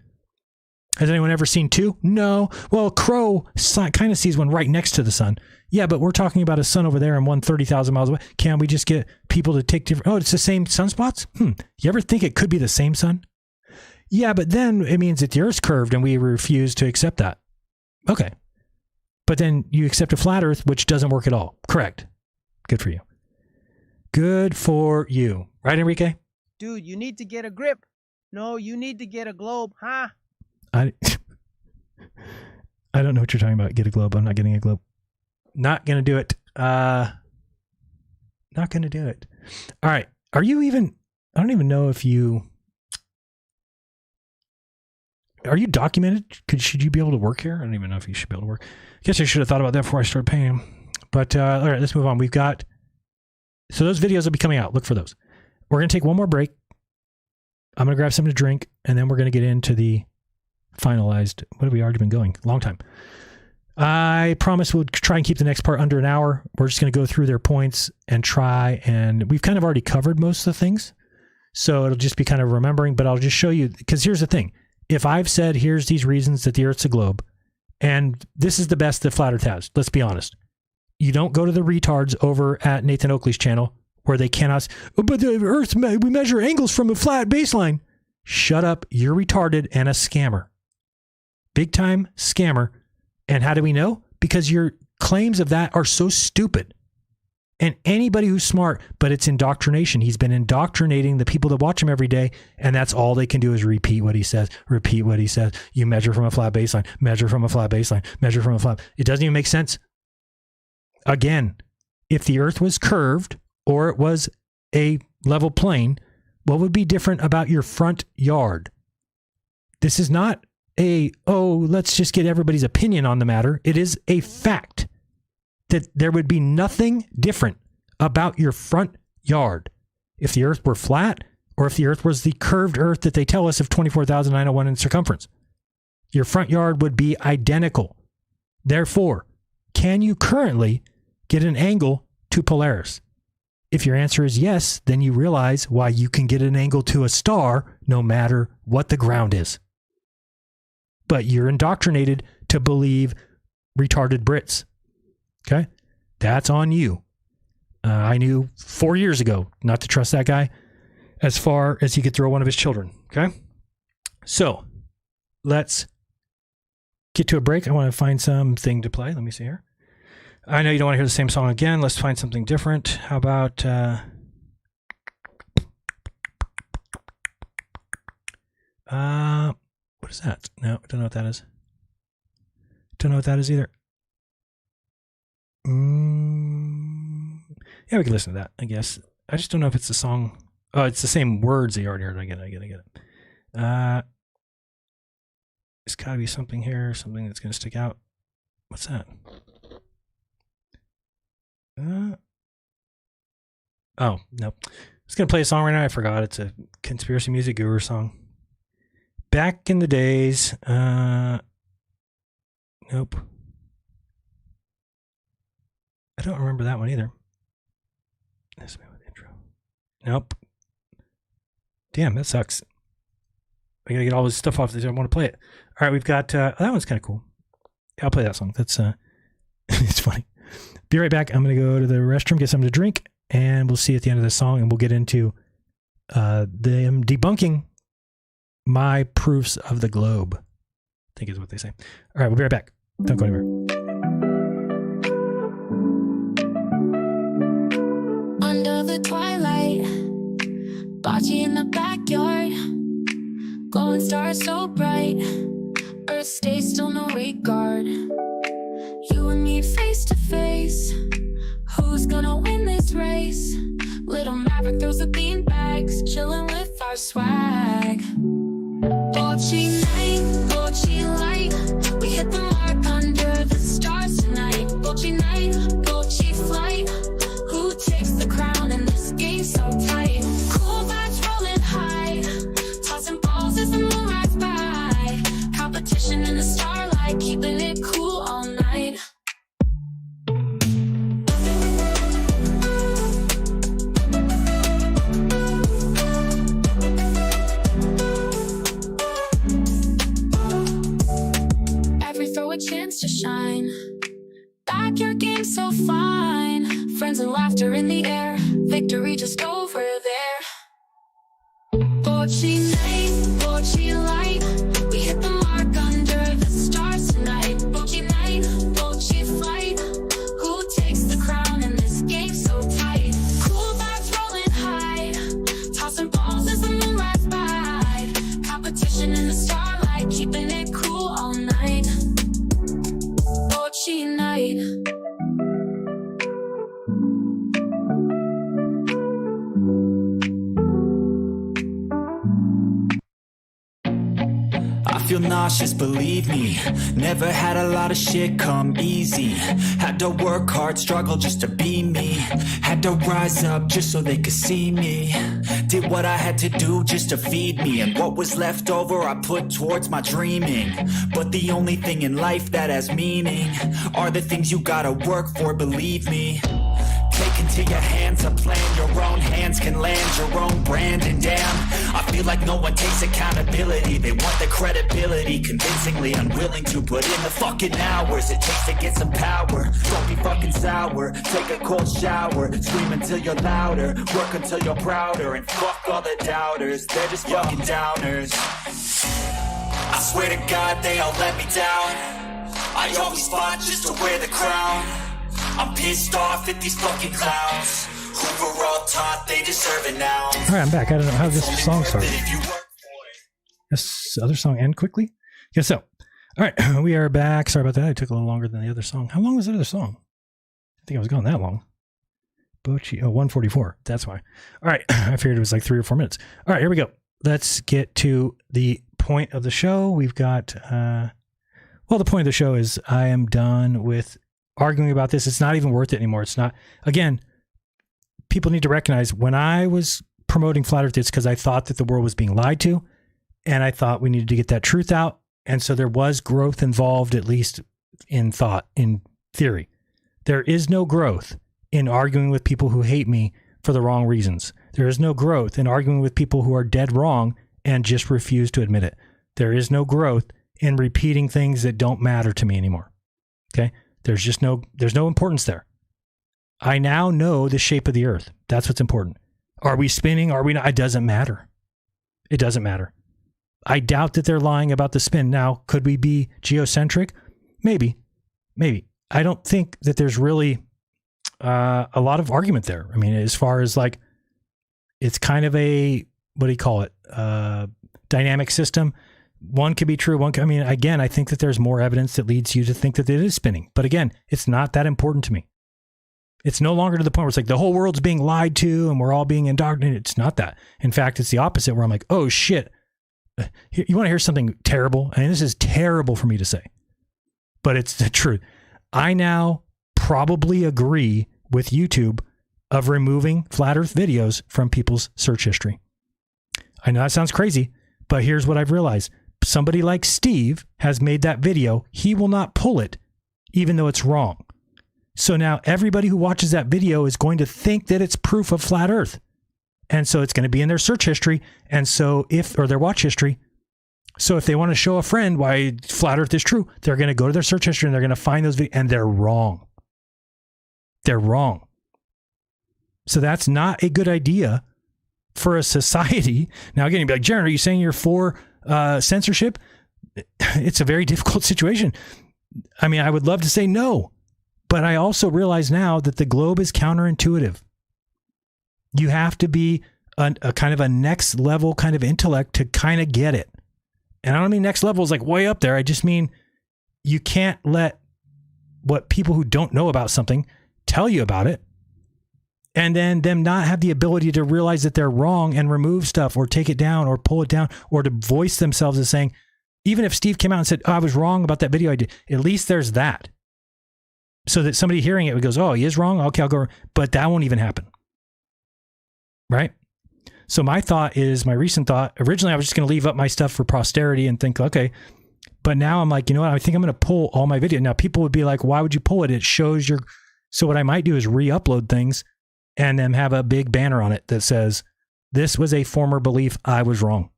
Has anyone ever seen 2? No. Well, Crow kind of sees one right next to the sun. Yeah, but we're talking about a sun over there and one 30,000 miles away. Can't we just get people to take different... Oh, it's the same sunspots? You ever think it could be the same sun? Yeah, but then it means that the Earth's curved and we refuse to accept that. Okay. But then you accept a flat Earth, which doesn't work at all. Correct. Good for you. Good for you. Right, Enrique? Dude, you need to get a grip. No, you need to get a globe, huh? I don't know what you're talking about. Get a globe. I'm not getting a globe. Not going to do it. Not going to do it. All right. Are you even... I don't even know if you... Are you documented? Should you be able to work here? I don't even know if you should be able to work. I guess I should have thought about that before I started paying him. But all right, let's move on. We've got... So those videos will be coming out. Look for those. We're going to take one more break. I'm going to grab something to drink, and then we're going to get into the finalized... What have we already been going? Long time. I promise we'll try and keep the next part under an hour. We're just going to go through their points and try, and we've kind of already covered most of the things. So it'll just be kind of remembering, but I'll just show you, because here's the thing. If I've said, here's these reasons that the Earth's a globe, and this is the best that Flat Earth has, let's be honest. You don't go to the retards over at Nathan Oakley's channel where they cannot, but the Earth, we measure angles from a flat baseline. Shut up. You're retarded and a scammer. Big time scammer. And how do we know? Because your claims of that are so stupid. And anybody who's smart, but it's indoctrination. He's been indoctrinating the people that watch him every day, and that's all they can do is repeat what he says, repeat what he says. You measure from a flat baseline, measure from a flat baseline, measure from a flat. It doesn't even make sense. Again, if the Earth was curved or it was a level plane, what would be different about your front yard? This is not let's just get everybody's opinion on the matter. It is a fact. that there would be nothing different about your front yard if the earth were flat or if the earth was the curved earth that they tell us of 24,901 in circumference. Your front yard would be identical. Therefore, can you currently get an angle to Polaris? If your answer is yes, then you realize why you can get an angle to a star no matter what the ground is. But you're indoctrinated to believe retarded Brits. Okay? That's on you. I knew 4 years ago not to trust that guy as far as he could throw one of his children. Okay? So, let's get to a break. I want to find something to play. Let me see here. I know you don't want to hear the same song again. Let's find something different. How about... what is that? No, I don't know what that is. Don't know what that is either. Yeah, we can listen to that, I guess. I just don't know if it's the song. Oh, it's the same words that you already heard. I get it. There's got to be something here, something that's going to stick out. What's that? Oh, nope. I was going to play a song right now. I forgot. It's a Conspiracy Music Guru song. Back in the days. Nope. I don't remember that one either. That's my intro. Nope. Damn, that sucks. I gotta get all this stuff off this. I want to play it. All right, we've got that one's kind of cool. I'll play that song. That's it's funny. Be right back. I'm gonna go to the restroom, get something to drink, and we'll see you at the end of the song, and we'll get into them debunking my proofs of the globe. I think is what they say. All right, we'll be right back. Don't go anywhere. Under the twilight, bocce in the backyard, glowing stars so bright, earth stays still, no regard. You and me face to face, who's gonna win this race? Little Maverick throws the beanbags, chilling with our swag. Bocce night, bocce light, we hit the mark under the stars tonight. Bocce night, bocce flight, who takes the crown in this game so tight? Cool vibes rolling high, tossing balls as the moon rides by. Competition in the starlight, keeping it cool all night. A chance to shine, back your game so fine, friends and laughter in the air, victory just over there. Bocce night, bocce light, we hit the mark under the stars tonight. Bocce night, bocce flight, who takes the crown in this game so tight? Cool vibes rolling high, tossing balls as the moon rides by. Competition in the starlight, keeping it cool all night. Bocce night. I feel nauseous, believe me. Never had a lot of shit come easy. Had to work hard, struggle just to be me. Had to rise up just so they could see me. Did what I had to do just to feed me. And what was left over I put towards my dreaming. But the only thing in life that has meaning are the things you gotta work for, believe me. Take into your hands a plan, your own hands can land your own brand. And damn, I feel like no one takes accountability. They want the credibility, convincingly unwilling to put in the fucking hours it takes to get some power. Don't be fucking sour, take a cold shower, scream until you're louder, work until you're prouder, and fuck all the doubters, they're just fucking downers. I swear to God they all let me down, I always fought just to wear the crown. I'm pissed off at these fucking clowns who were all taught they deserve it now. All right, I'm back. I don't know how this song started. This other song end quickly? Yes, so. All right, we are back. Sorry about that. It took a little longer than the other song. How long was the other song? I think I was gone that long. Bocce, 144. That's why. All right, I figured it was like 3 or 4 minutes. All right, here we go. Let's get to the point of the show. We've got, well, the point of the show is I am done with arguing about this. It's not even worth it anymore. It's not. Again, people need to recognize when I was promoting flat earth, it's because I thought that the world was being lied to, and I thought we needed to get that truth out. And so there was growth involved, at least in thought, in theory. There is no growth in arguing with people who hate me for the wrong reasons. There is no growth in arguing with people who are dead wrong and just refuse to admit it. There is no growth in repeating things that don't matter to me anymore. Okay? There's no importance there. I now know the shape of the earth. That's what's important. Are we spinning? Are we not? It doesn't matter. It doesn't matter. I doubt that they're lying about the spin. Now, could we be geocentric? Maybe. I don't think that there's really a lot of argument there. I mean, as far as like, it's kind of a, what do you call it? Dynamic system. One could be true. Again, I think that there's more evidence that leads you to think that it is spinning. But again, it's not that important to me. It's no longer to the point where it's like the whole world's being lied to and we're all being indoctrinated. It's not that. In fact, it's the opposite, where I'm like, oh shit. You want to hear something terrible? I mean, this is terrible for me to say, but it's the truth. I now probably agree with YouTube of removing flat earth videos from people's search history. I know that sounds crazy, but here's what I've realized. Somebody like Steve has made that video. He will not pull it, even though it's wrong. So now everybody who watches that video is going to think that it's proof of flat earth. And so it's going to be in their search history. And so or their watch history. So if they want to show a friend why flat earth is true, they're going to go to their search history and they're going to find those videos, and they're wrong. They're wrong. So that's not a good idea for a society. Now, again, you'd be like, Jaron, are you saying you're for censorship? It's a very difficult situation. I mean, I would love to say no, but I also realize now that the globe is counterintuitive. You have to be a kind of a next level kind of intellect to kind of get it. And I don't mean next level is like way up there. I just mean you can't let what people who don't know about something tell you about it, and then them not have the ability to realize that they're wrong and remove stuff or take it down or pull it down, or to voice themselves as saying, even if Steve came out and said, oh, I was wrong about that video I did, at least there's that. So that somebody hearing it goes, oh, he is wrong. Okay, I'll go. But that won't even happen. Right? So my recent thought, originally I was just going to leave up my stuff for posterity and think, okay, but now I'm like, you know what? I think I'm going to pull all my video. Now people would be like, why would you pull it? It shows so what I might do is re-upload things and then have a big banner on it that says, this was a former belief. I was wrong.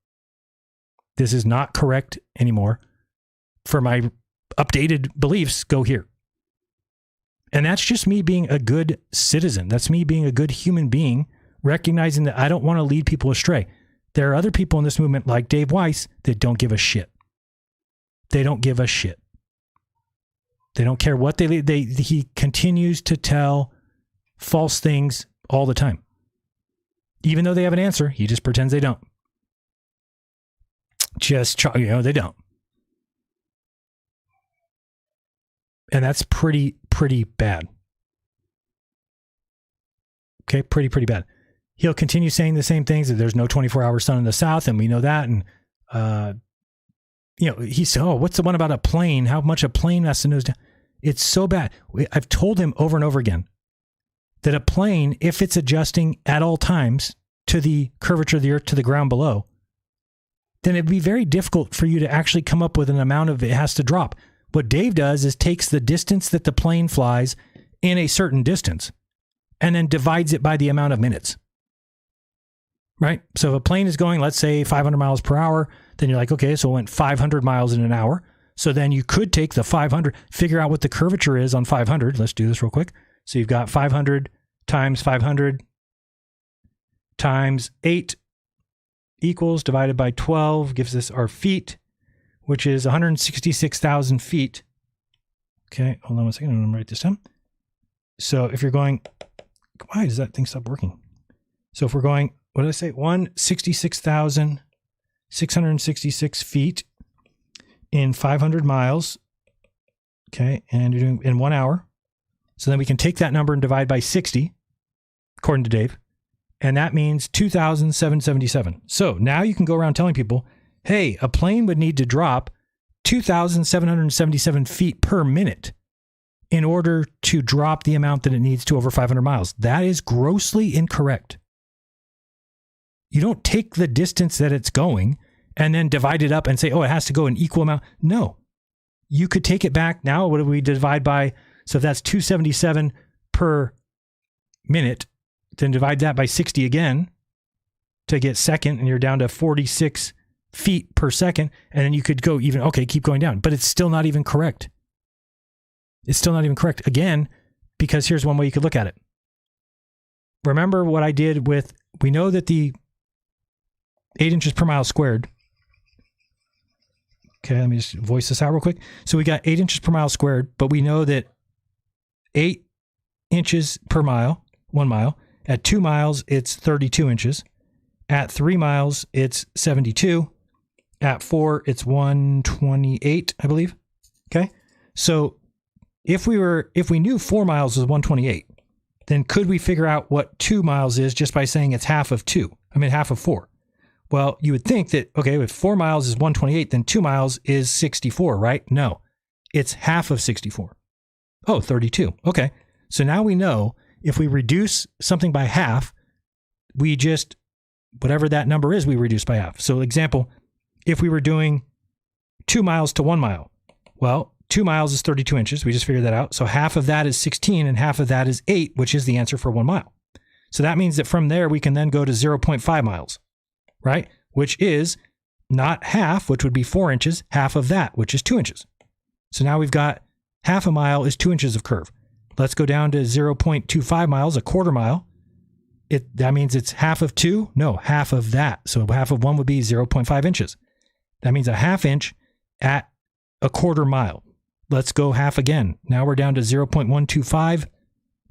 This is not correct anymore. For my updated beliefs, go here. And that's just me being a good citizen. That's me being a good human being, recognizing that I don't want to lead people astray. There are other people in this movement like Dave Weiss that don't give a shit. They don't give a shit. They don't care what he continues to tell false things all the time. Even though they have an answer, he just pretends they don't. They don't. And that's pretty bad. Okay, pretty bad. He'll continue saying the same things, that there's no 24-hour sun in the south, and we know that. And, he said, oh, what's the one about a plane? How much a plane has to nose down? It's so bad. I've told him over and over again that a plane, if it's adjusting at all times to the curvature of the earth to the ground below, then it'd be very difficult for you to actually come up with an amount of it has to drop. What Dave does is takes the distance that the plane flies in a certain distance and then divides it by the amount of minutes. Right? So if a plane is going, let's say 500 miles per hour, then you're like, okay, so it went 500 miles in an hour. So then you could take the 500, figure out what the curvature is on 500. Let's do this real quick. So you've got 500 times 500 times 8 equals divided by 12 gives us our feet, which is 166,000 feet. Okay, hold on one second. I'm going to write this down. So if you're going, why does that thing stop working? So if we're going, what did I say? 166,666 feet in 500 miles. Okay, and you're doing in 1 hour. So then we can take that number and divide by 60, according to Dave. And that means 2,777. So now you can go around telling people, hey, a plane would need to drop 2,777 feet per minute in order to drop the amount that it needs to over 500 miles. That is grossly incorrect. You don't take the distance that it's going and then divide it up and say, oh, it has to go an equal amount. No. You could take it back. Now, what do we divide by? So if that's 277 per minute, then divide that by 60 again to get second, and you're down to 46 feet per second. And then you could go even, okay, keep going down. But it's still not even correct. It's still not even correct. Again, because here's one way you could look at it. Remember what I did with, we know that the 8 inches per mile squared. Okay, let me just voice this out real quick. So we got 8 inches per mile squared, but we know that 8 inches per mile, 1 mile. At 2 miles, it's 32 inches. At 3 miles, it's 72. At 4, it's 128, I believe. Okay, so if we knew 4 miles was 128, then could we figure out what 2 miles is just by saying it's half of 4? Well, you would think that, okay, if 4 miles is 128, then 2 miles is 64, right? No, it's half of 64. Oh, 32. Okay. So now we know if we reduce something by half, we just, whatever that number is, we reduce by half. So example, if we were doing 2 miles to 1 mile, well, 2 miles is 32 inches. We just figured that out. So half of that is 16 and half of that is 8, which is the answer for 1 mile. So that means that from there, we can then go to 0.5 miles, right? Which is not half, which would be 4 inches, half of that, which is 2 inches. So now we've got half a mile is 2 inches of curve. Let's go down to 0.25 miles, a quarter mile. That means it's half of 2? No, half of that. So half of 1 would be 0.5 inches. That means a half inch at a quarter mile. Let's go half again. Now we're down to 0.125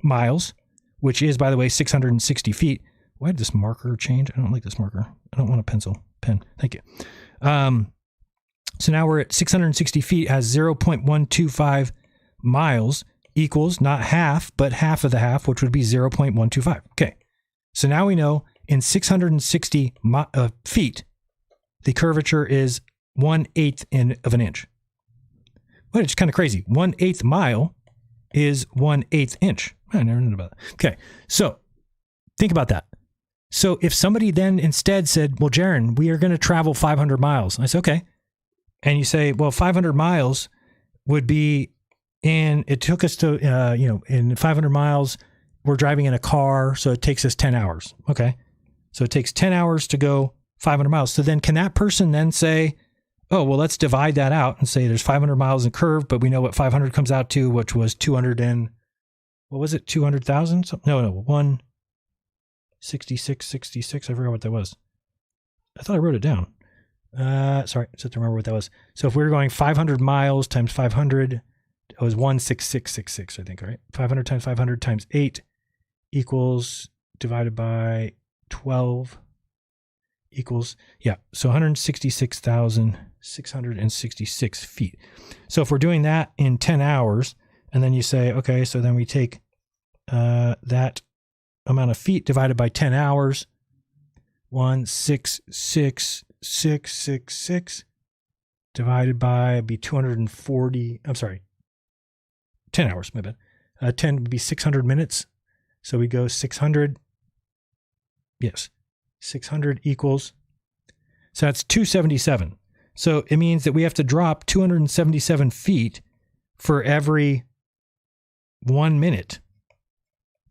miles, which is, by the way, 660 feet. Why did this marker change? I don't like this marker. I don't want a pen. Thank you. So now we're at 660 feet as 0.125 miles equals not half, but half of the half, which would be 0.125. Okay. So now we know in 660 feet, the curvature is 1/8 of an inch. But it's kind of crazy. 1/8 mile is 1/8 inch. I never knew about that. Okay. So think about that. So if somebody then instead said, well, Jaron, we are going to travel 500 miles. I said, okay. And you say, well, 500 miles would be it took us to, in 500 miles, we're driving in a car. So it takes us 10 hours. Okay. So it takes 10 hours to go 500 miles. So then can that person then say, oh, well, let's divide that out and say there's 500 miles in curve, but we know what 500 comes out to, which was 200,000? No, 166. I forgot what that was. I thought I wrote it down. Sorry, I just have to remember what that was. So if we were going 500 miles times 500, it was 16666, I think, right? 500 times 500 times 8 equals, divided by 12 equals, so 166,666 feet. So if we're doing that in 10 hours, and then you say, okay, so then we take that amount of feet divided by 10 hours, 166,666 divided by, be 240, 10 hours, my bad. 10 would be 600 minutes. So we go 600. Yes. 600 equals. So that's 277. So it means that we have to drop 277 feet for every 1 minute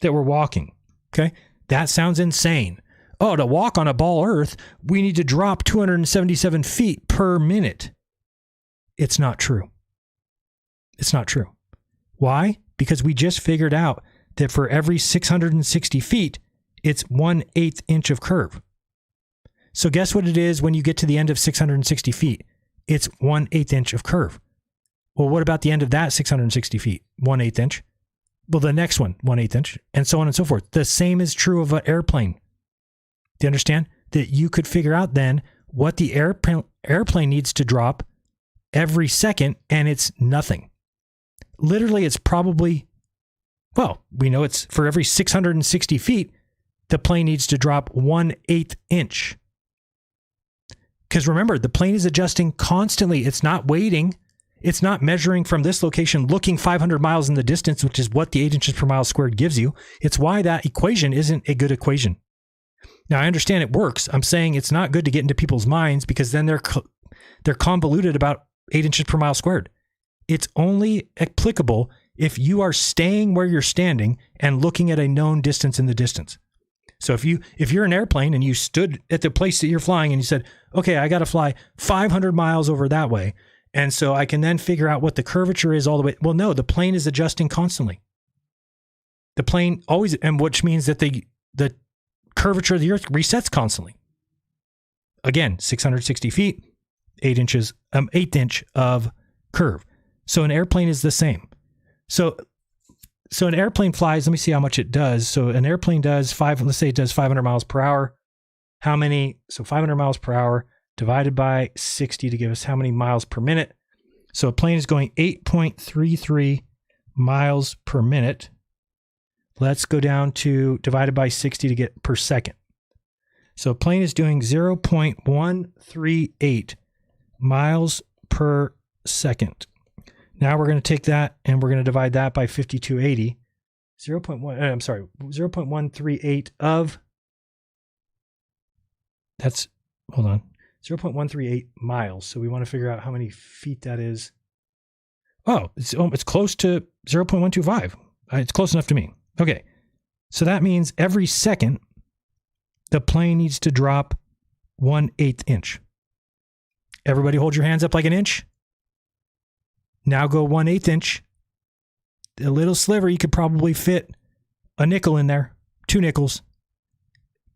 that we're walking. Okay. That sounds insane. Oh, to walk on a ball Earth, we need to drop 277 feet per minute. It's not true. It's not true. Why? Because we just figured out that for every 660 feet, it's 1/8 inch of curve. So guess what it is when you get to the end of 660 feet? It's 1/8 inch of curve. Well, what about the end of that 660 feet? 1/8 inch. Well, the next one, 1/8 inch, and so on and so forth. The same is true of an airplane. Do you understand? That you could figure out then what the airplane needs to drop every second, and it's nothing. Literally, it's probably, well, we know it's for every 660 feet, the plane needs to drop 1/8 inch. Because remember, the plane is adjusting constantly. It's not waiting. It's not measuring from this location, looking 500 miles in the distance, which is what the 8 inches per mile squared gives you. It's why that equation isn't a good equation. Now, I understand it works. I'm saying it's not good to get into people's minds because then they're convoluted about 8 inches per mile squared. It's only applicable if you are staying where you're standing and looking at a known distance in the distance. So if you're an airplane and you stood at the place that you're flying and you said, okay, I got to fly 500 miles over that way, and so I can then figure out what the curvature is all the way. Well, no, the plane is adjusting constantly. The plane always, and which means that the curvature of the earth resets constantly. Again, 660 feet, 8 inches, 1/8 inch of curve. So an airplane is the same. So an airplane flies, let me see how much it does. So an airplane does let's say it does 500 miles per hour. How many? So 500 miles per hour divided by 60 to give us how many miles per minute. So a plane is going 8.33 miles per minute. Let's go down to divided by 60 to get per second. So a plane is doing 0.138 miles per second. Now we're going to take that and we're going to divide that by 5280. 0.138 of, that's, hold on, 0.138 miles. So we want to figure out how many feet that is. Oh, it's close to 0.125. It's close enough to me. Okay. So that means every second, the plane needs to drop 1/8 inch. Everybody hold your hands up like an inch. Now go 1/8 inch. A little sliver, you could probably fit a nickel in there, 2 nickels.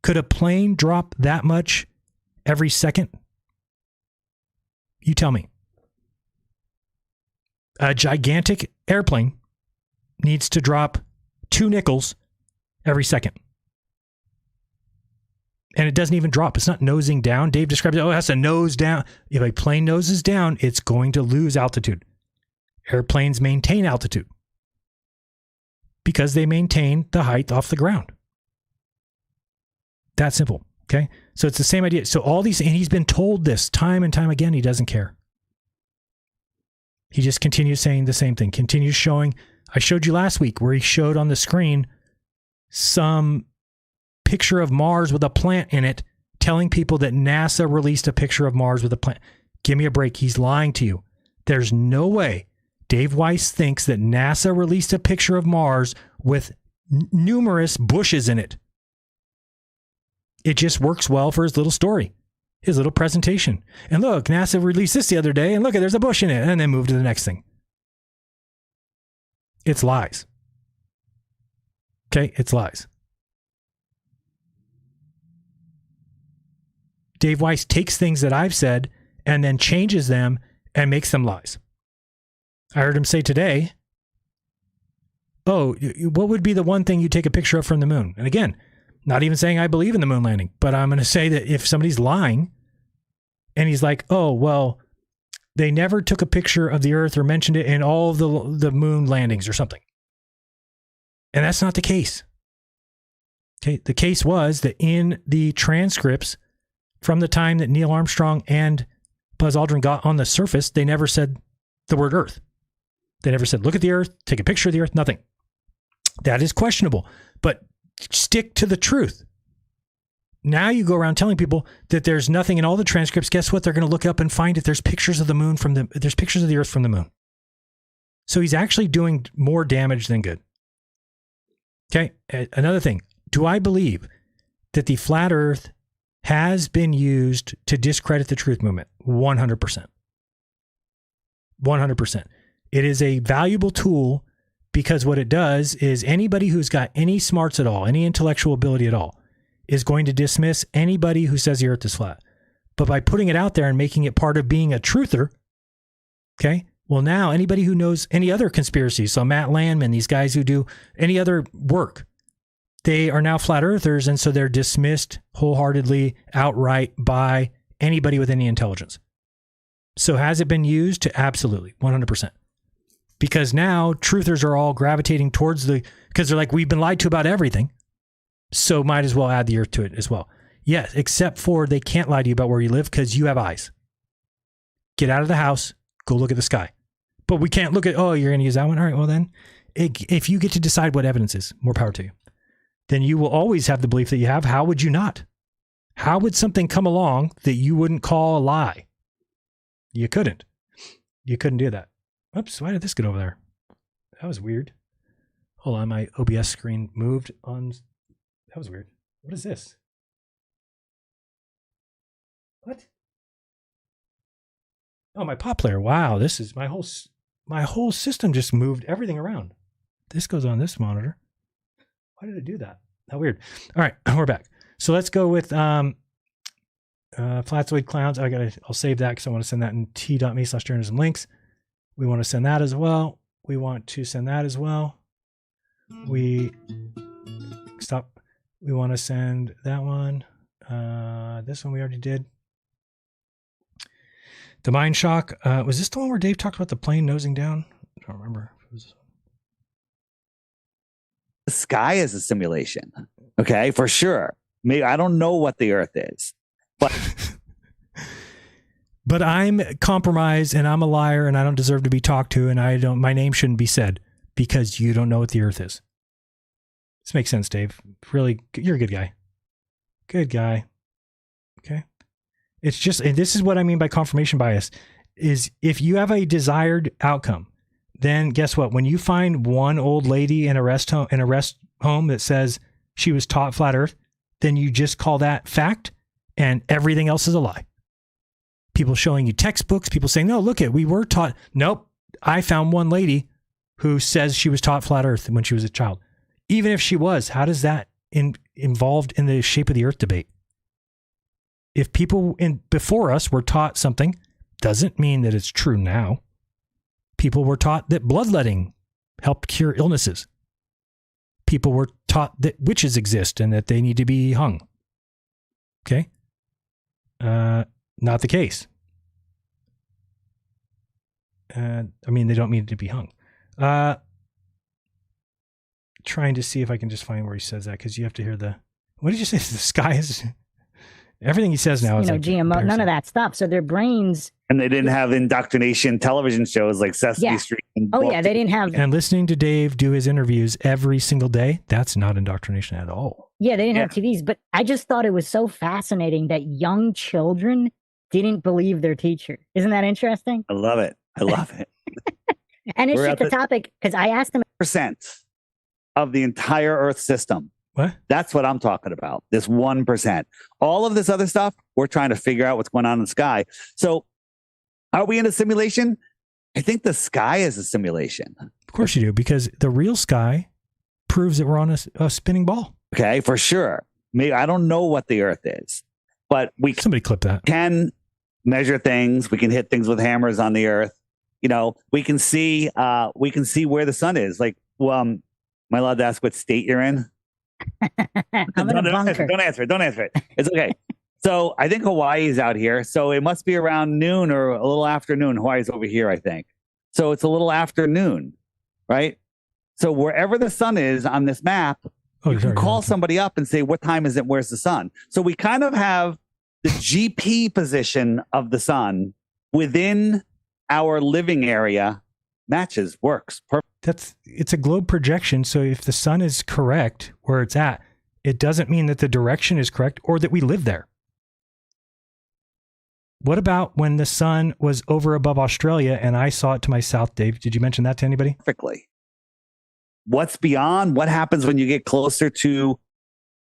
Could a plane drop that much every second? You tell me. A gigantic airplane needs to drop 2 nickels every second. And it doesn't even drop. It's not nosing down. Dave describes it, it has to nose down. If a plane noses down, it's going to lose altitude. Airplanes maintain altitude because they maintain the height off the ground. That simple. Okay. So it's the same idea. So all these, and he's been told this time and time again, he doesn't care. He just continues saying the same thing, continues showing. I showed you last week where he showed on the screen some picture of Mars with a plant in it, telling people that NASA released a picture of Mars with a plant. Give me a break. He's lying to you. There's no way Dave Weiss thinks that NASA released a picture of Mars with numerous bushes in it. It just works well for his little story, his little presentation. And look, NASA released this the other day, and look, there's a bush in it, and then move to the next thing. It's lies. Okay, it's lies. Dave Weiss takes things that I've said and then changes them and makes them lies. I heard him say today, oh, what would be the one thing you take a picture of from the moon? And again, not even saying I believe in the moon landing, but I'm going to say that if somebody's lying and he's like, oh, well, they never took a picture of the Earth or mentioned it in all of the moon landings or something. And that's not the case. Okay, the case was that in the transcripts from the time that Neil Armstrong and Buzz Aldrin got on the surface, they never said the word Earth. They never said, look at the Earth, take a picture of the Earth, nothing. That is questionable, but stick to the truth. Now you go around telling people that there's nothing in all the transcripts. Guess what? They're going to look up and find it. There's pictures of the moon there's pictures of the Earth from the moon. So he's actually doing more damage than good. Okay. Another thing. Do I believe that the flat Earth has been used to discredit the truth movement? 100%. 100%. It is a valuable tool because what it does is anybody who's got any smarts at all, any intellectual ability at all, is going to dismiss anybody who says the Earth is flat. But by putting it out there and making it part of being a truther, okay, well now anybody who knows any other conspiracies, so Matt Landman, these guys who do any other work, they are now flat earthers, and so they're dismissed wholeheartedly, outright by anybody with any intelligence. So has it been used? Absolutely, 100%. Because now truthers are all gravitating towards because they're like, we've been lied to about everything, so might as well add the Earth to it as well. Yes, except for they can't lie to you about where you live because you have eyes. Get out of the house, go look at the sky. but we can't look at, oh, you're going to use that one. All right, well then, if you get to decide what evidence is, more power to you. Then you will always have the belief that you have. How would you not? How would something come along that you wouldn't call a lie? You couldn't. You couldn't do that. Oops, why did this get over there? That was weird. Hold on, my OBS screen moved on. That was weird. What is this? What? Oh, my pop player. Wow, this is my whole system just moved everything around. This goes on this monitor. Why did it do that? How weird. All right, we're back. So let's go with Flatzoid Clowns. I'll save that because I want to send that in t.me/Jeranism links. We want to send that as well. We want to send that as well. We want to send that one. This one we already did. The Mind Shock. Was this the one where Dave talked about the plane nosing down? I don't remember. It was... The sky is a simulation. Okay, for sure. Maybe I don't know what the Earth is, but but I'm compromised and I'm a liar and I don't deserve to be talked to and my name shouldn't be said because you don't know what the Earth is. This makes sense, Dave. Really, you're a good guy. Good guy. Okay. It's just, and this is what I mean by confirmation bias, is if you have a desired outcome, then guess what? When you find one old lady in a rest home that says she was taught flat Earth, then you just call that fact and everything else is a lie. People showing you textbooks, people saying, no, look we were taught. Nope. I found one lady who says she was taught flat Earth when she was a child. Even if she was, how does that involved in the shape of the Earth debate? If people before us were taught something, doesn't mean that it's true now. People were taught that bloodletting helped cure illnesses. People were taught that witches exist and that they need to be hung. Okay? Not the case. I mean, they don't need to be hung. Trying to see if I can just find where he says that, because you have to hear what did you say? The sky is... Everything he says now is like GMO, none of that stuff. So their brains... And they didn't have indoctrination television shows like Sesame Street. And they didn't have... And listening to Dave do his interviews every single day, that's not indoctrination at all. Yeah, they didn't have TVs, but I just thought it was so fascinating that young children didn't believe their teacher. Isn't that interesting? I love it. I love it. And it's just a topic, because I asked him... % of the entire Earth system. What? That's what I'm talking about. This 1%. All of this other stuff, we're trying to figure out what's going on in the sky. So are we in a simulation? I think the sky is a simulation. Of course you do, because the real sky proves that we're on a spinning ball. Okay, for sure. Maybe I don't know what the Earth is, but somebody clip that. Can measure things. We can hit things with hammers on the Earth. You know, we can see where the sun is. Like, am I allowed to ask what state you're in? I'm in a bunker. Don't answer it. It's okay. So I think Hawaii's out here. So it must be around noon or a little afternoon. Hawaii's over here, I think. So it's a little afternoon, right? So wherever the sun is on this map, you can call somebody up and say, what time is it? Where's the sun? So we kind of have the GP position of the sun within our living area. Matches, works perfect. It's a globe projection. So if the sun is correct where it's at, it doesn't mean that the direction is correct or that we live there. What about when the sun was over above Australia and I saw it to my south, Dave? Did you mention that to anybody? Perfectly. What's beyond? What happens when you get closer to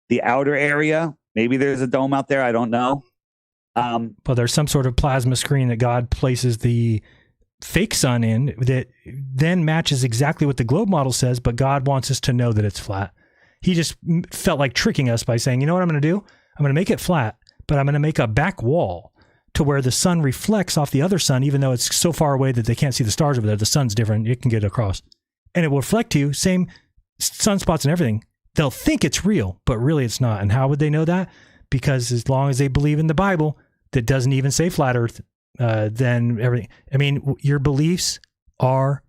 the outer area? Maybe there's a dome out there. I don't know. Well, there's some sort of plasma screen that God places the fake sun in that then matches exactly what the globe model says, but God wants us to know that it's flat. He just felt like tricking us by saying, you know what I'm going to do? I'm going to make it flat, but I'm going to make a back wall to where the sun reflects off the other sun, even though it's so far away that they can't see the stars over there. The sun's different. It can get across. And it will reflect to you, same sunspots and everything. They'll think it's real, but really it's not. And how would they know that? Because as long as they believe in the Bible that doesn't even say flat earth, then everything. I mean, your beliefs are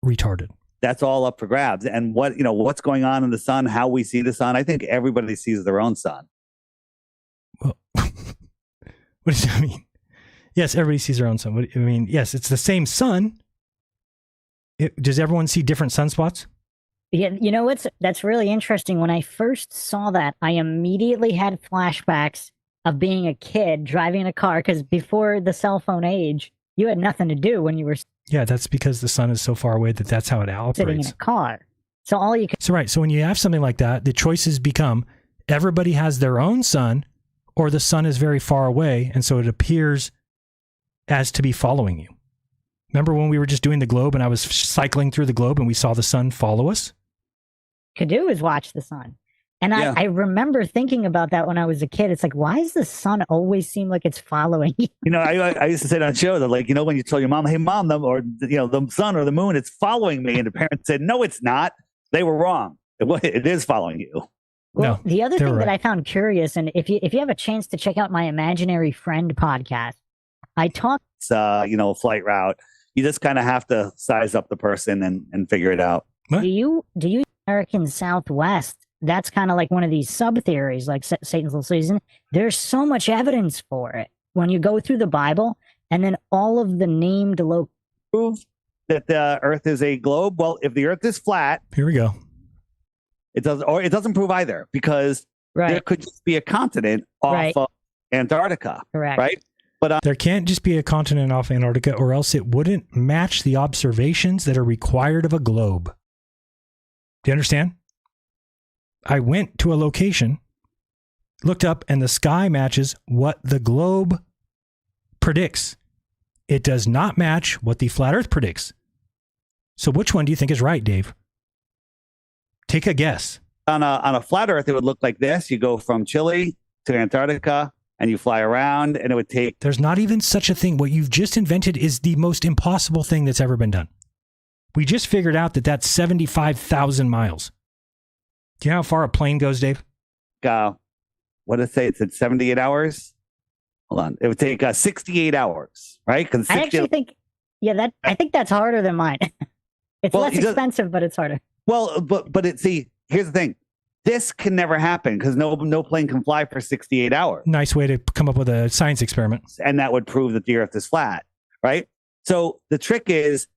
retarded. That's all up for grabs. And what's going on in the sun, how we see the sun. I think everybody sees their own sun. Well, what does that mean? Yes, everybody sees their own sun. I mean, yes, it's the same sun, Does everyone see different sunspots? Yeah, you know that's really interesting. When I first saw that, I immediately had flashbacks of being a kid driving a car, because before the cell phone age, you had nothing to do when you were Yeah, that's because the sun is so far away that's how it operates. sitting in a car. So all you can... So right, so when you have something like that, the choices become everybody has their own sun, or the sun is very far away, and so it appears as to be following you. Remember when we were just doing the globe and I was cycling through the globe and we saw the sun follow us? Could do is watch the sun. And I remember thinking about that when I was a kid. It's like, why does the sun always seem like it's following you? You know, I used to say on show that, like, you know, when you tell your mom, hey, mom, the sun or the moon, it's following me. And the parents said, no, it's not. They were wrong. It is following you. Well, no, the other thing right. that I found curious, and if you have a chance to check out my Imaginary Friend podcast, I talk. It's, a flight route. You just kind of have to size up the person and figure it out. What? Do you American Southwest? That's kind of like one of these sub theories, like Satan's Little Season. There's so much evidence for it when you go through the Bible, and then all of the named prove that the Earth is a globe. Well, if the Earth is flat, here we go. It doesn't prove either, because there could just be a continent off of Antarctica. Correct. Right. But there can't just be a continent off Antarctica, or else it wouldn't match the observations that are required of a globe. Do you understand? I went to a location, looked up, and the sky matches what the globe predicts. It does not match what the flat Earth predicts. So which one do you think is right, Dave? Take a guess. On a flat Earth, it would look like this. You go from Chile to Antarctica, and you fly around, and it would take... There's not even such a thing. What you've just invented is the most impossible thing that's ever been done. We just figured out that that's 75,000 miles. Do you know how far a plane goes, Dave? What did it say? It said 78 hours? Hold on. It would take 68 hours, right? I actually think, I think that's harder than mine. It's less expensive, but it's harder. Well, but here's the thing. This can never happen because no plane can fly for 68 hours. Nice way to come up with a science experiment. And that would prove that the Earth is flat, right? So the trick is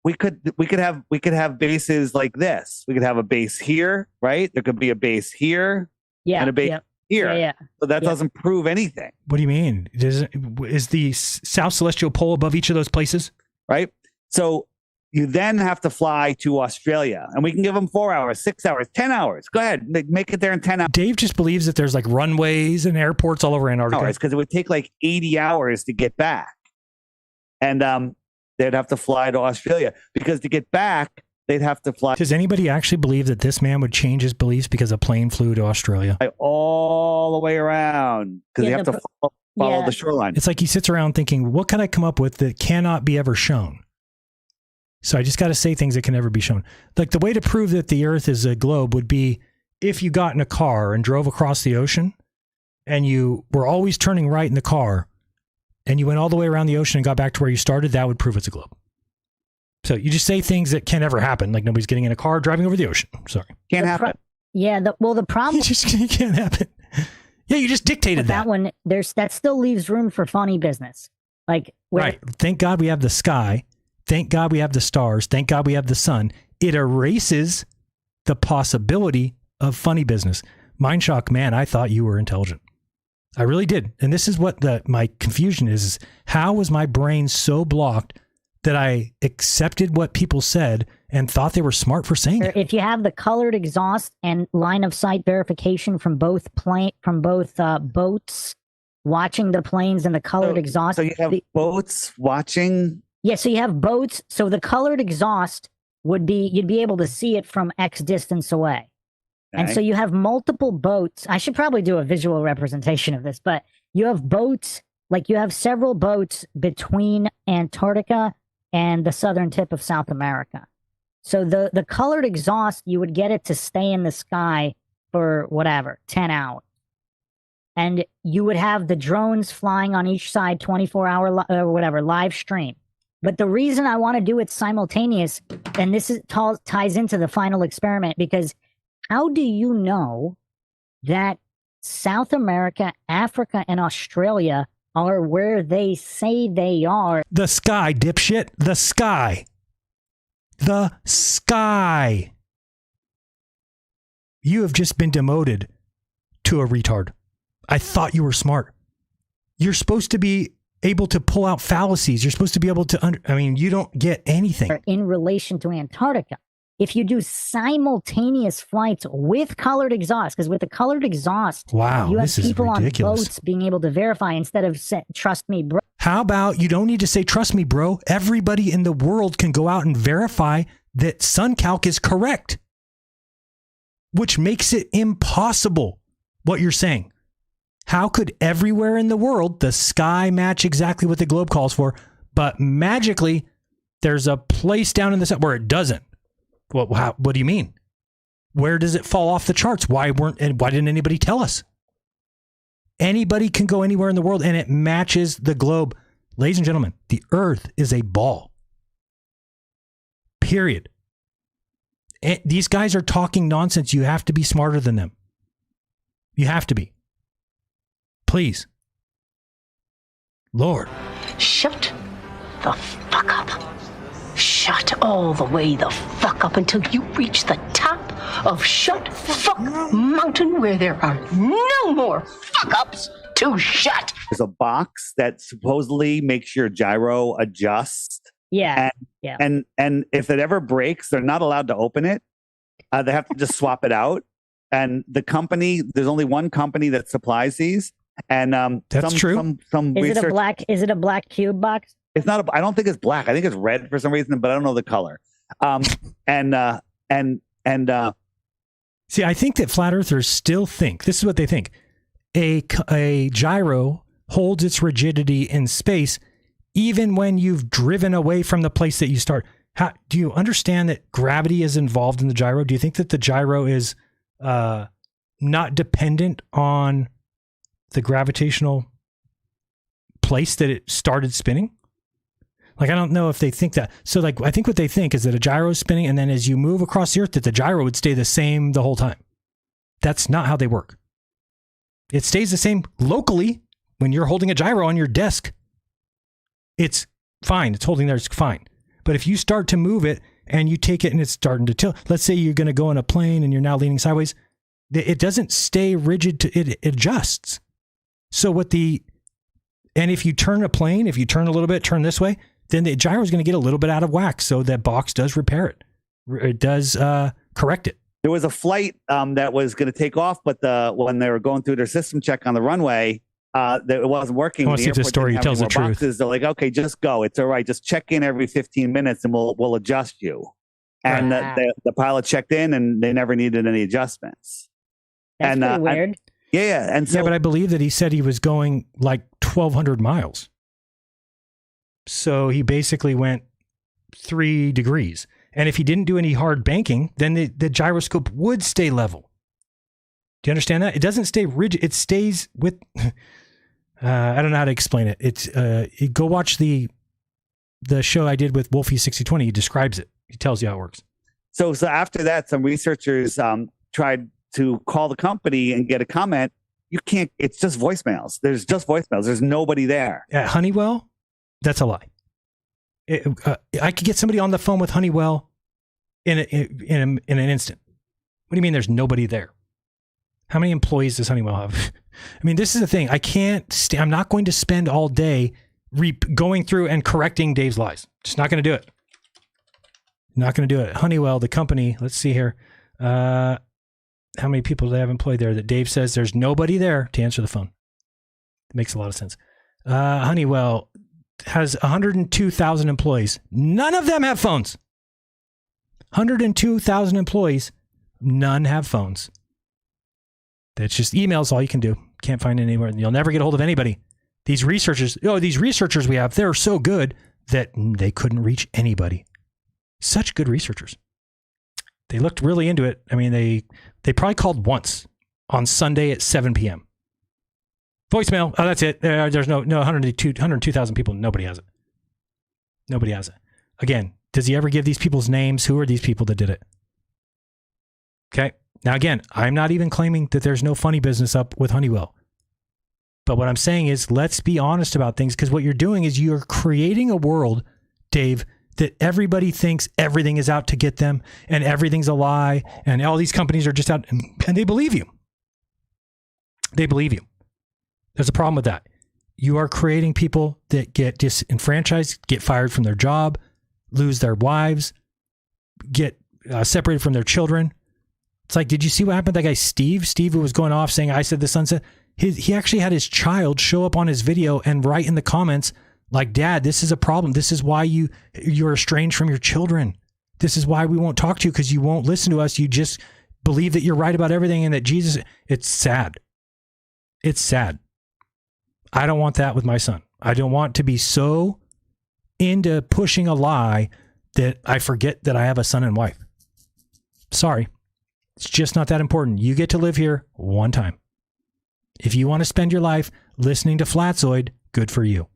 we could have bases like this. We could have a base here, right? There could be a base here and a base here. Yeah. So that doesn't prove anything. What do you mean? Is the South Celestial Pole above each of those places? Right. So you then have to fly to Australia, and we can give them 4 hours, 6 hours, 10 hours. Go ahead, make it there in 10 hours. Dave just believes that there's like runways and airports all over Antarctica. Because it would take like 80 hours to get back. And they'd have to fly to Australia, because to get back, they'd have to fly. Does anybody actually believe that this man would change his beliefs because a plane flew to Australia? All the way around, because you have to follow the shoreline. It's like he sits around thinking, what can I come up with that cannot be ever shown? So I just got to say things that can never be shown. Like the way to prove that the Earth is a globe would be if you got in a car and drove across the ocean and you were always turning right in the car and you went all the way around the ocean and got back to where you started, that would prove it's a globe. So you just say things that can never happen. Like nobody's getting in a car driving over the ocean. Sorry. Can't happen. The problem... It just can't happen. Yeah, you just dictated that. That one, that still leaves room for funny business. Right. Thank God we have the sky. Thank God we have the stars. Thank God we have the sun. It erases the possibility of funny business. Mindshock, man, I thought you were intelligent. I really did. And this is what my confusion is how was my brain so blocked that I accepted what people said and thought they were smart for saying it? If you have the colored exhaust and line of sight verification from both boats watching the planes and the colored exhaust. So you have boats watching? Yeah, so you have boats. So the colored exhaust you'd be able to see it from X distance away. Okay. And so you have multiple boats. I should probably do a visual representation of this, but you have boats, like you have several boats between Antarctica and the southern tip of South America. So the colored exhaust, you would get it to stay in the sky for 10 hours. And you would have the drones flying on each side 24-hour live stream. But the reason I want to do it simultaneous, and this ties into the final experiment, because how do you know that South America, Africa, and Australia are where they say they are? The sky, dipshit. The sky. the sky. You have just been demoted to a retard. I thought you were smart. You're supposed to be able to pull out fallacies. You're supposed to be able to, you don't get anything. In relation to Antarctica, if you do simultaneous flights with colored exhaust, because with the colored exhaust, wow, you have this is people on ridiculous. boats being able to verify instead of trust me, bro. How about you don't need to say, trust me, bro. Everybody in the world can go out and verify that SunCalc is correct, which makes it impossible what you're saying. How could everywhere in the world the sky match exactly what the globe calls for, but magically there's a place down in the south where it doesn't? What do you mean? Where does it fall off the charts? Why didn't anybody tell us? Anybody can go anywhere in the world and it matches the globe. Ladies and gentlemen, the earth is a ball. Period. These guys are talking nonsense. You have to be smarter than them. You have to be. Please. Lord. Shut the fuck up. Shut all the way the fuck up until you reach the top of Shut Fuck Mountain where there are no more fuck ups to shut. There's a box that supposedly makes your gyro adjust. Yeah. And if it ever breaks, they're not allowed to open it. They have to just swap it out. And the company, there's only one company that supplies these. And that's true. Some is research, it a black cube box? It's not. I don't think it's black. I think it's red for some reason, but I don't know the color. See, I think that flat earthers still think this is what they think: a gyro holds its rigidity in space, even when you've driven away from the place that you start. How do you understand that gravity is involved in the gyro? Do you think that the gyro is not dependent on the gravitational place that it started spinning? Like, I don't know if they think that. So, like, I think what they think is that a gyro is spinning, and then as you move across the earth, that the gyro would stay the same the whole time. That's not how they work. It stays the same locally when you're holding a gyro on your desk. It's fine. It's holding there. It's fine. But if you start to move it and you take it and it's starting to tilt, let's say you're going to go in a plane and you're now leaning sideways, it doesn't stay rigid. It adjusts. So and if you turn a plane, if you turn a little bit, turn this way, then the gyro is going to get a little bit out of whack. So that box does repair it. It does correct it. There was a flight that was going to take off, but when they were going through their system check on the runway, that it wasn't working. I want to see if this story tells the truth. They're like, okay, just go. It's all right. Just check in every 15 minutes and we'll adjust you. And the pilot checked in and they never needed any adjustments. That's pretty weird. Yeah. And so, but I believe that he said he was going like 1,200 miles. So he basically went 3 degrees. And if he didn't do any hard banking, then the gyroscope would stay level. Do you understand that? It doesn't stay rigid. It stays with, I don't know how to explain it. It's, go watch the show I did with Wolfie 6020. He describes it. He tells you how it works. So after that, some researchers tried to call the company and get a comment. You can't, it's just voicemails. There's just voicemails. There's nobody there. At Honeywell, that's a lie. I could get somebody on the phone with Honeywell in an instant. What do you mean there's nobody there? How many employees does Honeywell have? I mean, this is the thing. I'm not going to spend all day going through and correcting Dave's lies. Just not going to do it. Not going to do it. Honeywell, the company, let's see here. How many people do they have employed there that Dave says there's nobody there to answer the phone? It makes a lot of sense. Honeywell has 102,000 employees. None of them have phones. 102,000 employees. None have phones. That's just emails, all you can do. Can't find it anywhere. You'll never get a hold of anybody. These researchers we have, they're so good that they couldn't reach anybody. Such good researchers. They looked really into it. I mean, they probably called once on Sunday at 7 p.m. Voicemail. Oh, that's it. There's no 102,000 people. Nobody has it. Nobody has it. Again, does he ever give these people's names? Who are these people that did it? Okay. Now, again, I'm not even claiming that there's no funny business up with Honeywell. But what I'm saying is, let's be honest about things, because what you're doing is you're creating a world, Dave, that everybody thinks everything is out to get them and everything's a lie and all these companies are just out and they believe you. They believe you. There's a problem with that. You are creating people that get disenfranchised, get fired from their job, lose their wives, get separated from their children. It's like, did you see what happened to that guy, Steve? Steve, who was going off saying, I said the sun said. He actually had his child show up on his video and write in the comments, like, Dad, this is a problem. This is why you're estranged from your children. This is why we won't talk to you, because you won't listen to us. You just believe that you're right about everything and that Jesus, it's sad. It's sad. I don't want that with my son. I don't want to be so into pushing a lie that I forget that I have a son and wife. Sorry. It's just not that important. You get to live here one time. If you want to spend your life listening to Flatzoid, good for you.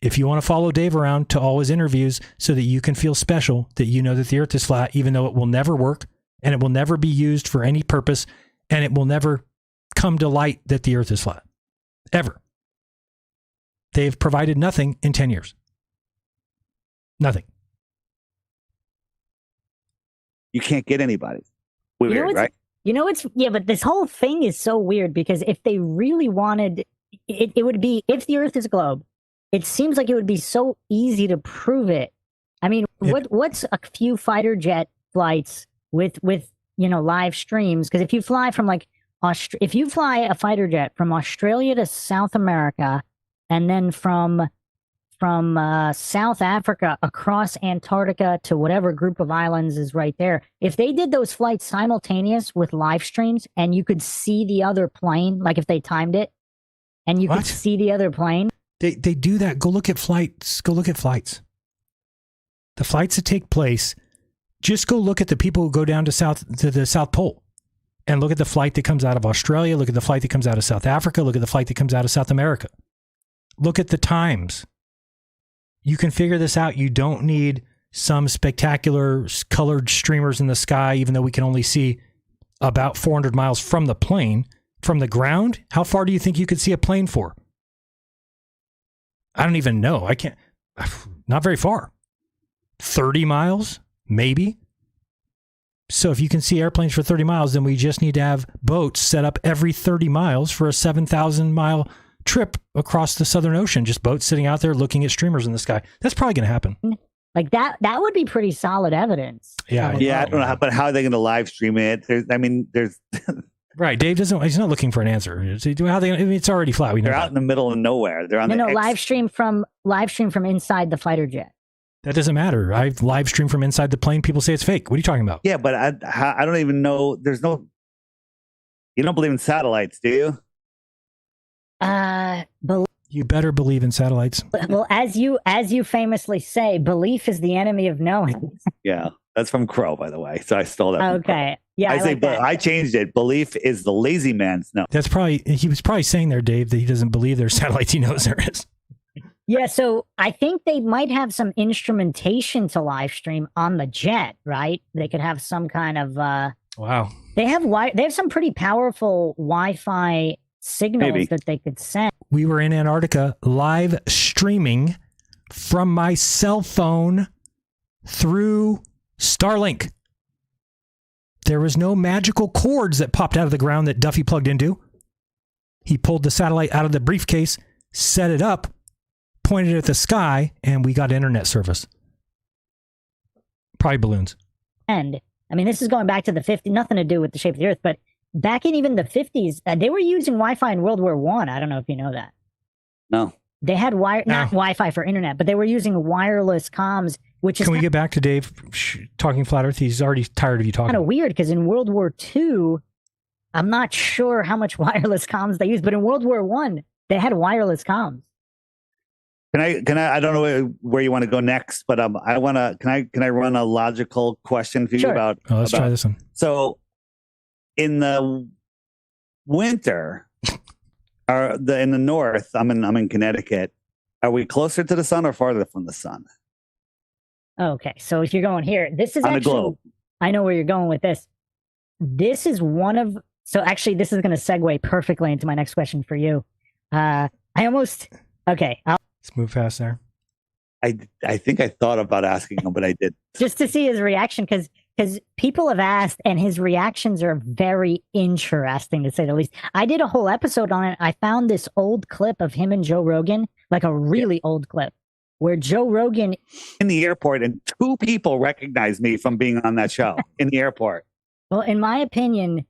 If you want to follow Dave around to all his interviews so that you can feel special, that you know that the earth is flat, even though it will never work and it will never be used for any purpose and it will never come to light that the earth is flat. Ever. They've provided nothing in 10 years. Nothing. You can't get anybody. Weird, right? But this whole thing is so weird because if they really wanted, it would be, if the earth is a globe, it seems like it would be so easy to prove it. I mean, what's a few fighter jet flights with live streams? Because if you fly from if you fly a fighter jet from Australia to South America, and then from South Africa across Antarctica to whatever group of islands is right there, if they did those flights simultaneous with live streams and you could see the other plane, like if they timed it, and you could see the other plane. They do that. Go look at flights. Go look at flights. The flights that take place, just go look at the people who go down to the South Pole and look at the flight that comes out of Australia. Look at the flight that comes out of South Africa. Look at the flight that comes out of South America. Look at the times. You can figure this out. You don't need some spectacular colored streamers in the sky, even though we can only see about 400 miles from the plane. From the ground, how far do you think you could see a plane for? I don't even know. I can't. Not very far. 30 miles, maybe. So if you can see airplanes for 30 miles, then we just need to have boats set up every 30 miles for a 7,000 mile trip across the Southern Ocean. Just boats sitting out there looking at streamers in the sky. That's probably going to happen. Like that would be pretty solid evidence. Yeah. I don't know, but how are they going to live stream it? There's right. Dave he's not looking for an answer. It's already flat. They're out in the middle of nowhere. They're on live stream from inside the fighter jet. That doesn't matter. I live stream from inside the plane. People say it's fake. What are you talking about? Yeah, but I don't even know. You don't believe in satellites, do you? You better believe in satellites. Well, as you famously say, belief is the enemy of knowing. Yeah, that's from Crow, by the way. So I stole that. Okay. Yeah, I changed it. Belief is the lazy man's no. He was probably saying there, Dave, that he doesn't believe there's satellites. He knows there is. Yeah, so I think they might have some instrumentation to live stream on the jet, right? They could have some kind of wow. They have some pretty powerful Wi-Fi signals that they could send. We were in Antarctica live streaming from my cell phone through Starlink. There was no magical cords that popped out of the ground that Duffy plugged into. He pulled the satellite out of the briefcase, set it up, pointed at the sky, and we got internet service. Probably balloons. And I mean, this is going back to the 50s, nothing to do with the shape of the earth, but back in even the 50s, they were using Wi-Fi in World War I. I don't know if you know that. No. They had not Wi-Fi for internet, but they were using wireless comms, which is... Can we get back to Dave talking flat earth? He's already tired of you talking. Kind of weird, because in World War II, I'm not sure how much wireless comms they used, but in World War I, they had wireless comms. Can I don't know where you want to go next, but can I run a logical question for you about let's try this one. So in the winter in the north, I'm in Connecticut, are we closer to the sun or farther from the sun? Okay, so if you're going here, this is on actually, the globe. I know where you're going with this. This is so actually this is going to segue perfectly into my next question for you. Let's move fast there. I think I thought about asking him, but I did. Just to see his reaction, because people have asked, and his reactions are very interesting, to say the least. I did a whole episode on it. I found this old clip of him and Joe Rogan, like a really old clip, where Joe Rogan... In the airport, and 2 people recognized me from being on that show in the airport. Well, in my opinion...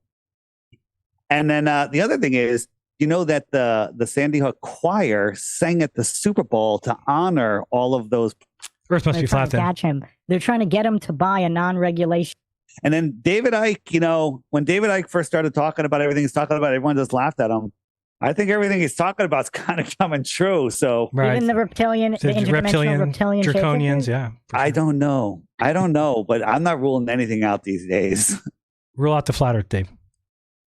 And then the other thing is, you know that the Sandy Hook Choir sang at the Super Bowl to honor all of those. Earth must be flat. Then catch him. They're trying to get him to buy a non-regulation. And then David Icke, you know, when David Icke first started talking about everything he's talking about, everyone just laughed at him. I think everything he's talking about is kind of coming true. So even the reptilian, the interdimensional reptilian draconians, yeah. I don't know, but I'm not ruling anything out these days. Rule out the flat Earth, Dave.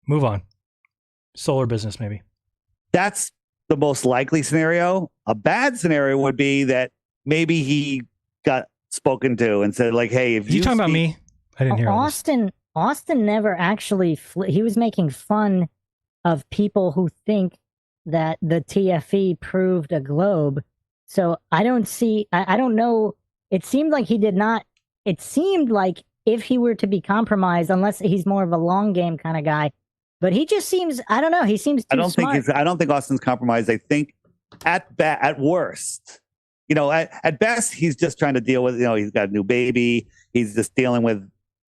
Move on. Solar business, maybe. That's the most likely scenario. A bad scenario would be that maybe he got spoken to and said, like, "Hey, if you talking about me, I didn't hear Austin. Austin never actually. He was making fun of people who think that the TFE proved a globe. So I don't see. I don't know. It seemed like he did not. It seemed like if he were to be compromised, unless he's more of a long game kind of guy. But he just seems, I don't know, he seems too smart. I don't think Austin's compromised. I think at worst, you know, at best, he's just trying to deal with, you know, he's got a new baby. He's just dealing with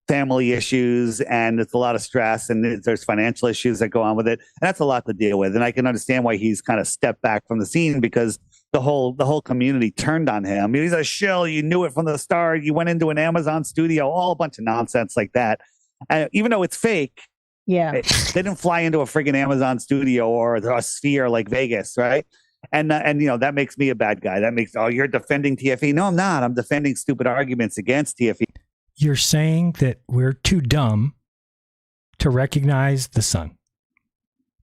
family issues, and it's a lot of stress, and there's financial issues that go on with it. And that's a lot to deal with. And I can understand why he's kind of stepped back from the scene, because the whole community turned on him. I mean, he's a shill. You knew it from the start. You went into an Amazon studio, all a bunch of nonsense like that. And even though it's fake, yeah, they didn't fly into a friggin' Amazon studio or a sphere like Vegas, right? And you know, that makes me a bad guy. That makes, oh, you're defending TFE. No, I'm not. I'm defending stupid arguments against TFE. You're saying that we're too dumb to recognize the sun.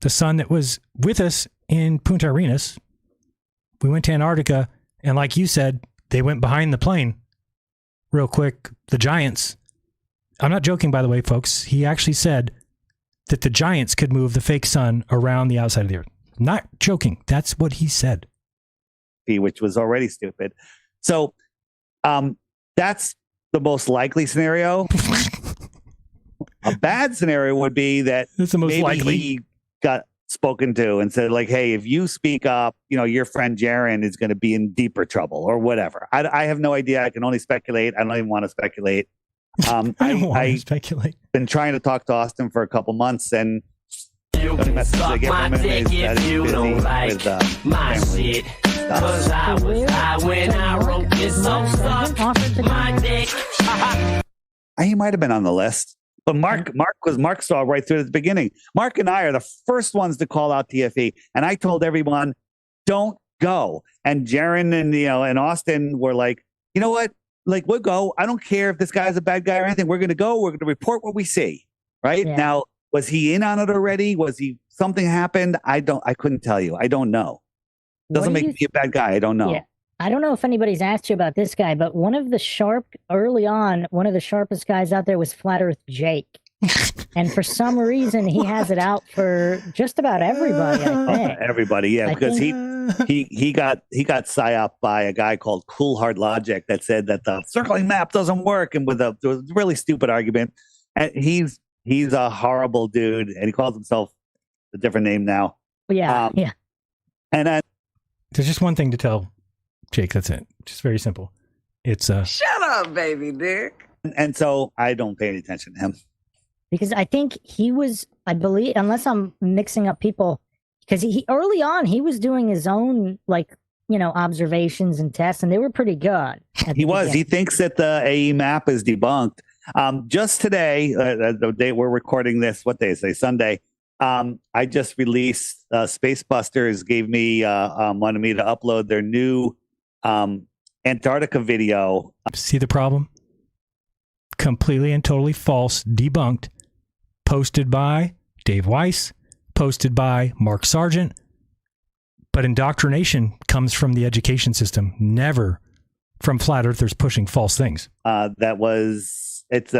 The sun that was with us in Punta Arenas. We went to Antarctica, and like you said, they went behind the plane real quick. The giants. I'm not joking, by the way, folks. He actually said that the giants could move the fake sun around the outside of the Earth. Not joking. That's what he said. Which was already stupid. So that's the most likely scenario. A bad scenario would be that that's the most maybe likely. He got spoken to and said, like, hey, if you speak up, you know, your friend Jaron is going to be in deeper trouble or whatever. I have no idea. I can only speculate. I don't even want to speculate. I've been trying to talk to Austin for a couple months, and the only message I get from him is that he's busy with my shit. Cause I was high when I wrote this song. My dick. He might have been on the list, but Mark saw right through the beginning. Mark and I are the first ones to call out TFE, and I told everyone, don't go. And Jaron and Austin were like, you know what? Like, we'll go. I don't care if this guy's a bad guy or anything. We're going to go. We're going to report what we see. Right now, was he in on it already? Something happened? I couldn't tell you. I don't know. Doesn't make me a bad guy. I don't know. Yeah. I don't know if anybody's asked you about this guy, but one of the sharpest guys out there was Flat Earth Jake. And for some reason, he has it out for just about everybody, I think. Everybody, yeah, because he got psyoped by a guy called Cool Hard Logic that said that the circling map doesn't work, and with a really stupid argument. And he's a horrible dude, and he calls himself a different name now. Yeah, yeah. And there's just one thing to tell Jake. That's it. Just very simple. It's shut up, baby dick. And so I don't pay any attention to him. Because I think he was, I believe, unless I'm mixing up people, because he early on, he was doing his own, observations and tests, and they were pretty good. He was. He thinks that the AE map is debunked. Just today, the day we're recording this, what day is it? Sunday. I just released Spacebusters wanted me to upload their new Antarctica video. See the problem? Completely and totally false, debunked, posted by Dave Weiss, posted by Mark Sargent. But indoctrination comes from the education system, never from flat earthers pushing false things. It's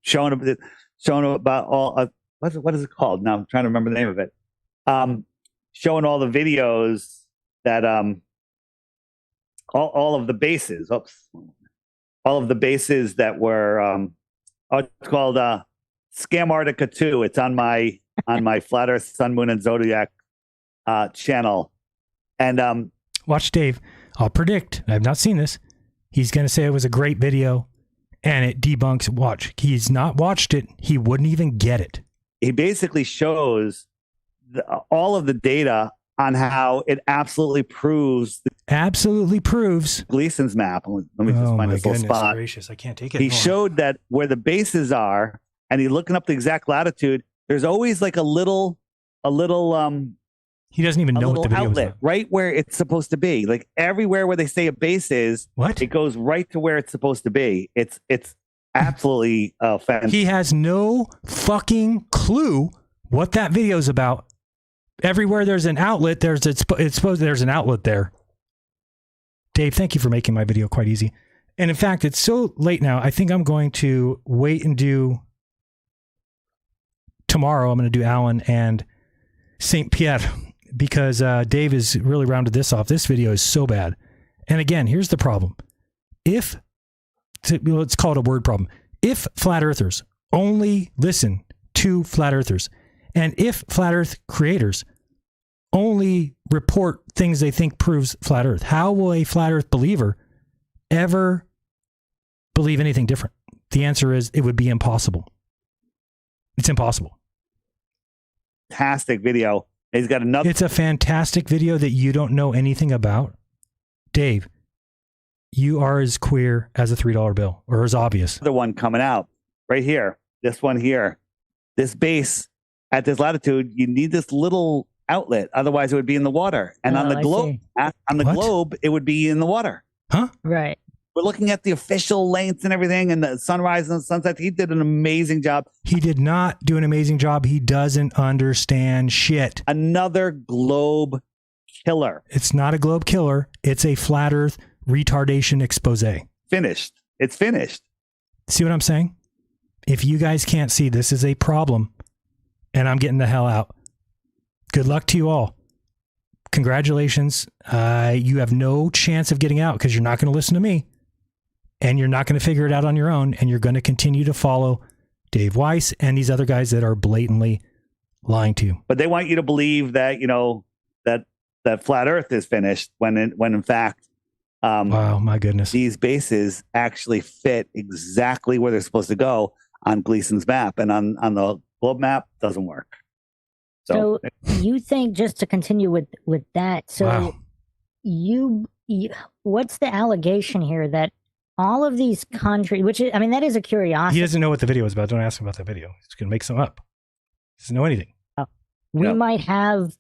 showing about all, what is it called? Now I'm trying to remember the name of it. Showing all the videos that all of the bases. Oops. All of the bases that were it's called Scam Arctica 2. It's on my Flat Earth, Sun, Moon, and Zodiac channel. And watch Dave. I'll predict. I've not seen this. He's going to say it was a great video, and it debunks. Watch. He's not watched it. He wouldn't even get it. He basically shows all of the data on how it absolutely proves Gleason's map. Let me just find this little spot. Gracious, I can't take it. He showed that where the bases are, and he's looking up the exact latitude. There's always like a little he doesn't even know what the video outlet is about. right where it's supposed to be. Like everywhere where they say a base is, what? It goes right to where it's supposed to be. It's absolutely fantastic. He has no fucking clue what that video is about. Everywhere there's an outlet, it's supposed there's an outlet there. Dave, thank you for making my video quite easy. And in fact, it's so late now. I think I'm going to wait and do tomorrow. I'm going to do Alan and St. Pierre because Dave has really rounded this off. This video is so bad. And again, here's the problem. Let's call it a word problem. If flat earthers only listen to flat earthers, and if flat earth creators only report things they think proves flat earth, how will a flat earth believer ever believe anything different? The answer is it would be impossible. It's impossible. Fantastic video. He's got another. It's a fantastic video that you don't know anything about. Dave, you are as queer as a $3 bill, or as obvious. The one coming out right here. This one here. This base at this latitude, you need this little outlet. Otherwise, it would be in the water. And on the globe, it would be in the water. Huh? Right. We're looking at the official lengths and everything, and the sunrise and the sunset. He did an amazing job. He did not do an amazing job. He doesn't understand shit. Another globe killer. It's not a globe killer. It's a flat earth retardation expose. Finished. It's finished. See what I'm saying? If you guys can't see, this is a problem, and I'm getting the hell out. Good luck to you all. Congratulations. You have no chance of getting out because you're not going to listen to me, and you're not going to figure it out on your own, and you're going to continue to follow Dave Weiss and these other guys that are blatantly lying to you. But they want you to believe that, that flat earth is finished when in fact, wow, my goodness, these bases actually fit exactly where they're supposed to go on Gleason's map, and on the globe map doesn't work. So you think, just to continue with that, so wow. you what's the allegation here that all of these countries, which is, I mean, that is a curiosity. He doesn't know what the video is about. Don't ask him about that video. He's going to make some up. He doesn't know anything. We might have,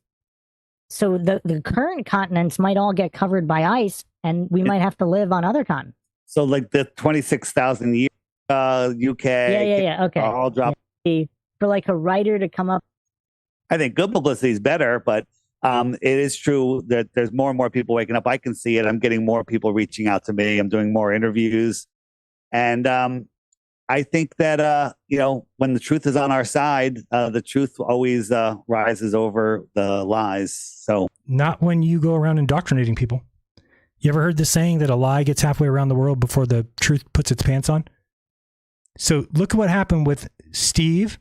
so the current continents might all get covered by ice, and we might have to live on other continents. So like the 26,000 years, UK, okay, all drop. For like a writer to come up. I think good publicity is better, but it is true that there's more and more people waking up. I can see it. I'm getting more people reaching out to me. I'm doing more interviews. And I think that, when the truth is on our side, the truth always rises over the lies. So not when you go around indoctrinating people. You ever heard the saying that a lie gets halfway around the world before the truth puts its pants on? So look at what happened with Steve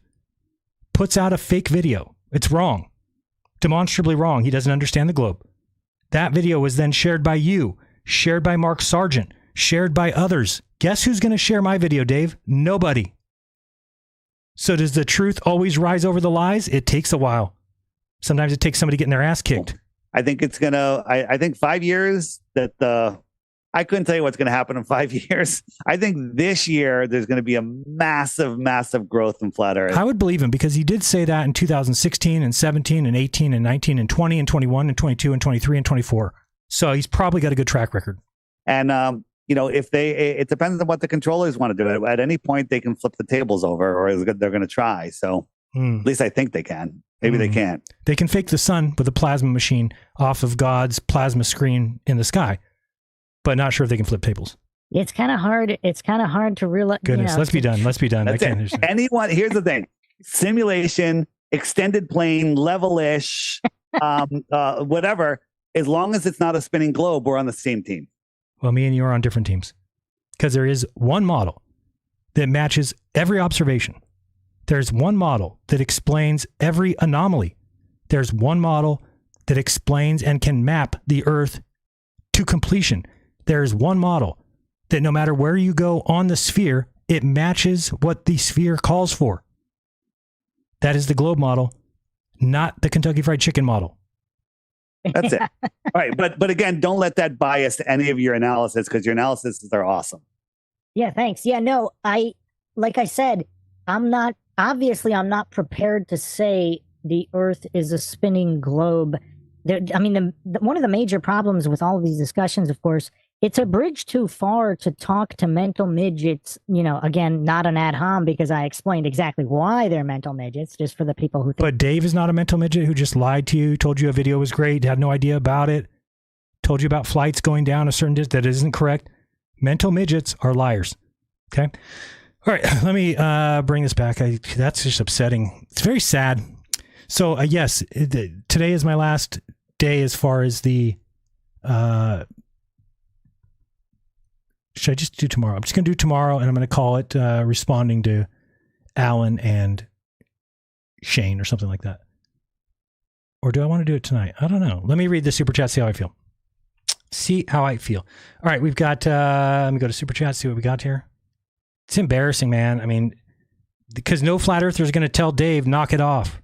puts out a fake video. It's wrong. Demonstrably wrong. He doesn't understand the globe. That video was then shared by you, shared by Mark Sargent, shared by others. Guess who's going to share my video, Dave? Nobody. So does the truth always rise over the lies? It takes a while. Sometimes it takes somebody getting their ass kicked. I think it's going to, I think 5 years I couldn't tell you what's going to happen in 5 years. I think this year there's going to be a massive, massive growth in flat earth. I would believe him because he did say that in 2016 and 17 and 18 and 19 and 20 and 21 and 22 and 23 and 24. So he's probably got a good track record. And, if it depends on what the controllers want to do. At any point, they can flip the tables over, or they're going to try. So at least I think they can. Maybe they can't. They can fake the sun with a plasma machine off of God's plasma screen in the sky, but not sure if they can flip tables. It's kind of hard. It's kind of hard to realize. Goodness, let's be done. Let's be done. That's anyone. Here's the thing: simulation, extended plane, level-ish, whatever. As long as it's not a spinning globe, we're on the same team. Well, me and you are on different teams because there is one model that matches every observation. There's one model that explains every anomaly. There's one model that explains and can map the Earth to completion. There's one model that no matter where you go on the sphere, it matches what the sphere calls for. That is the globe model, not the Kentucky Fried Chicken model. That's it. All right. But again, don't let that bias any of your analysis because your analyses are awesome. Yeah, thanks. Yeah, no, like I said, I'm not prepared to say the Earth is a spinning globe. One of the major problems with all of these discussions, of course, it's a bridge too far to talk to mental midgets, again, not an ad hom because I explained exactly why they're mental midgets, just for the people who think. But Dave is not a mental midget who just lied to you, told you a video was great, had no idea about it, told you about flights going down a certain distance that isn't correct. Mental midgets are liars. Okay? All right, let me bring this back. That's just upsetting. It's very sad. So, yes, today is my last day as far as the... should I just do tomorrow? I'm just going to do tomorrow, and I'm going to call it responding to Alan and Shane or something like that. Or do I want to do it tonight? I don't know. Let me read the Super Chat, see how I feel. All right, we've got... let me go to Super Chat, see what we got here. It's embarrassing, man. I mean, because no flat earther is going to tell Dave, knock it off.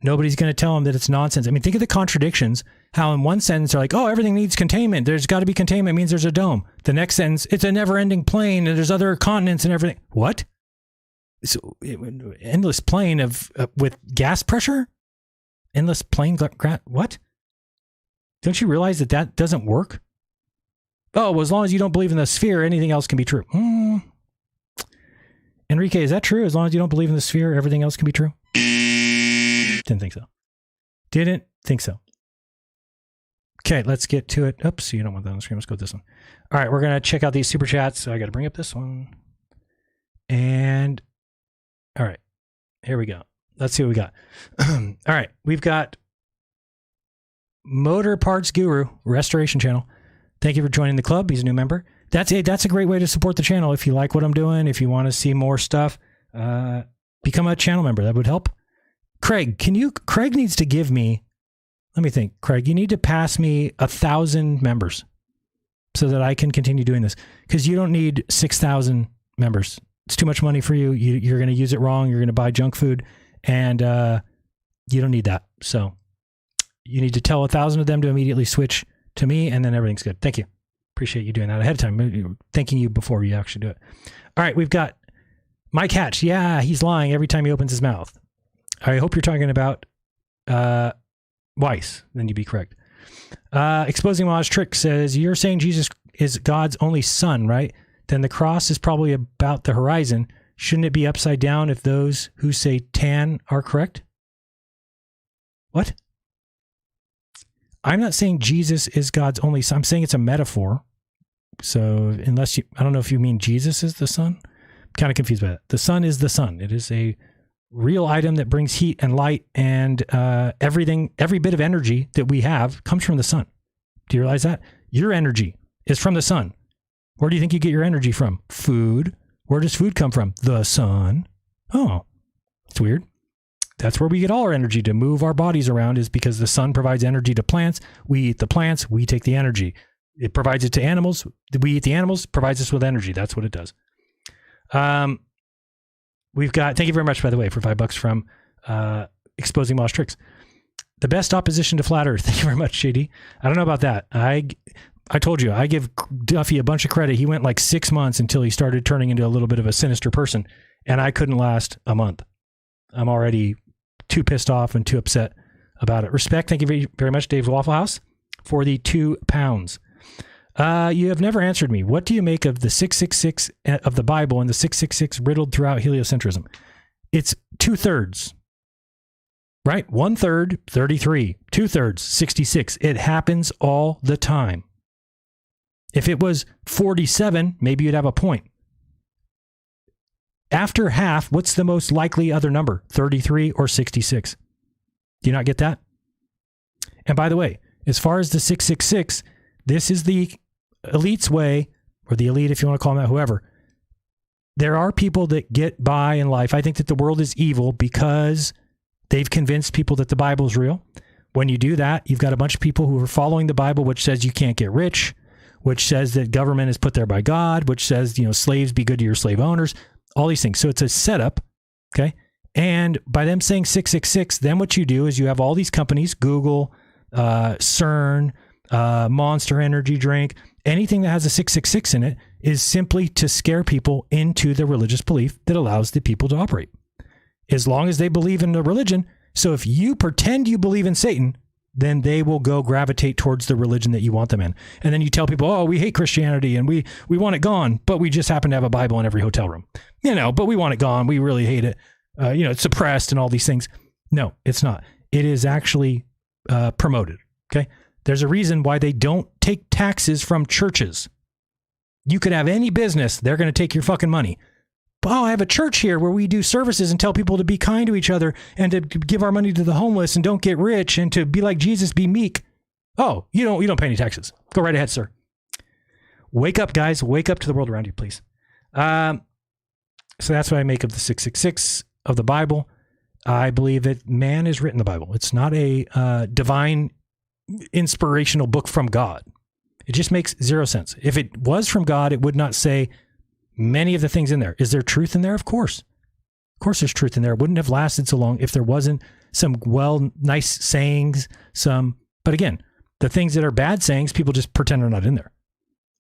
Nobody's going to tell him that it's nonsense. I mean, think of the contradictions. How in one sentence they're like, oh, everything needs containment. There's got to be containment. It means there's a dome. The next sentence, it's a never-ending plane and there's other continents and everything. What? So, endless plane with gas pressure? Endless plane? What? Don't you realize that doesn't work? Oh, well, as long as you don't believe in the sphere, anything else can be true. Enrique, is that true? As long as you don't believe in the sphere, everything else can be true? Didn't think so. Okay, let's get to it. Oops, you don't want that on the screen. Let's go with this one. All right, we're going to check out these super chats. So I got to bring up this one. And, all right, here we go. Let's see what we got. All right, we've got Motor Parts Guru, Restoration Channel. Thank you for joining the club. He's a new member. That's a great way to support the channel. If you like what I'm doing, if you want to see more stuff, become a channel member. That would help. Craig needs to give me, let me think. Craig, you need to pass me 1,000 members so that I can continue doing this because you don't need 6,000 members. It's too much money for you. You're going to use it wrong. You're going to buy junk food and you don't need that. So you need to tell 1,000 of them to immediately switch to me and then everything's good. Thank you. Appreciate you doing that ahead of time. Thanking you before you actually do it. All right, we've got Mike Hatch. Yeah, he's lying every time he opens his mouth. I hope you're talking about Weiss. Then you'd be correct. Exposing Wah's Trick says, you're saying Jesus is God's only son, right? Then the cross is probably about the horizon. Shouldn't it be upside down if those who say tan are correct? What? I'm not saying Jesus is God's only son. I'm saying it's a metaphor. So I don't know if you mean Jesus is the sun. I'm kind of confused by that. The sun is the sun. It is a real item that brings heat and light and every bit of energy that we have comes from the sun. Do you realize that? Your energy is from the sun. Where do you think you get your energy from? Food. Where does food come from? The sun. Oh, it's weird. That's where we get all our energy to move our bodies around is because the sun provides energy to plants. We eat the plants. We take the energy. It provides it to animals. We eat the animals, provides us with energy. That's what it does. We've got, thank you very much, by the way, for $5 from Exposing Moss Tricks. The best opposition to Flat Earth. Thank you very much, JD. I don't know about that. I told you, I give Duffy a bunch of credit. He went like 6 months until he started turning into a little bit of a sinister person, and I couldn't last a month. I'm already too pissed off and too upset about it. Respect. Thank you very, very much, Dave's Waffle House, for the £2. You have never answered me. What do you make of the 666 of the Bible and the 666 riddled throughout heliocentrism? It's 2/3, right? 1/3, 33, 2/3, 66. It happens all the time. If it was 47, maybe you'd have a point. After half, what's the most likely other number? 33 or 66? Do you not get that? And by the way, as far as the 666, this is the elite's way, or the elite, if you want to call them that, whoever, there are people that get by in life. I think that the world is evil because they've convinced people that the Bible is real. When you do that, you've got a bunch of people who are following the Bible, which says you can't get rich, which says that government is put there by God, which says, slaves be good to your slave owners, all these things. So it's a setup, okay? And by them saying 666, then what you do is you have all these companies, Google, CERN, Monster Energy Drink, anything that has a 666 in it is simply to scare people into the religious belief that allows the people to operate. As long as they believe in the religion. So if you pretend you believe in Satan, then they will go gravitate towards the religion that you want them in. And then you tell people, oh, we hate Christianity and we want it gone, but we just happen to have a Bible in every hotel room. But we want it gone. We really hate it. It's suppressed and all these things. No, it's not. It is actually promoted. Okay. There's a reason why they don't take taxes from churches. You could have any business. They're going to take your fucking money. Oh, I have a church here where we do services and tell people to be kind to each other and to give our money to the homeless and don't get rich and to be like Jesus, be meek. Oh, you don't pay any taxes. Go right ahead, sir. Wake up, guys. Wake up to the world around you, please. So that's what I make of the 666 of the Bible. I believe that man has written the Bible. It's not a divine inspirational book from God. It just makes zero sense. If it was from God, it would not say many of the things in there. Is there truth in there? Of course. Of course there's truth in there. It wouldn't have lasted so long if there wasn't some nice sayings, but again, the things that are bad sayings, people just pretend are not in there.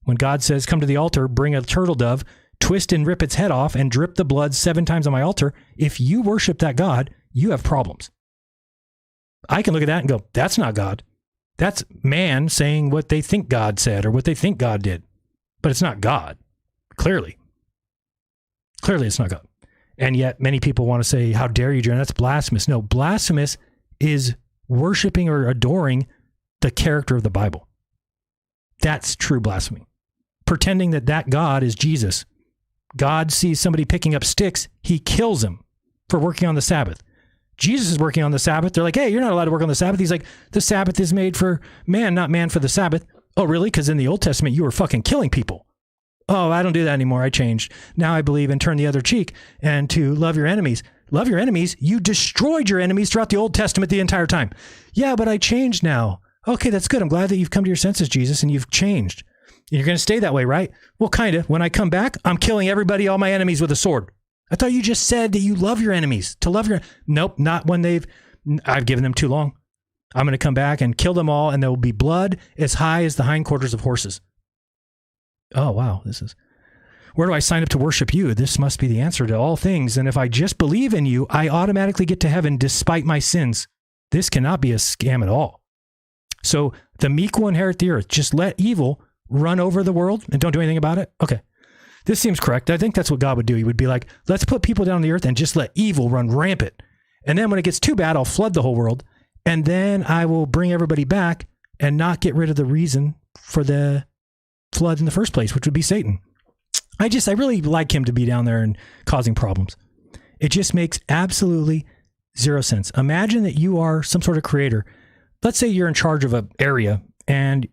When God says, come to the altar, bring a turtle dove, twist and rip its head off and drip the blood 7 times on my altar, if you worship that God, you have problems. I can look at that and go, that's not God. That's man saying what they think God said or what they think God did, but it's not God. Clearly it's not God. And yet many people want to say, how dare you, Jaron? That's blasphemous. No, blasphemous is worshiping or adoring the character of the Bible. That's true blasphemy. Pretending that God is Jesus. God sees somebody picking up sticks. He kills him for working on the Sabbath. Jesus is working on the Sabbath. They're like, hey, you're not allowed to work on the Sabbath. He's like, the Sabbath is made for man, not man for the Sabbath. Oh, really? Because in the Old Testament, you were fucking killing people. Oh, I don't do that anymore. I changed. Now I believe in turn the other cheek and to love your enemies. Love your enemies? You destroyed your enemies throughout the Old Testament the entire time. Yeah, but I changed now. Okay, that's good. I'm glad that you've come to your senses, Jesus, and you've changed. You're going to stay that way, right? Well, kind of. When I come back, I'm killing everybody, all my enemies with a sword. I thought you just said that you love your enemies. To love your... Nope, not when I've given them too long. I'm going to come back and kill them all, and there will be blood as high as the hindquarters of horses. Oh, wow. Where do I sign up to worship you? This must be the answer to all things. And if I just believe in you, I automatically get to heaven despite my sins. This cannot be a scam at all. So the meek will inherit the earth. Just let evil run over the world and don't do anything about it. Okay. This seems correct. I think that's what God would do. He would be like, let's put people down on the earth and just let evil run rampant. And then when it gets too bad, I'll flood the whole world. And then I will bring everybody back and not get rid of the reason for the flood in the first place, which would be Satan. I really like him to be down there and causing problems. It just makes absolutely zero sense. Imagine that you are some sort of creator. Let's say you're in charge of an area and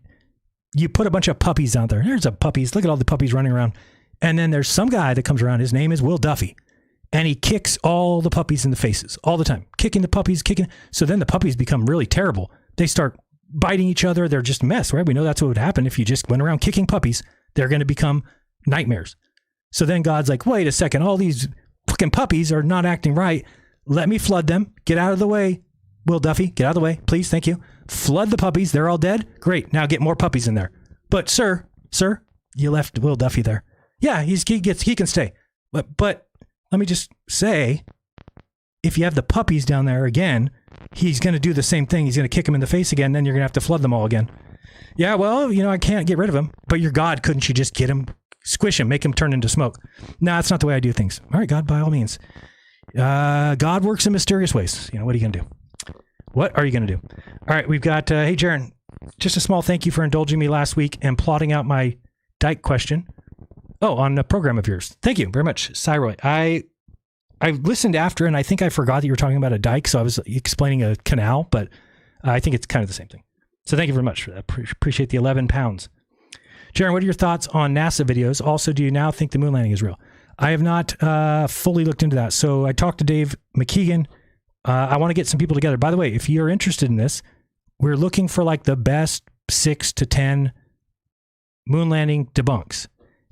you put a bunch of puppies out there. There's puppies. Look at all the puppies running around. And then there's some guy that comes around. His name is Will Duffy. And he kicks all the puppies in the faces all the time. Kicking the puppies, kicking. So then the puppies become really terrible. They start biting each other. They're just a mess, right? We know that's what would happen if you just went around kicking puppies. They're going to become nightmares. So then God's like, wait a second. All these fucking puppies are not acting right. Let me flood them. Get out of the way. Will Duffy, get out of the way, please. Thank you. Flood the puppies. They're all dead. Great. Now get more puppies in there. But sir, you left Will Duffy there. Yeah, he can stay. But let me just say, if you have the puppies down there again, he's going to do the same thing. He's going to kick them in the face again. Then you're going to have to flood them all again. Yeah, well, I can't get rid of him. But you're God. Couldn't you just get him, squish him, make him turn into smoke? No, that's not the way I do things. All right, God, by all means. God works in mysterious ways. What are you going to do? What are you going to do? All right, we've got, hey, Jaron, just a small thank you for indulging me last week and plotting out my dike question. Oh, on a program of yours. Thank you very much, Cyroy. I listened after, and I think I forgot that you were talking about a dike, so I was explaining a canal, but I think it's kind of the same thing. So thank you very much for that. Appreciate the 11 pounds. Jaron, what are your thoughts on NASA videos? Also, do you now think the moon landing is real? I have not fully looked into that. So I talked to Dave McKeegan. I want to get some people together. By the way, if you're interested in this, we're looking for like the best 6 to 10 moon landing debunks.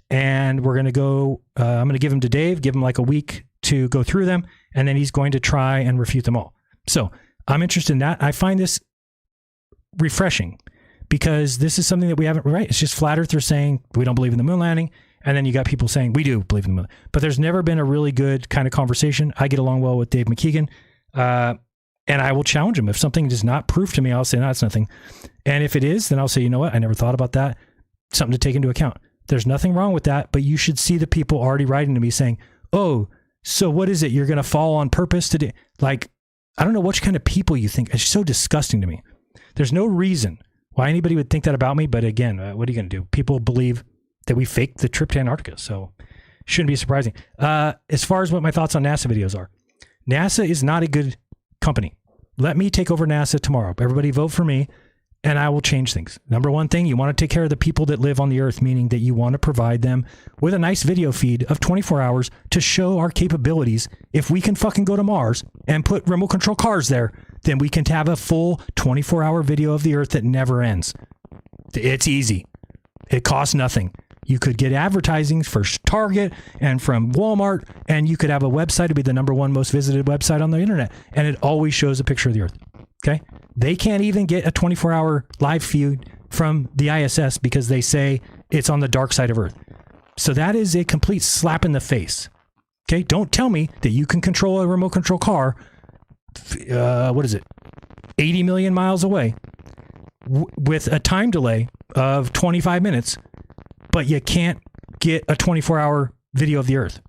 And we're going to go, I'm going to give them to Dave, give him like a week to go through them. And then he's going to try and refute them all. So I'm interested in that. I find this refreshing because this is something that we haven't, right? It's just flat earthers saying we don't believe in the moon landing. And then you got people saying we do believe in the moon. But there's never been a really good kind of conversation. I get along well with Dave McKeegan. And I will challenge him. If something does not prove to me, I'll say, no, it's nothing. And if it is, then I'll say, you know what? I never thought about that. Something to take into account. There's nothing wrong with that, but you should see the people already writing to me saying, oh, so what is it? You're going to fall on purpose today? Like, I don't know what kind of people you think. It's so disgusting to me. There's no reason why anybody would think that about me. But again, what are you going to do? People believe that we faked the trip to Antarctica. So shouldn't be surprising. As far as what my thoughts on NASA videos are, NASA is not a good company. Let me take over NASA tomorrow. Everybody vote for me and I will change things. Number one thing, you want to take care of the people that live on the earth, meaning that you want to provide them with a nice video feed of 24 hours to show our capabilities. If we can fucking go to Mars and put remote control cars there, then we can have a full 24-hour video of the earth that never ends. It's easy. It costs nothing. You could get advertising for Target and from Walmart, and you could have a website to be the #1 most visited website on the internet, and it always shows a picture of the earth. Okay? They can't even get a 24-hour live feed from the ISS because they say it's on the dark side of Earth. So that is a complete slap in the face. Okay? Don't tell me that you can control a remote control car, 80 million miles away with a time delay of 25 minutes, but you can't get a 24-hour video of the Earth.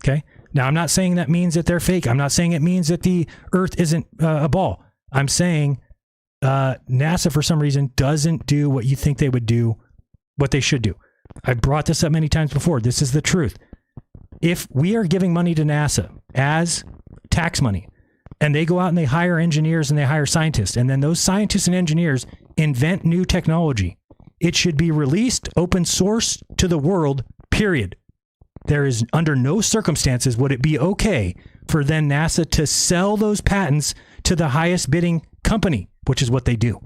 Okay? Now, I'm not saying that means that they're fake. I'm not saying it means that the Earth isn't a ball. I'm saying NASA, for some reason, doesn't do what you think they would do, what they should do. I've brought this up many times before. This is the truth. If we are giving money to NASA as tax money, and they go out and they hire engineers and they hire scientists, and then those scientists and engineers invent new technology, it should be released open source to the world, period. There is, under no circumstances would it be okay for then NASA to sell those patents to the highest bidding company, which is what they do.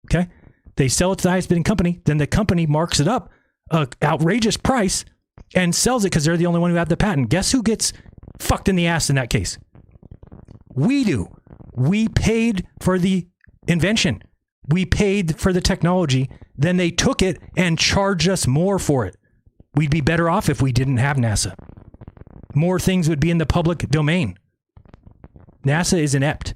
Okay? They sell it to the highest bidding company, then the company marks it up an outrageous price and sells it because they're the only one who have the patent. Guess who gets fucked in the ass in that case? We do. We paid for the invention. We paid for the technology. Then they took it and charged us more for it. We'd be better off if we didn't have NASA. More things would be in the public domain. NASA is inept.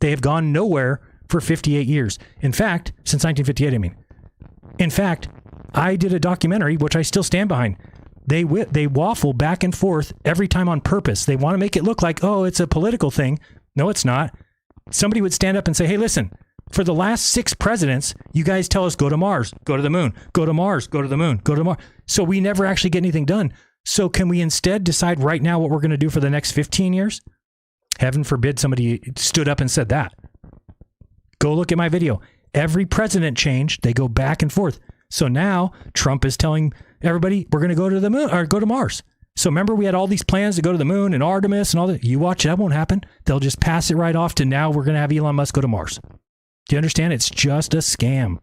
They have gone nowhere for 58 years. In fact, since 1958, I mean. In fact, I did a documentary, which I still stand behind. They waffle back and forth every time on purpose. They want to make it look like, oh, it's a political thing. No, it's not. Somebody would stand up and say, hey, listen, for the last 6 presidents, you guys tell us go to Mars, go to the moon, go to Mars, go to the moon, go to Mars. So we never actually get anything done. So can we instead decide right now what we're going to do for the next 15 years? Heaven forbid somebody stood up and said that. Go look at my video. Every president changed. They go back and forth. So now Trump is telling everybody we're going to go to the moon or go to Mars. So remember we had all these plans to go to the moon and Artemis and all that. You watch, that won't happen. They'll just pass it right off to now we're going to have Elon Musk go to Mars. Do you understand? It's just a scam.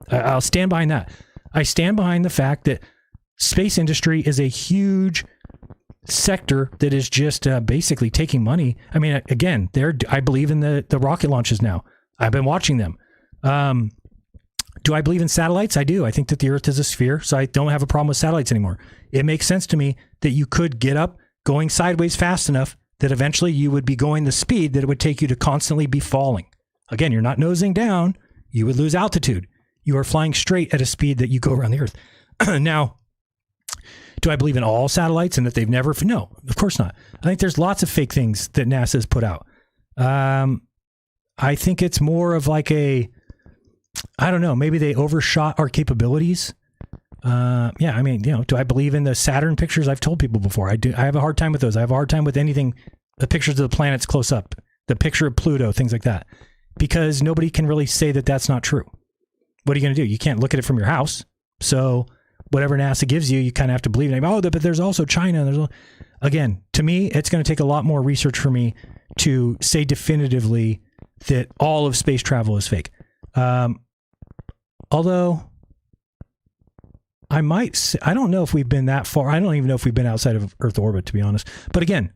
I'll stand behind that. I stand behind the fact that space industry is a huge sector that is just basically taking money. I mean, again, I believe in the rocket launches now. I've been watching them. Do I believe in satellites? I do. I think that the Earth is a sphere, so I don't have a problem with satellites anymore. It makes sense to me that you could get up going sideways fast enough that eventually you would be going the speed that it would take you to constantly be falling. Again, you're not nosing down. You would lose altitude. You are flying straight at a speed that you go around the Earth. Now, do I believe in all satellites and that they've never... No, of course not. I think there's lots of fake things that NASA has put out. I think it's more of like I don't know, maybe they overshot our capabilities. Yeah, I mean, do I believe in the Saturn pictures? I've told people before. I do. I have a hard time with those. I have a hard time with anything, the pictures of the planets close up, the picture of Pluto, things like that, because nobody can really say that that's not true. What are you going to do? You can't look at it from your house. So whatever NASA gives you, you kind of have to believe it. Oh, but there's also China. Again, to me, it's going to take a lot more research for me to say definitively that all of space travel is fake. Although I don't know if we've been that far. I don't even know if we've been outside of Earth orbit, to be honest. But again,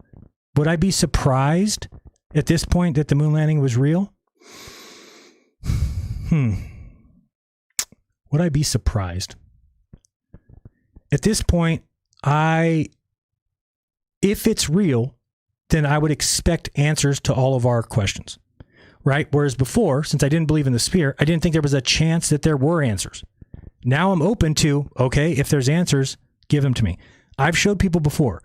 would I be surprised at this point that the moon landing was real? Would I be surprised? At this point, if it's real, then I would expect answers to all of our questions, right? Whereas before, since I didn't believe in the sphere, I didn't think there was a chance that there were answers. Now I'm open to, okay, if there's answers, give them to me. I've showed people before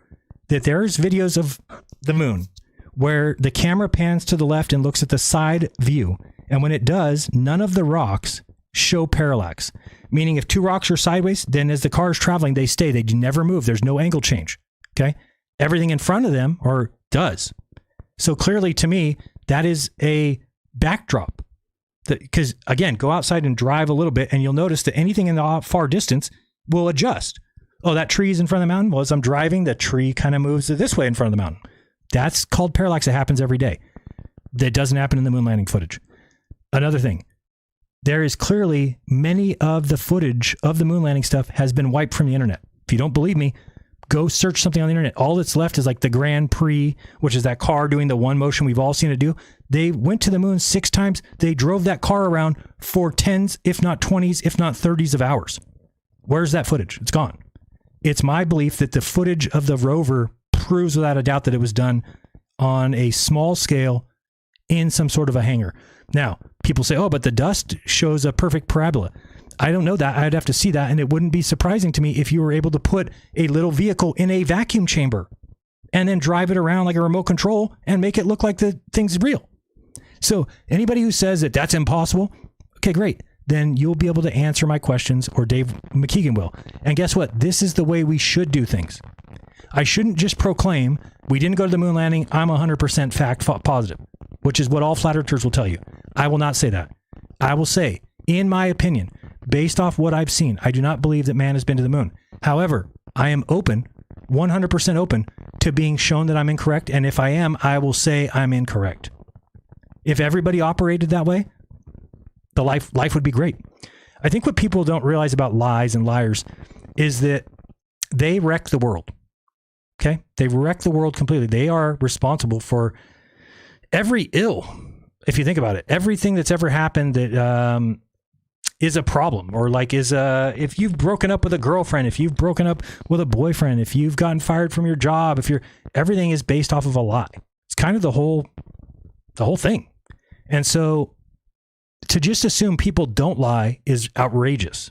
that there's videos of the moon where the camera pans to the left and looks at the side view. And when it does, none of the rocks show parallax. Meaning if two rocks are sideways, then as the car is traveling, they stay. They never move. There's no angle change. Okay? Everything in front of them does. So clearly to me, that is a backdrop. Because again, go outside and drive a little bit and you'll notice that anything in the far distance will adjust. Oh, that tree is in front of the mountain. Well, as I'm driving, the tree kind of moves this way in front of the mountain. That's called parallax. It happens every day. That doesn't happen in the moon landing footage. Another thing, there is clearly many of the footage of the moon landing stuff has been wiped from the internet. If you don't believe me, go search something on the internet. All that's left is like the Grand Prix, which is that car doing the one motion we've all seen it do. They went to the moon 6 times. They drove that car around for 10s, if not 20s, if not 30s of hours. Where's that footage? It's gone. It's my belief that the footage of the rover proves without a doubt that it was done on a small scale in some sort of a hangar. Now, people say, oh, but the dust shows a perfect parabola. I don't know that. I'd have to see that. And it wouldn't be surprising to me if you were able to put a little vehicle in a vacuum chamber and then drive it around like a remote control and make it look like the thing's real. So anybody who says that that's impossible, okay, great. Then you'll be able to answer my questions, or Dave McKeegan will. And guess what? This is the way we should do things. I shouldn't just proclaim we didn't go to the moon landing. I'm 100% fact positive, which is what all flat earthers will tell you. I will not say that. I will say, in my opinion, based off what I've seen, I do not believe that man has been to the moon. However, I am open, 100% open to being shown that I'm incorrect. And if I am, I will say I'm incorrect. If everybody operated that way, the life would be great. I think what people don't realize about lies and liars is that they wreck the world. Okay? They wreck the world completely. They are responsible for every ill, if you think about it. Everything that's ever happened that is a problem, or like if you've broken up with a girlfriend, if you've broken up with a boyfriend, if you've gotten fired from your job, everything is based off of a lie. It's kind of the whole thing. And so to just assume people don't lie is outrageous.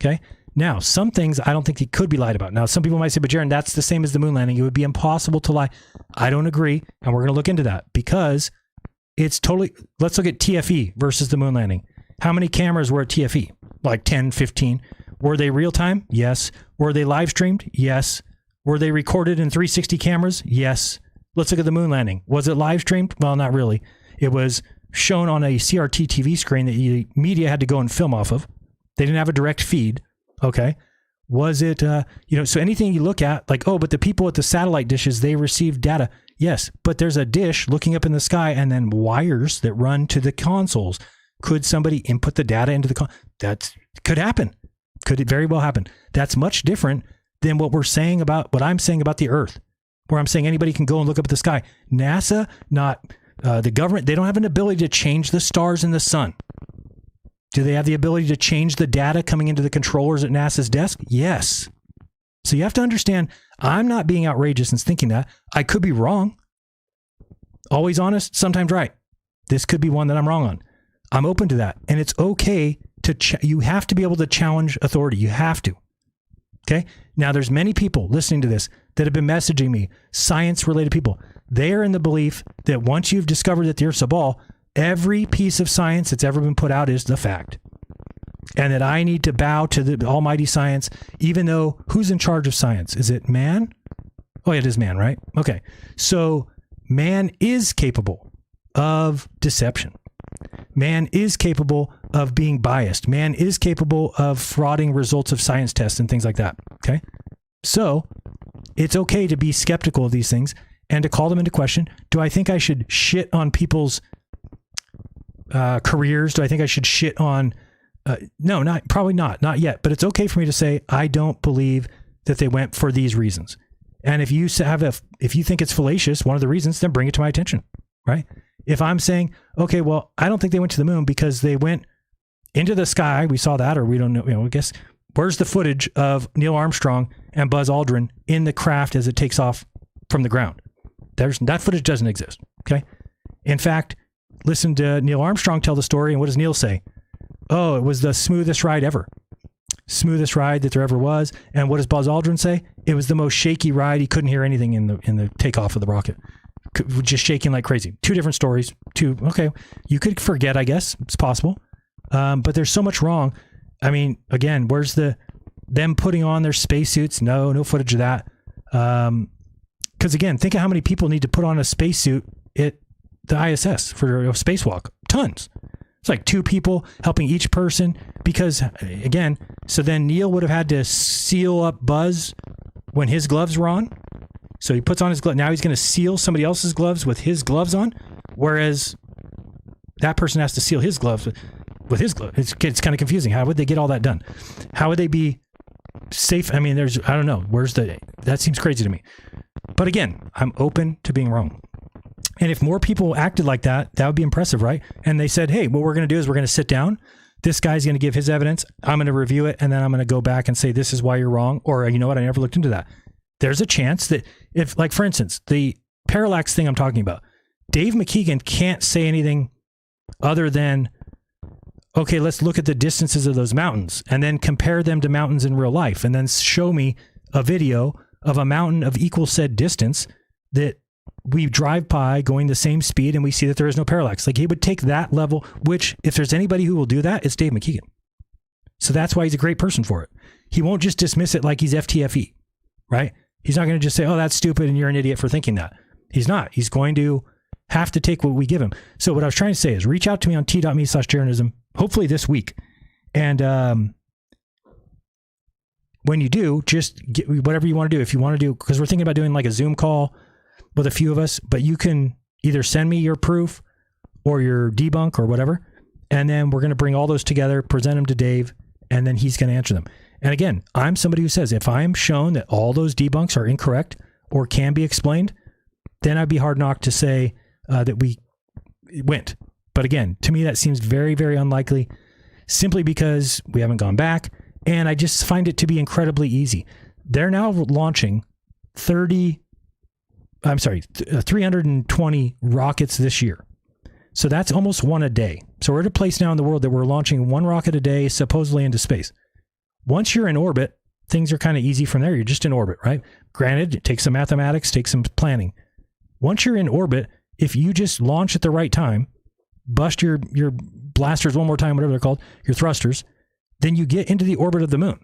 Okay? Now, some things I don't think it could be lied about. Now, some people might say, but Jaron, that's the same as the moon landing. It would be impossible to lie. I don't agree. And we're going to look into that because it's totally, let's look at TFE versus the moon landing. How many cameras were at TFE? Like 10, 15. Were they real time? Yes. Were they live streamed? Yes. Were they recorded in 360 cameras? Yes. Let's look at the moon landing. Was it live streamed? Well, not really. It was shown on a CRT TV screen that the media had to go and film off of. They didn't have a direct feed. Okay. Was it, so anything you look at, like, oh, but the people at the satellite dishes, they received data. Yes. But there's a dish looking up in the sky and then wires that run to the consoles. Could somebody input the data into the that could happen. Could it very well happen? That's much different than what I'm saying about the Earth, where I'm saying anybody can go and look up at the sky. NASA, not the government, they don't have an ability to change the stars in the sun. Do they have the ability to change the data coming into the controllers at NASA's desk? Yes. So you have to understand, I'm not being outrageous in thinking that. I could be wrong. Always honest, sometimes right. This could be one that I'm wrong on. I'm open to that. And it's okay to, you have to be able to challenge authority. You have to. Okay. Now there's many people listening to this that have been messaging me, science related people. They are in the belief that once you've discovered that the Earth's a ball, every piece of science that's ever been put out is the fact. And that I need to bow to the almighty science, even though who's in charge of science? Is it man? Oh, it is man, right? Okay. So man is capable of deception. Man is capable of being biased. Man is capable of frauding results of science tests and things like that. Okay. So it's okay to be skeptical of these things and to call them into question. Do I think I should shit on people's careers? Do I think I should shit on, no, probably not yet, but it's okay for me to say, I don't believe that they went for these reasons. And if you if you think it's fallacious, one of the reasons, then bring it to my attention, right? If I'm saying, okay, well, I don't think they went to the moon because they went into the sky, we saw that, or we don't know, I guess, where's the footage of Neil Armstrong and Buzz Aldrin in the craft as it takes off from the ground? That footage doesn't exist, okay? In fact, listen to Neil Armstrong tell the story, and what does Neil say? Oh, it was the smoothest ride ever. Smoothest ride that there ever was. And what does Buzz Aldrin say? It was the most shaky ride. He couldn't hear anything in the takeoff of the rocket. Just shaking like crazy. Two different stories. Okay, you could forget, I guess. It's possible. But there's so much wrong. I mean, again, where's them putting on their spacesuits? No footage of that. Because again, think of how many people need to put on a spacesuit at the ISS for a spacewalk. Tons. It's like 2 people helping each person because, again, so then Neil would have had to seal up Buzz when his gloves were on. So he puts on his glove. Now he's going to seal somebody else's gloves with his gloves on, whereas that person has to seal his gloves with his gloves. It's kind of confusing. How would they get all that done? How would they be safe? I mean, I don't know. That seems crazy to me. But again, I'm open to being wrong. And if more people acted like that, that would be impressive, right? And they said, hey, what we're going to do is we're going to sit down. This guy's going to give his evidence. I'm going to review it. And then I'm going to go back and say, this is why you're wrong. Or, you know what? I never looked into that. There's a chance that if, like, for instance, the parallax thing I'm talking about, Dave McKeegan can't say anything other than, okay, let's look at the distances of those mountains and then compare them to mountains in real life. And then show me a video of a mountain of equal said distance that we drive by going the same speed and we see that there is no parallax. Like, he would take that level, which if there's anybody who will do that, it's Dave McKeegan. So that's why he's a great person for it. He won't just dismiss it like he's FTFE, right? He's not going to just say, oh, that's stupid and you're an idiot for thinking that. He's not. He's going to have to take what we give him. So what I was trying to say is reach out to me on t.me/Jeranism, hopefully this week. And when you do, just get whatever you want to do. If you want to do, because we're thinking about doing like a Zoom call with a few of us, but you can either send me your proof or your debunk or whatever. And then we're going to bring all those together, present them to Dave, and then he's going to answer them. And again, I'm somebody who says, if I'm shown that all those debunks are incorrect or can be explained, then I'd be hard knocked to say that we went. But again, to me, that seems very, very unlikely simply because we haven't gone back. And I just find it to be incredibly easy. They're now launching 320 rockets this year. So that's almost one a day. So we're at a place now in the world that we're launching 1 rocket a day, supposedly into space. Once you're in orbit, things are kind of easy from there. You're just in orbit, right? Granted, it takes some mathematics, takes some planning. Once you're in orbit, if you just launch at the right time, bust your blasters one more time, whatever they're called, your thrusters, then you get into the orbit of the moon.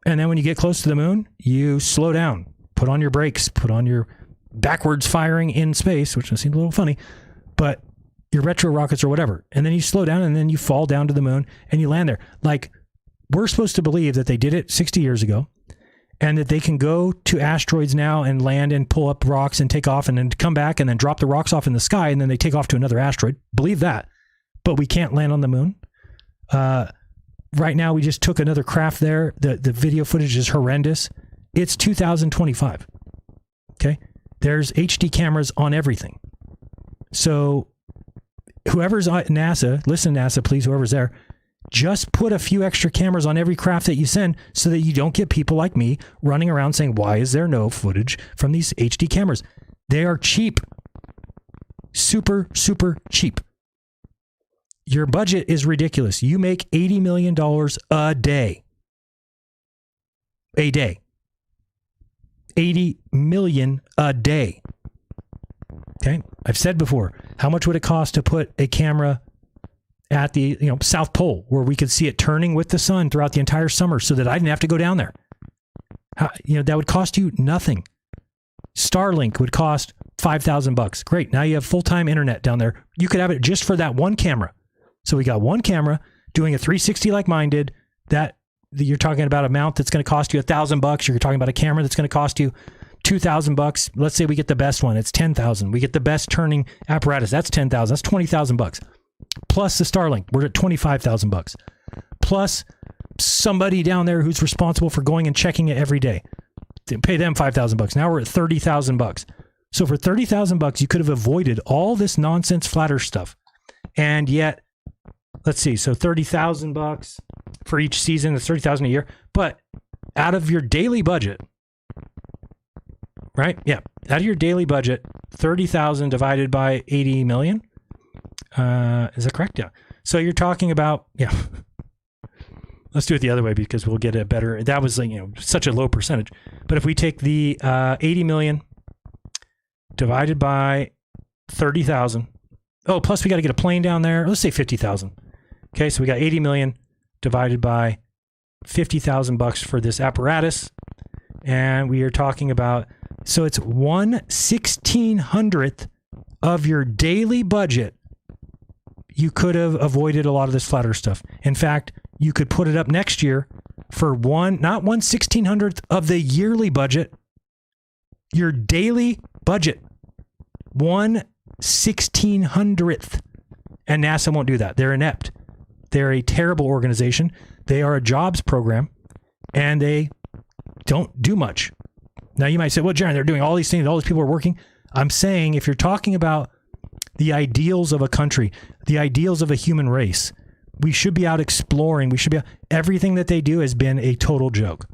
And then when you get close to the moon, you slow down, put on your brakes, put on your backwards firing in space, which seems a little funny, but your retro rockets or whatever. And then you slow down and then you fall down to the moon and you land there. Like, we're supposed to believe that they did it 60 years ago and that they can go to asteroids now and land and pull up rocks and take off and then come back and then drop the rocks off in the sky and then they take off to another asteroid. Believe that. But we can't land on the moon. Right now, we just took another craft there. The video footage is horrendous. It's 2025. Okay? There's HD cameras on everything. So whoever's at NASA, listen, NASA, please, whoever's there, just put a few extra cameras on every craft that you send so that you don't get people like me running around saying, why is there no footage from these HD cameras? They are cheap. Super, super cheap. Your budget is ridiculous. You make $80 million a day. A day. 80 million a day. Okay? I've said before, how much would it cost to put a camera at the South Pole where we could see it turning with the sun throughout the entire summer so that I didn't have to go down there? That would cost you nothing. Starlink would cost $5,000. Great. Now you have full-time internet down there. You could have it just for that one camera. So we got one camera doing a 360 like mine did, that you're talking about a mount that's going to cost you $1,000. You're talking about a camera that's going to cost you $2,000. Let's say we get the best one. It's $10,000. We get the best turning apparatus. That's $10,000. That's $20,000. Plus the Starlink. We're at $25,000. Plus somebody down there who's responsible for going and checking it every day. Pay them $5,000. Now we're at $30,000. So for $30,000, you could have avoided all this nonsense flat earth stuff. And yet, let's see. So $30,000 for each season. That's $30,000 a year. But out of your daily budget, right? Yeah. Out of your daily budget, 30,000 divided by 80 million. Is that correct? Yeah. So you're talking about, yeah. Let's do it the other way because we'll get a better, that was, such a low percentage. But if we take the 80 million divided by 30,000. Oh, plus we got to get a plane down there. Let's say 50,000. Okay. So we got 80 million divided by $50,000 for this apparatus. And we are talking about, so it's 1/1600th of your daily budget. You could have avoided a lot of this flat earth stuff. In fact, you could put it up next year for not 1/1600th of the yearly budget, your daily budget, 1/1600th. And NASA won't do that. They're inept. They're a terrible organization. They are a jobs program, and they don't do much. Now you might say, well, Jaron, they're doing all these things. All these people are working. I'm saying if you're talking about the ideals of a country, the ideals of a human race, we should be out exploring. We should be out, everything that they do has been a total joke.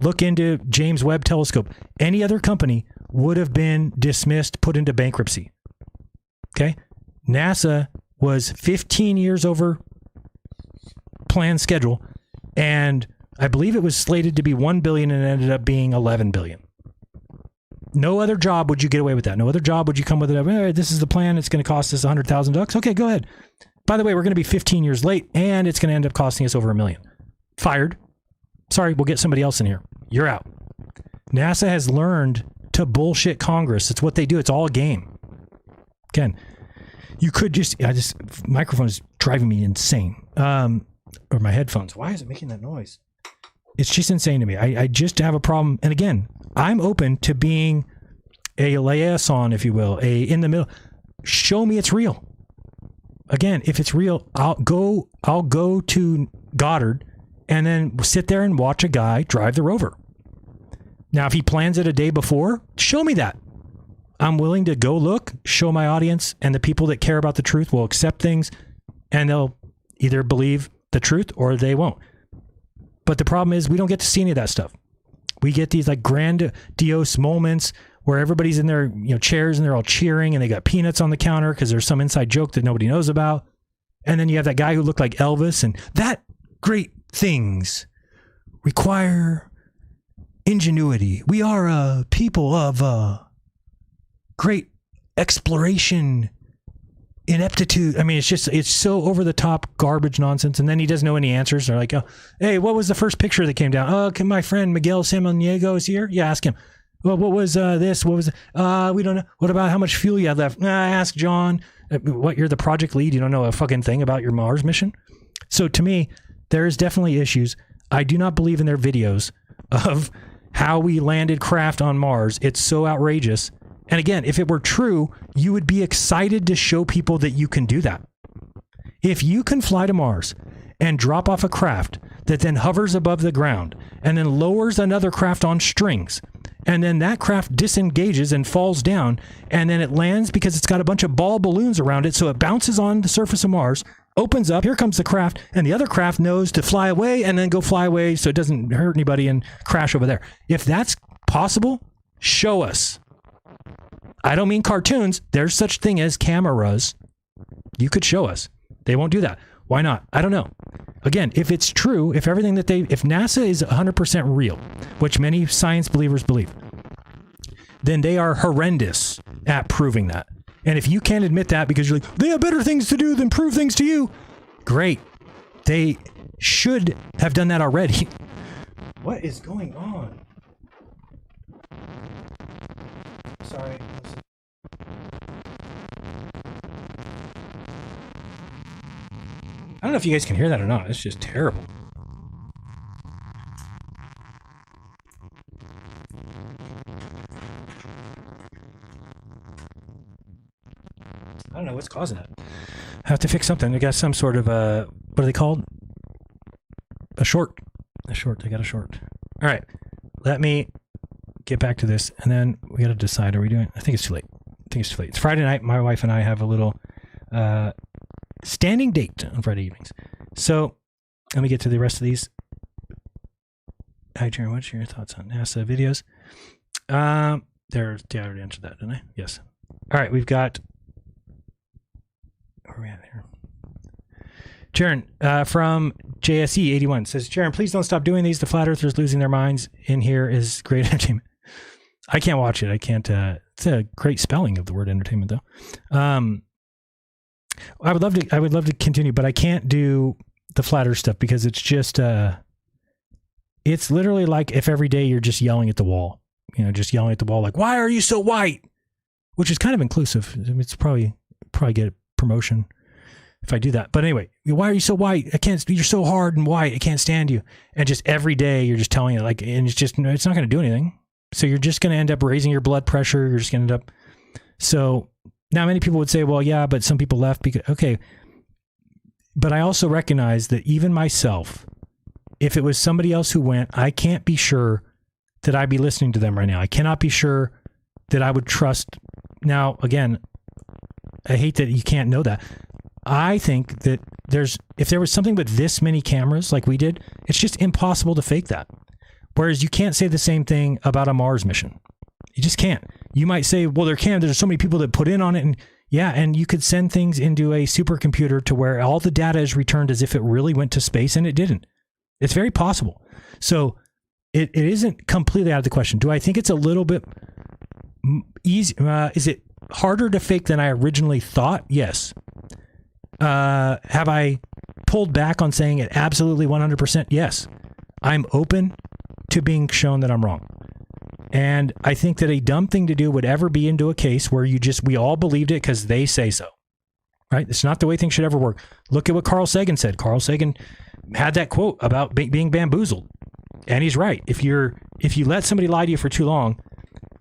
Look into James Webb Telescope. Any other company would have been dismissed, put into bankruptcy. Okay? NASA was 15 years over planned schedule, and I believe it was slated to be $1 billion and it ended up being $11 billion. No other job would you get away with that. No other job would you come with it. Hey, this is the plan. It's going to cost us $100,000. Okay, go ahead. By the way, we're going to be 15 years late and it's going to end up costing us over $1 million. Fired. Sorry, we'll get somebody else in here. You're out. NASA has learned to bullshit Congress. It's what they do. It's all a game. Again, you could microphone is driving me insane. Or my headphones. Why is it making that noise? It's just insane to me. I just have a problem. And again, I'm open to being a liaison, if you will, in the middle. Show me it's real. Again, if it's real, I'll go to Goddard and then sit there and watch a guy drive the rover. Now, if he plans it a day before, show me that. I'm willing to go look, show my audience, and the people that care about the truth will accept things, and they'll either believe the truth or they won't. But the problem is we don't get to see any of that stuff. We get these like grandiose moments where everybody's in their chairs and they're all cheering and they got peanuts on the counter because there's some inside joke that nobody knows about. And then you have that guy who looked like Elvis, and that great things require ingenuity. We are a people of great exploration, ineptitude. I mean, it's so over the top garbage nonsense. And then he doesn't know any answers. They're like, oh, hey, what was the first picture that came down? Oh, my friend Miguel Samaniego is here. Yeah, ask him. Well, what was this? What was it? We don't know. What about how much fuel you had left? Ask John. What, you're the project lead? You don't know a fucking thing about your Mars mission? So to me, there's definitely issues. I do not believe in their videos of how we landed craft on Mars. It's so outrageous. And again, if it were true, you would be excited to show people that you can do that. If you can fly to Mars and drop off a craft that then hovers above the ground and then lowers another craft on strings, and then that craft disengages and falls down, and then it lands because it's got a bunch of ball balloons around it, so it bounces on the surface of Mars, opens up, here comes the craft, and the other craft knows to fly away and then go fly away so it doesn't hurt anybody and crash over there. If that's possible, show us. I don't mean cartoons. There's such thing as cameras. You could show us. They won't do that. Why not? I don't know. Again, if it's true, if NASA is 100% real, which many science believers believe, then they are horrendous at proving that. And if you can't admit that because you're like, they have better things to do than prove things to you, great. They should have done that already. What is going on? Sorry. I don't know if you guys can hear that or not. It's just terrible. I don't know what's causing it. I have to fix something. I got some sort of what are they called? A short. I got a short. All right. Let me get back to this, and then we got to decide. Are we doing? I think it's too late. It's Friday night. My wife and I have a little standing date on Friday evenings. So let me get to the rest of these. Hi, Jaron. What's your thoughts on NASA videos? I already answered that, didn't I? Yes. All right. We've got. Where are we at here? Jaron from JSE81 says, Jaron, please don't stop doing these. The flat earthers losing their minds in here is great entertainment. I can't watch it. I can't. It's a great spelling of the word entertainment, though. I would love to continue, but I can't do the flat earth stuff because it's just it's literally like if every day you're just yelling at the wall, just yelling at the wall, like, why are you so white? Which is kind of inclusive. It's probably get a promotion if I do that. But anyway, why are you so white? You're so hard and white. I can't stand you. And just every day you're just telling it, like, and it's not going to do anything. So you're just going to end up raising your blood pressure. You're just going to end up. So now many people would say, well, yeah, but some people left because, okay. But I also recognize that even myself, if it was somebody else who went, I can't be sure that I'd be listening to them right now. I cannot be sure that I would trust. Now, again, I hate that you can't know that. I think that if there was something with this many cameras like we did, it's just impossible to fake that. Whereas you can't say the same thing about a Mars mission. You just can't. You might say, well, there's so many people that put in on it. And yeah, and you could send things into a supercomputer to where all the data is returned as if it really went to space, and it didn't. It's very possible. So it isn't completely out of the question. Do I think it's a little bit easy? Is it harder to fake than I originally thought? Yes. Have I pulled back on saying it absolutely 100%? Yes. I'm open to being shown that I'm wrong. And I think that a dumb thing to do would ever be into a case where we all believed it because they say so. Right? It's not the way things should ever work. Look at what Carl Sagan said. Carl Sagan had that quote about being bamboozled. And he's right. If you let somebody lie to you for too long,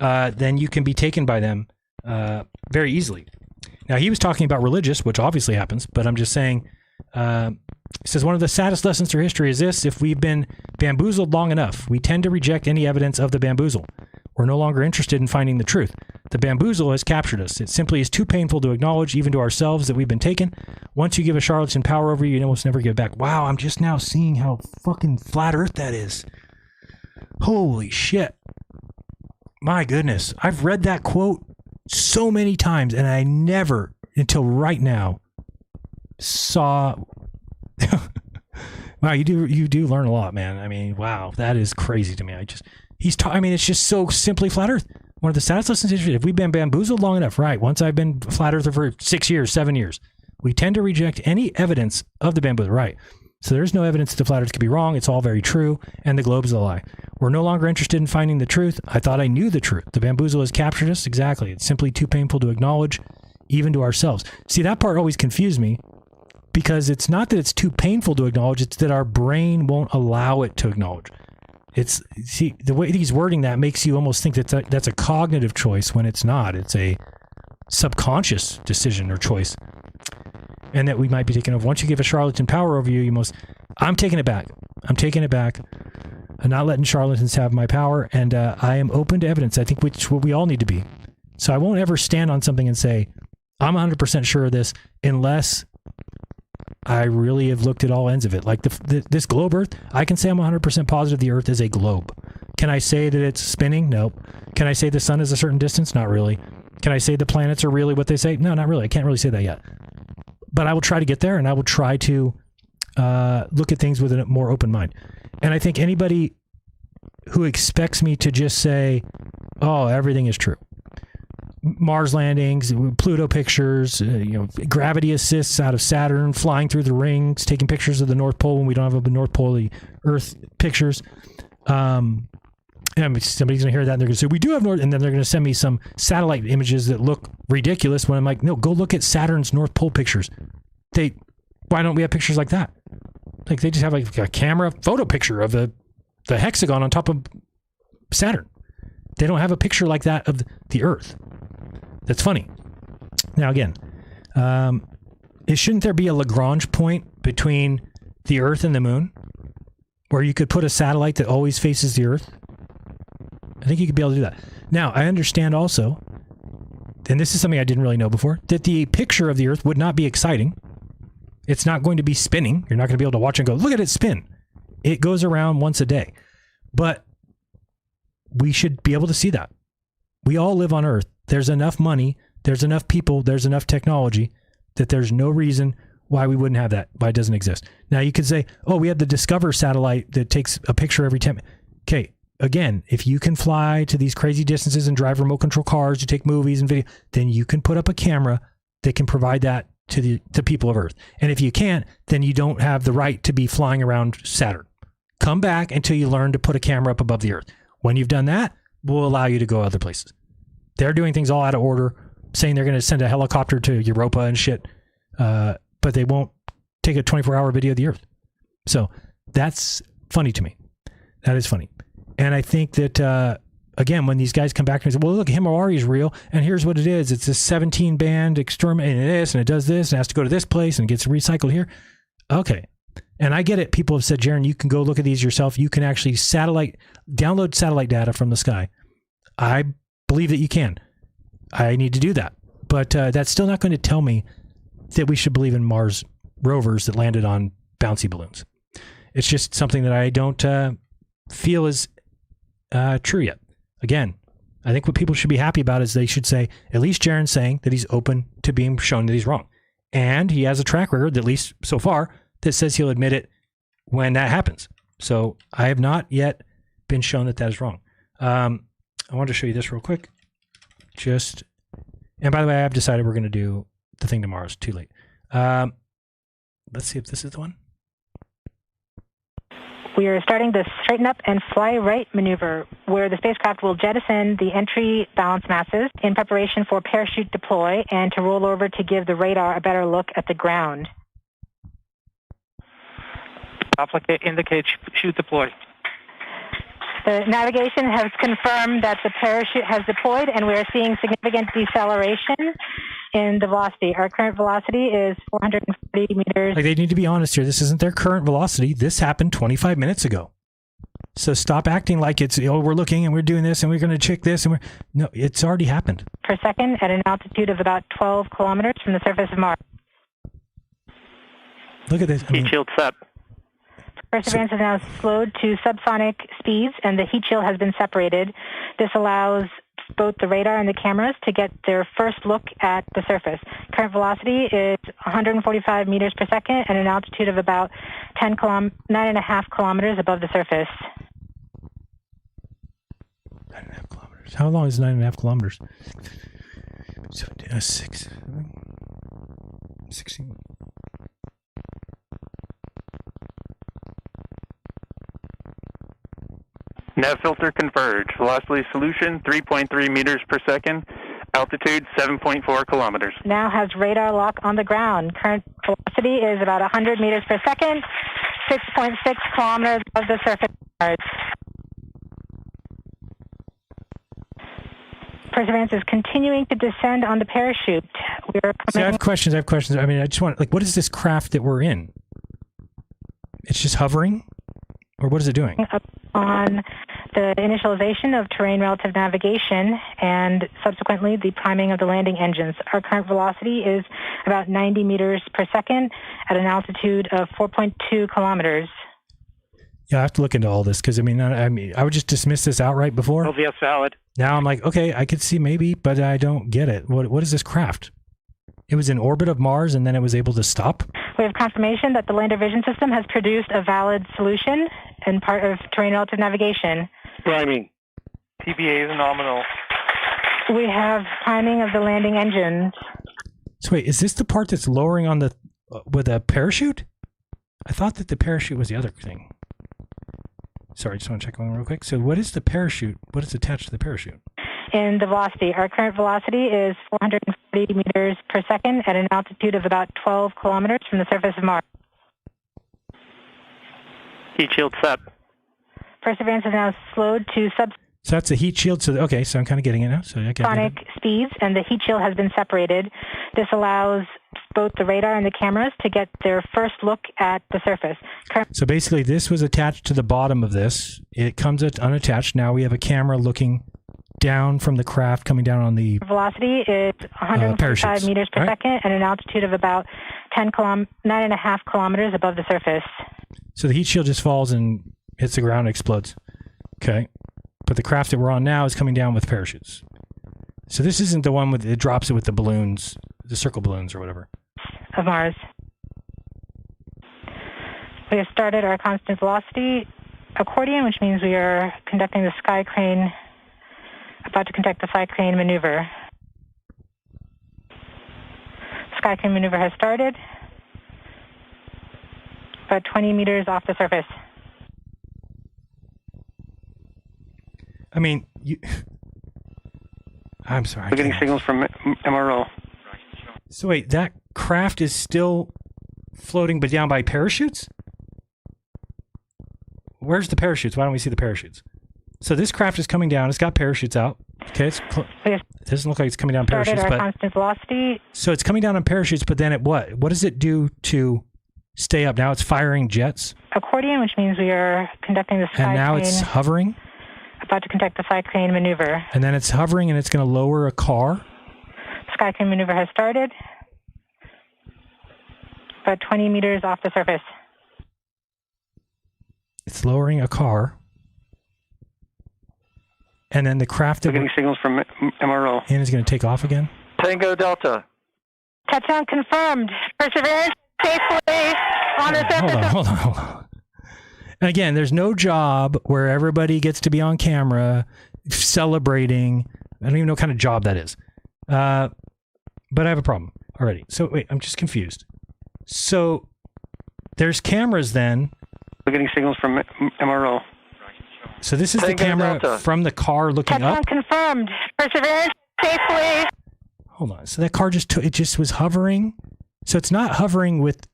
then you can be taken by them very easily. Now, he was talking about religious, which obviously happens, but I'm just saying, it says, one of the saddest lessons through history is this: if we've been bamboozled long enough, we tend to reject any evidence of the bamboozle. We're no longer interested in finding the truth. The bamboozle has captured us. It simply is too painful to acknowledge, even to ourselves, that we've been taken. Once you give a charlatan power over you, you almost never give it back. Wow, I'm just now seeing how fucking flat earth that is. Holy shit. My goodness. I've read that quote so many times, and I never, until right now, saw... Wow, you do learn a lot, man. I mean, wow, that is crazy to me. It's just so simply flat earth. One of the saddest lessons in history, if we've been bamboozled long enough, right? Once I've been flat earther for 6 years, 7 years, we tend to reject any evidence of the bamboozle, right? So there's no evidence that the flat earth could be wrong. It's all very true, and the globe is a lie. We're no longer interested in finding the truth. I thought I knew the truth. The bamboozle has captured us. Exactly. It's simply too painful to acknowledge, even to ourselves. See, that part always confused me, because it's not that it's too painful to acknowledge, it's that our brain won't allow it to acknowledge. See, the way he's wording that makes you almost think that that's a cognitive choice when it's not. It's a subconscious decision or choice. And that we might be taking over. Once you give a charlatan power over you, I'm taking it back. I'm not letting charlatans have my power, and I am open to evidence. I think which what we all need to be. So I won't ever stand on something and say, I'm 100% sure of this, unless I really have looked at all ends of it. Like this globe Earth, I can say I'm 100% positive the Earth is a globe. Can I say that it's spinning? Nope. Can I say the sun is a certain distance? Not really. Can I say the planets are really what they say? No, not really. I can't really say that yet. But I will try to get there, and I will try to look at things with a more open mind. And I think anybody who expects me to just say, oh, everything is true. Mars landings, Pluto pictures, gravity assists out of Saturn, flying through the rings, taking pictures of the North Pole when we don't have a North Pole, the Earth pictures. And somebody's going to hear that and they're going to say, we do have North, and then they're going to send me some satellite images that look ridiculous when I'm like, no, go look at Saturn's North Pole pictures. Why don't we have pictures like that? Like they just have like a camera photo picture of the hexagon on top of Saturn. They don't have a picture like that of the Earth. That's funny. Now again, shouldn't there be a Lagrange point between the Earth and the Moon, where you could put a satellite that always faces the Earth? I think you could be able to do that. Now, I understand also, and this is something I didn't really know before, that the picture of the Earth would not be exciting. It's not going to be spinning. You're not going to be able to watch and go, look at it spin. It goes around once a day. But we should be able to see that. We all live on Earth. There's enough money, there's enough people, there's enough technology that there's no reason why we wouldn't have that, why it doesn't exist. Now you could say, oh, we have the Discover satellite that takes a picture every 10 minutes. Okay, again, if you can fly to these crazy distances and drive remote control cars to take movies and video, then you can put up a camera that can provide that to the people of Earth. And if you can't, then you don't have the right to be flying around Saturn. Come back until you learn to put a camera up above the Earth. When you've done that, we'll allow you to go other places. They're doing things all out of order, saying they're going to send a helicopter to Europa and shit, but they won't take a 24-hour video of the Earth. So that's funny to me. That is funny. And I think that, again, when these guys come back and say, well, look, Himawari is real, and here's what it is. It's a 17-band exterminating this, and it does this, and it has to go to this place, and it gets recycled here. Okay. And I get it. People have said, Jaron, you can go look at these yourself. You can actually download satellite data from the sky. I believe that you can. I need to do that. But that's still not going to tell me that we should believe in Mars rovers that landed on bouncy balloons. It's just something that I don't feel is true yet. Again, I think what people should be happy about is they should say, at least Jaron's saying that he's open to being shown that he's wrong. And he has a track record, at least so far, that says he'll admit it when that happens. So I have not yet been shown that that is wrong. I wanted to show you this real quick. And by the way, I have decided we're going to do the thing tomorrow. It's too late. Let's see if this is the one. We are starting the straighten up and fly right maneuver, where the spacecraft will jettison the entry balance masses in preparation for parachute deploy and to roll over to give the radar a better look at the ground. Indicate chute deploy. The navigation has confirmed that the parachute has deployed, and we are seeing significant deceleration in the velocity. Our current velocity is 440 meters. Like, they need to be honest here. This isn't their current velocity. This happened 25 minutes ago. So stop acting like it's, oh, we're looking and we're doing this and we're going to check this. And no, it's already happened. Per second at an altitude of about 12 kilometers from the surface of Mars. Look at this. Heat shield set. Perseverance is now slowed to subsonic speeds, and the heat shield has been separated. This allows both the radar and the cameras to get their first look at the surface. Current velocity is 145 meters per second at an altitude of about 9.5 kilometers above the surface. 9.5 kilometers. How long is 9.5 kilometers? 16. Nav filter converge. Velocity solution 3.3 meters per second. Altitude 7.4 kilometers. Now has radar lock on the ground. Current velocity is about 100 meters per second, 6.6 kilometers above the surface of Mars. Perseverance is continuing to descend on the parachute. We are coming. So I have questions. I mean, I just want, like, what is this craft that we're in? It's just hovering? Or what is it doing? Up on the initialization of terrain relative navigation and subsequently the priming of the landing engines. Our current velocity is about 90 meters per second at an altitude of 4.2 kilometers. Yeah, I have to look into all this because, I mean, I would just dismiss this outright before. LVS valid. Now I'm like, okay, I could see maybe, but I don't get it. What is this craft? It was in orbit of Mars and then it was able to stop? We have confirmation that the lander vision system has produced a valid solution and part of terrain relative navigation. Priming. TBA is nominal. We have priming of the landing engines. So wait, is this the part that's lowering on the with a parachute? I thought that the parachute was the other thing. Sorry, I just want to check one real quick. So what is the parachute? What is attached to the parachute? in the velocity. Our current velocity is 440 meters per second at an altitude of about 12 kilometers from the surface of Mars. Heat shield set. Perseverance is now slowed to So that's a heat shield. So okay, so I'm kind of getting it now. So I get subsonic speeds, and the heat shield has been separated. This allows both the radar and the cameras to get their first look at the surface. So basically, this was attached to the bottom of this. It comes unattached. Now we have a camera looking down from the craft, coming down on the velocity is 145 meters per second at an altitude of about 9.5 kilometers above the surface. So the heat shield just falls and hits the ground and explodes. Okay. But the craft that we're on now is coming down with parachutes. So this isn't the one with it drops it with the balloons, the circle balloons or whatever. Of Mars. We have started our constant velocity accordion, which means we are conducting the sky crane, about to conduct the sky crane maneuver. Sky crane maneuver has started, about 20 meters off the surface. I mean, I'm sorry. We're getting signals from MRO. So wait, that craft is still floating but down by parachutes? Where's the parachutes? Why don't we see the parachutes? So this craft is coming down. It's got parachutes out. Okay, it doesn't look like it's coming down parachutes. Started our but constant velocity. So it's coming down on parachutes, but then what does it do to stay up? Now it's firing jets? Accordion, which means we are conducting the sky and now crane. It's hovering? About to conduct the sky crane maneuver. And then it's hovering and it's going to lower a car? Sky crane maneuver has started. About 20 meters off the surface. It's lowering a car. And then the craft that we're getting signals from MRO. And is going to take off again? Tango Delta. Touchdown confirmed. Perseverance safely on the surface. Hold on. And again, there's no job where everybody gets to be on camera celebrating. I don't even know what kind of job that is. But I have a problem already. So wait, I'm just confused. So there's cameras then. We're getting signals from MRO. So this is the camera from the car looking up? Confirmed. Perseverance safely. Hold on. So that car just was hovering. So it's not hovering with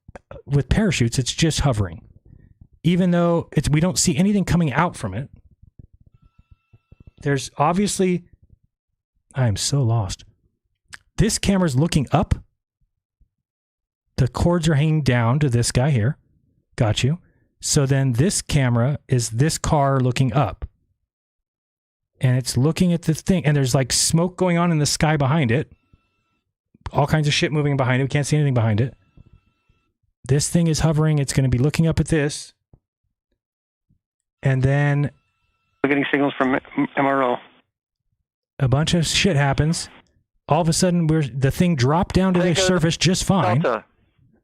parachutes. It's just hovering. Even though we don't see anything coming out from it. There's obviously... I am so lost. This camera's looking up. The cords are hanging down to this guy here. Got you. So then this camera is this car looking up. And it's looking at the thing. And there's like smoke going on in the sky behind it. All kinds of shit moving behind it. We can't see anything behind it. This thing is hovering. It's going to be looking up at this. And then... We're getting signals from MRO. A bunch of shit happens. All of a sudden, the thing dropped down to the surface just fine. Delta.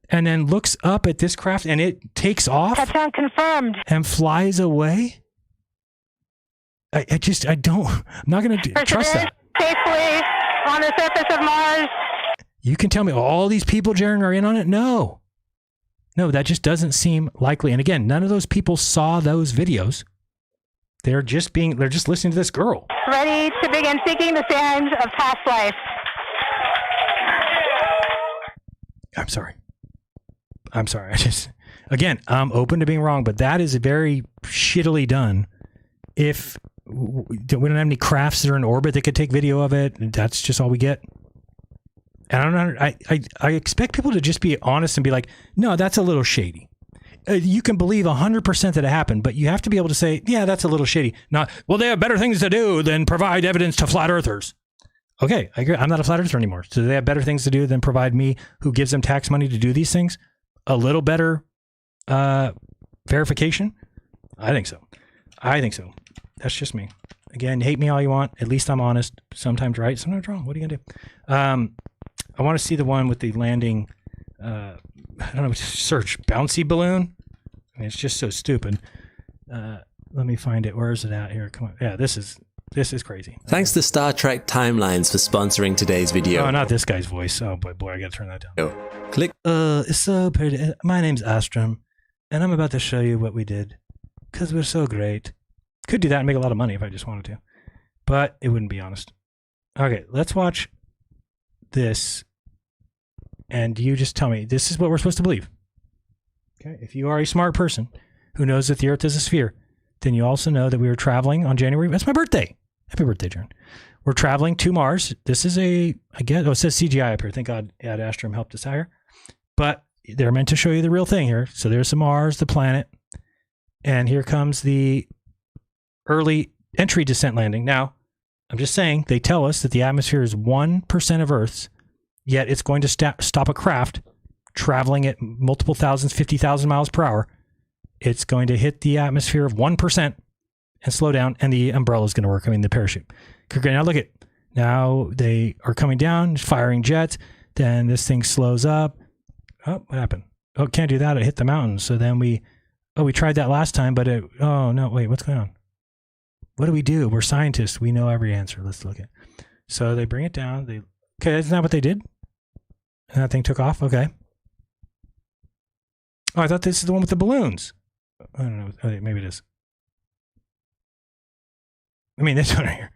And then looks up at this craft and it takes off. Touchdown confirmed. And flies away. I'm not going to trust that. Safely on the surface of Mars. You can tell me all these people, Jaren, are in on it? No, that just doesn't seem likely. And again, none of those people saw those videos. They're just listening to this girl. Ready to begin seeking the sands of past life. I'm sorry. I'm open to being wrong, but that is very shittily done. If we don't have any crafts that are in orbit that could take video of it, that's just all we get. And I don't know. I expect people to just be honest and be like, no, that's a little shady. You can believe 100% that it happened, but you have to be able to say, yeah, that's a little shady. Not, well, they have better things to do than provide evidence to flat earthers. Okay, I agree. I'm not a flat earther anymore. So they have better things to do than provide me, who gives them tax money to do these things, a little better verification? I think so. That's just me. Again, hate me all you want. At least I'm honest. Sometimes right, sometimes wrong. What are you going to do? I want to see the one with the landing, I don't know, search bouncy balloon. I mean, it's just so stupid. Let me find it. Where is it at here? Come on. Yeah, this is crazy. Thanks to Star Trek Timelines for sponsoring today's video. Oh, not this guy's voice. Oh boy, I gotta turn that down. Click. It's so pretty. My name's Astrom, and I'm about to show you what we did, because we're so great. Could do that and make a lot of money if I just wanted to, but it wouldn't be honest. Okay, let's watch this. And you just tell me, this is what we're supposed to believe. Okay, if you are a smart person who knows that the Earth is a sphere, then you also know that we were traveling on January. That's my birthday. Happy birthday, Jaron. We're traveling to Mars. This is it says CGI up here. Thank God Ad Astrum helped us out here. But they're meant to show you the real thing here. So there's the Mars, the planet. And here comes the early entry descent landing. Now, I'm just saying, they tell us that the atmosphere is 1% of Earth's, yet it's going to stop a craft traveling at multiple thousands, 50,000 miles per hour. It's going to hit the atmosphere of 1% and slow down, and the umbrella is going to work. I mean, the parachute. Okay, now look at, now they are coming down, firing jets. Then this thing slows up. Oh, what happened? Oh, can't do that. It hit the mountains. So then we tried that last time, but oh no, wait, what's going on? What do we do? We're scientists. We know every answer. Let's look at. So they bring it down. Okay, isn't that what they did? And that thing took off. Okay. Oh, I thought this is the one with the balloons. I don't know. Okay, maybe it is. I mean, this one right here.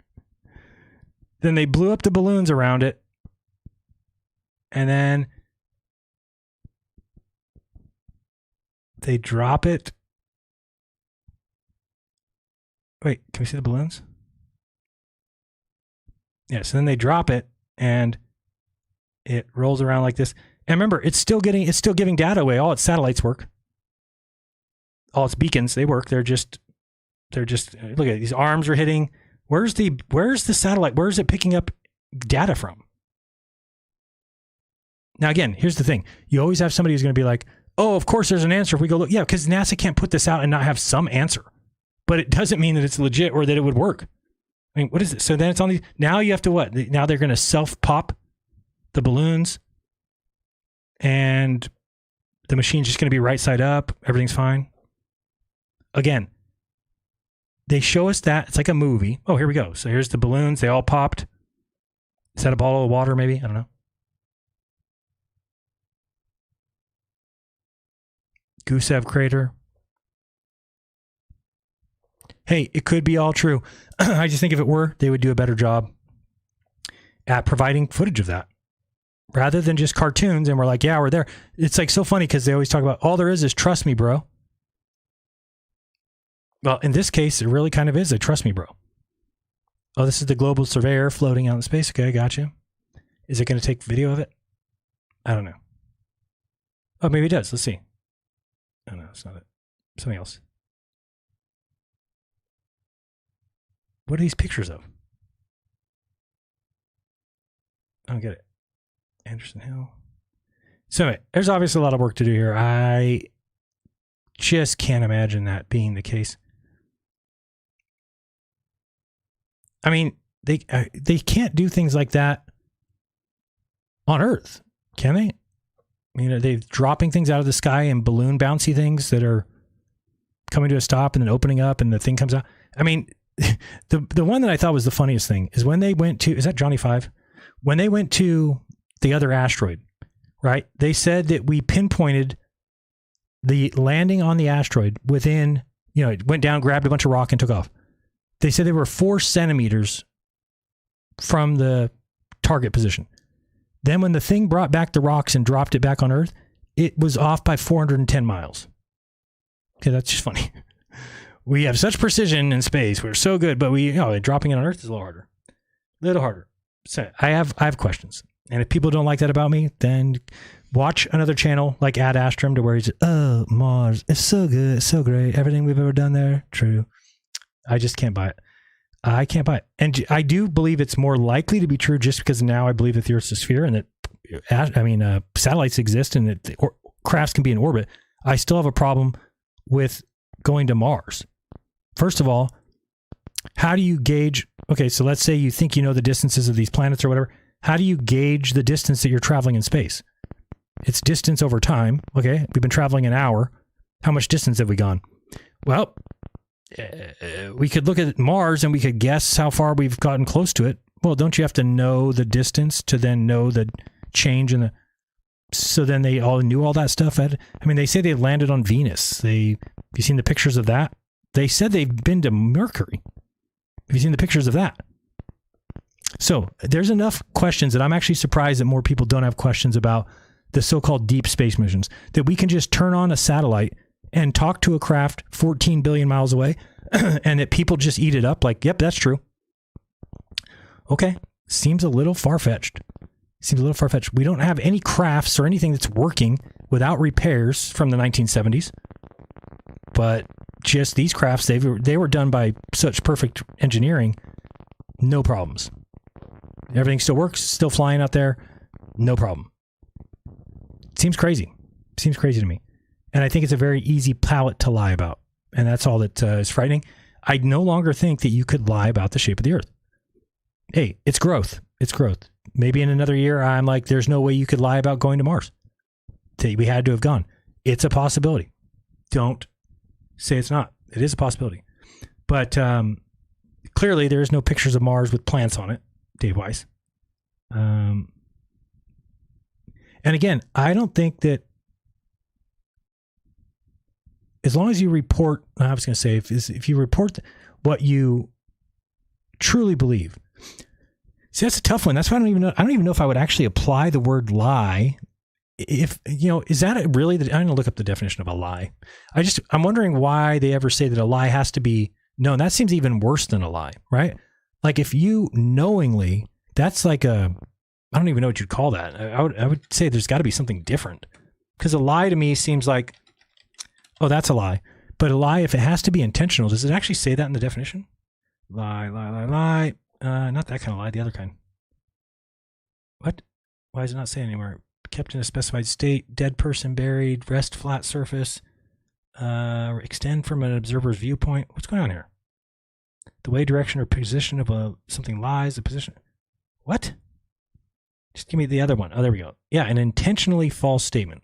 Then they blew up the balloons around it. And then they drop it. Wait, can we see the balloons? Yeah, so then they drop it and it rolls around like this. And remember, it's still giving data away. All its satellites work. All its beacons, they work. They're just look at it, these arms are hitting. Where's the satellite? Where is it picking up data from? Now again, here's the thing. You always have somebody who's going to be like, "Oh, of course there's an answer if we go look." Yeah, because NASA can't put this out and not have some answer. But it doesn't mean that it's legit or that it would work. I mean, what is it? So then it's on these. Now you have to what? Now they're going to self-pop the balloons. And the machine's just going to be right side up. Everything's fine. Again, they show us that. It's like a movie. Oh, here we go. So here's the balloons. They all popped. Is that a bottle of water maybe? I don't know. Gusev crater. Hey, it could be all true. I just think if it were, they would do a better job at providing footage of that. Rather than just cartoons and we're like, yeah, we're there. It's like so funny because they always talk about all there is trust me, bro. Well, in this case, it really kind of is a trust me, bro. Oh, this is the global surveyor floating out in space. Okay, gotcha. Is it going to take video of it? I don't know. Oh, maybe it does. Let's see. Oh, no, it's not it. Something else. What are these pictures of? I don't get it. Anderson Hill. So anyway, there's obviously a lot of work to do here. I just can't imagine that being the case. I mean, they can't do things like that on Earth, can they? I mean, are they dropping things out of the sky and balloon bouncy things that are coming to a stop and then opening up and the thing comes out? I mean, the one that I thought was the funniest thing is when they went to, is that Johnny 5? When they went to the other asteroid, right? They said that we pinpointed the landing on the asteroid within, it went down, grabbed a bunch of rock and took off. They said they were 4 centimeters from the target position. Then when the thing brought back the rocks and dropped it back on Earth, it was off by 410 miles. Okay, that's just funny. We have such precision in space. We're so good, but dropping it on Earth is a little harder. A little harder. So I have questions. And if people don't like that about me, then watch another channel like Ad Astrum to where he's, oh, Mars, it's so good, it's so great. Everything we've ever done there, true. I just can't buy it. I can't buy it. And I do believe it's more likely to be true just because now I believe that the Earth's a sphere and that, satellites exist and that crafts can be in orbit. I still have a problem with going to Mars. First of all, how do you gauge? Okay, so let's say you think you know the distances of these planets or whatever. How do you gauge the distance that you're traveling in space? It's distance over time. Okay, we've been traveling an hour. How much distance have we gone? Well, we could look at Mars and we could guess how far we've gotten close to it. Well, don't you have to know the distance to then know the change in the... So then they all knew all that stuff. I mean, they say they landed on Venus. Have you seen the pictures of that? They said they've been to Mercury. Have you seen the pictures of that? So there's enough questions that I'm actually surprised that more people don't have questions about the so-called deep space missions, that we can just turn on a satellite and talk to a craft 14 billion miles away and that people just eat it up like, yep, that's true. Okay. Seems a little far-fetched. We don't have any crafts or anything that's working without repairs from the 1970s. But just these crafts, they were done by such perfect engineering, no problems. Everything still works, still flying out there, no problem. Seems crazy to me. And I think it's a very easy palette to lie about. And that's all that is frightening. I no longer think that you could lie about the shape of the Earth. Hey, it's growth. Maybe in another year, I'm like, there's no way you could lie about going to Mars. We had to have gone. It's a possibility. Don't say it's not. It is a possibility. But clearly, there is no pictures of Mars with plants on it, Dave Weiss. And again, I don't think that as long as you report, I was going to say, if you report what you truly believe. See, that's a tough one. That's why I don't even know if I would actually apply the word lie. If, is that really I'm going to look up the definition of a lie. I'm wondering why they ever say that a lie has to be known. That seems even worse than a lie, right? Like if you knowingly, that's like I don't even know what you'd call that. I would say there's got to be something different, because a lie to me seems like, oh, that's a lie. But a lie, if it has to be intentional, does it actually say that in the definition? Lie. Not that kind of lie, the other kind. What? Why does it not say anywhere? Kept in a specified state, dead person buried, rest flat surface, extend from an observer's viewpoint. What's going on here? The way, direction, or position of something lies, the position. What? Just give me the other one. Oh, there we go. Yeah, an intentionally false statement.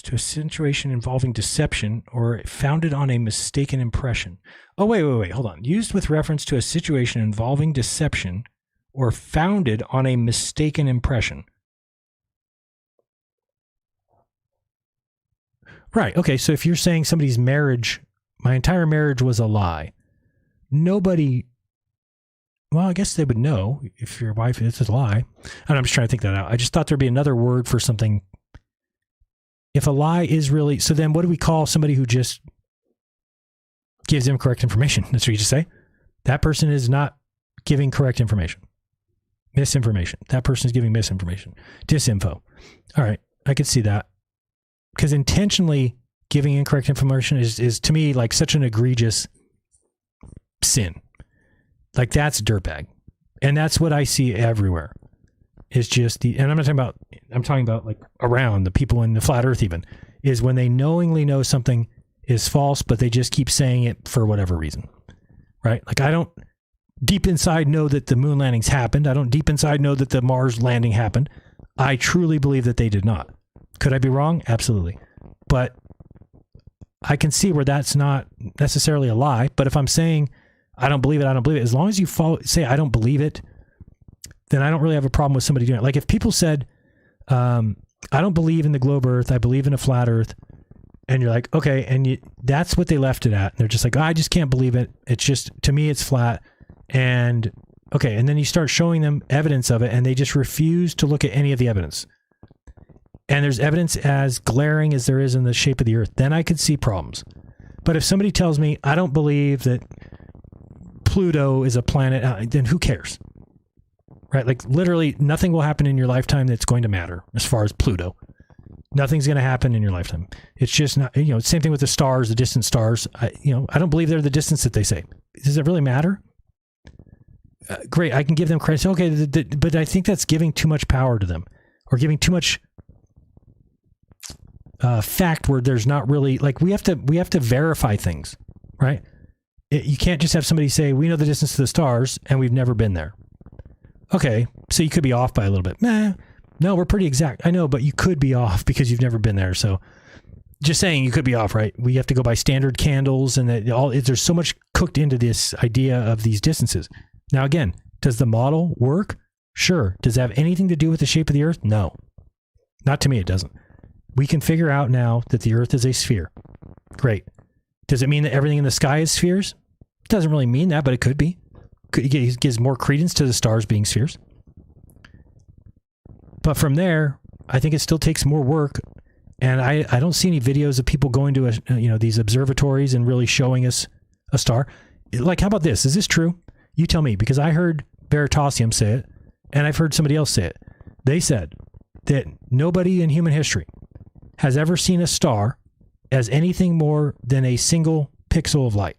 To a situation involving deception or founded on a mistaken impression. Oh, wait. Hold on. Used with reference to a situation involving deception or founded on a mistaken impression. Right. Okay. So if you're saying somebody's marriage, my entire marriage was a lie, nobody, well, I guess they would know if your wife is a lie. And I'm just trying to think that out. I just thought there'd be another word for something. If a lie is really, so then what do we call somebody who just gives incorrect information? That's what you just say. That person is not giving correct information. Misinformation. That person is giving misinformation. Disinfo. All right. I could see that. Because intentionally giving incorrect information is to me like such an egregious sin. Like that's dirtbag. And that's what I see everywhere. Is just and I'm talking about like around the people in the flat earth even, is when they knowingly know something is false, but they just keep saying it for whatever reason, right? Like I don't deep inside know that the moon landings happened. I don't deep inside know that the Mars landing happened. I truly believe that they did not. Could I be wrong? Absolutely. But I can see where that's not necessarily a lie. But if I'm saying I don't believe it, as long as you say I don't believe it, then I don't really have a problem with somebody doing it. Like if people said, I don't believe in the globe earth, I believe in a flat earth, and you're like, okay, and that's what they left it at. And they're just like, oh, I just can't believe it. It's just, to me, it's flat. And okay, and then you start showing them evidence of it, and they just refuse to look at any of the evidence. And there's evidence as glaring as there is in the shape of the earth. Then I could see problems. But if somebody tells me, I don't believe that Pluto is a planet, then who cares? Right? Like literally nothing will happen in your lifetime that's going to matter as far as Pluto. Nothing's going to happen in your lifetime. It's just not, same thing with the stars, the distant stars. I don't believe they're the distance that they say. Does it really matter? Great. I can give them credit. Okay. But I think that's giving too much power to them or giving too much fact where there's not really like, we have to verify things, right? You can't just have somebody say, we know the distance to the stars and we've never been there. Okay, so you could be off by a little bit. No, we're pretty exact. I know, but you could be off because you've never been there. So just saying you could be off, right? We have to go by standard candles and there's so much cooked into this idea of these distances. Now, again, does the model work? Sure. Does it have anything to do with the shape of the earth? No. Not to me, it doesn't. We can figure out now that the earth is a sphere. Great. Does it mean that everything in the sky is spheres? It doesn't really mean that, but it could be. He gives more credence to the stars being spheres. But from there, I think it still takes more work. And I don't see any videos of people going to these observatories and really showing us a star. Like, how about this? Is this true? You tell me, because I heard Veritasium say it, and I've heard somebody else say it. They said that nobody in human history has ever seen a star as anything more than a single pixel of light.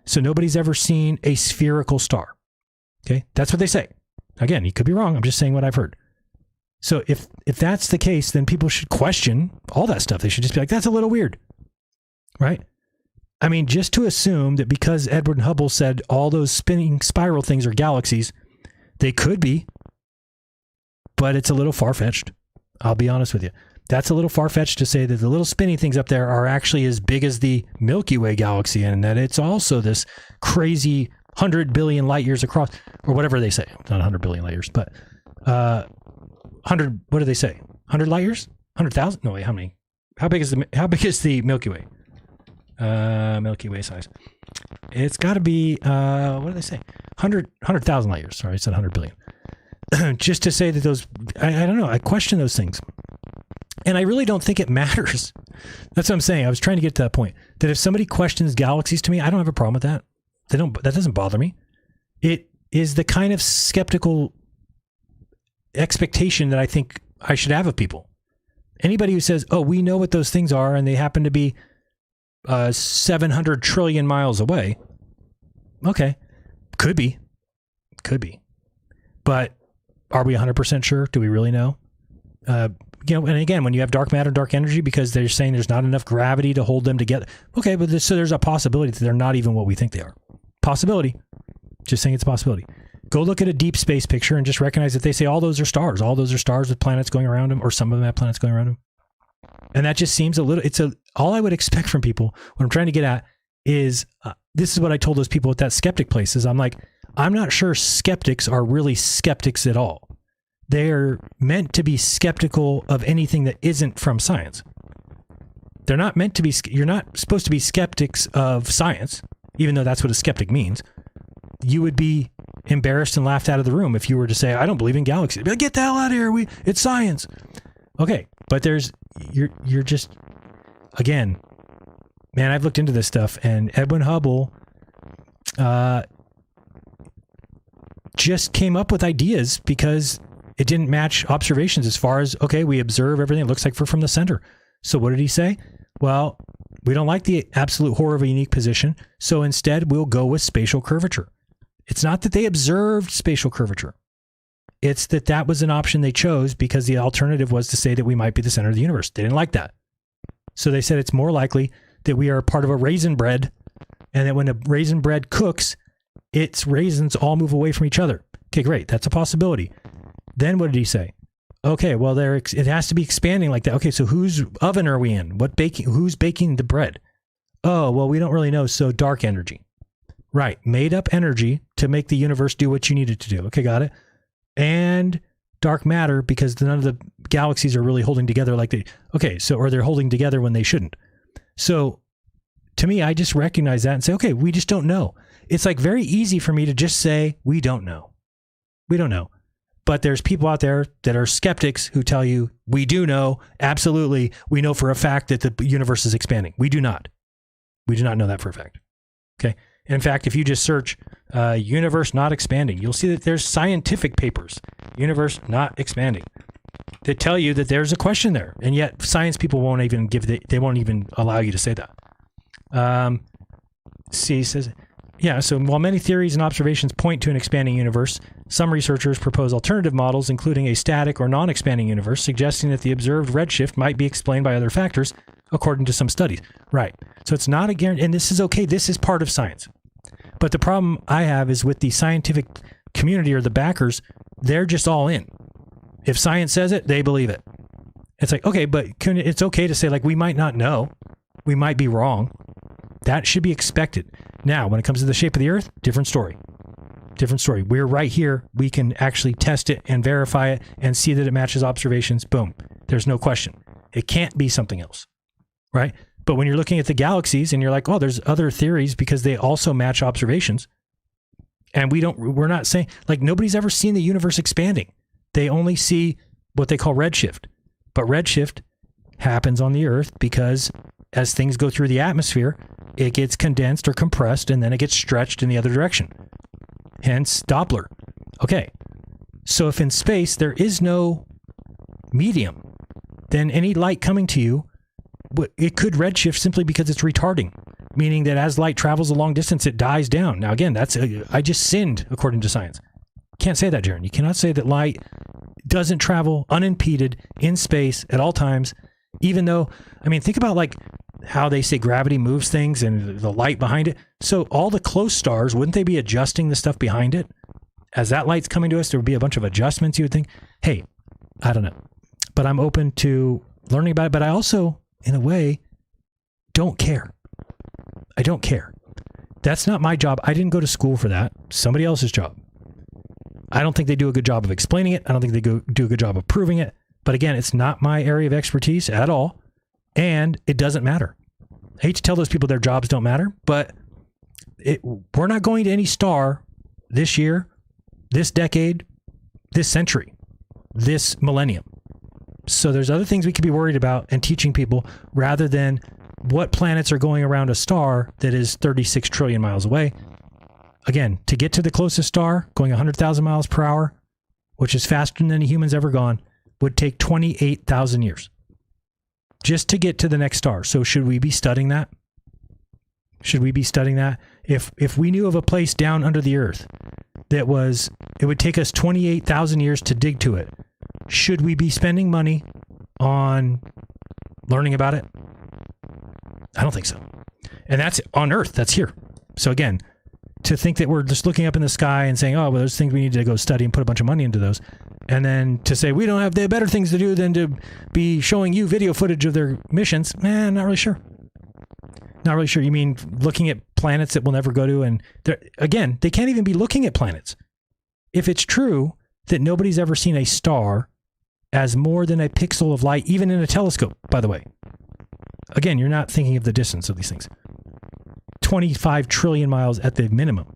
So nobody's ever seen a spherical star. Okay, that's what they say. Again, you could be wrong. I'm just saying what I've heard. So if that's the case, then people should question all that stuff. They should just be like, that's a little weird, right? I mean, just to assume that because Edwin Hubble said all those spinning spiral things are galaxies, they could be, but it's a little far-fetched. I'll be honest with you. That's a little far-fetched to say that the little spinny things up there are actually as big as the Milky Way galaxy, and that it's also this crazy 100 billion light years across, or whatever they say. Not 100 billion light years, but 100, what do they say? 100 light years? 100,000? No, wait, how many? How big is the Milky Way? Milky Way size. It's got to be, what do they say? 100,000 light years. Sorry, I said 100 billion. Just to say that those, I don't know, I question those things. And I really don't think it matters. That's what I'm saying. I was trying to get to that point. That if somebody questions galaxies to me, I don't have a problem with that. That doesn't bother me. It is the kind of skeptical expectation that I think I should have of people. Anybody who says, oh, we know what those things are and they happen to be 700 trillion miles away. Okay. Could be. But are we 100% sure? Do we really know? And again, when you have dark matter, dark energy, because they're saying there's not enough gravity to hold them together. Okay, but so there's a possibility that they're not even what we think they are. Possibility. Just saying it's a possibility. Go look at a deep space picture and just recognize that they say all those are stars. All those are stars with planets going around them, or some of them have planets going around them. And that just seems all I would expect from people. What I'm trying to get at is, this is what I told those people at that skeptic place is I'm like, I'm not sure skeptics are really skeptics at all. They're meant to be skeptical of anything that isn't from science. They're not meant to be, you're not supposed to be skeptics of science, even though that's what a skeptic means. You would be embarrassed and laughed out of the room if you were to say, I don't believe in galaxies. Be like, get the hell out of here. It's science. Okay. But you're just, again, man, I've looked into this stuff, and Edwin Hubble, just came up with ideas because it didn't match observations as far as, okay, we observe everything. It looks like we're from the center. So what did he say? Well, we don't like the absolute horror of a unique position. So instead we'll go with spatial curvature. It's not that they observed spatial curvature. It's that was an option they chose because the alternative was to say that we might be the center of the universe. They didn't like that. So they said it's more likely that we are part of a raisin bread, and that when a raisin bread cooks, its raisins all move away from each other. Okay, great. That's a possibility. Then what did he say? Okay, well, it has to be expanding like that. Okay, so whose oven are we in? Who's baking the bread? Oh, well, we don't really know. So dark energy. Right. Made up energy to make the universe do what you need it to do. Okay, got it. And dark matter, because none of the galaxies are really holding together like they, okay, so, or they're holding together when they shouldn't. So to me, I just recognize that and say, okay, we just don't know. It's like very easy for me to just say, we don't know. We don't know. But there's people out there that are skeptics who tell you, we do know, absolutely, we know for a fact that the universe is expanding. We do not. We do not know that for a fact. Okay. In fact, if you just search universe not expanding, you'll see that there's scientific papers, universe not expanding, that tell you that there's a question there. And yet science people won't even they won't even allow you to say that. C says, yeah, so while many theories and observations point to an expanding universe, some researchers propose alternative models, including a static or non-expanding universe, suggesting that the observed redshift might be explained by other factors, according to some studies. Right. So it's not a guarantee, and this is okay. This is part of science. But the problem I have is with the scientific community or the backers, they're just all in. If science says it, they believe it. It's like, okay, but it's okay to say, like, we might not know. We might be wrong. That should be expected. Now, when it comes to the shape of the Earth, different story. Different story. We're right here. We can actually test it and verify it and see that it matches observations. Boom. There's no question. It can't be something else. Right? But when you're looking at the galaxies and you're like, oh, there's other theories because they also match observations. And we're not saying, like, nobody's ever seen the universe expanding. They only see what they call redshift. But redshift happens on the Earth because as things go through the atmosphere, it gets condensed or compressed, and then it gets stretched in the other direction. Hence Doppler. Okay. So if in space there is no medium, then any light coming to you, it could redshift simply because it's retarding, meaning that as light travels a long distance, it dies down. Now, again, I just sinned according to science. Can't say that, Jaron. You cannot say that light doesn't travel unimpeded in space at all times, even though, I mean, think about like how they say gravity moves things and the light behind it. So all the close stars, wouldn't they be adjusting the stuff behind it? As that light's coming to us, there would be a bunch of adjustments, you would think. Hey, I don't know. But I'm open to learning about it. But I also, in a way, don't care. I don't care. That's not my job. I didn't go to school for that. Somebody else's job. I don't think they do a good job of explaining it. I don't think they do a good job of proving it. But again, it's not my area of expertise at all. And it doesn't matter. I hate to tell those people their jobs don't matter, but we're not going to any star this year, this decade, this century, this millennium. So there's other things we could be worried about and teaching people rather than what planets are going around a star that is 36 trillion miles away. Again, to get to the closest star, going 100,000 miles per hour, which is faster than any human's ever gone, would take 28,000 years just to get to the next star. So should we be studying that? Should we be studying that? If we knew of a place down under the Earth that it would take us 28,000 years to dig to it, should we be spending money on learning about it? I don't think so. And that's on Earth. That's here. So again, to think that we're just looking up in the sky and saying, oh, well, there's things we need to go study and put a bunch of money into those. And then to say, we don't have the better things to do than to be showing you video footage of their missions. Man, not really sure. Not really sure. You mean looking at planets that we'll never go to? And again, they can't even be looking at planets. If it's true that nobody's ever seen a star as more than a pixel of light, even in a telescope, by the way. Again, you're not thinking of the distance of these things. 25 trillion miles at the minimum.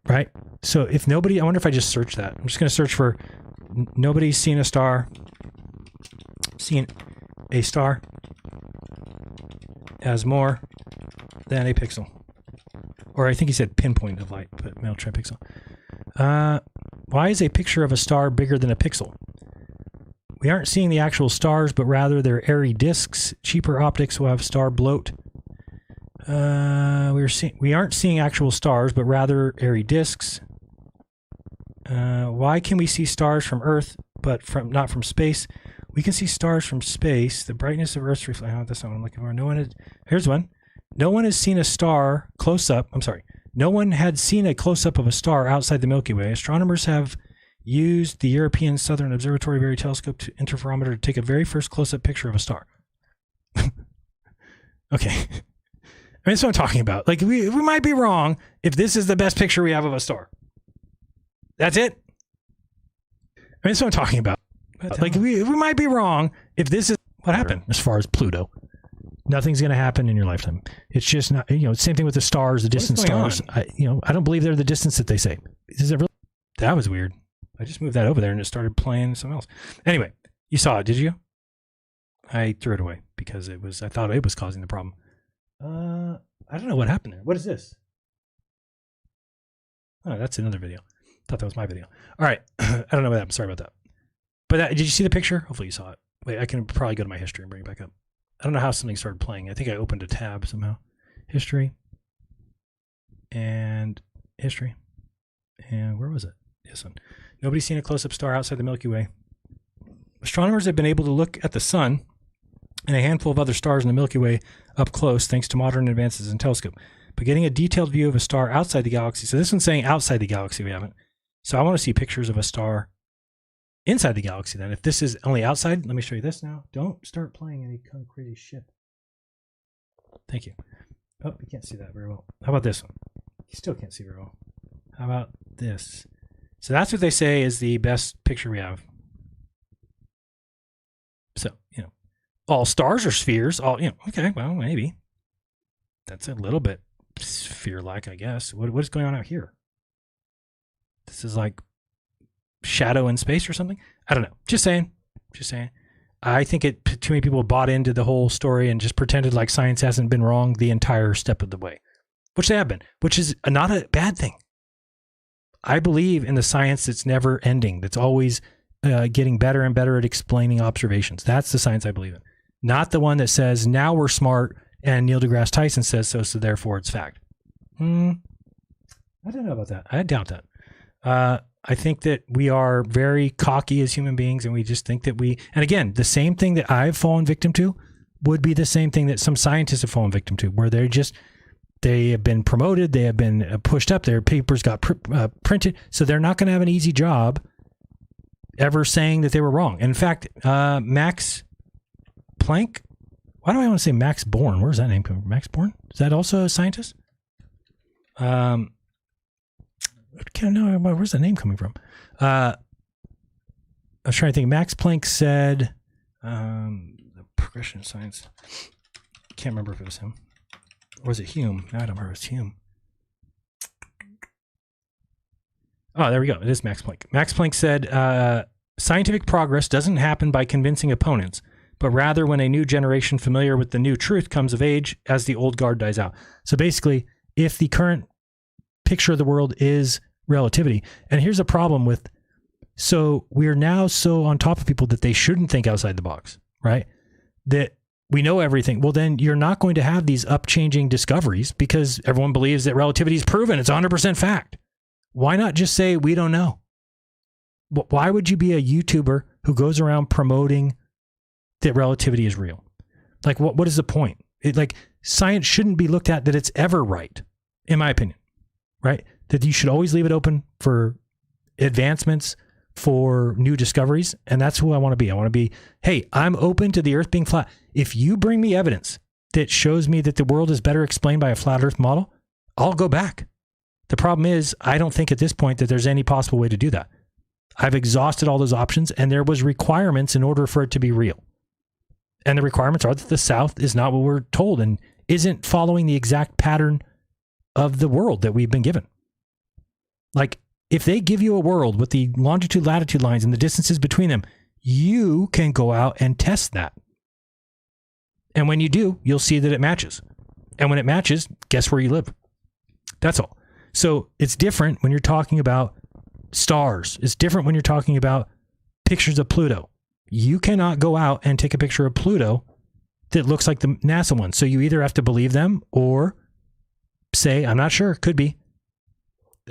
Right? So if nobody, I wonder if I just search that. I'm just going to search for nobody's seen a star. Seen a star as more than a pixel. Or I think he said pinpoint of light, but I'll try pixel. Why is a picture of a star bigger than a pixel? We aren't seeing the actual stars, but rather they're airy disks. Cheaper optics will have star bloat. We aren't seeing actual stars, but rather airy disks. Why can we see stars from Earth, but not from space? We can see stars from space. The brightness of Earth's reflection. Oh, that's not what I'm looking for. Here's one. No one has seen a star close up. I'm sorry. No one had seen a close up of a star outside the Milky Way. Astronomers have used the European Southern Observatory Very Telescope interferometer to take a very first close up picture of a star. Okay. I mean, that's what I'm talking about. Like, we might be wrong if this is the best picture we have of a star. That's it. I mean, that's what I'm talking about. Like, we might be wrong if this is what happened as far as Pluto. Nothing's going to happen in your lifetime. It's just not, same thing with the stars, the distant stars. I don't believe they're the distance that they say. Is it really? That was weird. I just moved that over there and it started playing something else. Anyway, you saw it, did you? I threw it away because I thought it was causing the problem. I don't know what happened there. What is this? Oh, that's another video. Thought that was my video. All right. I don't know what happened. Sorry about that. But did you see the picture? Hopefully you saw it. Wait, I can probably go to my history and bring it back up. I don't know how something started playing. I think I opened a tab somehow. History. And history. And where was it? This one. Nobody's seen a close-up star outside the Milky Way. Astronomers have been able to look at the sun and a handful of other stars in the Milky Way up close thanks to modern advances in telescope. But getting a detailed view of a star outside the galaxy. So this one's saying outside the galaxy we haven't. So I want to see pictures of a star inside the galaxy then. If this is only outside, let me show you this now. Don't start playing any kind of crazy shit. Thank you. Oh, you can't see that very well. How about this one? You still can't see very well. How about this? So that's what they say is the best picture we have. So, all stars are spheres. Okay, well, maybe. That's a little bit sphere-like, I guess. What is going on out here? This is like shadow in space or something? I don't know. Just saying. I think too many people bought into the whole story and just pretended like science hasn't been wrong the entire step of the way, which they have been, which is not a bad thing. I believe in the science that's never ending, that's always getting better and better at explaining observations. That's the science I believe in. Not the one that says, now we're smart, and Neil deGrasse Tyson says so, so therefore it's fact. I don't know about that. I doubt that. I think that we are very cocky as human beings, and we just think that and again, the same thing that I've fallen victim to would be the same thing that some scientists have fallen victim to, where they have been promoted, they have been pushed up, their papers got printed, so they're not going to have an easy job ever saying that they were wrong. And in fact, Max Planck, why do I want to say Max Born? Where's that name coming from? Max Born? Is that also a scientist? Where's the name coming from? I was trying to think. Max Planck said, the progression of science. Can't remember if it was him. Or was it Hume? No, I don't remember. It was Hume. Oh, there we go. It is Max Planck. Max Planck said, scientific progress doesn't happen by convincing opponents, but rather when a new generation familiar with the new truth comes of age as the old guard dies out. So basically, if the current picture of the world is relativity, and here's a problem with, so we're now so on top of people that they shouldn't think outside the box, right? That we know everything. Well, then you're not going to have these up-changing discoveries because everyone believes that relativity is proven. It's 100% fact. Why not just say, we don't know? Why would you be a YouTuber who goes around promoting that relativity is real? Like, what is the point? Science shouldn't be looked at that it's ever right, in my opinion, right? That you should always leave it open for advancements, for new discoveries. And that's who I want to be. I want to be, hey, I'm open to the earth being flat. If you bring me evidence that shows me that the world is better explained by a flat earth model, I'll go back. The problem is, I don't think at this point that there's any possible way to do that. I've exhausted all those options, and there was requirements in order for it to be real. And the requirements are that the South is not what we're told and isn't following the exact pattern of the world that we've been given. Like, if they give you a world with the longitude, latitude lines and the distances between them, you can go out and test that. And when you do, you'll see that it matches. And when it matches, guess where you live? That's all. So it's different when you're talking about stars. It's different when you're talking about pictures of Pluto. You cannot go out and take a picture of Pluto that looks like the NASA one. So you either have to believe them or say, I'm not sure, could be.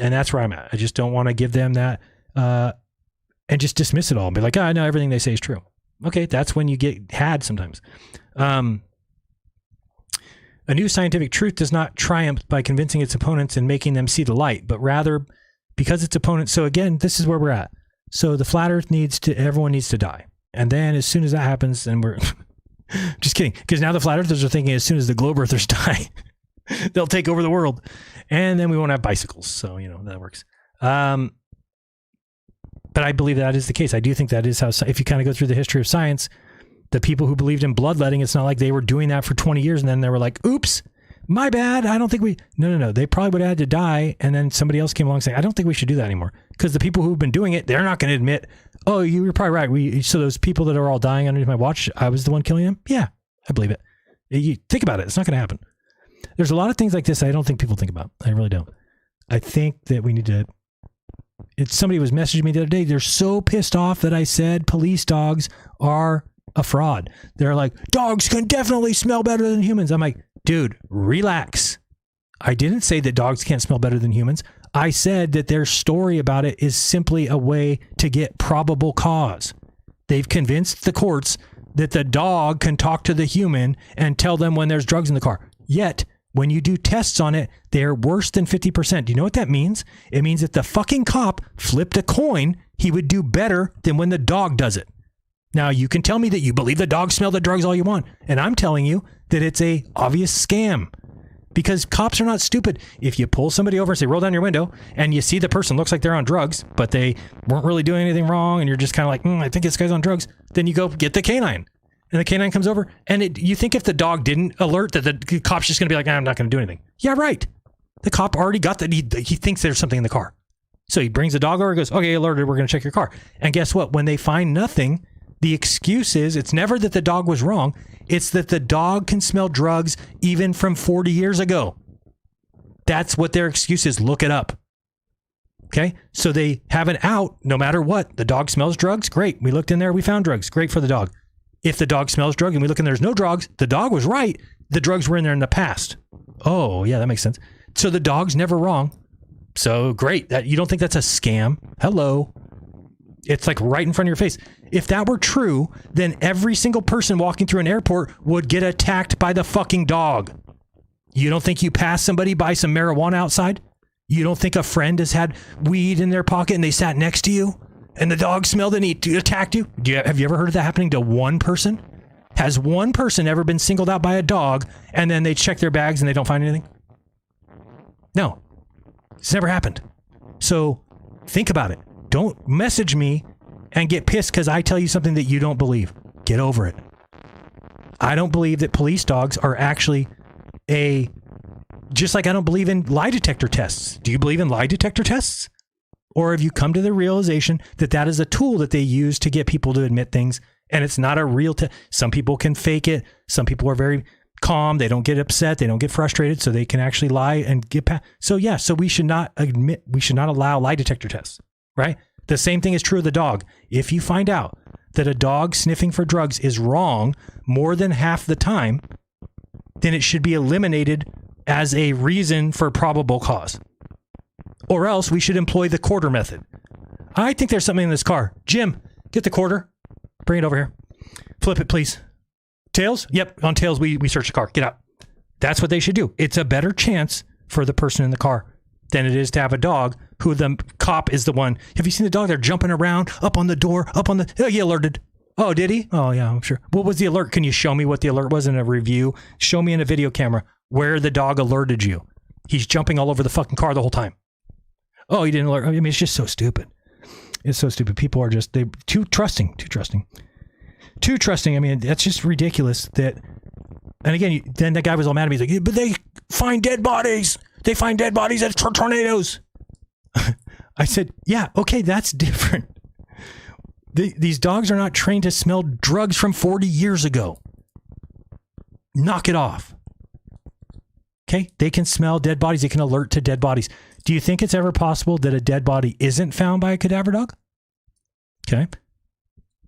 And that's where I'm at. I just don't want to give them that and just dismiss it all and be like, I know everything they say is true. Okay, that's when you get had sometimes. A new scientific truth does not triumph by convincing its opponents and making them see the light, but rather because its opponents. So again, this is where we're at. So the flat earth everyone needs to die. And then as soon as that happens, then we're just kidding. Because now the flat earthers are thinking as soon as the globe earthers die, they'll take over the world. And then we won't have bicycles. So, that works. But I believe that is the case. I do think that is how, if you kind of go through the history of science, the people who believed in bloodletting, it's not like they were doing that for 20 years and then they were like, oops, my bad. I don't think No. They probably would have had to die. And then somebody else came along saying, I don't think we should do that anymore. Because the people who've been doing it, they're not going to admit, oh, you were probably right. So those people that are all dying underneath my watch, I was the one killing them. Yeah, I believe it. You think about it. It's not going to happen. There's a lot of things like this I don't think people think about. I really don't. I think that we need to... Somebody was messaging me the other day. They're so pissed off that I said police dogs are a fraud. They're like, dogs can definitely smell better than humans. I'm like, dude, relax. I didn't say that dogs can't smell better than humans. I said that their story about it is simply a way to get probable cause. They've convinced the courts that the dog can talk to the human and tell them when there's drugs in the car. Yet, when you do tests on it, they're worse than 50%. Do you know what that means? It means that the fucking cop flipped a coin, he would do better than when the dog does it. Now, you can tell me that you believe the dog smelled the drugs all you want, and I'm telling you that it's a obvious scam. Because cops are not stupid. If you pull somebody over and say, roll down your window, and you see the person looks like they're on drugs, but they weren't really doing anything wrong, and you're just kind of like, I think this guy's on drugs, then you go get the canine. And the canine comes over, and you think if the dog didn't alert that the cop's just going to be like, I'm not going to do anything. Yeah, right. The cop already got that. He thinks there's something in the car. So he brings the dog over and goes, okay, alerted, we're going to check your car. And guess what? When they find nothing, the excuse is, it's never that the dog was wrong. It's that the dog can smell drugs even from 40 years ago. That's what their excuse is. Look it up. Okay? So they have an out no matter what. The dog smells drugs. Great. We looked in there. We found drugs. Great for the dog. If the dog smells drugs and we look and there's no drugs, the dog was right. The drugs were in there in the past. Oh, yeah, that makes sense. So the dog's never wrong. So great. That you don't think that's a scam? Hello. It's like right in front of your face. If that were true, then every single person walking through an airport would get attacked by the fucking dog. You don't think you passed somebody by some marijuana outside? You don't think a friend has had weed in their pocket and they sat next to you and the dog smelled it and he attacked you? Have you ever heard of that happening to one person? Has one person ever been singled out by a dog and then they check their bags and they don't find anything? No. It's never happened. So think about it. Don't message me and get pissed because I tell you something that you don't believe. Get over it. I don't believe that police dogs are actually just like I don't believe in lie detector tests. Do you believe in lie detector tests? Or have you come to the realization that that is a tool that they use to get people to admit things and it's not a real test? Some people can fake it. Some people are very calm. They don't get upset. They don't get frustrated. So they can actually lie and get past. So yeah, so we should not allow lie detector tests, right? The same thing is true of the dog. If you find out that a dog sniffing for drugs is wrong more than half the time, then it should be eliminated as a reason for probable cause. Or else we should employ the quarter method. I think there's something in this car. Jim, get the quarter. Bring it over here. Flip it, please. Tails? Yep, on tails we search the car. Get out. That's what they should do. It's a better chance for the person in the car than it is to have a dog who the cop is the one. Have you seen the dog? They're jumping around, up on the door, up on the... Oh, he alerted. Oh, did he? Oh, yeah, I'm sure. What was the alert? Can you show me what the alert was in a review? Show me in a video camera where the dog alerted you. He's jumping all over the fucking car the whole time. Oh, he didn't alert. I mean, it's just so stupid. It's so stupid. People are just, they're too trusting. I mean, that's just ridiculous that, and again, then that guy was all mad at me. He's like, but they find dead bodies. They find dead bodies at tornadoes. I said, yeah, okay, that's different. These dogs are not trained to smell drugs from 40 years ago. Knock it off. Okay, they can smell dead bodies. They can alert to dead bodies. Do you think it's ever possible that a dead body isn't found by a cadaver dog? Okay.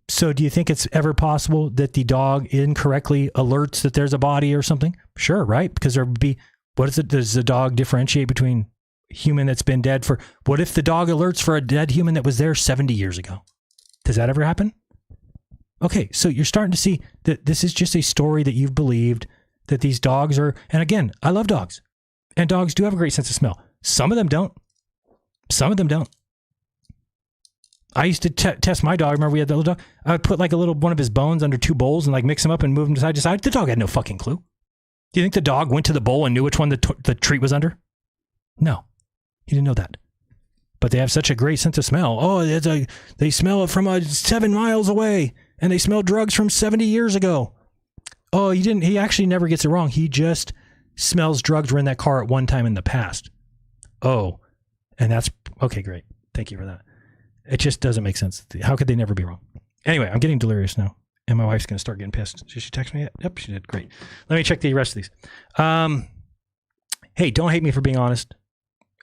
So do you think it's ever possible that the dog incorrectly alerts that there's a body or something? Sure, right? Because there would be, what is it? Does the dog differentiate between human that's been dead for, what if the dog alerts for a dead human that was there 70 years ago? Does that ever happen? Okay, so you're starting to see that this is just a story that you've believed, that these dogs are, and again, I love dogs. And dogs do have a great sense of smell. Some of them don't. Some of them don't. I used to test my dog. Remember we had the little dog? I would put like a little one of his bones under two bowls and like mix them up and move them side to side. The dog had no fucking clue. Do you think the dog went to the bowl and knew which one the treat was under? No, he didn't know that. But they have such a great sense of smell. Oh, they smell it from 7 miles away, and they smell drugs from 70 years ago. Oh, he actually never gets it wrong. He just smells drugs were in that car at one time in the past. Oh, and that's okay. Great. Thank you for that. It just doesn't make sense. How could they never be wrong? Anyway, I'm getting delirious now, and my wife's going to start getting pissed. Did she text me yet? Yep, she did. Great. Let me check the rest of these. Hey, don't hate me for being honest.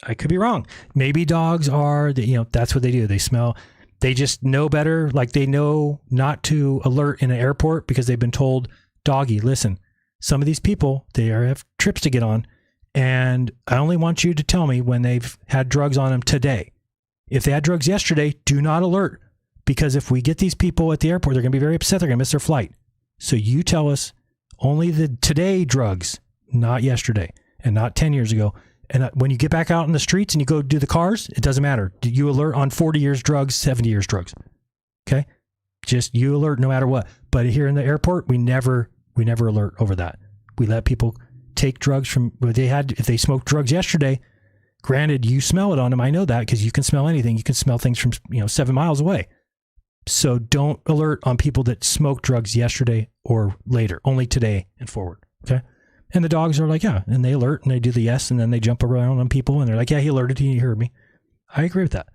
I could be wrong. Maybe dogs are, that's what they do. They smell. They just know better. Like they know not to alert in an airport because they've been told, doggy, listen, some of these people, they have trips to get on, and I only want you to tell me when they've had drugs on them today. If they had drugs yesterday, do not alert, because if we get these people at the airport, they're going to be very upset. They're going to miss their flight. So you tell us only the today drugs, not yesterday and not 10 years ago. And when you get back out in the streets and you go do the cars, it doesn't matter. You alert on 40 years drugs, 70 years drugs. Okay? Just you alert no matter what. But here in the airport, we never alert over that. We let people take drugs from if they smoked drugs yesterday. Granted, you smell it on them. I know that because you can smell anything. You can smell things from 7 miles away. So don't alert on people that smoked drugs yesterday or later. Only today and forward. Okay? And the dogs are like, yeah, and they alert and they do the yes, and then they jump around on people and they're like, yeah, he alerted, he heard me. I agree with that.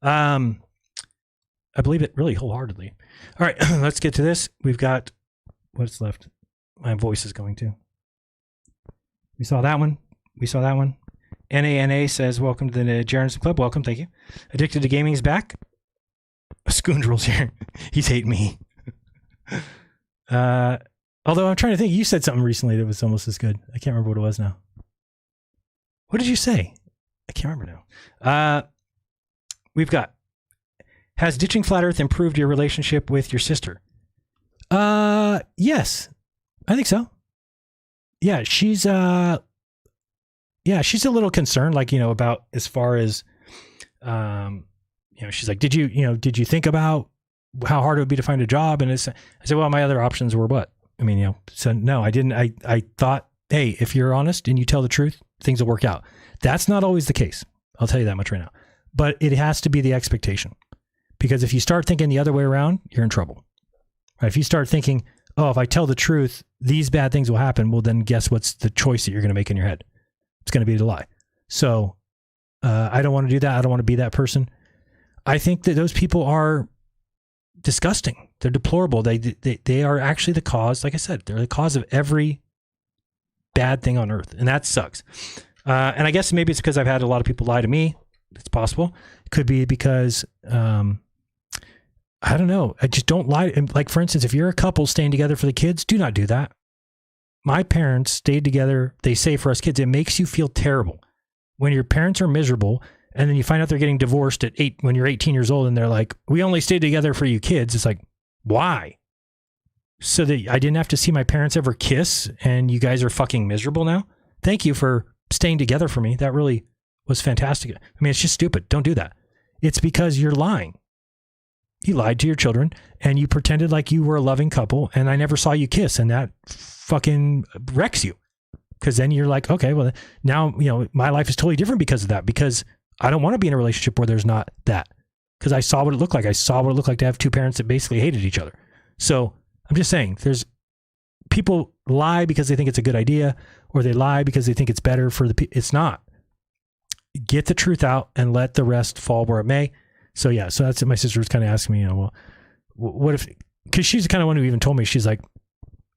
I believe it really wholeheartedly. All right, let's get to this. We've got what's left. My voice is going to. We saw that one. NANA says, welcome to the Jeranism Club. Welcome, thank you. Addicted to Gaming is back. Scoundrel's here. He's hating me. Although I'm trying to think, you said something recently that was almost as good. I can't remember what it was now. What did you say? I can't remember now. We've got, has ditching Flat Earth improved your relationship with your sister? Yes, I think so. Yeah, she's a little concerned, like, about as far as, she's like, did you think about how hard it would be to find a job? And I said, well, my other options were what? I mean, so no, I didn't. I thought, hey, if you're honest and you tell the truth, things will work out. That's not always the case. I'll tell you that much right now. But it has to be the expectation. Because if you start thinking the other way around, you're in trouble. Right? If you start thinking, oh, if I tell the truth, these bad things will happen, well, then guess what's the choice that you're going to make in your head? It's going to be to lie. So I don't want to do that. I don't want to be that person. I think that those people are disgusting. They're deplorable. They are actually the cause. Like I said, they're the cause of every bad thing on earth. And that sucks. And I guess maybe it's because I've had a lot of people lie to me. It's possible. It could be because, I don't know. I just don't lie. Like, for instance, if you're a couple staying together for the kids, do not do that. My parents stayed together. They say for us kids, it makes you feel terrible when your parents are miserable. And then you find out they're getting divorced at 8 when you're 18 years old. And they're like, we only stayed together for you kids. It's like, why? So that I didn't have to see my parents ever kiss and you guys are fucking miserable now. Thank you for staying together for me. That really was fantastic. I mean, it's just stupid. Don't do that. It's because you're lying. You lied to your children and you pretended like you were a loving couple and I never saw you kiss, and that fucking wrecks you. Because then you're like, okay, well now, my life is totally different because of that, because I don't want to be in a relationship where there's not that, because I saw what it looked like. I saw what it looked like to have two parents that basically hated each other. So I'm just saying, there's people lie because they think it's a good idea, or they lie because they think it's better for the people. It's not. Get the truth out and let the rest fall where it may. So yeah, so that's what my sister was kind of asking me, well, what if, because she's the kind of one who even told me, she's like,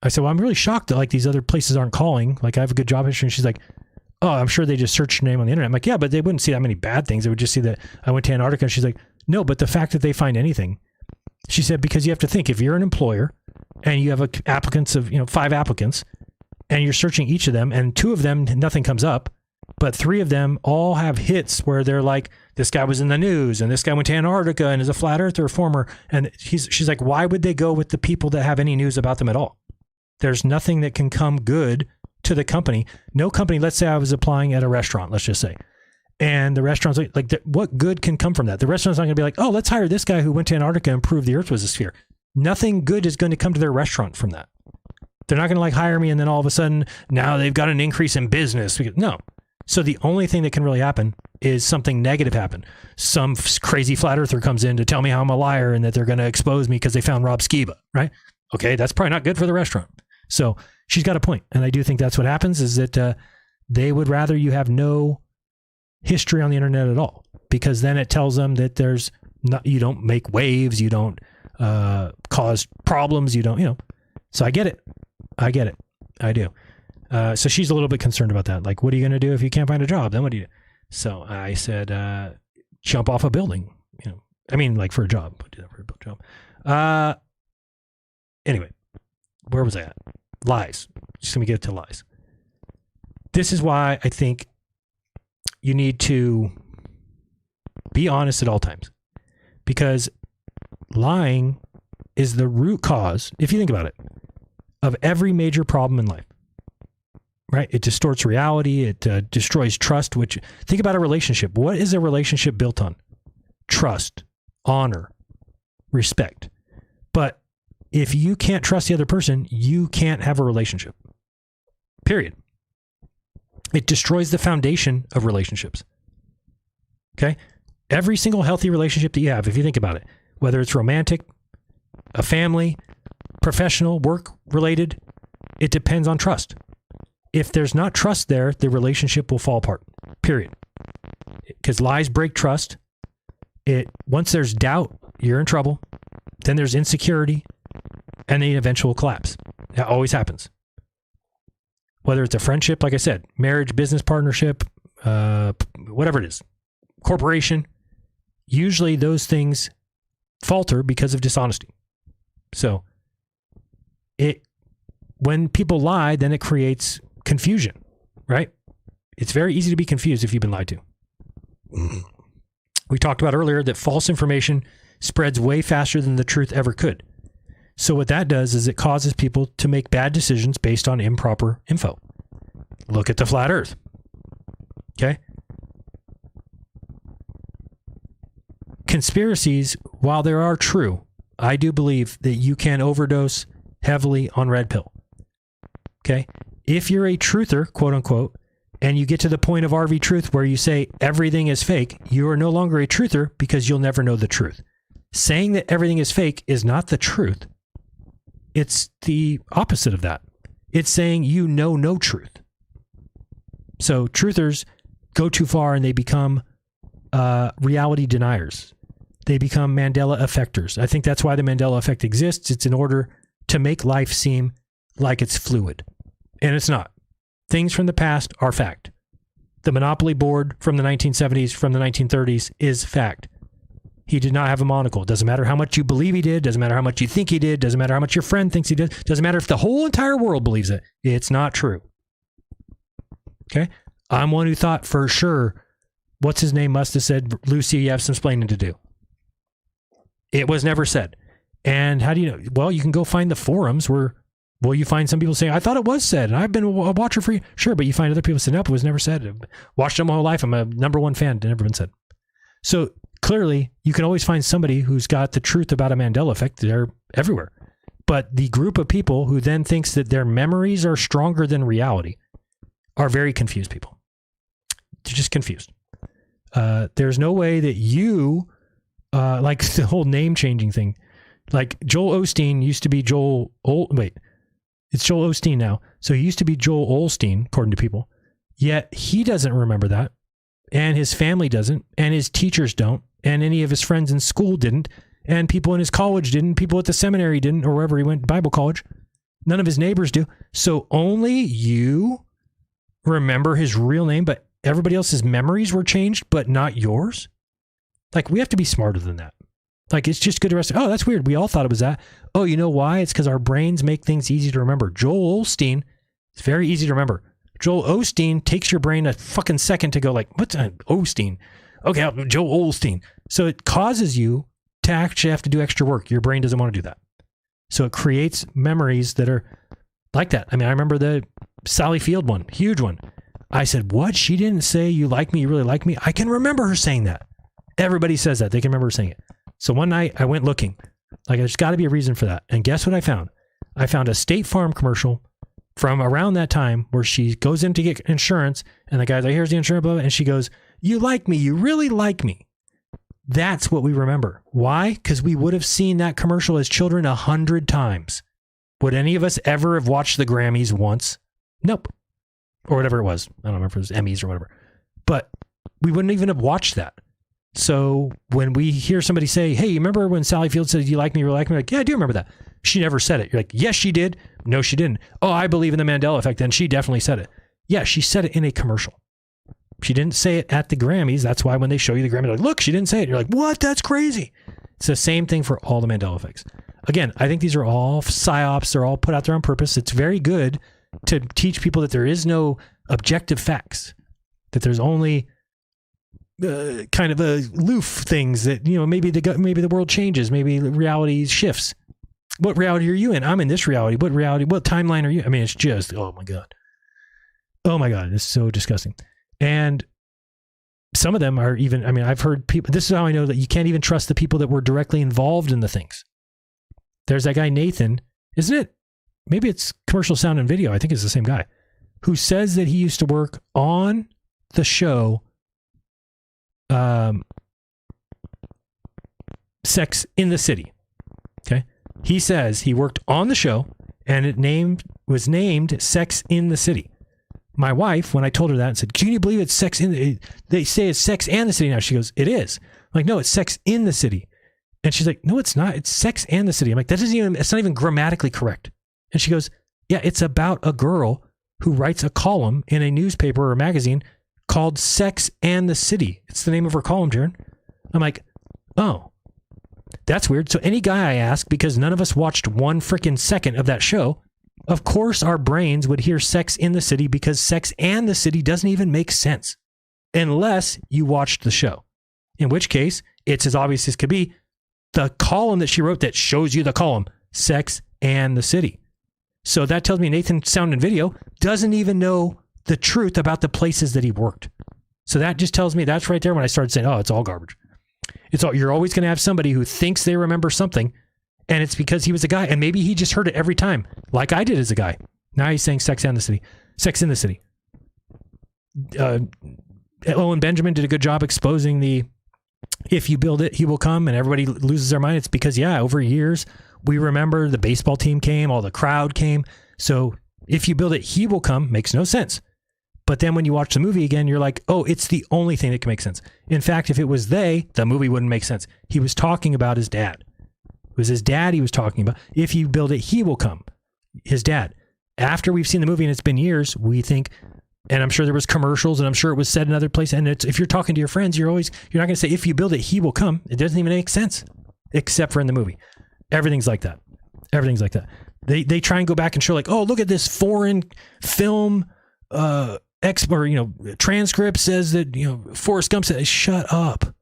I said, well, I'm really shocked that like these other places aren't calling. Like I have a good job history. And she's like, oh, I'm sure they just searched your name on the internet. I'm like, yeah, but they wouldn't see that many bad things. They would just see that I went to Antarctica. And she's like, no, but the fact that they find anything, she said, because you have to think, if you're an employer and you have applicants of, 5 applicants and you're searching each of them and 2 of them, nothing comes up, but 3 of them all have hits where they're like, this guy was in the news and this guy went to Antarctica and is a flat earther reformer. And she's like, why would they go with the people that have any news about them at all? There's nothing that can come good to the company. No company, let's say I was applying at a restaurant, let's just say, and the restaurant's like, what good can come from that? The restaurant's not going to be like, oh, let's hire this guy who went to Antarctica and proved the earth was a sphere. Nothing good is going to come to their restaurant from that. They're not going to like hire me and then all of a sudden now they've got an increase in business. No. So the only thing that can really happen is something negative happen. Some crazy flat earther comes in to tell me how I'm a liar and that they're going to expose me because they found Rob Skiba, right? Okay, that's probably not good for the restaurant. So she's got a point. And I do think that's what happens, is that they would rather you have no history on the internet at all, because then it tells them that you don't make waves, you don't cause problems, you don't, So I get it. I do. So she's a little bit concerned about that. Like, what are you going to do if you can't find a job? Then what do you do? So I said, jump off a building, I mean, like for a job. Do that for a job. Anyway, where was I at? Lies. Just let me get to lies. This is why I think you need to be honest at all times, because lying is the root cause, if you think about it, of every major problem in life. Right? It distorts reality. It destroys trust, which, think about a relationship. What is a relationship built on? Trust, honor, respect. But if you can't trust the other person, you can't have a relationship. Period. It destroys the foundation of relationships. Okay? Every single healthy relationship that you have, if you think about it, whether it's romantic, a family, professional, work related, it depends on trust. if there's not trust there, the relationship will fall apart. Period. Because lies break trust. Once there's doubt, you're in trouble. Then there's insecurity, and the eventual collapse. That always happens. Whether it's a friendship, like I said, marriage, business partnership, whatever it is, corporation, usually those things falter because of dishonesty. So when people lie, then it creates confusion, right? It's very easy to be confused if you've been lied to. We talked about earlier that false information spreads way faster than the truth ever could. So what that does is it causes people to make bad decisions based on improper info. Look at the flat earth. Okay? Conspiracies, while they are true, I do believe that you can overdose heavily on red pill. Okay? If you're a truther, quote unquote, and you get to the point of RV truth where you say everything is fake, you are no longer a truther because you'll never know the truth. Saying that everything is fake is not the truth. It's the opposite of that. It's saying you know no truth. So truthers go too far and they become reality deniers. They become Mandela effectors. I think that's why the Mandela effect exists. It's in order to make life seem like it's fluid. And it's not. Things from the past are fact. The Monopoly board from the 1970s, from the 1930s is fact. He did not have a monocle. Doesn't matter how much you believe he did. Doesn't matter how much you think he did. Doesn't matter how much your friend thinks he did. Doesn't matter if the whole entire world believes it. It's not true. Okay? I'm one who thought for sure, what's his name must have said, Lucy, you have some splaining to do. It was never said. And how do you know? Well, you can go find the forums where, well, you find some people saying, I thought it was said, and I've been a watcher for you. Sure, but you find other people saying, nope, it was never said. I've watched them my whole life. I'm a #1 fan. It never been said. So clearly, you can always find somebody who's got the truth about a Mandela effect. They're everywhere. But the group of people who then thinks that their memories are stronger than reality are very confused people. They're just confused. There's no way that you, like the whole name changing thing, like Joel Osteen used to be it's Joel Osteen now. So he used to be Joel Olstein, according to people. Yet he doesn't remember that. And his family doesn't. And his teachers don't. And any of his friends in school didn't. And people in his college didn't. People at the seminary didn't, or wherever he went, Bible college. None of his neighbors do. So only you remember his real name, but everybody else's memories were changed, but not yours? Like, we have to be smarter than that. Like, it's just good to rest. Oh, that's weird. We all thought it was that. Oh, you know why? It's because our brains make things easy to remember. Joel Osteen, it's very easy to remember. Joel Osteen takes your brain a fucking second to go like, what's Osteen? Okay, Joel Osteen. So it causes you to actually have to do extra work. Your brain doesn't want to do that. So it creates memories that are like that. I mean, I remember the Sally Field one, huge one. I said, what? She didn't say you like me, you really like me? I can remember her saying that. Everybody says that. They can remember her saying it. So one night I went looking. Like, there's got to be a reason for that. And guess what I found? I found a State Farm commercial from around that time where she goes in to get insurance, and the guy's like, here's the insurance, blah, blah, and she goes, you like me, you really like me. That's what we remember. Why? Because we would have seen that commercial as children 100 times. Would any of us ever have watched the Grammys once? Nope. Or whatever it was. I don't remember if it was Emmys or whatever. But we wouldn't even have watched that. So when we hear somebody say, hey, you remember when Sally Field said, you like me, you really like me? Like, yeah, I do remember that. She never said it. You're like, yes, she did. No, she didn't. Oh, I believe in the Mandela effect. Then she definitely said it. Yeah, she said it in a commercial. She didn't say it at the Grammys. That's why when they show you the Grammys, like, look, she didn't say it. You're like, what? That's crazy. It's the same thing for all the Mandela effects. Again, I think these are all psyops. They're all put out there on purpose. It's very good to teach people that there is no objective facts, that there's only kind of aloof things that, you know, maybe the world changes, maybe reality shifts. What reality are you in? I'm in this reality. What timeline are you? I mean, it's just, oh my God, it's so disgusting. And some of them are even, I mean, I've heard people, this is how I know that you can't even trust the people that were directly involved in the things. There's that guy, Nathan, isn't it? Maybe it's Commercial Sound and Video. I think it's the same guy, who says that he used to work on the show Sex in the City. Okay. He says he worked on the show and it was named Sex in the City. my wife, when I told her that and said, can you believe it's Sex in they say it's Sex and the City now? She goes, it is. I'm like, no, it's Sex in the City. And she's like, no, it's not. It's Sex and the City. I'm like, it's not even grammatically correct. And she goes, yeah, it's about a girl who writes a column in a newspaper or a magazine called Sex and the City. It's the name of her column, Jaron. I'm like, oh, that's weird. So any guy I ask, because none of us watched 1 freaking second of that show, of course our brains would hear Sex in the City, because Sex and the City doesn't even make sense unless you watched the show. In which case, it's as obvious as could be. The column that she wrote that shows you the column, Sex and the City. So that tells me Nathan Sound and Video doesn't even know the truth about the places that he worked. So that just tells me, that's right there when I started saying, oh, it's all garbage. You're always going to have somebody who thinks they remember something, and it's because he was a guy, and maybe he just heard it every time, like I did as a guy. Now he's saying Sex and the City. Sex in the City. Owen Benjamin did a good job exposing the, if you build it, he will come, and everybody loses their mind. It's because, yeah, over years, we remember the baseball team came, all the crowd came. So if you build it, he will come, makes no sense. But then when you watch the movie again, you're like, oh, it's the only thing that can make sense. In fact, if it was they, the movie wouldn't make sense. He was talking about his dad. It was his dad he was talking about. If you build it, he will come. His dad. After we've seen the movie and it's been years, we think, and I'm sure there was commercials, and I'm sure it was said in other places. And if you're talking to your friends, you're not going to say, if you build it, he will come. It doesn't even make sense, except for in the movie. Everything's like that. Everything's like that. They try and go back and show like, oh, look at this foreign film, transcript says that, Forrest Gump said, shut up.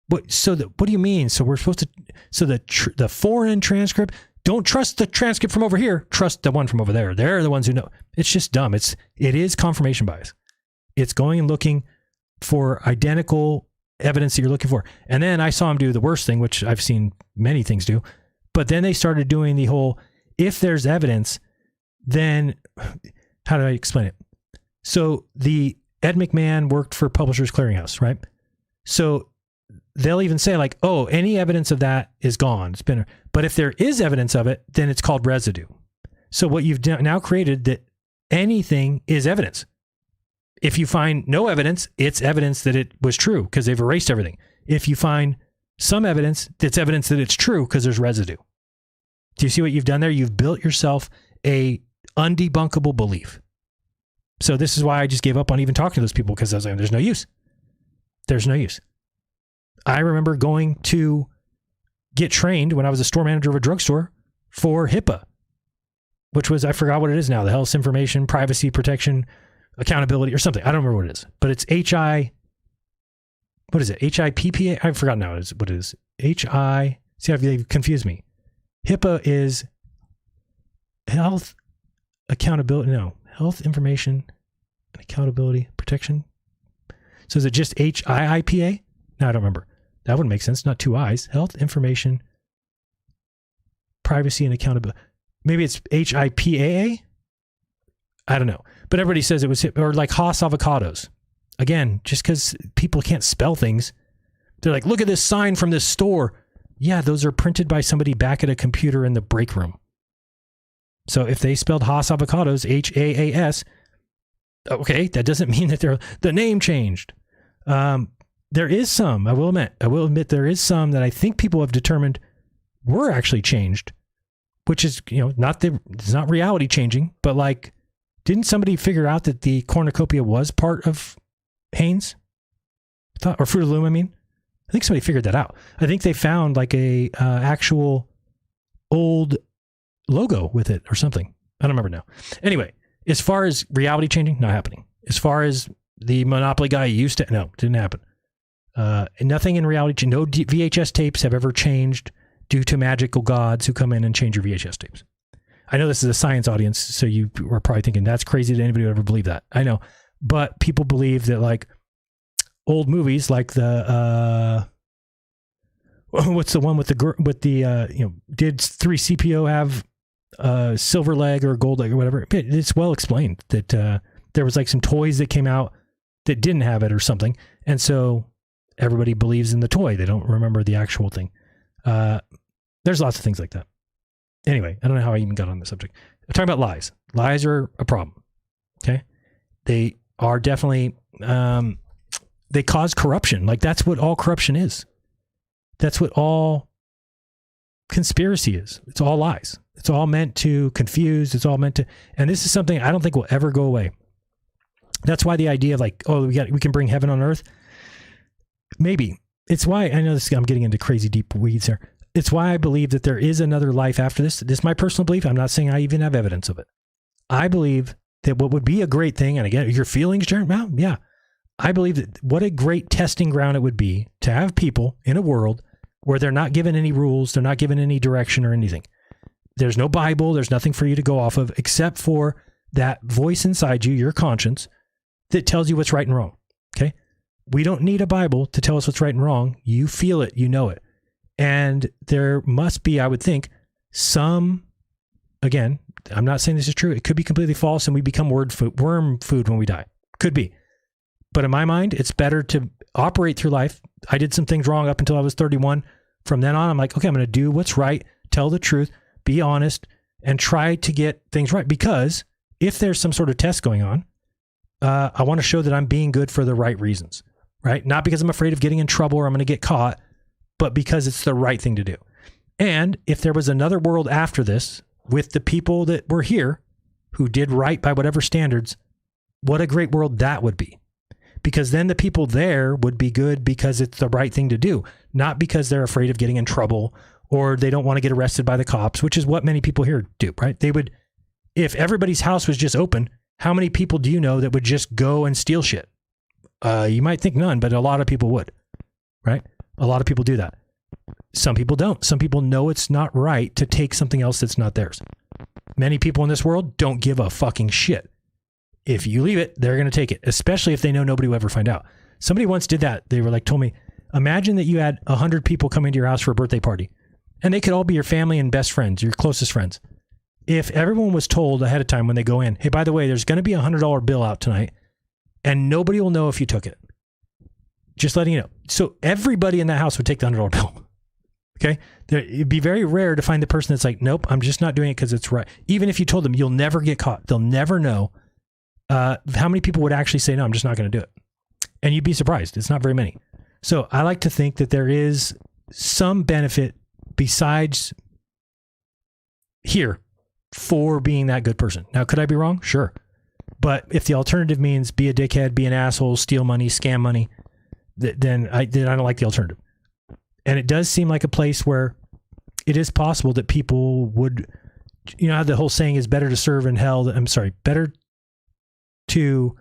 What do you mean? So we're supposed to, the foreign transcript, don't trust the transcript from over here. Trust the one from over there. They're the ones who know. It's just dumb. It is confirmation bias. It's going and looking for identical evidence that you're looking for. And then I saw him do the worst thing, which I've seen many things do. But then they started doing the whole, if there's evidence, then how do I explain it? So the Ed McMahon worked for Publishers Clearinghouse, right? So they'll even say like, oh, any evidence of that is gone. But if there is evidence of it, then it's called residue. So what you've now created, that anything is evidence. If you find no evidence, it's evidence that it was true because they've erased everything. If you find some evidence, it's evidence that it's true because there's residue. Do you see what you've done there? You've built yourself a undebunkable belief. So this is why I just gave up on even talking to those people, because I was like, there's no use. There's no use. I remember going to get trained when I was a store manager of a drugstore for HIPAA, which was, I forgot what it is now, the Health Information Privacy Protection Accountability or something. I don't remember what it is, but it's what is it? HIPPA? I've forgotten now what it is. See how they've confused me. HIPAA is Health Information and Accountability Protection. So is it just HIIPA? No, I don't remember. That wouldn't make sense. Not two I's. Health Information Privacy and Accountability. Maybe it's HIPAA? I don't know. But everybody says it was, or like Haas avocados. Again, just because people can't spell things, they're like, look at this sign from this store. Yeah, those are printed by somebody back at a computer in the break room. So if they spelled Haas avocados, HAAS, okay, that doesn't mean that the name changed. There is some, I will admit there is some that I think people have determined were actually changed, which is, it's not reality changing, but like, didn't somebody figure out that the cornucopia was part of Hanes? Or Fruit of the Loom, I mean? I think somebody figured that out. I think they found like a actual old logo with it or something. I don't remember now. Anyway, as far as reality changing, not happening. As far as the Monopoly guy used to, no, didn't happen. Nothing in reality, no VHS tapes have ever changed due to magical gods who come in and change your VHS tapes. I know this is a science audience, so you are probably thinking that's crazy that anybody would ever believe that. I know, but people believe that like old movies, like the what's the one with the did 3CPO have silver leg or gold leg or whatever? It's well explained that there was like some toys that came out that didn't have it or something, and so everybody believes in the toy. They don't remember the actual thing. There's lots of things like that. Anyway, I don't know how I even got on the subject. I'm talking about lies. Lies are a problem. Okay. They are definitely, they cause corruption. Like that's what all corruption is. That's what all conspiracy is. It's all lies. It's all meant to confuse. It's all meant to, and this is something I don't think will ever go away. That's why the idea of like, oh, we can bring heaven on earth. Maybe. It's why, I know this, I'm getting into crazy deep weeds here. It's why I believe that there is another life after this. This is my personal belief. I'm not saying I even have evidence of it. I believe that what would be a great thing, and again, your feelings, Jared, well, yeah. I believe that what a great testing ground it would be to have people in a world where they're not given any rules, they're not given any direction or anything. There's no Bible, there's nothing for you to go off of except for that voice inside you, your conscience, that tells you what's right and wrong. Okay? We don't need a Bible to tell us what's right and wrong. You feel it, you know it. And there must be, I would think, some, again, I'm not saying this is true. It could be completely false and we become worm food when we die. Could be. But in my mind, it's better to operate through life. I did some things wrong up until I was 31. From then on, I'm like, okay, I'm going to do what's right, tell the truth, be honest, and try to get things right. Because if there's some sort of test going on, I want to show that I'm being good for the right reasons, right? Not because I'm afraid of getting in trouble or I'm going to get caught, but because it's the right thing to do. And if there was another world after this with the people that were here who did right by whatever standards, what a great world that would be. Because then the people there would be good because it's the right thing to do, not because they're afraid of getting in trouble or they don't want to get arrested by the cops, which is what many people here do, right? They would, if everybody's house was just open, how many people do you know that would just go and steal shit? You might think none, but a lot of people would, right? A lot of people do that. Some people don't. Some people know it's not right to take something else that's not theirs. Many people in this world don't give a fucking shit. If you leave it, they're going to take it, especially if they know nobody will ever find out. Somebody once did that. They were like, told me, imagine that you had 100 people coming to your house for a birthday party and they could all be your family and best friends, your closest friends. If everyone was told ahead of time when they go in, hey, by the way, there's going to be $100 bill out tonight and nobody will know if you took it. Just letting you know. So everybody in that house would take the $100 bill. Okay. It'd be very rare to find the person that's like, nope, I'm just not doing it because it's right. Even if you told them, you'll never get caught. They'll never know. How many people would actually say, no, I'm just not going to do it? And you'd be surprised. It's not very many. So I like to think that there is some benefit besides here for being that good person. Now, could I be wrong? Sure. But if the alternative means be a dickhead, be an asshole, steal money, scam money, then I don't like the alternative. And it does seem like a place where it is possible that people would, you know how the whole saying is better to serve in hell. Better to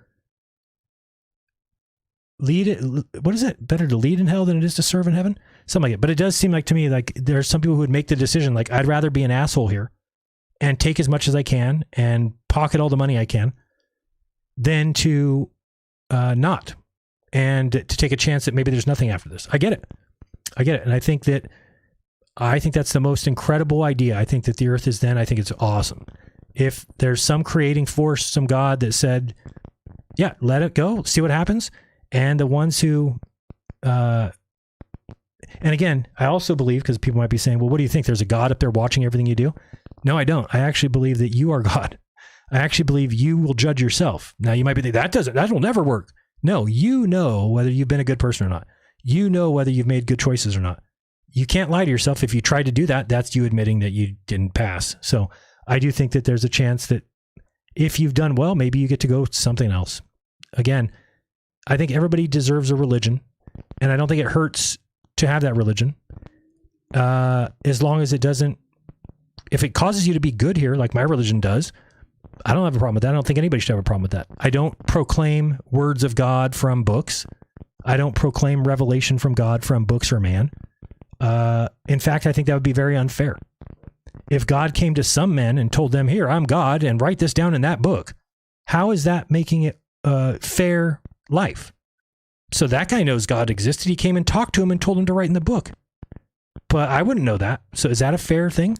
lead it. What is it? Better to lead in hell than it is to serve in heaven? Something like it. But it does seem like to me, like there are some people who would make the decision, like I'd rather be an asshole here and take as much as I can and pocket all the money I can than to not, and to take a chance that maybe there's nothing after this. I get it. And I think that's the most incredible idea. I think that the earth is then, I think it's awesome. If there's some creating force, some God that said, yeah, let it go, see what happens. And the ones who, and again, I also believe, because people might be saying, well, what do you think? There's a God up there watching everything you do? No, I don't. I actually believe that you are God. I actually believe you will judge yourself. Now you might be thinking, that will never work. No, you know whether you've been a good person or not. You know whether you've made good choices or not. You can't lie to yourself. If you tried to do that, that's you admitting that you didn't pass. So I do think that there's a chance that if you've done well, maybe you get to go something else. Again, I think everybody deserves a religion, and I don't think it hurts to have that religion. As long as it doesn't, if it causes you to be good here, like my religion does, I don't have a problem with that. I don't think anybody should have a problem with that. I don't proclaim words of God from books. I don't proclaim revelation from God from books or man. In fact, I think that would be very unfair. If God came to some men and told them, here, I'm God, and write this down in that book, how is that making it a fair life? So that guy knows God existed. He came and talked to him and told him to write in the book. But I wouldn't know that. So is that a fair thing?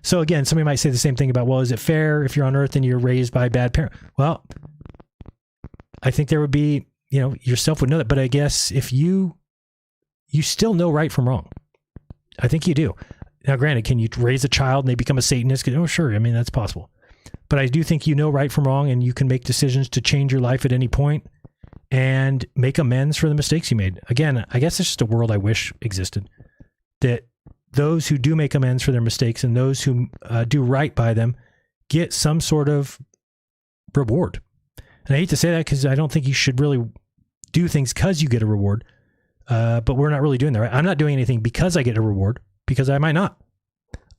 So again, somebody might say the same thing about, well, is it fair if you're on earth and you're raised by bad parents? Well, I think there would be, yourself would know that. But I guess if you still know right from wrong. I think you do. Now, granted, can you raise a child and they become a Satanist? Oh, sure. I mean, that's possible. But I do think you know right from wrong, and you can make decisions to change your life at any point and make amends for the mistakes you made. Again, I guess it's just a world I wish existed, that those who do make amends for their mistakes and those who do right by them get some sort of reward. And I hate to say that because I don't think you should really do things because you get a reward. But we're not really doing that, right? I'm not doing anything because I get a reward, because I might not.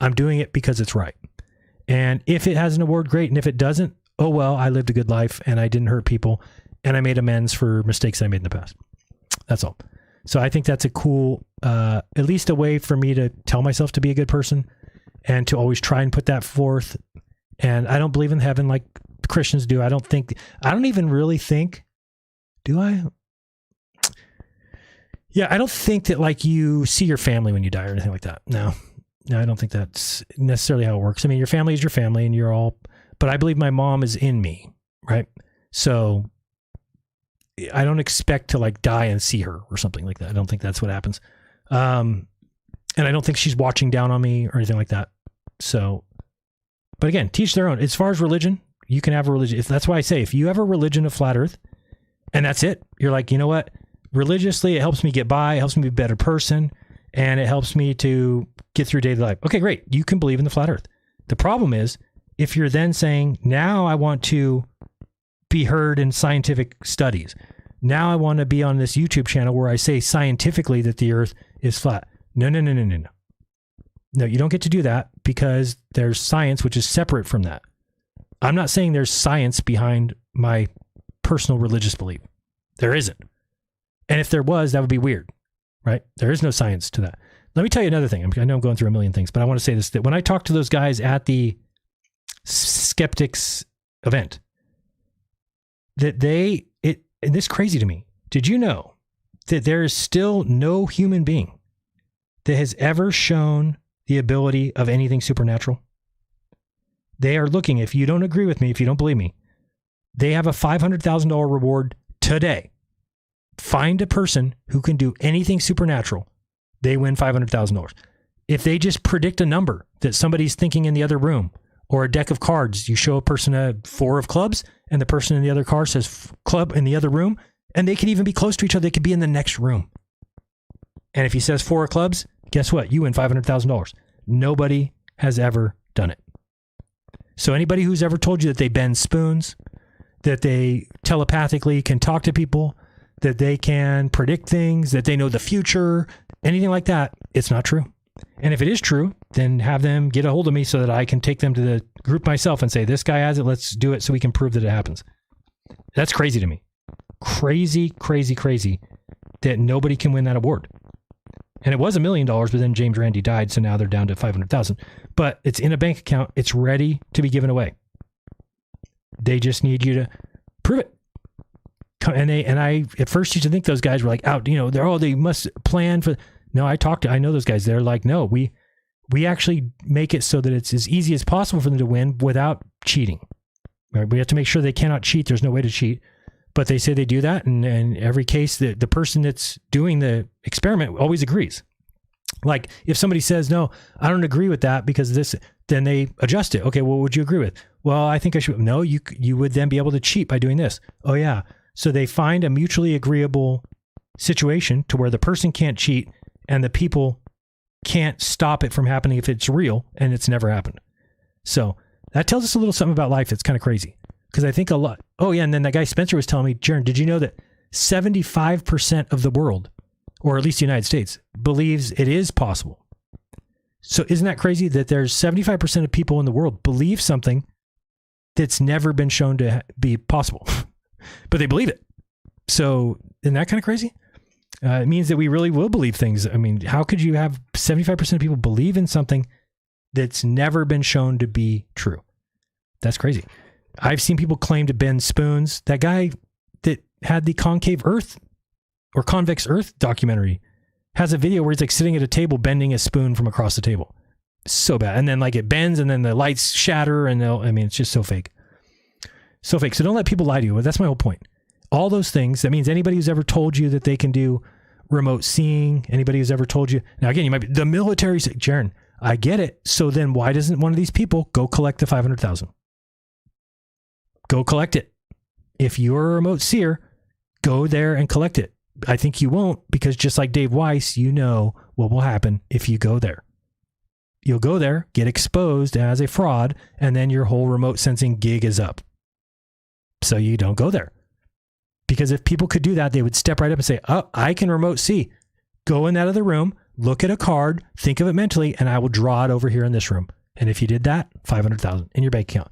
I'm doing it because it's right. And if it has an award, great. And if it doesn't, oh well, I lived a good life and I didn't hurt people and I made amends for mistakes I made in the past. That's all. So I think that's a cool, at least a way for me to tell myself to be a good person and to always try and put that forth. And I don't believe in heaven like Christians do. I don't even really think, do I? Yeah, I don't think that like you see your family when you die or anything like that. No, I don't think that's necessarily how it works. I mean, your family is your family and you're all, but I believe my mom is in me, right? So I don't expect to like die and see her or something like that. I don't think that's what happens. And I don't think she's watching down on me or anything like that. So, but again, teach their own. As far as religion, you can have a religion. That's why I say, if you have a religion of flat earth and that's it, you're like, you know what? Religiously, it helps me get by. It helps me be a better person. And it helps me to get through daily life. Okay, great. You can believe in the flat earth. The problem is if you're then saying, now I want to be heard in scientific studies. Now I want to be on this YouTube channel where I say scientifically that the earth is flat. No. No, you don't get to do that because there's science, which is separate from that. I'm not saying there's science behind my personal religious belief. There isn't. And if there was, that would be weird, right? There is no science to that. Let me tell you another thing. I know I'm going through a million things, but I want to say this, that when I talked to those guys at the Skeptics event, that and this is crazy to me. Did you know that there is still no human being that has ever shown the ability of anything supernatural? They are looking, if you don't agree with me, if you don't believe me, they have a $500,000 reward today. Find a person who can do anything supernatural. They win $500,000. If they just predict a number that somebody's thinking in the other room, or a deck of cards, you show a person a 4 of clubs and the person in the other car says club in the other room, and they could even be close to each other. They could be in the next room. And if he says 4 of clubs, guess what? You win $500,000. Nobody has ever done it. So anybody who's ever told you that they bend spoons, that they telepathically can talk to people, that they can predict things, that they know the future, anything like that, it's not true. And if it is true, then have them get a hold of me so that I can take them to the group myself and say, this guy has it, let's do it so we can prove that it happens. That's crazy to me. Crazy that nobody can win that award. And it was $1 million, but then James Randi died, so now they're down to 500,000. But it's in a bank account. It's ready to be given away. They just need you to prove it. And I at first used to think those guys were like out, they must plan for. No, I know those guys. They're like, no, we actually make it so that it's as easy as possible for them to win without cheating. Right? We have to make sure they cannot cheat. There's no way to cheat. But they say they do that, and in every case, the person that's doing the experiment always agrees. Like, if somebody says, no, I don't agree with that because this, then they adjust it. Okay, well, what would you agree with? Well, I think I should. No, you would then be able to cheat by doing this. Oh, yeah. So they find a mutually agreeable situation to where the person can't cheat and the people can't stop it from happening if it's real, and it's never happened. So that tells us a little something about life that's kind of crazy. Because I think a lot. Oh, yeah. And then that guy Spencer was telling me, Jaron, did you know that 75% of the world, or at least the United States, believes it is possible? So isn't that crazy that there's 75% of people in the world believe something that's never been shown to be possible, but they believe it? So isn't that kind of crazy? It means that we really will believe things. I mean, how could you have 75% of people believe in something that's never been shown to be true? That's crazy. I've seen people claim to bend spoons. That guy that had the concave earth or convex earth documentary has a video where he's like sitting at a table bending a spoon from across the table. So bad. And then like it bends and then the lights shatter and it's just so fake. So fake. So don't let people lie to you. But that's my whole point. All those things, that means anybody who's ever told you that they can do remote seeing, anybody who's ever told you, now again, you might be, the military, Jaron, I get it. So then why doesn't one of these people go collect the 500,000? go collect it. If you're a remote seer, go there and collect it. I think you won't, because just like Dave Weiss, you know what will happen if you go there. You'll go there, get exposed as a fraud, and then your whole remote sensing gig is up. So you don't go there. Because if people could do that, they would step right up and say, oh, I can remote see. Go in that other room, look at a card, think of it mentally, and I will draw it over here in this room. And if you did that, 500,000 in your bank account.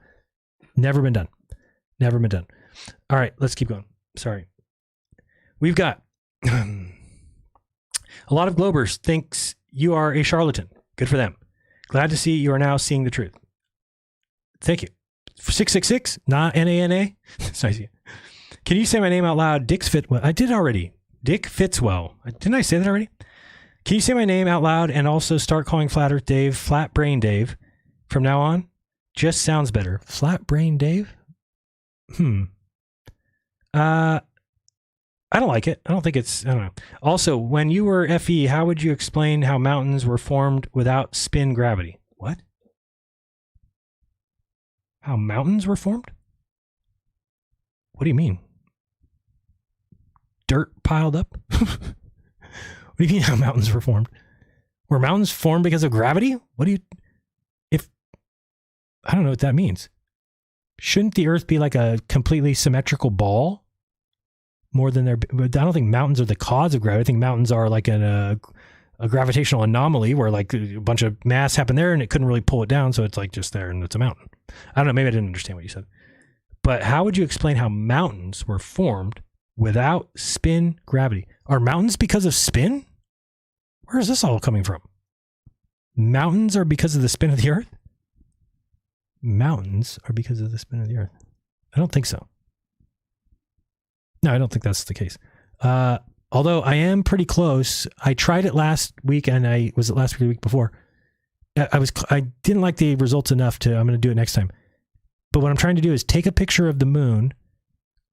Never been done. Never been done. All right, let's keep going. Sorry. We've got a lot of Globers thinks you are a charlatan. Good for them. Glad to see you are now seeing the truth. Thank you. 666, not NANA. It's nice of you. Can you say my name out loud? Dick Fitwell. I did already. Dick Fitzwell. Didn't I say that already? Can you say my name out loud and also start calling Flat Earth Dave Flat Brain Dave from now on? Just sounds better. Flat Brain Dave? I don't like it. I don't think it's, I don't know. Also, when you were FE, how would you explain how mountains were formed without spin gravity? What? How mountains were formed? What do you mean? Dirt piled up? What do you mean how mountains were formed? Were mountains formed because of gravity? What do you, I don't know what that means. Shouldn't the Earth be like a completely symmetrical ball? More than I don't think mountains are the cause of gravity. I think mountains are like a gravitational anomaly where like a bunch of mass happened there and it couldn't really pull it down. So it's like just there and it's a mountain. I don't know. Maybe I didn't understand what you said. But how would you explain how mountains were formed without spin gravity? Are mountains because of spin? Where is this all coming from? Mountains are because of the spin of the Earth? Mountains are because of the spin of the Earth. I don't think so. No, I don't think that's the case. Although I am pretty close. I tried it last week, and was it last week or the week before? I didn't like the results enough I'm going to do it next time. But what I'm trying to do is take a picture of the moon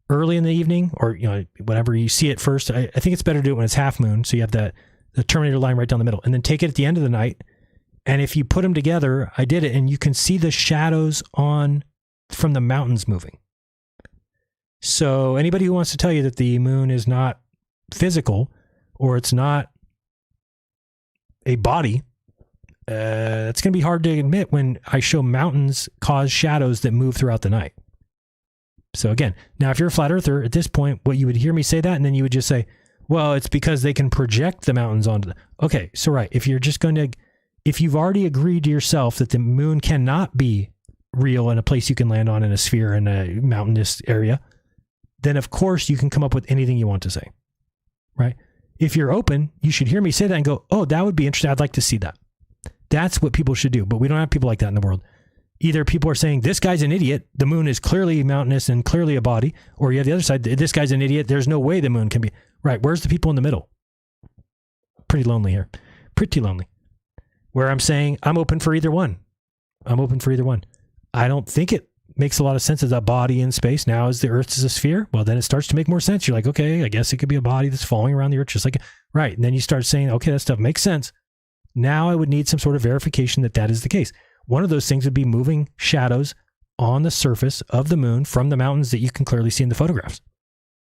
early in the evening, or whenever you see it first. I think it's better to do it when it's half moon, so you have the Terminator line right down the middle, and then take it at the end of the night. And if you put them together, I did it, and you can see the shadows from the mountains moving. So anybody who wants to tell you that the moon is not physical or it's not a body, that's going to be hard to admit when I show mountains cause shadows that move throughout the night. So again, now if you're a flat earther at this point, what you would hear me say that, and then you would just say, well, it's because they can project the mountains onto okay, so right. If you've already agreed to yourself that the moon cannot be real in a place you can land on in a sphere in a mountainous area, then of course you can come up with anything you want to say, right? If you're open, you should hear me say that and go, oh, that would be interesting. I'd like to see that. That's what people should do. But we don't have people like that in the world. Either people are saying, this guy's an idiot. The moon is clearly mountainous and clearly a body. Or you have the other side. This guy's an idiot. There's no way the moon can be. Right. Where's the people in the middle? Pretty lonely here. Pretty lonely. Where I'm saying I'm open for either one. I'm open for either one. I don't think it makes a lot of sense as a body in space. Now, as the Earth is a sphere, well, then it starts to make more sense. You're like, okay, I guess it could be a body that's falling around the Earth, just like, right. And then you start saying, okay, that stuff makes sense. Now I would need some sort of verification that that is the case. One of those things would be moving shadows on the surface of the moon from the mountains that you can clearly see in the photographs.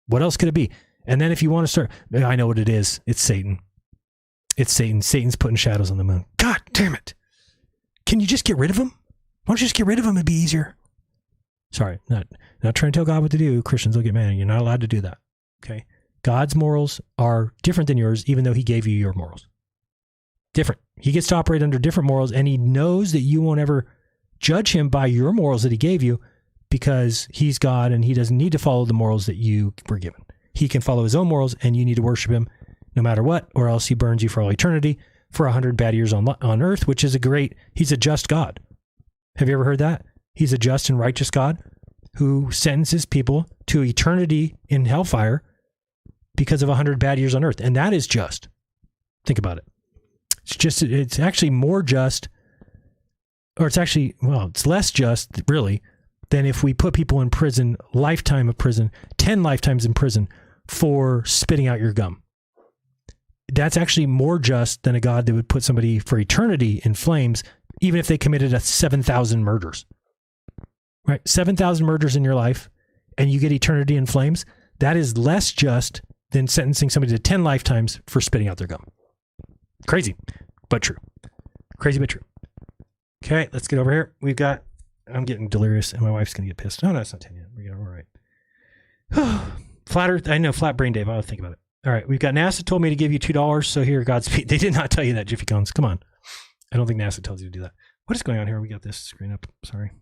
What else could it be? And then if you want to start, I know what it is. It's Satan. It's Satan. Satan's putting shadows on the moon. God damn it. Can you just get rid of him? Why don't you just get rid of him? It'd be easier. Sorry, not trying to tell God what to do. Christians will get mad. You're not allowed to do that. Okay. God's morals are different than yours, even though he gave you your morals. Different. He gets to operate under different morals, and he knows that you won't ever judge him by your morals that he gave you because he's God and he doesn't need to follow the morals that you were given. He can follow his own morals, and you need to worship him no matter what, or else he burns you for all eternity for 100 bad years on earth, which is he's a just God. Have you ever heard that? He's a just and righteous God who sentences people to eternity in hellfire because of 100 bad years on earth. And that is just. Think about it. It's actually more just, or it's less just, really, than if we put people in prison, lifetime of prison, 10 lifetimes in prison for spitting out your gum. That's actually more just than a God that would put somebody for eternity in flames, even if they committed 7,000 murders. Right? 7,000 murders in your life, and you get eternity in flames, that is less just than sentencing somebody to 10 lifetimes for spitting out their gum. Crazy, but true. Crazy, but true. Okay, let's get over here. I'm getting delirious, and my wife's going to get pissed. No, it's not 10 yet. We're all right. Flat Earth, I know, flat brain Dave. I'll think about it. All right, we've got NASA told me to give you $2, so here, Godspeed. They did not tell you that, Jiffy Cones. Come on. I don't think NASA tells you to do that. What is going on here? We got this screen up. Sorry.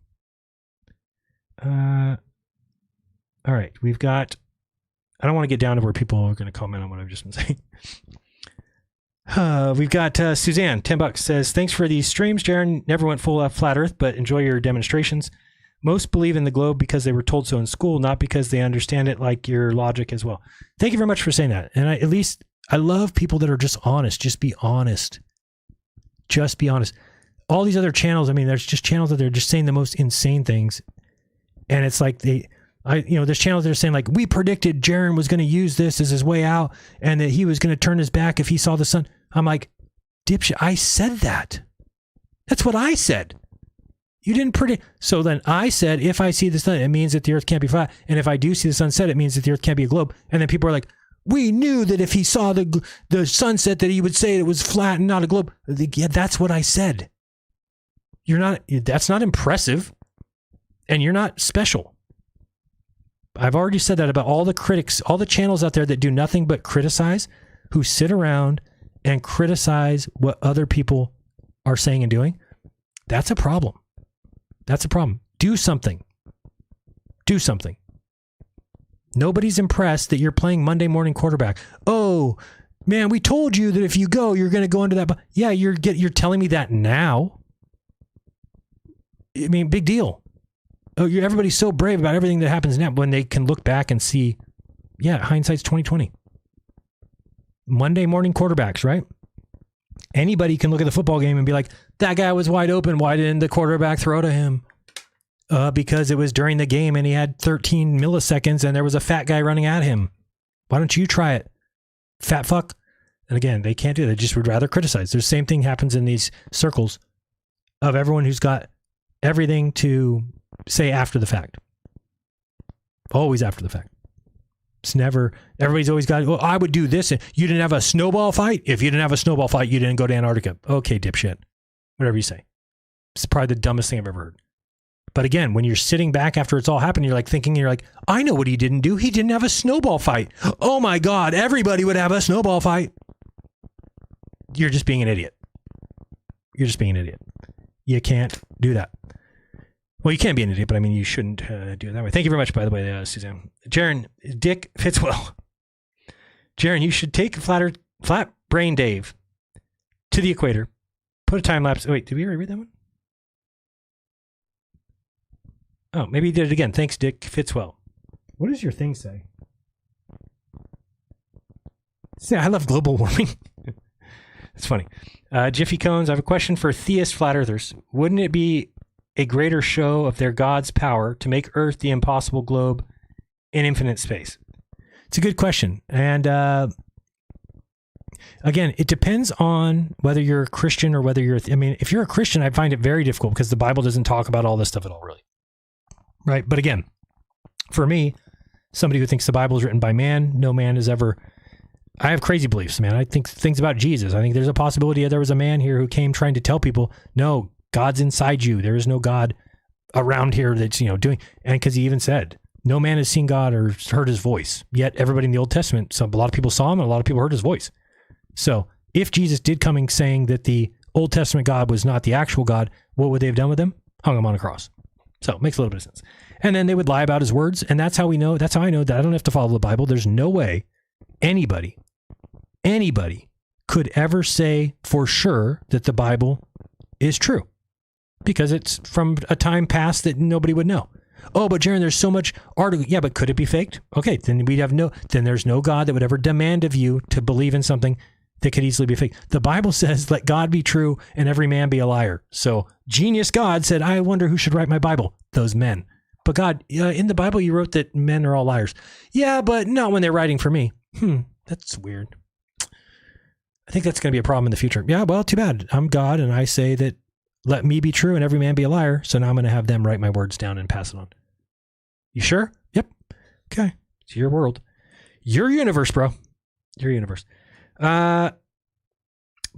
All right, we've got... I don't want to get down to where people are going to comment on what I've just been saying. We've got Suzanne, $10, says, thanks for these streams, Jaron. Never went full flat Earth, but enjoy your demonstrations. Most believe in the globe because they were told so in school, not because they understand it, like your logic as well. Thank you very much for saying that. And I love people that are just honest. Just be honest. Just be honest. All these other channels, I mean, there's just channels that they're just saying the most insane things. And it's like there's channels that are saying like, we predicted Jaron was going to use this as his way out and that he was going to turn his back if he saw the sun. I'm like, dipshit, I said that. That's what I said. You didn't predict. So then I said, if I see the sun, it means that the earth can't be flat. And if I do see the sunset, it means that the earth can't be a globe. And then people are like, we knew that if he saw the sunset that he would say it was flat and not a globe. Yeah, that's what I said. That's not impressive. And you're not special. I've already said that about all the critics, all the channels out there that do nothing but criticize, who sit around and criticize what other people are saying and doing. That's a problem. That's a problem. Do something. Do something. Nobody's impressed that you're playing Monday morning quarterback. Oh, man, we told you that if you go, you're going to go into that. Yeah, you're telling me that now. I mean, big deal. Oh, everybody's so brave about everything that happens now when they can look back and see, yeah, hindsight's 20/20. Monday morning quarterbacks, right? Anybody can look at the football game and be like, that guy was wide open. Why didn't the quarterback throw to him? Because it was during the game and he had 13 milliseconds and there was a fat guy running at him. Why don't you try it? Fat fuck. And again, they can't do that. They just would rather criticize. The same thing happens in these circles of everyone who's got everything to say after the fact. Always after the fact. It's never, everybody's always got, well, I would do this. And you didn't have a snowball fight? If you didn't have a snowball fight, you didn't go to Antarctica. Okay, dipshit. Whatever you say. It's probably the dumbest thing I've ever heard. But again, when you're sitting back after it's all happened, you're like, I know what he didn't do. He didn't have a snowball fight. Oh my God, everybody would have a snowball fight. You're just being an idiot. You're just being an idiot. You can't do that. Well, you can be an idiot, but I mean, you shouldn't do it that way. Thank you very much, by the way, Suzanne. Jaron, Dick Fitzwell. Jaron, you should take Flat Brain Dave to the equator, put a time lapse. Wait, did we already read that one? Oh, maybe he did it again. Thanks, Dick Fitzwell. What does your thing say? I love global warming. It's funny. Jiffy Cones, I have a question for theist flat earthers. Wouldn't it be a greater show of their God's power to make Earth the impossible globe in infinite space? It's a good question. And again, it depends on whether you're a Christian or whether you're, I mean, if you're a Christian, I find it very difficult because the Bible doesn't talk about all this stuff at all, really. Right? But again, for me, somebody who thinks the Bible is written by man, no man has ever, I have crazy beliefs, man. I think things about Jesus. I think there's a possibility that there was a man here who came trying to tell people, no, God's inside you. There is no God around here that's, doing, and because he even said, no man has seen God or heard his voice. Yet everybody in the Old Testament, a lot of people saw him and a lot of people heard his voice. So if Jesus did come saying that the Old Testament God was not the actual God, what would they have done with him? Hung him on a cross. So it makes a little bit of sense. And then they would lie about his words. And that's how we know, that's how I know that I don't have to follow the Bible. There's no way anybody could ever say for sure that the Bible is true. Because it's from a time past that nobody would know. Oh, but Jaron, there's so much article. Yeah, but could it be faked? Okay, then then there's no God that would ever demand of you to believe in something that could easily be faked. The Bible says, let God be true and every man be a liar. So genius God said, I wonder who should write my Bible. Those men. But God, in the Bible, you wrote that men are all liars. Yeah, but not when they're writing for me. That's weird. I think that's going to be a problem in the future. Yeah, well, too bad. I'm God and I say that let me be true and every man be a liar. So now I'm going to have them write my words down and pass it on. You sure? Yep. Okay. It's your world. Your universe, bro. Your universe. But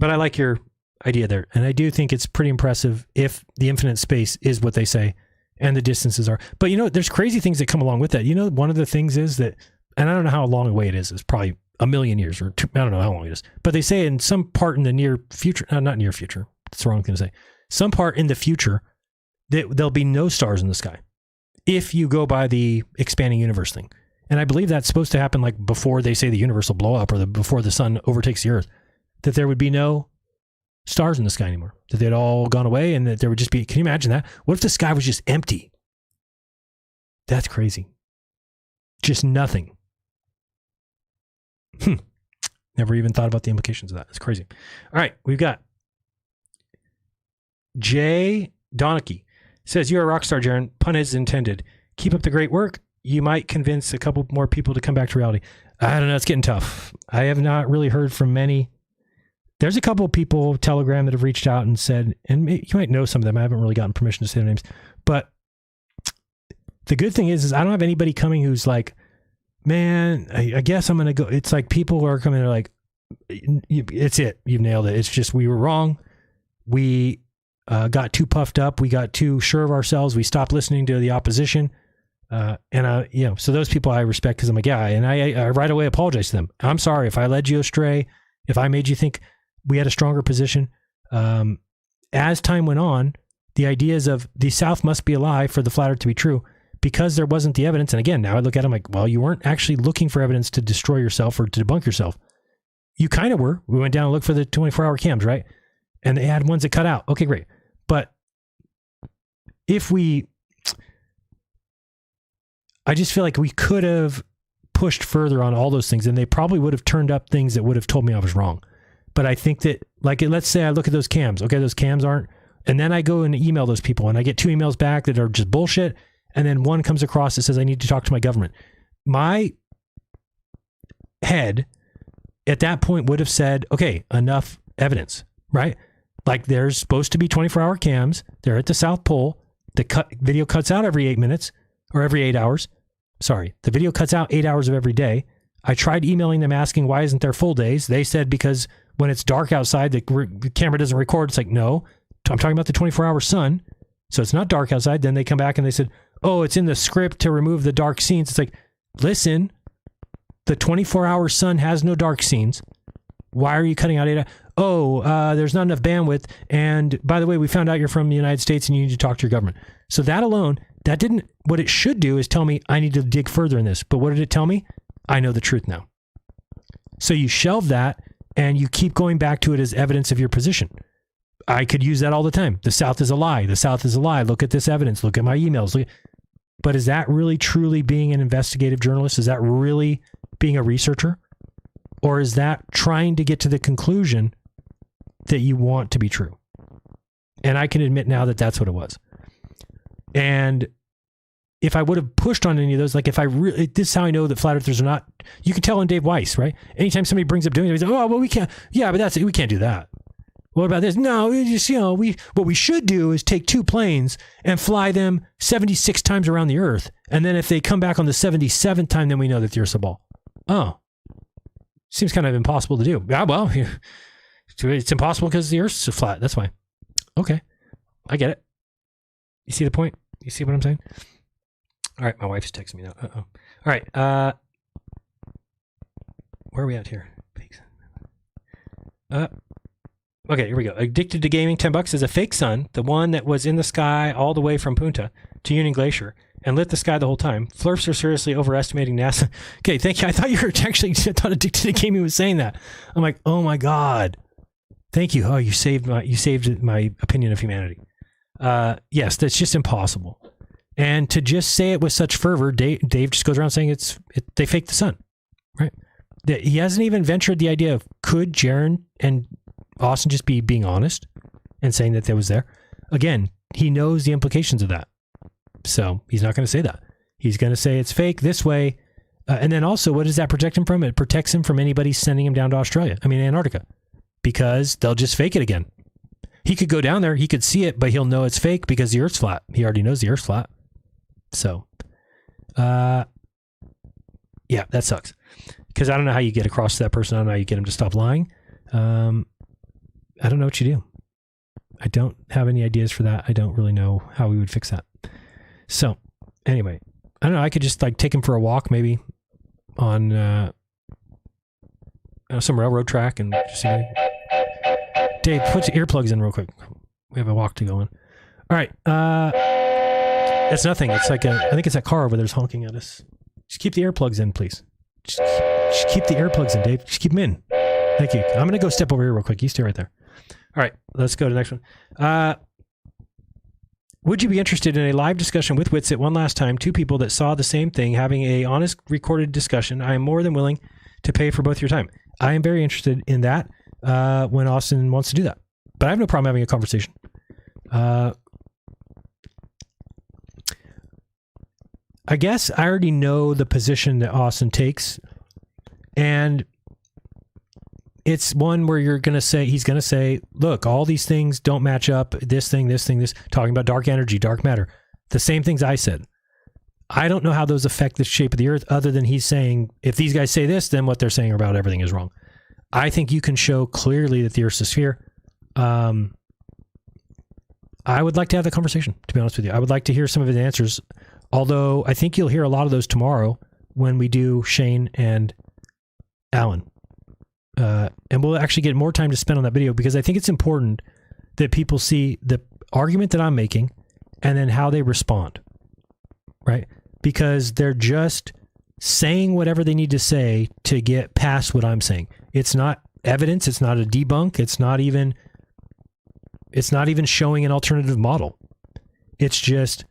I like your idea there. And I do think it's pretty impressive if the infinite space is what they say and the distances are. But there's crazy things that come along with that. One of the things is that, and I don't know how long away it is. It's probably a million years or two, I don't know how long it is. But they say in some part in the near future, not near future. That's the wrong thing to say. Some part in the future that there'll be no stars in the sky if you go by the expanding universe thing. And I believe that's supposed to happen like before they say the universe will blow up or before the sun overtakes the earth, that there would be no stars in the sky anymore, that they'd all gone away and that there would just be, can you imagine that? What if the sky was just empty? That's crazy. Just nothing. Never even thought about the implications of that. It's crazy. All right. We've got Jay Donachie says, you're a rock star, Jaron. Pun is intended. Keep up the great work. You might convince a couple more people to come back to reality. I don't know. It's getting tough. I have not really heard from many. There's a couple of people, Telegram, that have reached out and said, and you might know some of them. I haven't really gotten permission to say their names. But the good thing is I don't have anybody coming who's like, man, I guess I'm going to go. It's like people are coming, they're like, it's it. You've nailed it. It's just, we were wrong. We got too puffed up. We got too sure of ourselves. We stopped listening to the opposition. So those people I respect because I'm a guy, and I right away apologize to them. I'm sorry if I led you astray, if I made you think we had a stronger position. As time went on, the ideas of the South must be a lie for the flat earth to be true because there wasn't the evidence. And again, now I look at them like, well, you weren't actually looking for evidence to destroy yourself or to debunk yourself. You kind of were. We went down and looked for the 24-hour cams, right? And they had ones that cut out. Okay, great. But I just feel like we could have pushed further on all those things, and they probably would have turned up things that would have told me I was wrong. But I think that, like, let's say I look at those cams. Okay, those cams aren't, and then I go and email those people, and I get 2 emails back that are just bullshit, and then one comes across that says I need to talk to my government. My head at that point would have said, okay, enough evidence, right? Like, there's supposed to be 24-hour cams. They're at the South Pole. The video cuts out every 8 minutes or every 8 hours. Sorry, the video cuts out 8 hours of every day. I tried emailing them asking why isn't there full days? They said because when it's dark outside, the camera doesn't record. It's like, no, I'm talking about the 24-hour sun. So it's not dark outside. Then they come back and they said, oh, it's in the script to remove the dark scenes. It's like, listen, the 24-hour sun has no dark scenes. Why are you cutting out 8 hours? Oh, there's not enough bandwidth. And by the way, we found out you're from the United States and you need to talk to your government. So that alone, that didn't, what it should do is tell me I need to dig further in this. But what did it tell me? I know the truth now. So you shelve that and you keep going back to it as evidence of your position. I could use that all the time. The South is a lie. The South is a lie. Look at this evidence. Look at my emails. But is that really truly being an investigative journalist? Is that really being a researcher? Or is that trying to get to the conclusion that you want to be true? And I can admit now that that's what it was. And if I would have pushed on any of those, like if I really, this is how I know that flat earthers are not, you can tell on Dave Weiss, right? Anytime somebody brings up doing it, he's like, oh, well, we can't, yeah, but that's it. We can't do that. What about this? No, just, what we should do is take 2 planes and fly them 76 times around the earth. And then if they come back on the 77th time, then we know that the earth's a ball. Oh, seems kind of impossible to do. Yeah, well, it's impossible because the earth's so flat. That's why. Okay. I get it. You see the point? You see what I'm saying? All right. My wife is texting me now. Uh-oh. All right. Where are we at here? Okay, here we go. Addicted to Gaming, $10 is a fake sun, the one that was in the sky all the way from Punta to Union Glacier and lit the sky the whole time. Flurfs are seriously overestimating NASA. Okay, thank you. I thought you were actually, I thought Addicted to Gaming was saying that. I'm like, oh my God. Thank you. Oh, you saved my opinion of humanity. Yes, that's just impossible. And to just say it with such fervor, Dave just goes around saying they faked the sun, right? He hasn't even ventured the idea of could Jaron and Austin just be being honest and saying that was there. Again, he knows the implications of that. So he's not going to say that. He's going to say it's fake this way. And then also, what does that protect him from? It protects him from anybody sending him down to Antarctica, because they'll just fake it again. He could go down there, he could see it, but he'll know it's fake because the earth's flat. He already knows the earth's flat. So, yeah, that sucks. Because I don't know how you get across to that person. I don't know how you get them to stop lying. I don't know what you do. I don't have any ideas for that. I don't really know how we would fix that. So anyway, I don't know. I could just like take him for a walk maybe on some railroad track and just see. Dave, put your earplugs in real quick. We have a walk to go on. All right. It's nothing. It's like I think it's that car over there's honking at us. Just keep the earplugs in, please. Just keep the earplugs in, Dave. Just keep them in. Thank you. I'm going to go step over here real quick. You stay right there. All right. Let's go to the next one. Would you be interested in a live discussion with Witsit one last time? Two people that saw the same thing, having a honest recorded discussion. I am more than willing to pay for both your time. I am very interested in that when Austin wants to do that. But I have no problem having a conversation. I guess I already know the position that Austin takes. And it's one where he's going to say, look, all these things don't match up. This, talking about dark energy, dark matter. The same things I said. I don't know how those affect the shape of the earth other than he's saying, if these guys say this, then what they're saying about everything is wrong. I think you can show clearly that the earth's a sphere. I would like to have that conversation, to be honest with you. I would like to hear some of his answers. Although I think you'll hear a lot of those tomorrow when we do Shane and Alan. And we'll actually get more time to spend on that video because I think it's important that people see the argument that I'm making and then how they respond, right? Because they're just saying whatever they need to say to get past what I'm saying. It's not evidence. It's not a debunk. It's not even showing an alternative model. It's just,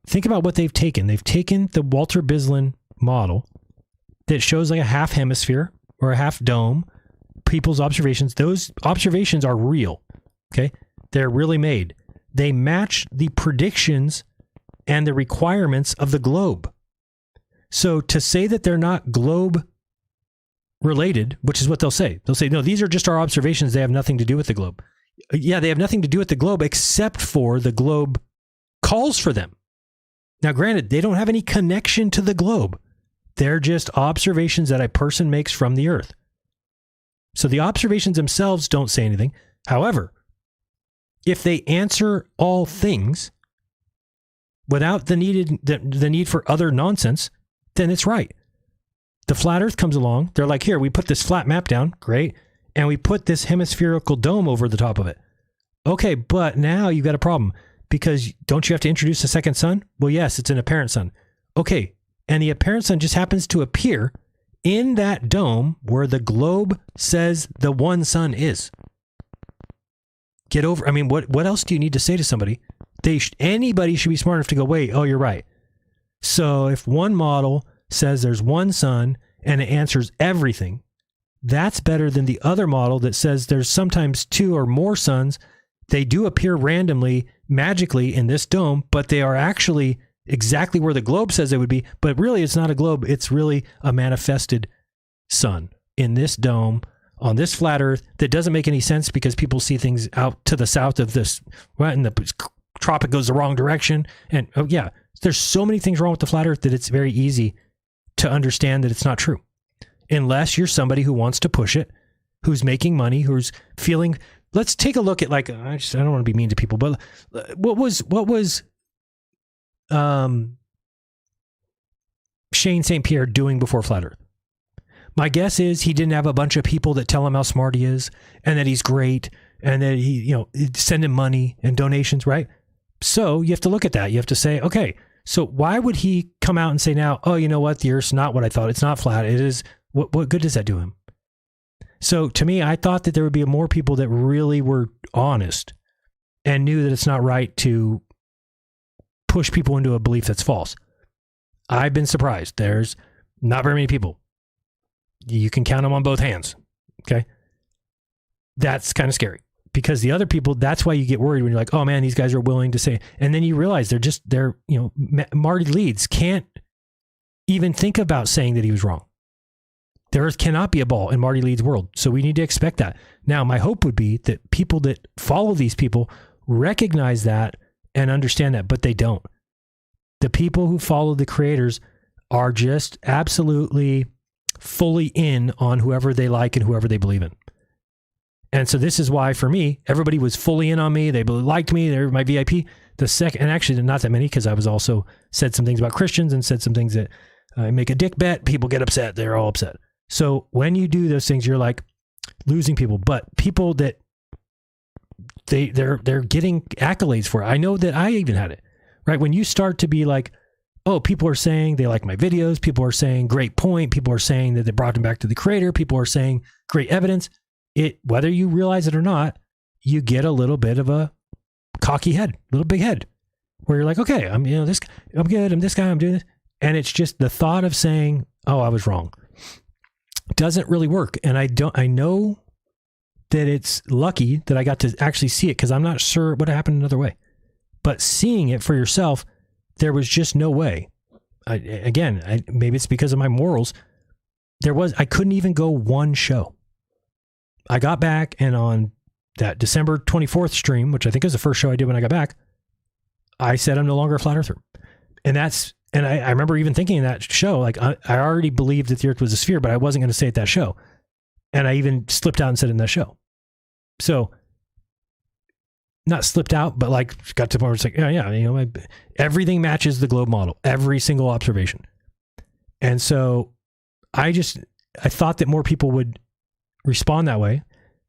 think about what they've taken. They've taken the Walter Bislin model that shows like a half hemisphere or a half dome, people's observations. Those observations are real. Okay. They're really made. They match the predictions and the requirements of the globe. So to say that they're not globe related, which is what they'll say. They'll say, no, these are just our observations. They have nothing to do with the globe. Yeah, they have nothing to do with the globe except for the globe calls for them. Now, granted, they don't have any connection to the globe. They're just observations that a person makes from the earth. So the observations themselves don't say anything. However, if they answer all things without the need for other nonsense, then it's right. The flat earth comes along. They're like, here, we put this flat map down. Great. And we put this hemispherical dome over the top of it. Okay, but now you've got a problem because don't you have to introduce a second sun? Well, yes, it's an apparent sun. Okay. And the apparent sun just happens to appear in that dome where the globe says the one sun is. Get over. I mean, what else do you need to say to somebody? Anybody should be smart enough to go, wait, oh, you're right. So if one model says there's one sun and it answers everything, that's better than the other model that says there's sometimes two or more suns. They do appear randomly, magically in this dome, but they are actually exactly where the globe says they would be. But really, it's not a globe. It's really a manifested sun in this dome on this flat earth that doesn't make any sense because people see things out to the south of this, right? And the tropic goes the wrong direction. And oh yeah, there's so many things wrong with the flat earth that it's very easy to understand that it's not true. Unless you're somebody who wants to push it, who's making money, who's feeling. Let's take a look at like I don't want to be mean to people, but what was Shane St. Pierre doing before Flat Earth? My guess is he didn't have a bunch of people that tell him how smart he is and that he's great and that he send him money and donations, right? So you have to look at that. You have to say, okay, so why would he come out and say now, oh, you know what? The Earth's not what I thought. It's not flat. It is. What good does that do him? So to me, I thought that there would be more people that really were honest and knew that it's not right to push people into a belief that's false. I've been surprised. There's not very many people. You can count them on both hands. Okay. That's kind of scary because the other people, that's why you get worried when you're like, oh man, these guys are willing to say, and then you realize Marty Leeds can't even think about saying that he was wrong. The Earth cannot be a ball in Marty Leeds' world. So we need to expect that. Now, my hope would be that people that follow these people recognize that and understand that, but they don't. The people who follow the creators are just absolutely fully in on whoever they like and whoever they believe in. And so this is why, for me, everybody was fully in on me. They liked me. They're my VIP. The second, and actually not that many, because I was also said some things about Christians and said some things that make a dick bet. People get upset. They're all upset. So when you do those things, you're like losing people. But people that they're getting accolades for it. I know that I even had it, right? When you start to be like, oh, people are saying they like my videos. People are saying great point. People are saying that they brought them back to the creator. People are saying great evidence. Whether you realize it or not, you get a little bit of a cocky head, little big head, where you're like, okay, I'm this guy, I'm good. I'm this guy. I'm doing this. And it's just the thought of saying, oh, I was wrong, doesn't really work. And I know that it's lucky that I got to actually see it, because I'm not sure what happened another way. But seeing it for yourself, there was just no way. Maybe it's because of my morals. I couldn't even go one show. I got back, and on that December 24th stream, which I think is the first show I did when I got back, I said I'm no longer a flat earther. And I remember even thinking in that show, like I already believed that the earth was a sphere, but I wasn't going to say it at that show. And I even slipped out and said it in that show. So not slipped out, but like got to the point where it's like, yeah, everything matches the globe model, every single observation. And so I thought that more people would respond that way.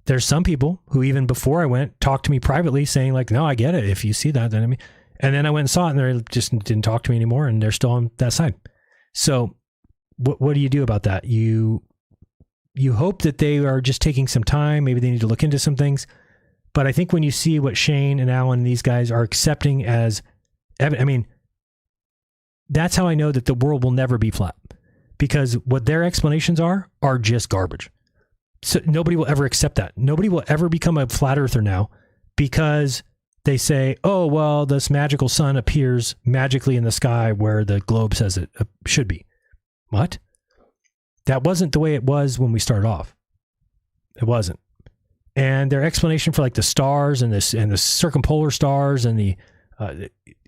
There's some people who even before I went talked to me privately saying like, no, I get it. If you see that, then and then I went and saw it, and they just didn't talk to me anymore, and they're still on that side. So what do you do about that? You hope that they are just taking some time. Maybe they need to look into some things. But I think when you see what Shane and Alan and these guys are accepting as evidence, that's how I know that the world will never be flat, because what their explanations are just garbage. So nobody will ever accept that. Nobody will ever become a flat earther now, because they say, oh, well, this magical sun appears magically in the sky where the globe says it should be. What? That wasn't the way it was when we started off. It wasn't. And their explanation for like the stars and the circumpolar stars and the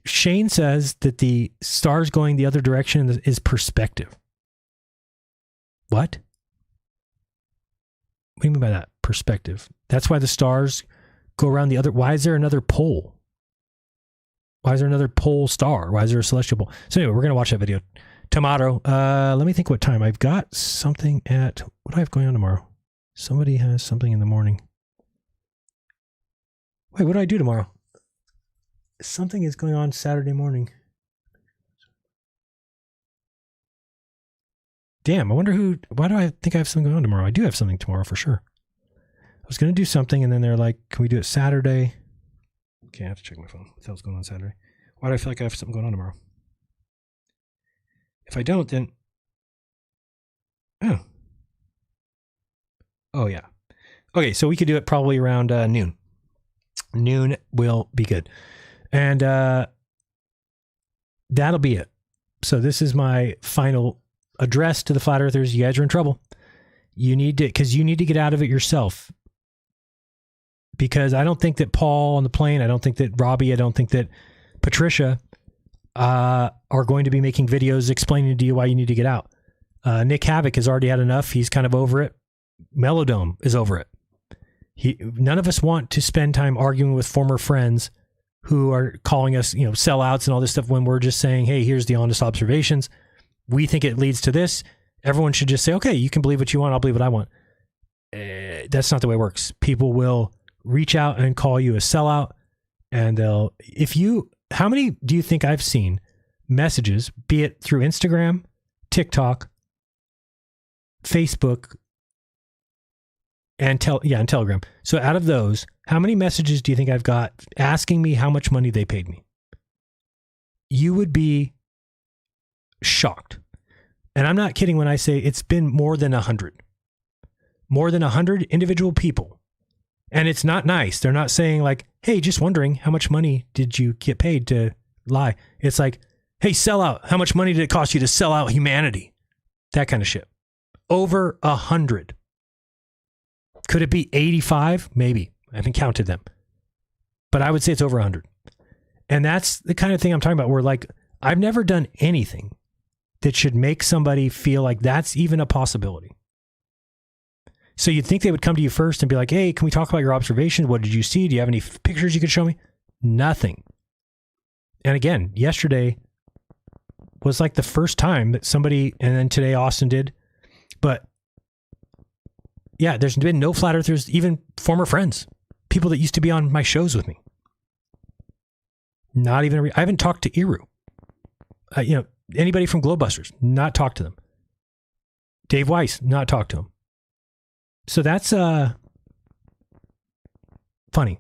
Shane says that the stars going the other direction is perspective. What? What do you mean by that? Perspective. That's why the stars go around the other. Why is there another pole? Why is there another pole star? Why is there a celestial pole? So anyway, we're going to watch that video tomorrow. Let me think what time. I've got something at, what do I have going on tomorrow? Somebody has something in the morning. Wait, what do I do tomorrow? Something is going on Saturday morning. Damn, I wonder why do I think I have something going on tomorrow? I do have something tomorrow for sure. I was going to do something, and then they're like, can we do it Saturday? Okay, I have to check my phone. What the hell's going on Saturday? Why do I feel like I have something going on tomorrow? If I don't, then... Oh, yeah. Okay, so we could do it probably around noon. Noon will be good. And that'll be it. So this is my final address to the flat earthers. You guys are in trouble. You need to get out of it yourself. Because I don't think that Paul on the plane, I don't think that Robbie, I don't think that Patricia are going to be making videos explaining to you why you need to get out. Nick Havoc has already had enough. He's kind of over it. Melodome is over it. None of us want to spend time arguing with former friends who are calling us, sellouts and all this stuff, when we're just saying, hey, here's the honest observations. We think it leads to this. Everyone should just say, okay, you can believe what you want. I'll believe what I want. That's not the way it works. People will reach out and call you a sellout, and how many do you think I've seen messages, be it through Instagram, TikTok, Facebook, and Telegram. So out of those, how many messages do you think I've got asking me how much money they paid me? You would be shocked. And I'm not kidding when I say it's been more than 100. More than 100 individual people. And it's not nice. They're not saying like, hey, just wondering how much money did you get paid to lie? It's like, hey, sell out. How much money did it cost you to sell out humanity? That kind of shit. Over 100. Could it be 85? Maybe. I haven't counted them. But I would say it's over 100. And that's the kind of thing I'm talking about, where like, I've never done anything that should make somebody feel like that's even a possibility. So you'd think they would come to you first and be like, hey, can we talk about your observation? What did you see? Do you have any pictures you could show me? Nothing. And again, yesterday was like the first time that somebody, and then today Austin did, but yeah, there's been no flat earthers, even former friends, people that used to be on my shows with me. Not even, I haven't talked to Iru. Anybody from Globebusters, not talked to them. Dave Weiss, not talked to him. So that's funny,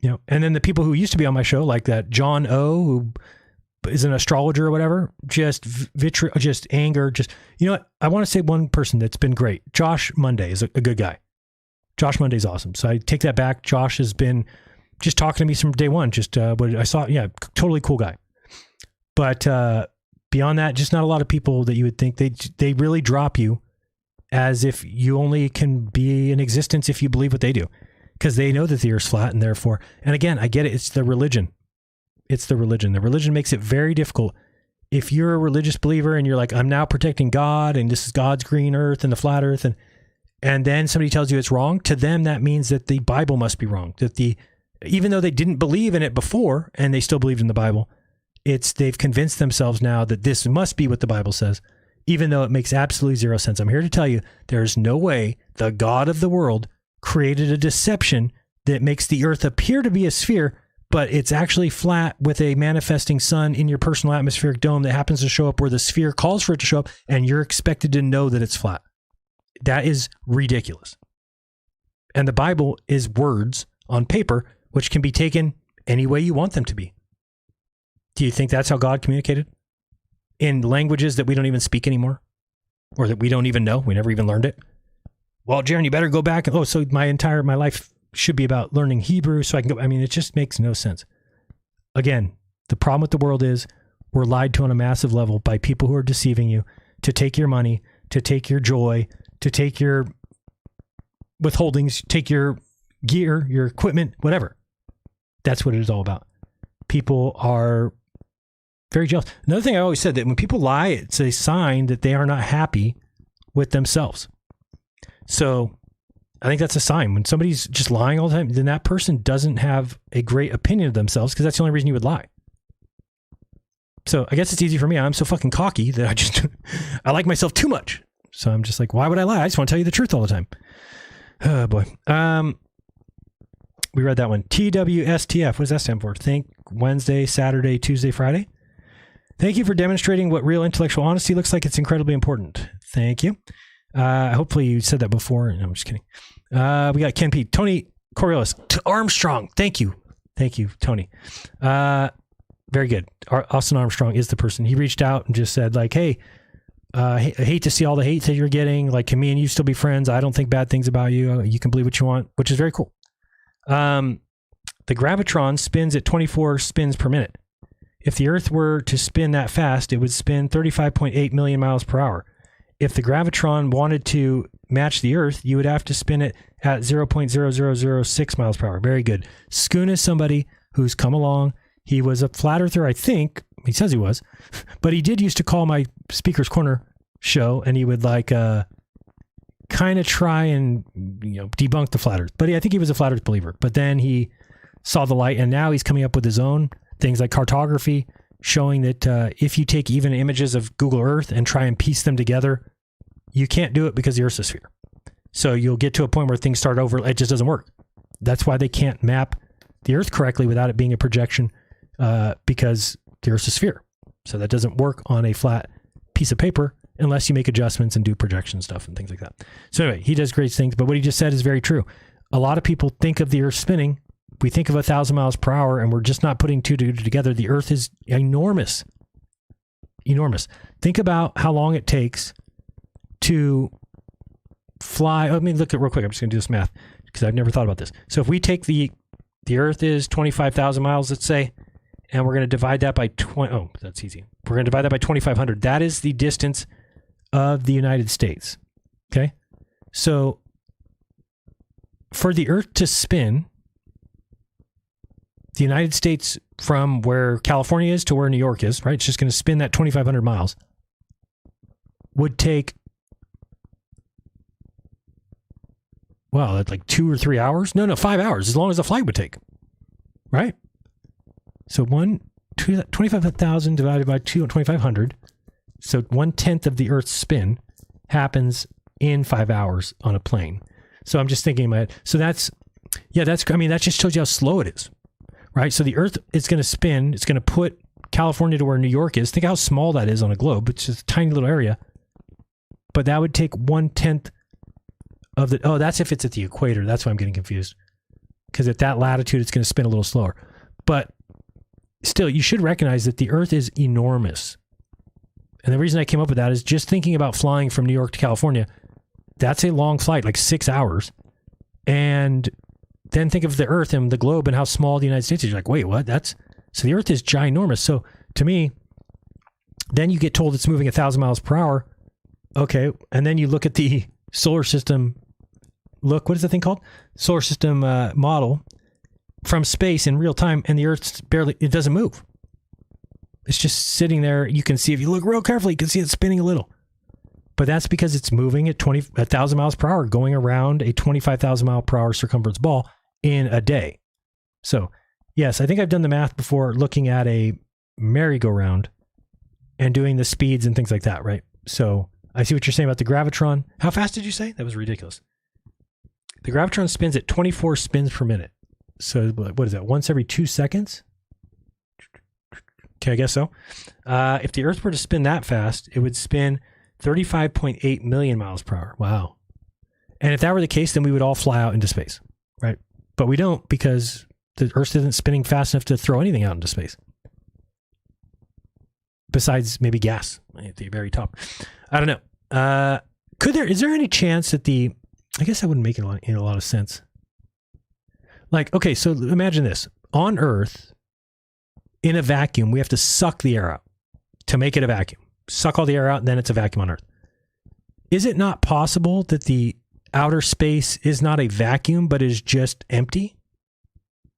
And then the people who used to be on my show, like that John O, who is an astrologer or whatever, just just anger, you know what? I want to say one person that's been great. Josh Monday is a good guy. Josh Monday's awesome. So I take that back. Josh has been just talking to me from day one. Just what I saw, totally cool guy. But beyond that, just not a lot of people that you would think they really drop you as if you only can be in existence if you believe what they do, because they know that the earth's flat, and therefore, and again, I get it. It's the religion. It's the religion. The religion makes it very difficult. If you're a religious believer and you're like, I'm now protecting God, and this is God's green earth and the flat earth, and then somebody tells you it's wrong, to them that means that the Bible must be wrong. That even though they didn't believe in it before and they still believed in the Bible, they've convinced themselves now that this must be what the Bible says, even though it makes absolutely zero sense. I'm here to tell you, there's no way the God of the world created a deception that makes the earth appear to be a sphere, but it's actually flat with a manifesting sun in your personal atmospheric dome that happens to show up where the sphere calls for it to show up, and you're expected to know that it's flat. That is ridiculous. And the Bible is words on paper, which can be taken any way you want them to be. Do you think that's how God communicated? In languages that we don't even speak anymore? Or that we don't even know? We never even learned it? Well, Jaron, you better go back. So my life should be about learning Hebrew so I can go. I mean, it just makes no sense. Again, the problem with the world is we're lied to on a massive level by people who are deceiving you to take your money, to take your joy, to take your withholdings, take your gear, your equipment, whatever. That's what it is all about. People are very jealous. Another thing I always said, that when people lie, it's a sign that they are not happy with themselves. So I think that's a sign. When somebody's just lying all the time, then that person doesn't have a great opinion of themselves, because that's the only reason you would lie. So I guess it's easy for me. I'm so fucking cocky that I like myself too much. So I'm just like, why would I lie? I just want to tell you the truth all the time. Oh boy. We read that one. TWSTF. What does that stand for? Think Wednesday, Saturday, Tuesday, Friday. Thank you for demonstrating what real intellectual honesty looks like. It's incredibly important. Thank you. Hopefully you said that before. No, I'm just kidding. We got Ken P. Tony Coriolis. Armstrong. Thank you. Thank you, Tony. Very good. Austin Armstrong is the person. He reached out and just said, like, hey, I hate to see all the hate that you're getting. Like, can me and you still be friends? I don't think bad things about you. You can believe what you want, which is very cool. The gravitron spins at 24 spins per minute. If the Earth were to spin that fast, it would spin 35.8 million miles per hour. If the gravitron wanted to match the Earth, you would have to spin it at 0.0006 miles per hour. Very good. Schoon is somebody who's come along. He was a flat earther, I think. He says he was. But he did used to call my Speaker's Corner show, and he would kind of try and debunk the flat earth. But I think he was a flat earth believer. But then he saw the light, and now he's coming up with his own things like cartography, showing that if you take even images of Google Earth and try and piece them together, you can't do it because the Earth's a sphere. So you'll get to a point where things start over. It just doesn't work. That's why they can't map the Earth correctly without it being a projection, because the Earth's a sphere. So that doesn't work on a flat piece of paper unless you make adjustments and do projection stuff and things like that. So anyway, he does great things, but what he just said is very true. A lot of people think of the Earth spinning. We think of 1,000 miles per hour, and we're just not putting two together. The Earth is enormous. Enormous. Think about how long it takes to fly. Let me look at real quick. I'm just going to do this math because I've never thought about this. So if we take the Earth is 25,000 miles, let's say, and we're going to divide that by 20. Oh, that's easy. We're going to divide that by 2,500. That is the distance of the United States. Okay. So for the Earth to spin, the United States from where California is to where New York is, right? It's just going to spin that 2,500 miles. would take, well, like 2 or 3 hours. No, 5 hours, as long as the flight would take. Right? So 25,000 divided by 2,500. So 1/10 of the Earth's spin happens in 5 hours on a plane. So I'm just thinking about it. So that just shows you how slow it is, right? So the Earth is going to spin. It's going to put California to where New York is. Think how small that is on a globe. It's just a tiny little area. But that would take 1/10 of the, that's if it's at the equator. That's why I'm getting confused. Because at that latitude, it's going to spin a little slower. But still, you should recognize that the Earth is enormous. And the reason I came up with that is just thinking about flying from New York to California. That's a long flight, like 6 hours. And then think of the Earth and the globe and how small the United States is. You're like, wait, what? So the Earth is ginormous. So to me, then you get told it's moving 1,000 miles per hour. Okay. And then you look at the solar system. Look, what is the thing called? Solar system model from space in real time. And the Earth's it doesn't move. It's just sitting there. You can see, if you look real carefully, you can see it spinning a little. But that's because it's moving at 1,000 miles per hour, going around a 25,000 mile per hour circumference ball in a day. So, yes, I think I've done the math before, looking at a merry-go-round and doing the speeds and things like that, right? So I see what you're saying about the gravitron. How fast did you say? That was ridiculous. The gravitron spins at 24 spins per minute. So what is that? Once every 2 seconds? Okay, I guess so. If the Earth were to spin that fast, it would spin 35.8 million miles per hour. Wow. And if that were the case, then we would all fly out into space, right? But we don't, because the Earth isn't spinning fast enough to throw anything out into space. Besides maybe gas at the very top. I don't know. Is there any chance that I guess that wouldn't make a lot of sense. Like, okay, so imagine this. On Earth, in a vacuum, we have to suck the air out to make it a vacuum. Suck all the air out, and then it's a vacuum on Earth. Is it not possible that the outer space is not a vacuum, but is just empty?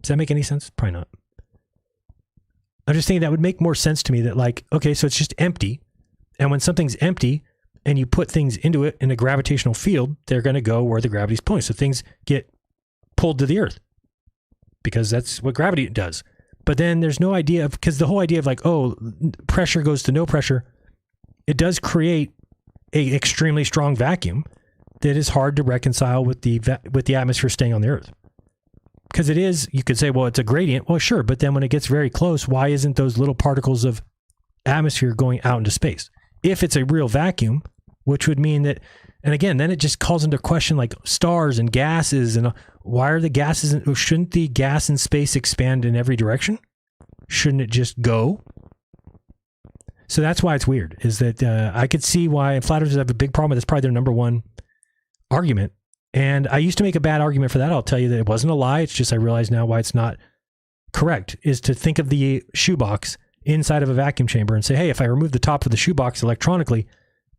Does that make any sense? Probably not. I'm just thinking that would make more sense to me, that like, okay, so it's just empty. And when something's empty and you put things into it in a gravitational field, they're going to go where the gravity's pulling. So things get pulled to the Earth because that's what gravity does. But then there's no idea of, because the whole idea of like, pressure goes to no pressure, it does create a extremely strong vacuum that is hard to reconcile with the atmosphere staying on the Earth. Because it is, you could say, well, it's a gradient. Well, sure. But then when it gets very close, why isn't those little particles of atmosphere going out into space? If it's a real vacuum, which would mean that, and again, then it just calls into question like stars and gases, and why are the gases, shouldn't the gas in space expand in every direction? Shouldn't it just go? So that's why it's weird, is that I could see why flat earthers have a big problem. That's probably their number one argument. And I used to make a bad argument for that. I'll tell you that it wasn't a lie. It's just I realize now why it's not correct, is to think of the shoebox inside of a vacuum chamber and say, hey, if I remove the top of the shoebox electronically,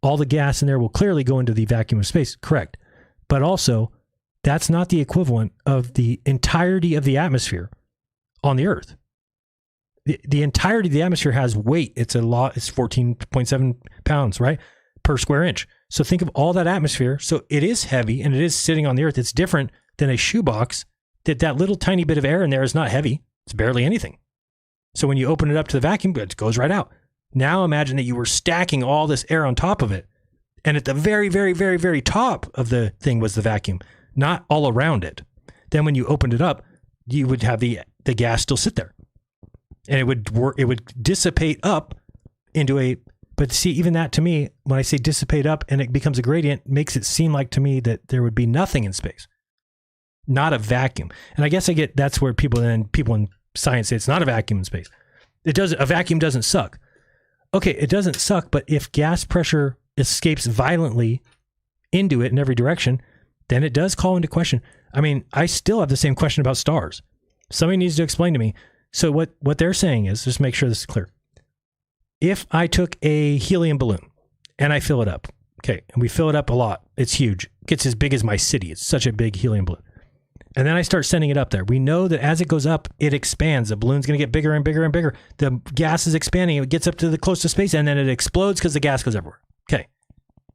all the gas in there will clearly go into the vacuum of space. Correct. But also, that's not the equivalent of the entirety of the atmosphere on the Earth. The entirety of the atmosphere has weight. It's 14.7 pounds, right, per square inch. So think of all that atmosphere. So it is heavy and it is sitting on the Earth. It's different than a shoebox. That little tiny bit of air in there is not heavy. It's barely anything. So when you open it up to the vacuum, it goes right out. Now imagine that you were stacking all this air on top of it. And at the very, very, very, very top of the thing was the vacuum, not all around it. Then when you opened it up, you would have the gas still sit there. And it would dissipate up into but see, even that to me, when I say dissipate up and it becomes a gradient, makes it seem like to me that there would be nothing in space, not a vacuum. And I guess that's where people in science say it's not a vacuum in space. A vacuum doesn't suck. Okay, it doesn't suck, but if gas pressure escapes violently into it in every direction, then it does call into question. I mean, I still have the same question about stars. Somebody needs to explain to me. So what they're saying is, just make sure this is clear. If I took a helium balloon and I fill it up, okay, and we fill it up a lot, it's huge. It gets as big as my city. It's such a big helium balloon. And then I start sending it up there. We know that as it goes up, it expands. The balloon's going to get bigger and bigger and bigger. The gas is expanding. It gets up to the close to space, and then it explodes because the gas goes everywhere. Okay.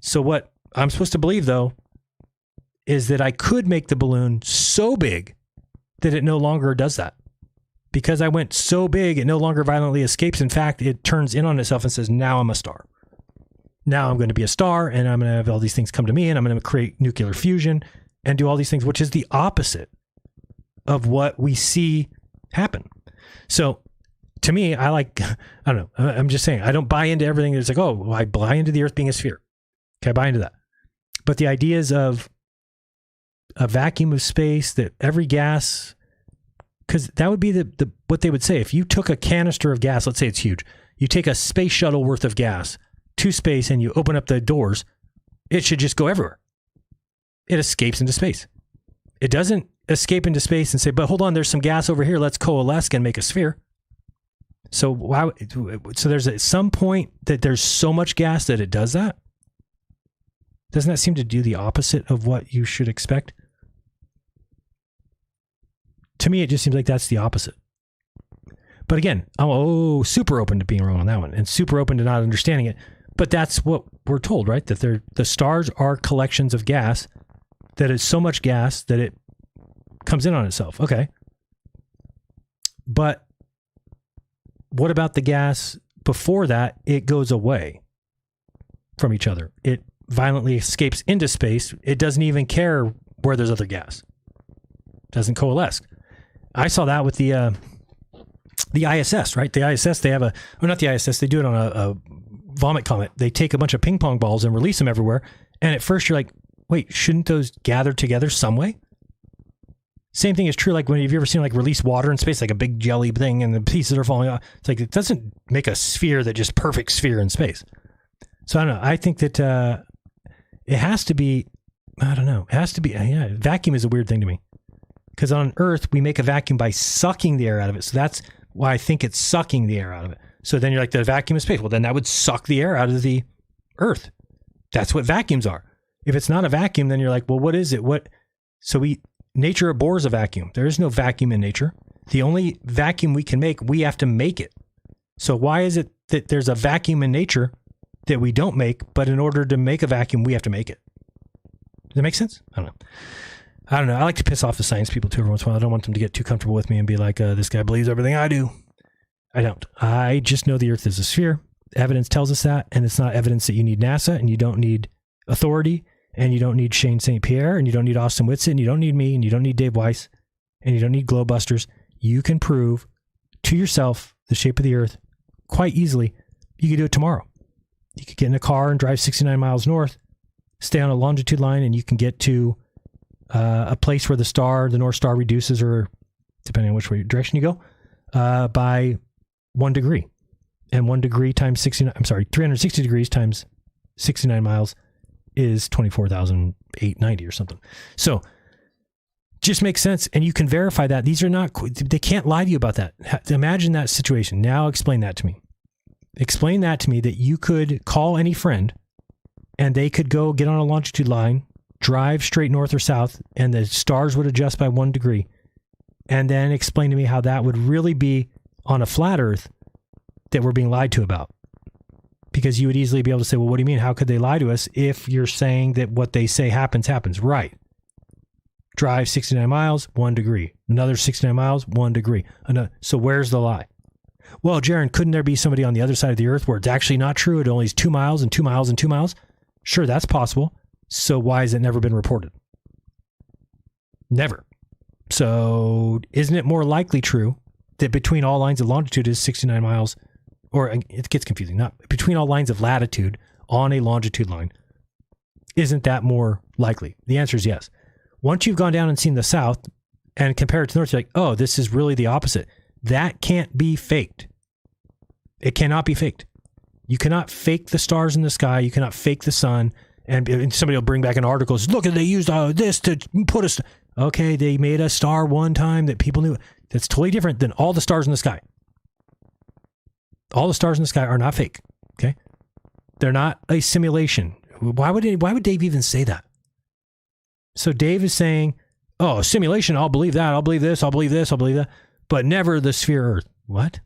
So what I'm supposed to believe, though, is that I could make the balloon so big that it no longer does that. Because I went so big, it no longer violently escapes. In fact, it turns in on itself and says, now I'm a star. Now I'm going to be a star, and I'm going to have all these things come to me, and I'm going to create nuclear fusion and do all these things, which is the opposite of what we see happen. So to me, I don't know. I'm just saying, I don't buy into everything. It's like, oh, well, I buy into the Earth being a sphere. Okay, I buy into that. But the ideas of a vacuum of space, that every gas, because that would be the what they would say. If you took a canister of gas, let's say it's huge, you take a space shuttle worth of gas to space and you open up the doors, it should just go everywhere. It escapes into space. It doesn't escape into space and say, but hold on, there's some gas over here, let's coalesce and make a sphere. So there's at some point that there's so much gas that it does that? Doesn't that seem to do the opposite of what you should expect? To me, it just seems like that's the opposite. But again, I'm super open to being wrong on that one and super open to not understanding it. But that's what we're told, right? That the stars are collections of gas, that it's so much gas that it comes in on itself. Okay. But what about the gas before that? It goes away from each other. It violently escapes into space. It doesn't even care where there's other gas. Doesn't coalesce. I saw that with the ISS, right? The ISS, they have or not the ISS, they do it on a vomit comet. They take a bunch of ping pong balls and release them everywhere. And at first you're like, wait, shouldn't those gather together some way? Same thing is true, like when have you ever seen like release water in space, like a big jelly thing and the pieces are falling off? It's like, it doesn't make a sphere that just perfect sphere in space. So I don't know. I think that it has to be, I don't know. It has to be, vacuum is a weird thing to me. Because on Earth, we make a vacuum by sucking the air out of it. So that's why I think it's sucking the air out of it. So then you're like, the vacuum of space. Well, then that would suck the air out of the Earth. That's what vacuums are. If it's not a vacuum, then you're like, well, what is it? Nature abhors a vacuum. There is no vacuum in nature. The only vacuum we can make, we have to make it. So why is it that there's a vacuum in nature that we don't make, but in order to make a vacuum, we have to make it? Does that make sense? I don't know. I like to piss off the science people too every once in a while. I don't want them to get too comfortable with me and be like, this guy believes everything I do. I don't. I just know the Earth is a sphere. Evidence tells us that, and it's not evidence that you need NASA, and you don't need authority, and you don't need Shane St. Pierre, and you don't need Austin Whitson, and you don't need me, and you don't need Dave Weiss, and you don't need Globebusters. You can prove to yourself the shape of the Earth quite easily. You could do it tomorrow. You could get in a car and drive 69 miles north, stay on a longitude line, and you can get to a place where the North Star reduces, or depending on which direction you go, by 1 degree. And 1 degree times 360 degrees times 69 miles is 24,890 or something. So just makes sense. And you can verify that. These are not, they can't lie to you about that. Imagine that situation. Now explain that to me. Explain that to me, that you could call any friend and they could go get on a longitude line, drive straight north or south, and the stars would adjust by 1 degree. And then explain to me how that would really be on a flat Earth that we're being lied to about. Because you would easily be able to say, well, what do you mean? How could they lie to us if you're saying that what they say happens? Right. Drive 69 miles, 1 degree. Another 69 miles, 1 degree. So where's the lie? Well, Jaron, couldn't there be somebody on the other side of the Earth where it's actually not true? It only is 2 miles and 2 miles and 2 miles? Sure, that's possible. So why has it never been reported? Never. So isn't it more likely true that between all lines of longitude is 69 miles, or it gets confusing, not between all lines of latitude on a longitude line? Isn't that more likely? The answer is yes. Once you've gone down and seen the south and compare it to the north, you're like, oh, this is really the opposite. That can't be faked. It cannot be faked. You cannot fake the stars in the sky. You cannot fake the sun. And somebody will bring back an article. Look, they used this to put us. Okay, they made a star one time that people knew. That's totally different than all the stars in the sky. All the stars in the sky are not fake. Okay, they're not a simulation. Why would Dave even say that? So Dave is saying, "Oh, simulation. I'll believe that. I'll believe this. I'll believe this. I'll believe that." But never the sphere Earth. What?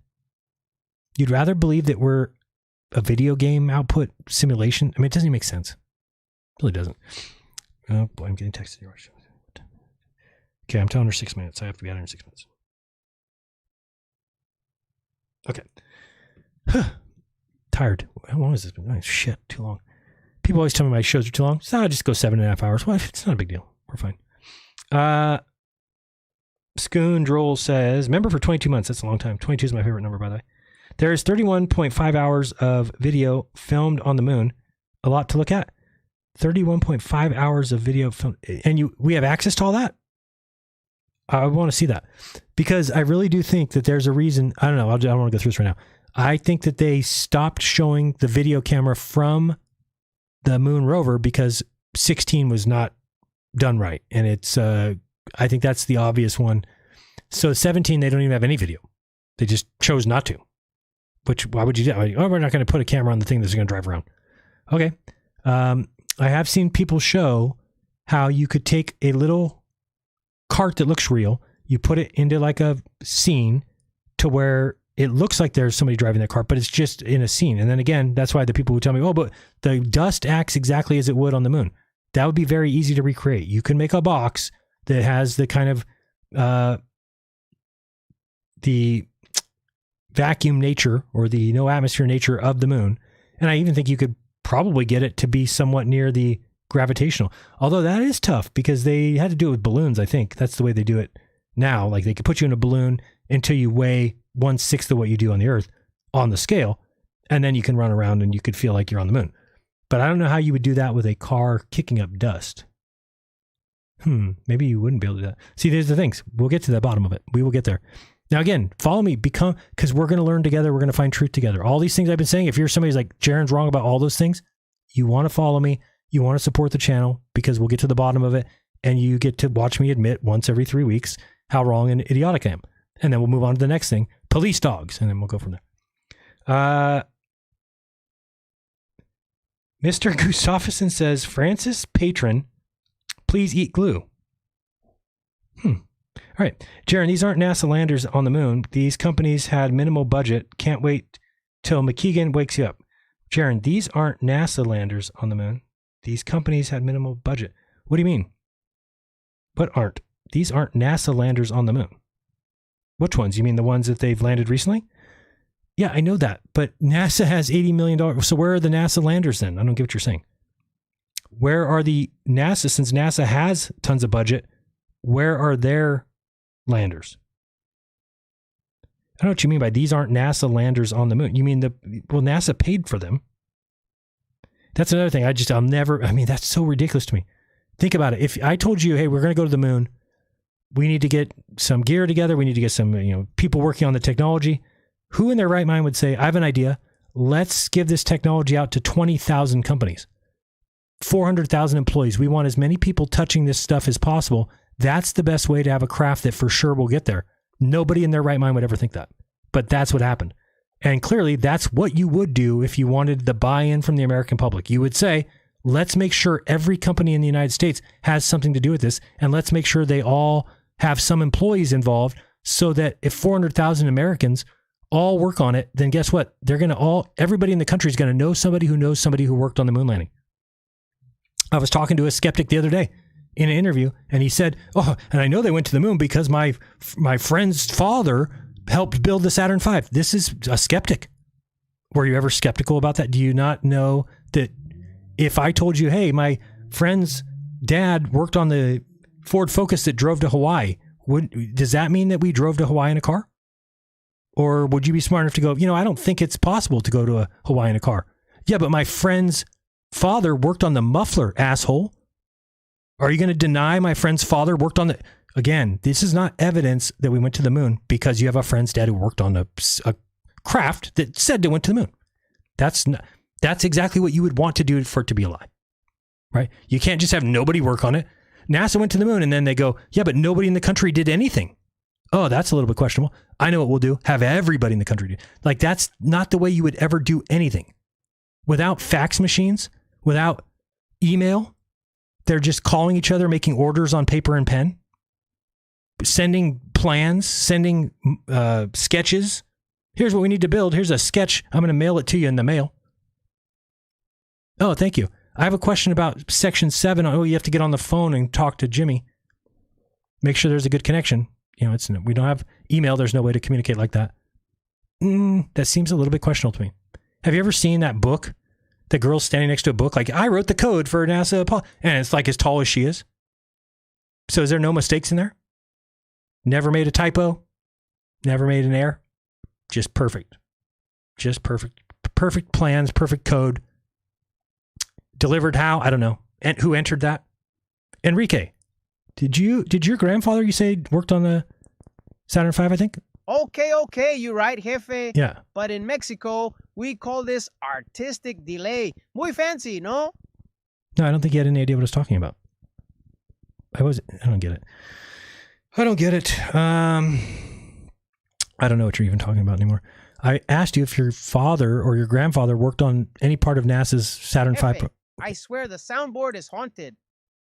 You'd rather believe that we're a video game output simulation? I mean, it doesn't even make sense. Really doesn't. Oh boy, I'm getting texted here. Okay, I'm telling her 6 minutes. I have to be out here in 6 minutes. Okay. Tired. How long has this been? Oh, shit, too long. People always tell me my shows are too long. So I just go 7.5 hours. Well, it's not a big deal. We're fine. Scoon Droll says, member for 22 months. That's a long time. 22 is my favorite number, by the way. There is 31.5 hours of video filmed on the moon. A lot to look at. 31.5 hours of video film. And we have access to all that? I want to see that. Because I really do think that there's a reason. I don't know. I don't want to go through this right now. I think that they stopped showing the video camera from the moon rover because 16 was not done right. And it's, I think that's the obvious one. So 17, they don't even have any video. They just chose not to. Which, why would you do? Oh, we're not going to put a camera on the thing that's going to drive around. Okay. I have seen people show how you could take a little cart that looks real, you put it into like a scene to where it looks like there's somebody driving that cart, but it's just in a scene. And then again, that's why the people who tell me, oh, but the dust acts exactly as it would on the moon. That would be very easy to recreate. You can make a box that has the kind of the vacuum nature or the no atmosphere nature of the moon. And I even think you could probably get it to be somewhat near the gravitational. Although that is tough because they had to do it with balloons, I think. That's the way they do it now. Like they could put you in a balloon until you weigh 1/6 of what you do on the Earth on the scale. And then you can run around and you could feel like you're on the moon. But I don't know how you would do that with a car kicking up dust. Maybe you wouldn't be able to do that. See, there's the things. We'll get to the bottom of it. We will get there. Now, again, follow me, because we're going to learn together. We're going to find truth together. All these things I've been saying, if you're somebody who's like, Jaren's wrong about all those things, you want to follow me. You want to support the channel because we'll get to the bottom of it. And you get to watch me admit once every 3 weeks how wrong and idiotic I am. And then we'll move on to the next thing, police dogs. And then we'll go from there. Mr. Gustafsson says, Francis Patron, please eat glue. All right. Jaren, these aren't NASA landers on the moon. These companies had minimal budget. Can't wait till McKeegan wakes you up. Jaren, these aren't NASA landers on the moon. These companies had minimal budget. What do you mean? What aren't? These aren't NASA landers on the moon. Which ones? You mean the ones that they've landed recently? Yeah, I know that. But NASA has $80 million. So where are the NASA landers then? I don't get what you're saying. Where are the NASA, since NASA has tons of budget, where are their landers? I don't know what you mean by these aren't NASA landers on the moon. You mean NASA paid for them. That's another thing. That's so ridiculous to me. Think about it. If I told you, hey, we're going to go to the moon, we need to get some gear together. We need to get some, people working on the technology. Who in their right mind would say, I have an idea. Let's give this technology out to 20,000 companies, 400,000 employees. We want as many people touching this stuff as possible. That's the best way to have a craft that for sure will get there. Nobody in their right mind would ever think that. But that's what happened. And clearly, that's what you would do if you wanted the buy-in from the American public. You would say, let's make sure every company in the United States has something to do with this, and let's make sure they all have some employees involved so that if 400,000 Americans all work on it, then guess what? Everybody in the country is going to know somebody who worked on the moon landing. I was talking to a skeptic the other day in an interview, and he said, and I know they went to the moon because my friend's father helped build the Saturn V. This is a skeptic. Were you ever skeptical about that? Do you not know that if I told you, hey, my friend's dad worked on the Ford Focus that drove to Hawaii, does that mean that we drove to Hawaii in a car? Or would you be smart enough to go, I don't think it's possible to go to a Hawaii in a car. Yeah, but my friend's father worked on the muffler, asshole. Are you going to deny my friend's father worked on the... Again, this is not evidence that we went to the moon because you have a friend's dad who worked on a craft that said they went to the moon. That's exactly what you would want to do for it to be a lie, right? You can't just have nobody work on it. NASA went to the moon and then they go, yeah, but nobody in the country did anything. Oh, that's a little bit questionable. I know what we'll do. Have everybody in the country do. Like, that's not the way you would ever do anything. Without fax machines, without email, they're just calling each other, making orders on paper and pen, sending plans, sending sketches. Here's what we need to build. Here's a sketch. I'm going to mail it to you in the mail. Oh, thank you. I have a question about Section 7. Oh, you have to get on the phone and talk to Jimmy. Make sure there's a good connection. You know, we don't have email. There's no way to communicate like that. That seems a little bit questionable to me. Have you ever seen that book? The girl's standing next to a book, like, I wrote the code for NASA, and it's like as tall as she is. So is there no mistakes in there? Never made a typo? Never made an error? Just perfect. Just perfect. Perfect plans, perfect code. Delivered how? I don't know. And who entered that? Enrique, did your grandfather, you say, worked on the Saturn V, I think? Okay, you're right, Jefe. Yeah. But in Mexico, we call this artistic delay. Muy fancy, no? No, I don't think he had any idea what I was talking about. I don't get it. I don't get it. I don't know what you're even talking about anymore. I asked you if your father or your grandfather worked on any part of NASA's Saturn V. I swear the soundboard is haunted.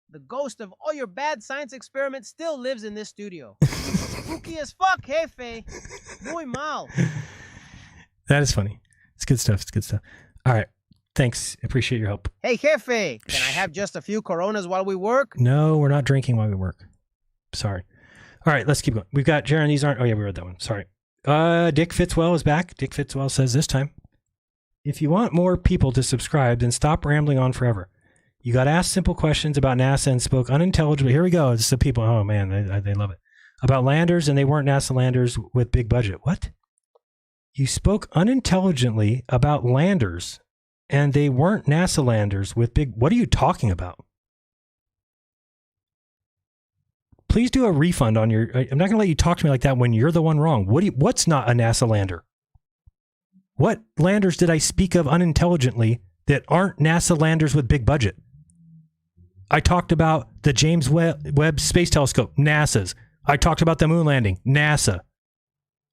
The ghost of all your bad science experiments still lives in this studio. Spooky as fuck, Jefe. Muy mal. That is funny. It's good stuff. It's good stuff. All right. Thanks. Appreciate your help. Hey, Jefe, can I have just a few Coronas while we work? No, we're not drinking while we work. Sorry. All right, let's keep going. We've got Jaron. These aren't. Oh, yeah, we read that one. Sorry. Dick Fitzwell is back. Dick Fitzwell says this time, if you want more people to subscribe, then stop rambling on forever. You got asked simple questions about NASA and spoke unintelligibly. Here we go. It's the people. Oh, man, they love it. About landers, and they weren't NASA landers with big budget. What? You spoke unintelligently about landers, and they weren't NASA landers with big... What are you talking about? Please do a refund on your... I'm not going to let you talk to me like that when you're the one wrong. What's not a NASA lander? What landers did I speak of unintelligently that aren't NASA landers with big budget? I talked about the James Webb Space Telescope, NASA's. I talked about the moon landing, NASA.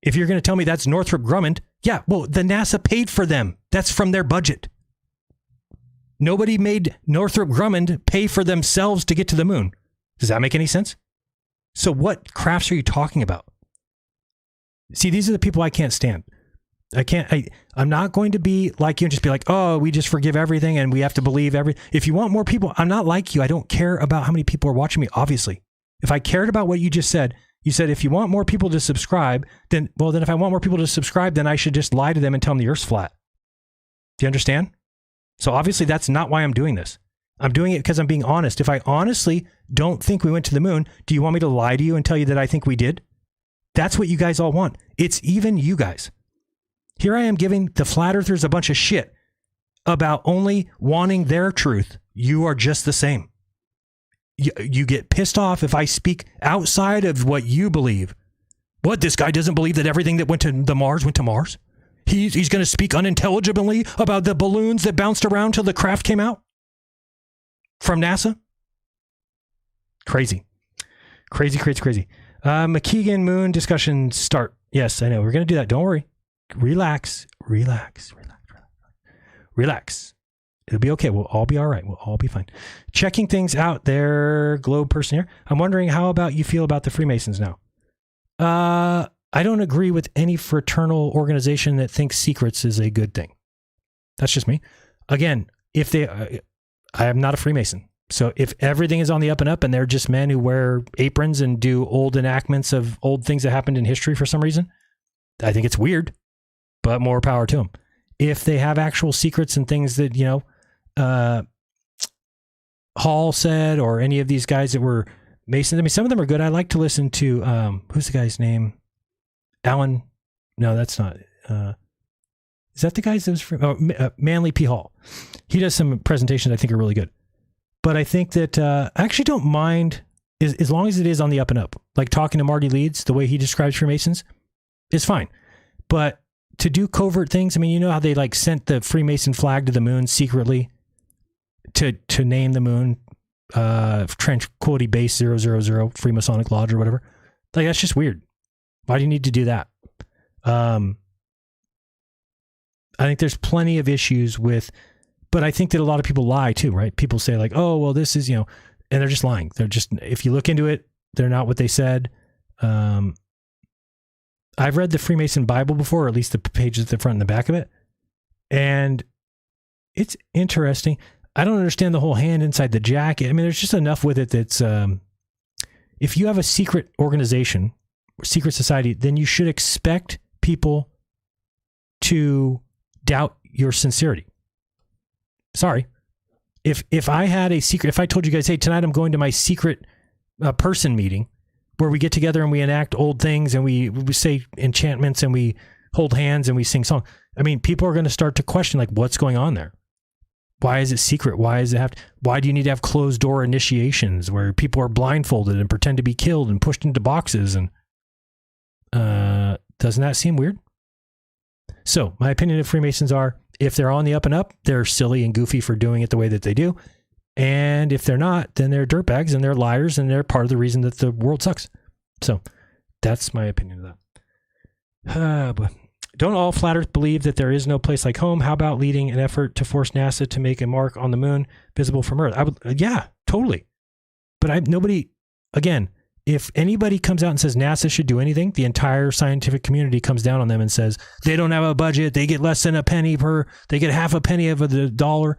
If you're going to tell me that's Northrop Grumman, yeah, well, the NASA paid for them. That's from their budget. Nobody made Northrop Grumman pay for themselves to get to the moon. Does that make any sense? So what crafts are you talking about? See, these are the people I can't stand. I'm not going to be like you and just be like, oh, we just forgive everything and we have to believe everything. If you want more people, I'm not like you. I don't care about how many people are watching me, obviously. If I cared about what you just said, you said, if you want more people to subscribe, then if I want more people to subscribe, then I should just lie to them and tell them the Earth's flat. Do you understand? So obviously that's not why I'm doing this. I'm doing it because I'm being honest. If I honestly don't think we went to the moon, do you want me to lie to you and tell you that I think we did? That's what you guys all want. It's even you guys. Here I am giving the flat earthers a bunch of shit about only wanting their truth. You are just the same. You get pissed off if I speak outside of what you believe. What, this guy doesn't believe that everything that went to the Mars went to Mars? He's going to speak unintelligibly about the balloons that bounced around till the craft came out? From NASA? Crazy. Crazy. McKeegan Moon discussion start. Yes, I know. We're going to do that. Don't worry. Relax. It'll be okay. We'll all be all right. We'll all be fine. Checking things out there, Globe person here. I'm wondering how about you feel about the Freemasons now? I don't agree with any fraternal organization that thinks secrets is a good thing. That's just me. Again, I am not a Freemason. So if everything is on the up and up and they're just men who wear aprons and do old enactments of old things that happened in history for some reason, I think it's weird, but more power to them. If they have actual secrets and things that, Hall said, or any of these guys that were Masons, I mean, some of them are good. I like to listen to, who's the guy's name? Alan? No, that's not. Is that the guy that was from Manly P. Hall? He does some presentations I think are really good. But I think that I actually don't mind as long as it is on the up and up. Like talking to Marty Leeds, the way he describes Freemasons is fine. But to do covert things, I mean, you know how they like sent the Freemason flag to the moon secretly to name the moon Tranquility Base 000 Freemasonic Lodge or whatever. Like, that's just weird. Why do you need to do that? I think there's plenty of issues with, but I think that a lot of people lie too, right? People say like, oh, well, this is, and they're just lying. They're just, if you look into it, they're not what they said. I've read the Freemason Bible before, or at least the pages at the front and the back of it. And it's interesting. I don't understand the whole hand inside the jacket. I mean, there's just enough with it that's, if you have a secret organization or secret society, then you should expect people to doubt your sincerity. Sorry. If I had a secret, if I told you guys, hey, tonight I'm going to my secret person meeting where we get together and we enact old things and we say enchantments and we hold hands and we sing songs. I mean, people are going to start to question, like, what's going on there? Why is it secret? Why do you need to have closed door initiations where people are blindfolded and pretend to be killed and pushed into boxes? And doesn't that seem weird? So my opinion of Freemasons are, if they're on the up and up, they're silly and goofy for doing it the way that they do. And if they're not, then they're dirtbags and they're liars and they're part of the reason that the world sucks. So that's my opinion of that. But don't all flat earth believe that there is no place like home? How about leading an effort to force NASA to make a mark on the moon visible from Earth? Yeah, totally. But nobody, again, if anybody comes out and says NASA should do anything, the entire scientific community comes down on them and says they don't have a budget. They get less than a penny they get half a penny of the dollar.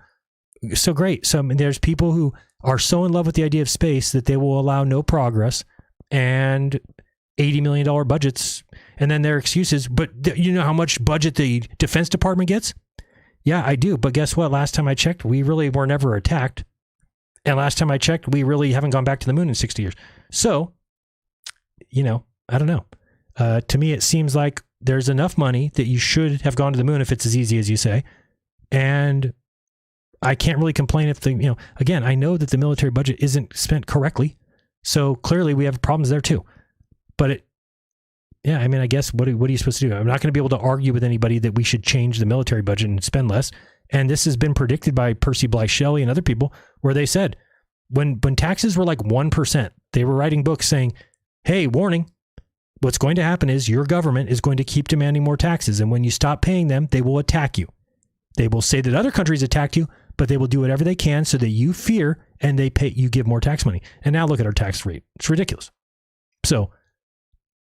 So great. So I mean, there's people who are so in love with the idea of space that they will allow no progress and $80 million budgets. And then their excuses, but you know how much budget the Defense Department gets? Yeah, I do. But guess what? Last time I checked, we really were never attacked. And last time I checked, we really haven't gone back to the moon in 60 years. So, you know, I don't know. To me, it seems like there's enough money that you should have gone to the moon if it's as easy as you say. And I can't really complain if again, I know that the military budget isn't spent correctly. So clearly we have problems there too. But yeah, I mean, I guess what are you supposed to do? I'm not going to be able to argue with anybody that we should change the military budget and spend less. And this has been predicted by Percy Blythe Shelley and other people, where they said when taxes were like 1%, they were writing books saying, hey, warning, what's going to happen is your government is going to keep demanding more taxes. And when you stop paying them, they will attack you. They will say that other countries attacked you, but they will do whatever they can so that you fear and you give more tax money. And now look at our tax rate. It's ridiculous. So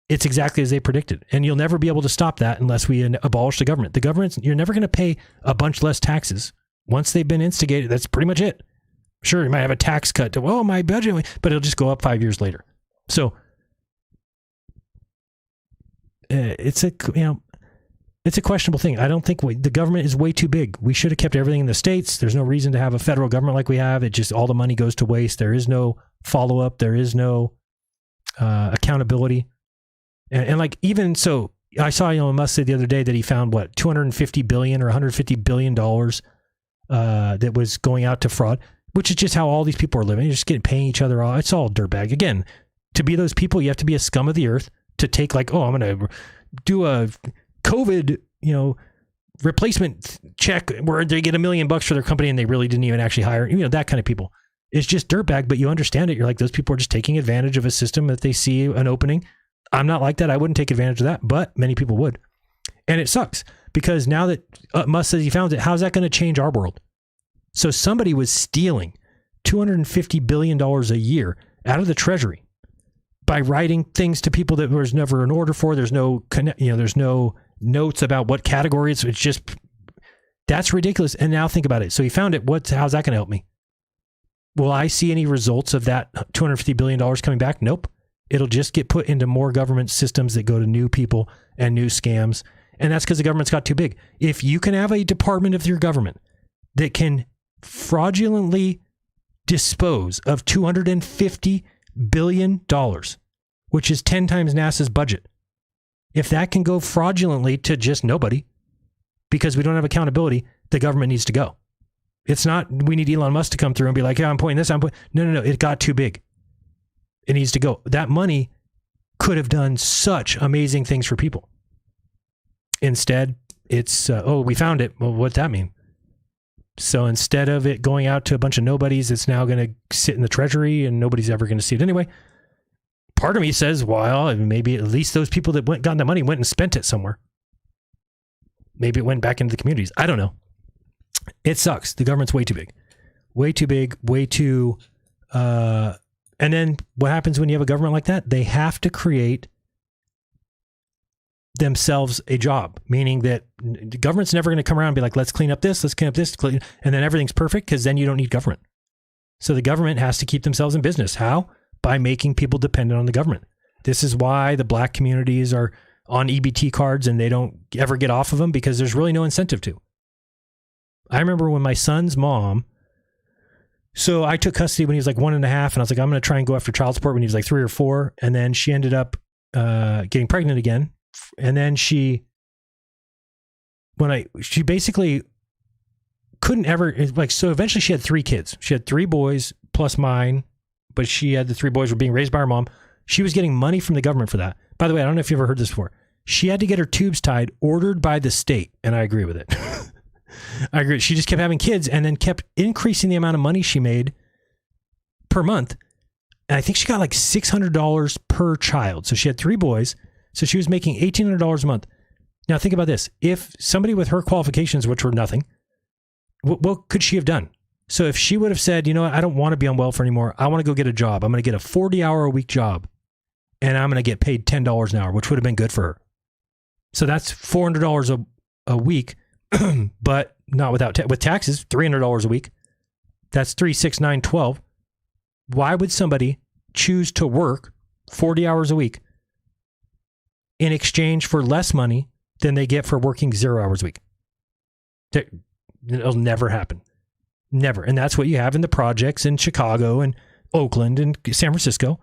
it's exactly as they predicted. And you'll never be able to stop that unless we abolish the government. The government, you're never going to pay a bunch less taxes. Once they've been instigated, that's pretty much it. Sure, you might have a tax cut to, my budget, but it'll just go up 5 years later. So it's a questionable thing. I don't think the government is way too big. We should have kept everything in the states. There's no reason to have a federal government like we have. It just, all the money goes to waste. There is no follow-up. There is no accountability. And like, even so, I saw Elon Musk say the other day that he found $250 billion or $150 billion that was going out to fraud, which is just how all these people are living. You're just paying each other off. It's all dirtbag. Again, to be those people, you have to be a scum of the earth to take I'm going to do a COVID, replacement check where they get $1 million for their company and they really didn't even actually hire, that kind of people. It's just dirtbag, but you understand it. You're like, those people are just taking advantage of a system that they see an opening. I'm not like that. I wouldn't take advantage of that, but many people would. And it sucks because now that Musk says he found it, how's that going to change our world? So somebody was stealing $250 billion a year out of the treasury by writing things to people that there was never an order for. There's no, there's no notes about what category it's just, that's ridiculous. And now think about it. So he found it. How's that going to help me? Will I see any results of that $250 billion coming back? Nope. It'll just get put into more government systems that go to new people and new scams. And that's because the government's got too big. If you can have a department of your government that can fraudulently dispose of $250 billion, which is 10 times NASA's budget, if that can go fraudulently to just nobody because we don't have accountability, the government needs to go. It's not, we need Elon Musk to come through and be like, yeah, I'm pointing this, No. It got too big. It needs to go. That money could have done such amazing things for people. Instead, it's, we found it. Well, what'd that mean? So instead of it going out to a bunch of nobodies, it's now going to sit in the treasury and nobody's ever going to see it anyway. Part of me says, well, maybe at least those people that got the money went and spent it somewhere. Maybe it went back into the communities. I don't know. It sucks. The government's way too big. Way too big. Way too... And then what happens when you have a government like that? They have to create themselves a job, meaning that the government's never going to come around and be like, let's clean up this, and then everything's perfect, because then you don't need government. So the government has to keep themselves in business. How? By making people dependent on the government. This is why the black communities are on EBT cards and they don't ever get off of them, because there's really no incentive to. I remember when my son's mom, so I took custody when he was like 1.5, and I was like, I'm going to try and go after child support when he was like 3 or 4. And then she ended up getting pregnant again. And then she basically couldn't ever, like, so eventually she had 3 kids. She had 3 boys plus mine, but she had the 3 boys were being raised by her mom. She was getting money from the government for that. By the way, I don't know if you've ever heard this before. She had to get her tubes tied, ordered by the state. And I agree with it. I agree. She just kept having kids and then kept increasing the amount of money she made per month. And I think she got like $600 per child. So she had 3 boys. So she was making $1,800 a month. Now think about this. If somebody with her qualifications, which were nothing, what could she have done? So if she would have said, you know what, I don't want to be on welfare anymore. I want to go get a job. I'm going to get a 40-hour-a-week job, and I'm going to get paid $10 an hour, which would have been good for her. So that's $400 a week, but not with taxes, $300 a week. That's 3, 6, 9, 12. Why would somebody choose to work 40 hours a week in exchange for less money than they get for working 0 hours a week? It'll never happen. Never. And that's what you have in the projects in Chicago and Oakland and San Francisco.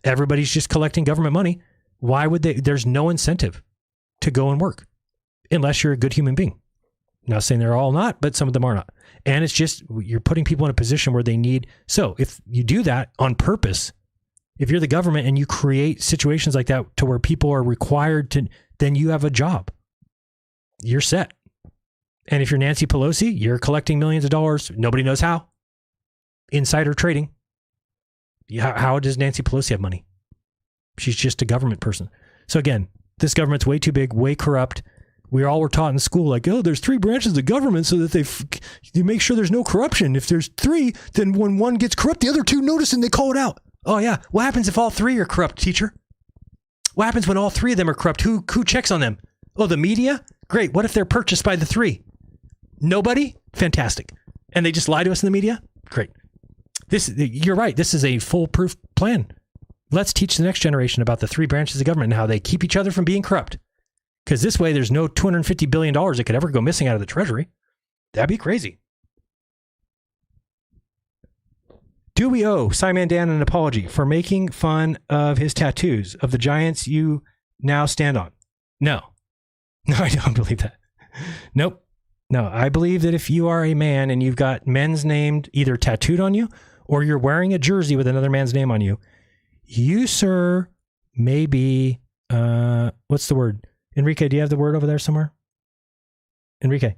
Everybody's just collecting government money. Why would they? There's no incentive to go and work unless you're a good human being. Not saying they're all not, but some of them are not. And it's just, you're putting people in a position where they need. So if you do that on purpose, if you're the government and you create situations like that to where people are required to, then you have a job. You're set. And if you're Nancy Pelosi, you're collecting millions of dollars. Nobody knows how. Insider trading. How does Nancy Pelosi have money? She's just a government person. So again, this government's way too big, way corrupt. We all were taught in school, like, oh, there's 3 branches of government so that they make sure there's no corruption. If there's 3, then when one gets corrupt, the other 2 notice and they call it out. Oh yeah. What happens if all 3 are corrupt, teacher? What happens when all 3 of them are corrupt? Who checks on them? Oh, the media? Great. What if they're purchased by the 3? Nobody? Fantastic. And they just lie to us in the media? Great. You're right. This is a foolproof plan. Let's teach the next generation about the 3 branches of government and how they keep each other from being corrupt. Because this way, there's no $250 billion that could ever go missing out of the treasury. That'd be crazy. Do we owe Simon Dan an apology for making fun of his tattoos of the giants you now stand on? No. No, I don't believe that. Nope. No, I believe that if you are a man and you've got men's name either tattooed on you or you're wearing a jersey with another man's name on you, you, sir, may be, what's the word? Enrique, do you have the word over there somewhere? Enrique,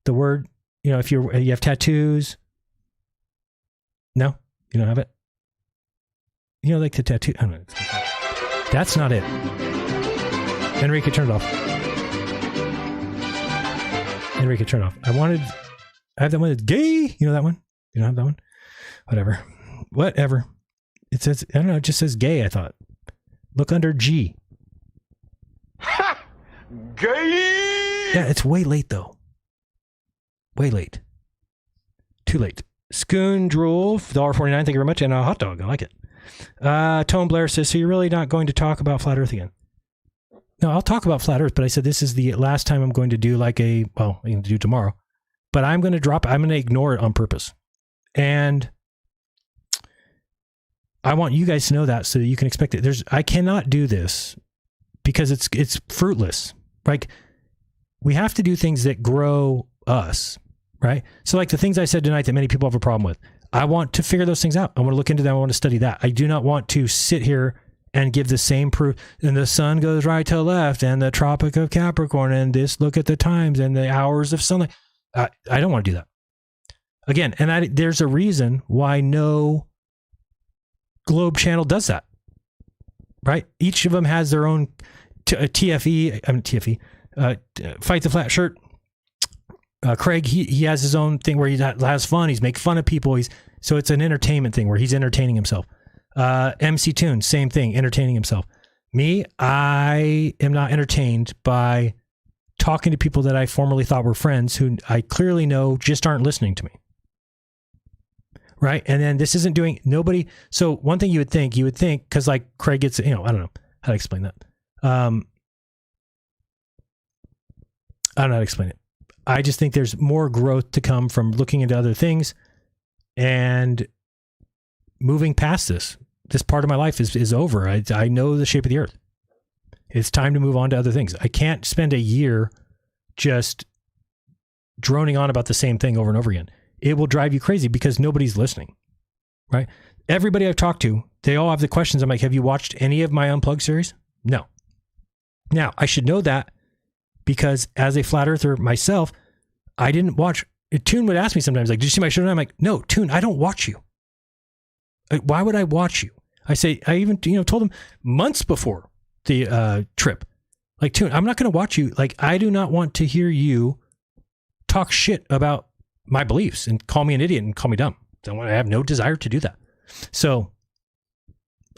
the word, you know, if you have tattoos. No, you don't have it. You know, like the tattoo. I don't know. That's not it. Enrique, turn it off. Enrique, turn it off. I have that one that's gay. You know that one? You don't have that one? Whatever. It says, I don't know, it just says gay, I thought. Look under G. Ha! Gay! Yeah, it's way late, though. Way late. Too late. Scoon Drool, $1.49, thank you very much, and a hot dog, I like it. Tone Blair says, so you're really not going to talk about Flat Earth again? No, I'll talk about Flat Earth, but I said this is the last time I'm going to do I'm going to do tomorrow. But I'm going to ignore it on purpose. And I want you guys to know that so that you can expect it. I cannot do this because it's fruitless. Like, we have to do things that grow us, right? So like the things I said tonight that many people have a problem with, I want to figure those things out. I want to look into them. I want to study that. I do not want to sit here and give the same proof. And the sun goes right to left and the Tropic of Capricorn and this, look at the times and the hours of sunlight. I don't want to do that. Again, and there's a reason why no Globe channel does that, right? Each of them has their own TFE, Fight the Flat Shirt. Craig, he has his own thing where he has fun. He's making fun of people. So it's an entertainment thing where he's entertaining himself. MC Toon, same thing, entertaining himself. Me, I am not entertained by talking to people that I formerly thought were friends who I clearly know just aren't listening to me. Right? And then this isn't doing nobody. So one thing you would think, because like Craig gets, I don't know how to explain that. I don't know how to explain it. I just think there's more growth to come from looking into other things and moving past this. This part of my life is over. I know the shape of the earth. It's time to move on to other things. I can't spend a year just droning on about the same thing over and over again. It will drive you crazy because nobody's listening, right? Everybody I've talked to, they all have the questions. I'm like, have you watched any of my Unplugged series? No. Now, I should know that because as a flat earther myself, I didn't watch. Toon would ask me sometimes, like, did you see my show? And I'm like, no, Toon, I don't watch you. Why would I watch you? I even told him months before the trip, like, Toon, I'm not going to watch you. Like, I do not want to hear you talk shit about my beliefs and call me an idiot and call me dumb. I have no desire to do that. So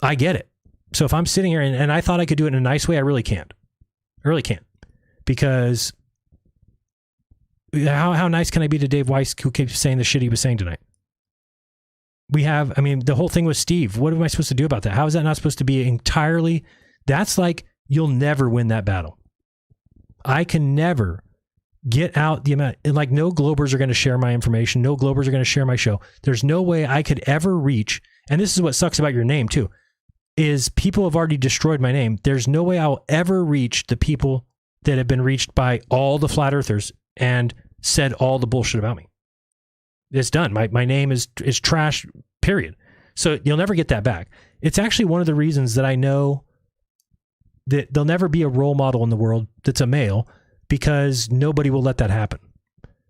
I get it. So if I'm sitting here and I thought I could do it in a nice way, I really can't. I really can't. Because how nice can I be to Dave Weiss, who keeps saying the shit he was saying tonight? The whole thing with Steve. What am I supposed to do about that? How is that not supposed to be entirely? That's like, you'll never win that battle. I can never get out the amount, like, no Globers are going to share my information. No Globers are going to share my show. There's no way I could ever reach, and this is what sucks about your name too, is people have already destroyed my name. There's no way I'll ever reach the people that have been reached by all the flat earthers and said all the bullshit about me. It's done. My name is trash, period. So you'll never get that back. It's actually one of the reasons that I know that there'll never be a role model in the world that's a male, because nobody will let that happen,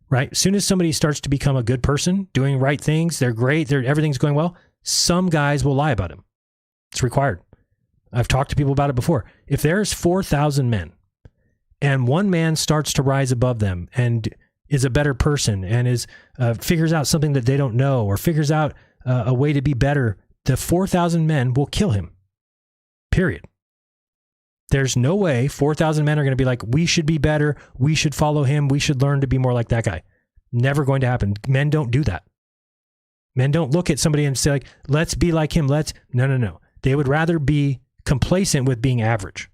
right? As soon as somebody starts to become a good person, doing right things, they're great, everything's going well, some guys will lie about him. It's required. I've talked to people about it before. If there's 4,000 men and one man starts to rise above them and is a better person and is figures out something that they don't know or figures out a way to be better, the 4,000 men will kill him, period. There's no way 4,000 men are going to be like, we should be better. We should follow him. We should learn to be more like that guy. Never going to happen. Men don't do that. Men don't look at somebody and say, like, let's be like him. No. They would rather be complacent with being average.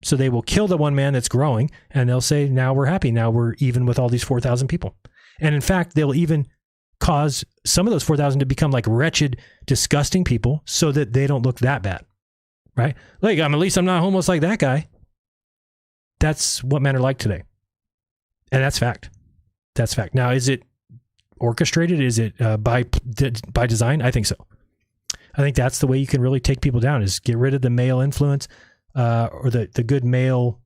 So they will kill the one man that's growing and they'll say, now we're happy. Now we're even with all these 4,000 people. And in fact, they'll even cause some of those 4,000 to become like wretched, disgusting people so that they don't look that bad. Right? Like, at least I'm not homeless like that guy. That's what men are like today. And that's fact. That's fact. Now, is it orchestrated? Is it by design? I think so. I think that's the way you can really take people down, is get rid of the male influence or the good male,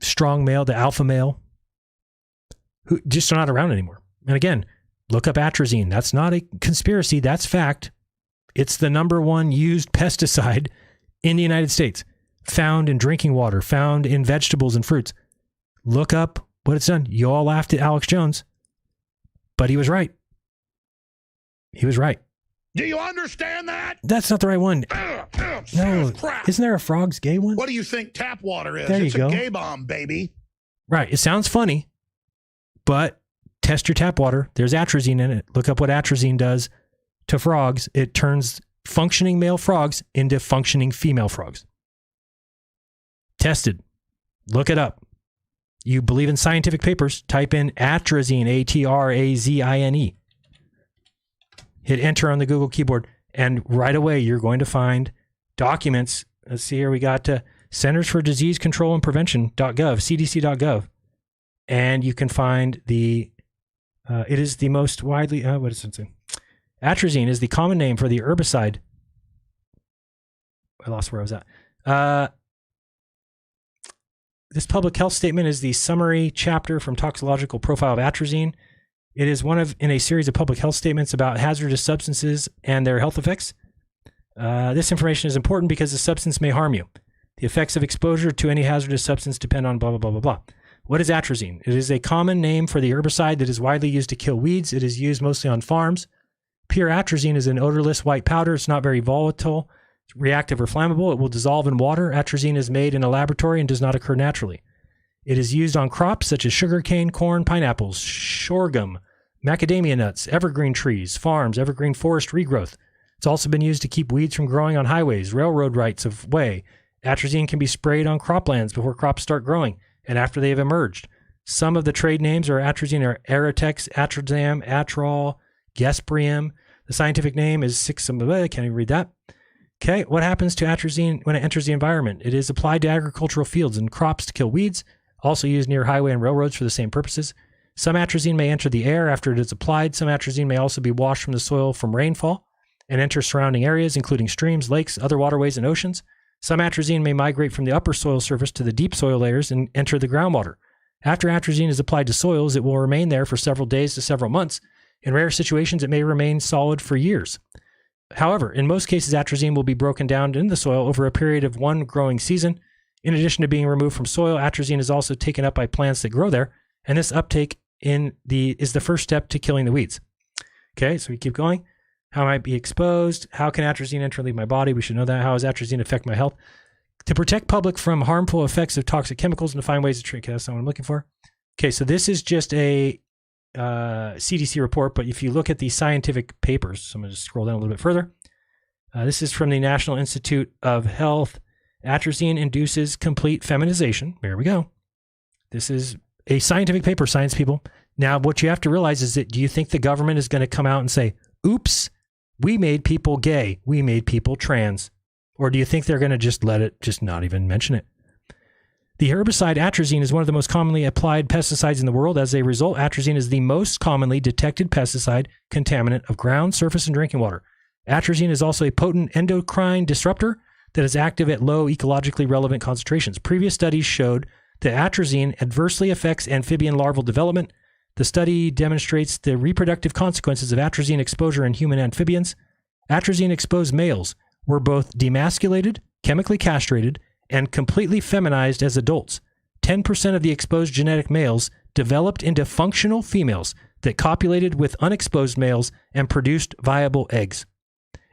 strong male, the alpha male, who just are not around anymore. And again, look up atrazine. That's not a conspiracy. That's fact. It's the #1 used pesticide in the United States, found in drinking water, found in vegetables and fruits. Look up what it's done. You all laughed at Alex Jones, but he was right. He was right. Do you understand that? That's not the right one. No, isn't there a Frogs Gay one? What do you think tap water is? There you It's go. a gay bomb, baby. Right. It sounds funny, but test your tap water. There's atrazine in it. Look up what atrazine does to frogs. It turns functioning male frogs into functioning female frogs. Tested. Look it up. You believe in scientific papers, type in atrazine, ATRAZINE. Hit enter on the Google keyboard, and right away you're going to find documents. Let's see here. We got Centers for Disease Control and Prevention.gov, CDC.gov. And you can find it is the most widely, what does it say? Atrazine is the common name for the herbicide. I lost where I was at. This public health statement is the summary chapter from Toxicological Profile of Atrazine. It is in a series of public health statements about hazardous substances and their health effects. This information is important because the substance may harm you. The effects of exposure to any hazardous substance depend on blah, blah, blah, blah, blah. What is atrazine? It is a common name for the herbicide that is widely used to kill weeds. It is used mostly on farms. Pure atrazine is an odorless white powder. It's not very volatile. reactive or flammable. It will dissolve in water. Atrazine is made in a laboratory and does not occur naturally. It is used on crops such as sugarcane, corn, pineapples, sorghum, macadamia nuts, evergreen trees, farms, evergreen forest regrowth. It's also been used to keep weeds from growing on highways, railroad rights of way. Atrazine can be sprayed on croplands before crops start growing and after they have emerged. Some of the trade names are atrazine are Aratex, Atrazam, Atrol, Gesprium. The scientific name is I can't even read that. Okay, what happens to atrazine when it enters the environment? It is applied to agricultural fields and crops to kill weeds, also used near highway and railroads for the same purposes. Some atrazine may enter the air after it is applied. Some atrazine may also be washed from the soil from rainfall and enter surrounding areas, including streams, lakes, other waterways, and oceans. Some atrazine may migrate from the upper soil surface to the deep soil layers and enter the groundwater. After atrazine is applied to soils, it will remain there for several days to several months. In rare situations, it may remain solid for years. However, in most cases, atrazine will be broken down in the soil over a period of one growing season. In addition to being removed from soil, atrazine is also taken up by plants that grow there, and this uptake is the first step to killing the weeds. Okay, so we keep going. How might be exposed? How can atrazine enter and leave my body? We should know that. How does atrazine affect my health? To protect public from harmful effects of toxic chemicals and to find ways to treat. Okay, that's not what I'm looking for. Okay, so this is just a CDC report, but if you look at the scientific papers, so I'm going to just scroll down a little bit further. This is from the National Institute of Health. Atrazine induces complete feminization. There we go. This is a scientific paper, science people. Now, what you have to realize is that do you think the government is going to come out and say, oops, we made people gay, we made people trans? Or do you think they're going to just let it, just not even mention it? The herbicide atrazine is one of the most commonly applied pesticides in the world. As a result, atrazine is the most commonly detected pesticide contaminant of ground, surface, and drinking water. Atrazine is also a potent endocrine disruptor that is active at low ecologically relevant concentrations. Previous studies showed that atrazine adversely affects amphibian larval development. The study demonstrates the reproductive consequences of atrazine exposure in human amphibians. Atrazine-exposed males were both demasculated, chemically castrated, and completely feminized as adults. 10% of the exposed genetic males developed into functional females that copulated with unexposed males and produced viable eggs.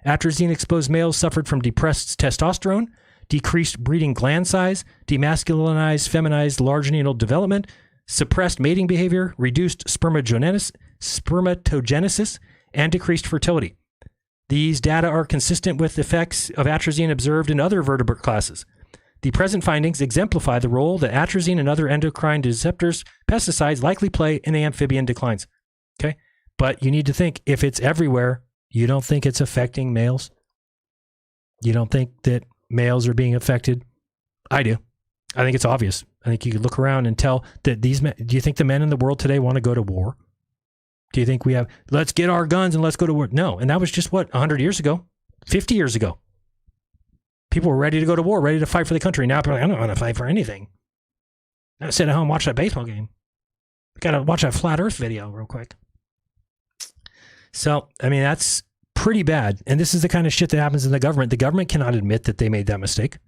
Atrazine-exposed males suffered from depressed testosterone, decreased breeding gland size, demasculinized, feminized large needle development, suppressed mating behavior, reduced spermatogenesis, and decreased fertility. These data are consistent with effects of atrazine observed in other vertebrate classes. The present findings exemplify the role that atrazine and other endocrine disruptors, pesticides likely play in the amphibian declines. Okay? But you need to think, if it's everywhere, you don't think it's affecting males? You don't think that males are being affected? I do. I think it's obvious. I think you could look around and tell that these men, do you think the men in the world today want to go to war? Do you think we have, let's get our guns and let's go to war? No. And that was just what, 100 years ago, 50 years ago. People were ready to go to war, ready to fight for the country. Now people are like, I don't want to fight for anything. I sit at home and watch that baseball game. I got to watch that flat earth video real quick. So, I mean, that's pretty bad. And this is the kind of shit that happens in the government. The government cannot admit that they made that mistake.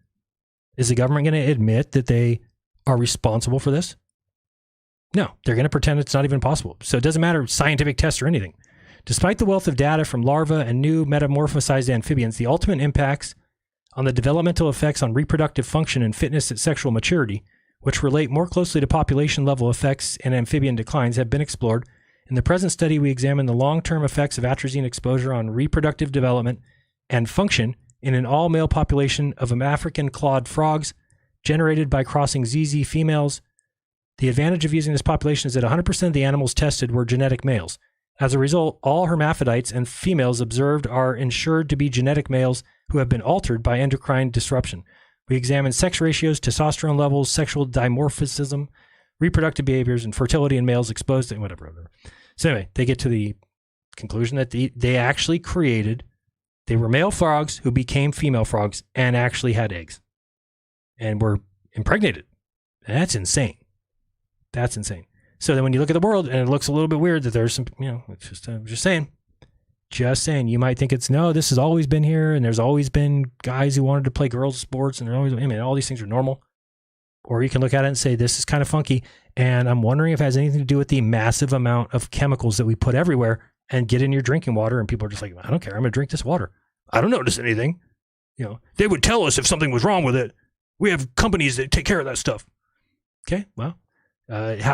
Is the government going to admit that they are responsible for this? No, they're going to pretend it's not even possible. So it doesn't matter scientific tests or anything. Despite the wealth of data from larvae and new metamorphosized amphibians, the ultimate impacts on the developmental effects on reproductive function and fitness at sexual maturity, which relate more closely to population level effects and amphibian declines, have been explored. In the present study, we examine the long-term effects of atrazine exposure on reproductive development and function in an all-male population of African clawed frogs generated by crossing ZZ females. The advantage of using this population is that 100% of the animals tested were genetic males. As a result, all hermaphrodites and females observed are ensured to be genetic males who have been altered by endocrine disruption. We examined sex ratios, testosterone levels, sexual dimorphism, reproductive behaviors, and fertility in males exposed to whatever. So anyway, they get to the conclusion that they actually created, they were male frogs who became female frogs and actually had eggs and were impregnated. That's insane. That's insane. So then when you look at the world and it looks a little bit weird that there's some, it's just, I'm just saying, you might think it's, no, this has always been here. And there's always been guys who wanted to play girls sports and they're always, all these things are normal. Or you can look at it and say, this is kind of funky. And I'm wondering if it has anything to do with the massive amount of chemicals that we put everywhere and get in your drinking water. And people are just like, I don't care. I'm going to drink this water. I don't notice anything. You know, they would tell us if something was wrong with it. We have companies that take care of that stuff. Okay, well,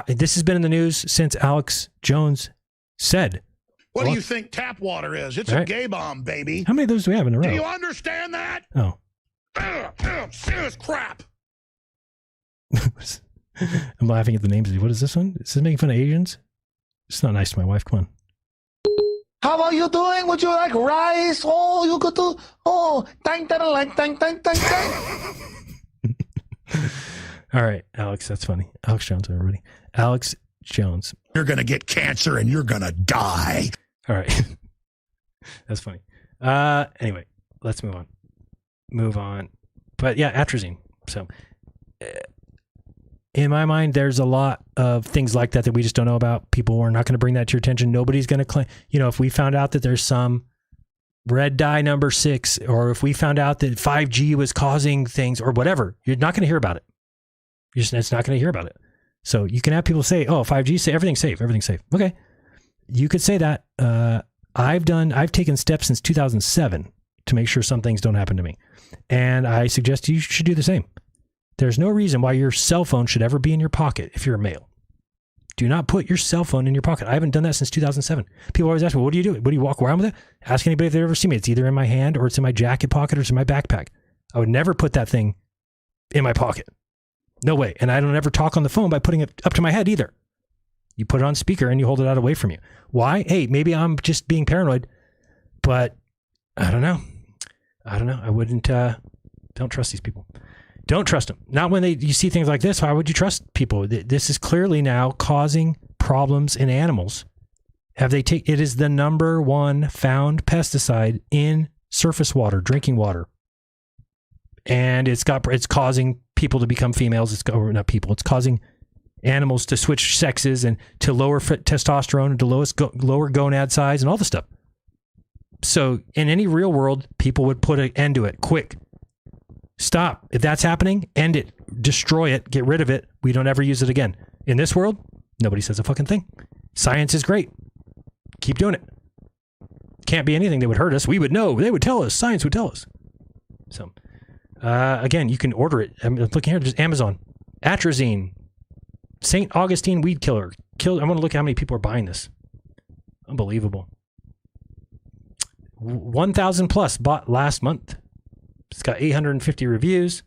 this has been in the news since Alex Jones said. What do you think tap water is? It's a gay bomb, baby. How many of those do we have in a row? Do you understand that? Oh. Serious crap. I'm laughing at the names. What is this one? Is this making fun of Asians? It's not nice to my wife. Come on. How are you doing? Would you like rice? Oh, you could do. Oh, tang, tang, tang, tang, tang, tang. All right, Alex, that's funny. Alex Jones, everybody. Alex Jones. You're going to get cancer and you're going to die. All right. That's funny. Anyway, let's move on. But yeah, atrazine. So in my mind, there's a lot of things like that we just don't know about. People are not going to bring that to your attention. Nobody's going to claim, you know, if we found out that there's some red dye number 6, or if we found out that 5G was causing things or whatever, you're not going to hear about it. It's not going to hear about it. So you can have people say, oh, 5G, say everything's safe. Everything's safe. Okay. You could say that. I've taken steps since 2007 to make sure some things don't happen to me. And I suggest you should do the same. There's no reason why your cell phone should ever be in your pocket if you're a male. Do not put your cell phone in your pocket. I haven't done that since 2007. People always ask me, what do you do? What do you walk around with it? Ask anybody if they've ever seen me. It's either in my hand or it's in my jacket pocket or it's in my backpack. I would never put that thing in my pocket. No way. And I don't ever talk on the phone by putting it up to my head either. You put it on speaker and you hold it out away from you. Why? Hey, maybe I'm just being paranoid, but I don't know. I wouldn't, don't trust these people. Don't trust them. Not when you see things like this. Why would you trust people? This is clearly now causing problems in animals. It is the number 1 found pesticide in surface water, drinking water. And it's causing people to become females. It's causing animals to switch sexes and to lower testosterone and to lower gonad size and all this stuff. So in any real world, people would put an end to it quick. Stop. If that's happening, end it. Destroy it. Get rid of it. We don't ever use it again. In this world, nobody says a fucking thing. Science is great. Keep doing it. Can't be anything that would hurt us. We would know. They would tell us. Science would tell us. So, again, you can order it. I'm looking here. There's Amazon. Atrazine. St. Augustine weed killer. I want to look at how many people are buying this. Unbelievable. 1,000 plus bought last month. It's got 850 reviews.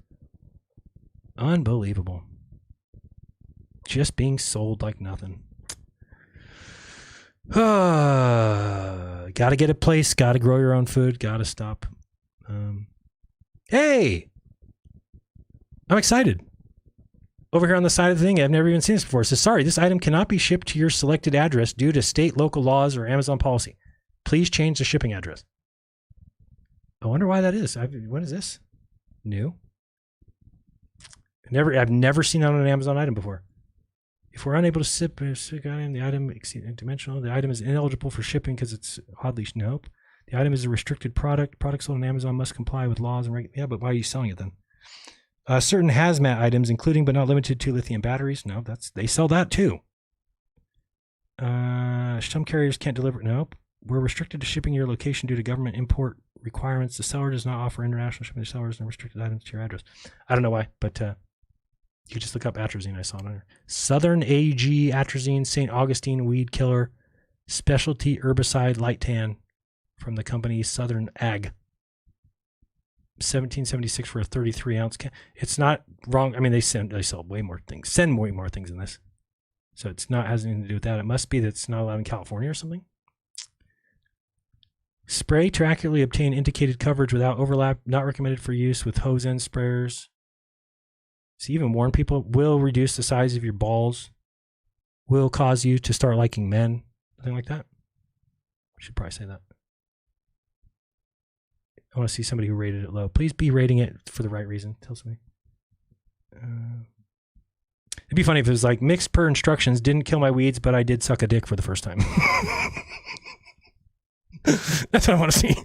Unbelievable. Just being sold like nothing. Got to get a place. Got to grow your own food. Got to stop. Hey! I'm excited. Over here on the side of the thing, I've never even seen this before. It says, sorry, this item cannot be shipped to your selected address due to state, local laws, or Amazon policy. Please change the shipping address. I wonder why that is. What is this? New? I've never seen that on an Amazon item before. If we're unable to ship the item exceeds dimensional, the item is ineligible for shipping because it's oddly nope. The item is a restricted product. Products sold on Amazon must comply with laws and regulations. Yeah, but why are you selling it then? Certain hazmat items, including but not limited to lithium batteries. No, they sell that too. Some carriers can't deliver. Nope. We're restricted to shipping your location due to government import requirements. The seller does not offer international shipping to sellers and restricted items to your address. I don't know why, but you can just look up atrazine. I saw it on there. Southern AG atrazine, St. Augustine weed killer, specialty herbicide light tan from the company Southern Ag. 1776 for a 33 ounce can. It's not wrong. I mean, they sell way more things. Send way more things than this. So it's not has anything to do with that. It must be that it's not allowed in California or something. Spray to accurately obtain indicated coverage without overlap. Not recommended for use with hose end sprayers. So even warn people, will reduce the size of your balls. Will cause you to start liking men. Something like that. I should probably say that. I want to see somebody who rated it low. Please be rating it for the right reason. Tell somebody. It'd be funny if it was like, mixed per instructions, didn't kill my weeds, but I did suck a dick for the first time. That's what I want to see.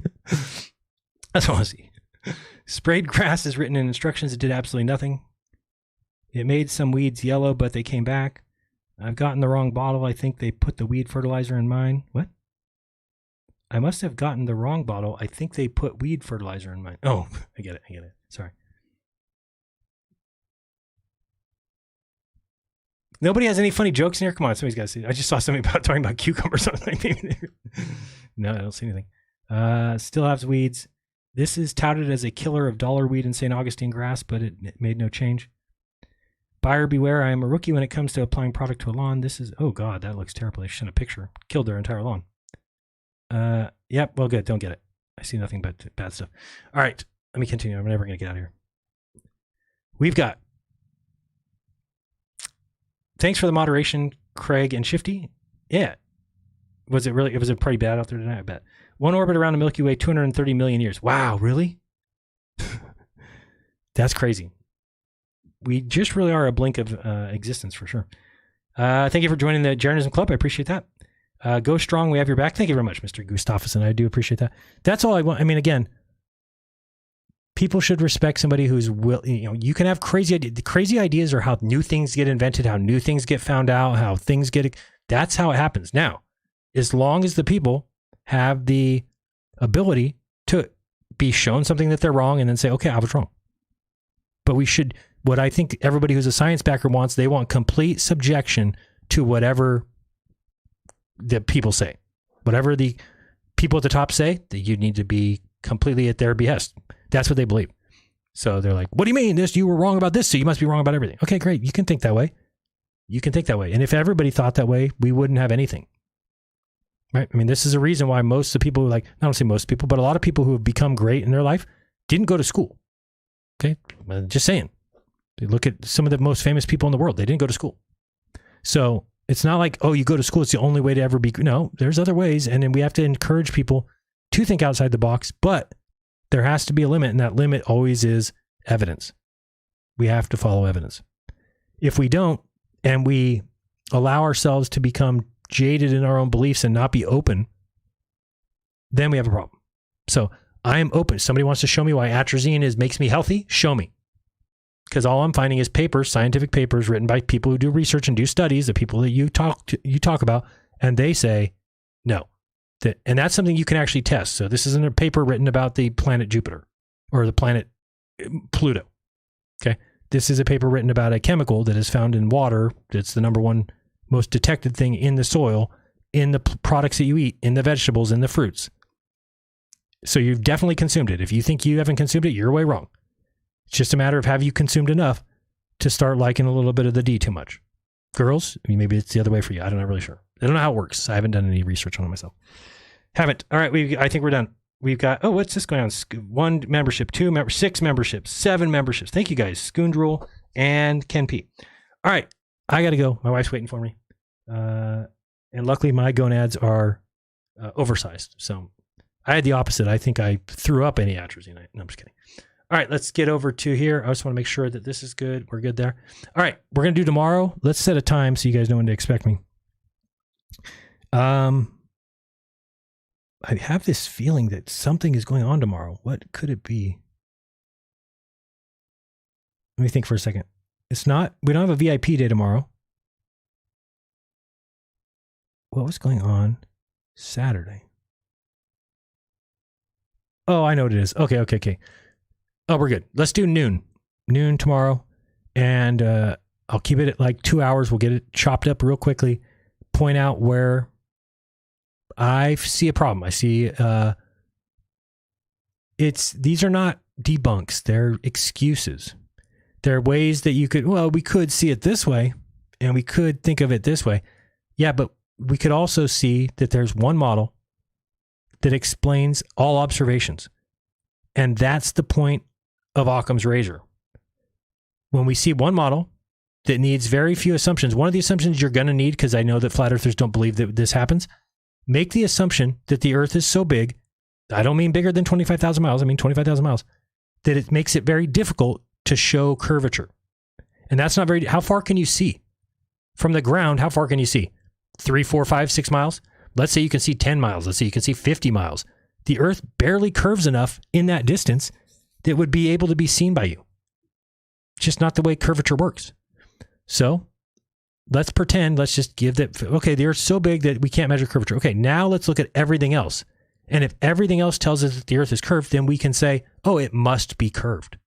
That's what I want to see. Sprayed grass is written in instructions. It did absolutely nothing. It made some weeds yellow, but they came back. I've gotten the wrong bottle. I think they put the weed fertilizer in mine. What? I must have gotten the wrong bottle. I think they put weed fertilizer in mine. Oh, I get it. Sorry. Nobody has any funny jokes in here? Come on, somebody's got to see it. I just saw something about talking about cucumbers. No, I don't see anything. Still has weeds. This is touted as a killer of dollar weed in St. Augustine grass, but it made no change. Buyer beware, I am a rookie when it comes to applying product to a lawn. This is, oh God, that looks terrible. They sent a picture. Killed their entire lawn. Yep, well, good. Don't get it. I see nothing but bad stuff. All right, let me continue. I'm never going to get out of here. We've got, thanks for the moderation, Craig and Shifty. Yeah. Was it pretty bad out there tonight? I bet. One orbit around the Milky Way, 230 million years. Wow, really? That's crazy. We just really are a blink of existence for sure. Thank you for joining the Jeranism Club. I appreciate that. Go strong. We have your back. Thank you very much, Mr. Gustafsson. I do appreciate that. That's all I want. I mean, again, people should respect somebody who's you can have crazy ideas are how new things get invented, how new things get found out, how things get, that's how it happens. Now, as long as the people have the ability to be shown something that they're wrong and then say, okay, I was wrong. But we should, what I think everybody who's a science backer wants, they want complete subjection to whatever the people say. Whatever the people at the top say, that you need to be completely at their behest. That's what they believe. So they're like, what do you mean this? You were wrong about this, so you must be wrong about everything. Okay, great. You can think that way. You can think that way. And if everybody thought that way, we wouldn't have anything. Right? I mean, this is a reason why most of the people who I don't say most people, but a lot of people who have become great in their life didn't go to school. Okay? Just saying. They look at some of the most famous people in the world. They didn't go to school. So it's not like, oh, you go to school, it's the only way to ever be. No, there's other ways. And then we have to encourage people to think outside the box, but there has to be a limit. And that limit always is evidence. We have to follow evidence. If we don't, and we allow ourselves to become jaded in our own beliefs and not be open, then we have a problem. So I am open. Somebody wants to show me why atrazine makes me healthy? Show me. Because all I'm finding is papers, scientific papers written by people who do research and do studies, the people that you talk about, and they say no. And that's something you can actually test. So this isn't a paper written about the planet Jupiter or the planet Pluto. Okay. This is a paper written about a chemical that is found in water. That's the number one most detected thing in the soil, in the products that you eat, in the vegetables, in the fruits. So you've definitely consumed it. If you think you haven't consumed it, you're way wrong. It's just a matter of have you consumed enough to start liking a little bit of the D too much. Girls, I mean, maybe it's the other way for you. I'm not really sure. I don't know how it works. I haven't done any research on it myself. Haven't. All right, I think we're done. We've got, oh, what's this going on? 1 membership, 2 members, 6 memberships, 7 memberships. Thank you guys, Scoondrel and Ken P. All right, I got to go. My wife's waiting for me. And luckily my gonads are oversized. So I had the opposite. I think I threw up any atrazine. No, I'm just kidding. All right, let's get over to here. I just want to make sure that this is good. We're good there. All right, we're going to do tomorrow. Let's set a time so you guys know when to expect me. I have this feeling that something is going on tomorrow. What could it be? Let me think for a second. It's not, we don't have a VIP day tomorrow. What was going on Saturday? Oh, I know what it is. Okay. Oh, we're good. Let's do noon tomorrow. And I'll keep it at like 2 hours. We'll get it chopped up real quickly. Point out where I see a problem. I see these are not debunks. They're excuses. There are ways that you could, we could see it this way and we could think of it this way. Yeah, but we could also see that there's one model that explains all observations. And that's the point of Occam's razor. When we see one model that needs very few assumptions, one of the assumptions you're going to need, because I know that flat earthers don't believe that this happens, make the assumption that the earth is so big, I don't mean bigger than 25,000 miles, I mean 25,000 miles, that it makes it very difficult to show curvature. And that's not very, how far can you see? From the ground, how far can you see? 3, 4, 5, 6 miles? Let's say you can see 10 miles. Let's say you can see 50 miles. The earth barely curves enough in that distance that would be able to be seen by you. It's just not the way curvature works. So let's pretend, let's just give that, okay, the earth's so big that we can't measure curvature. Okay, now let's look at everything else. And if everything else tells us that the Earth is curved, then we can say, oh, it must be curved.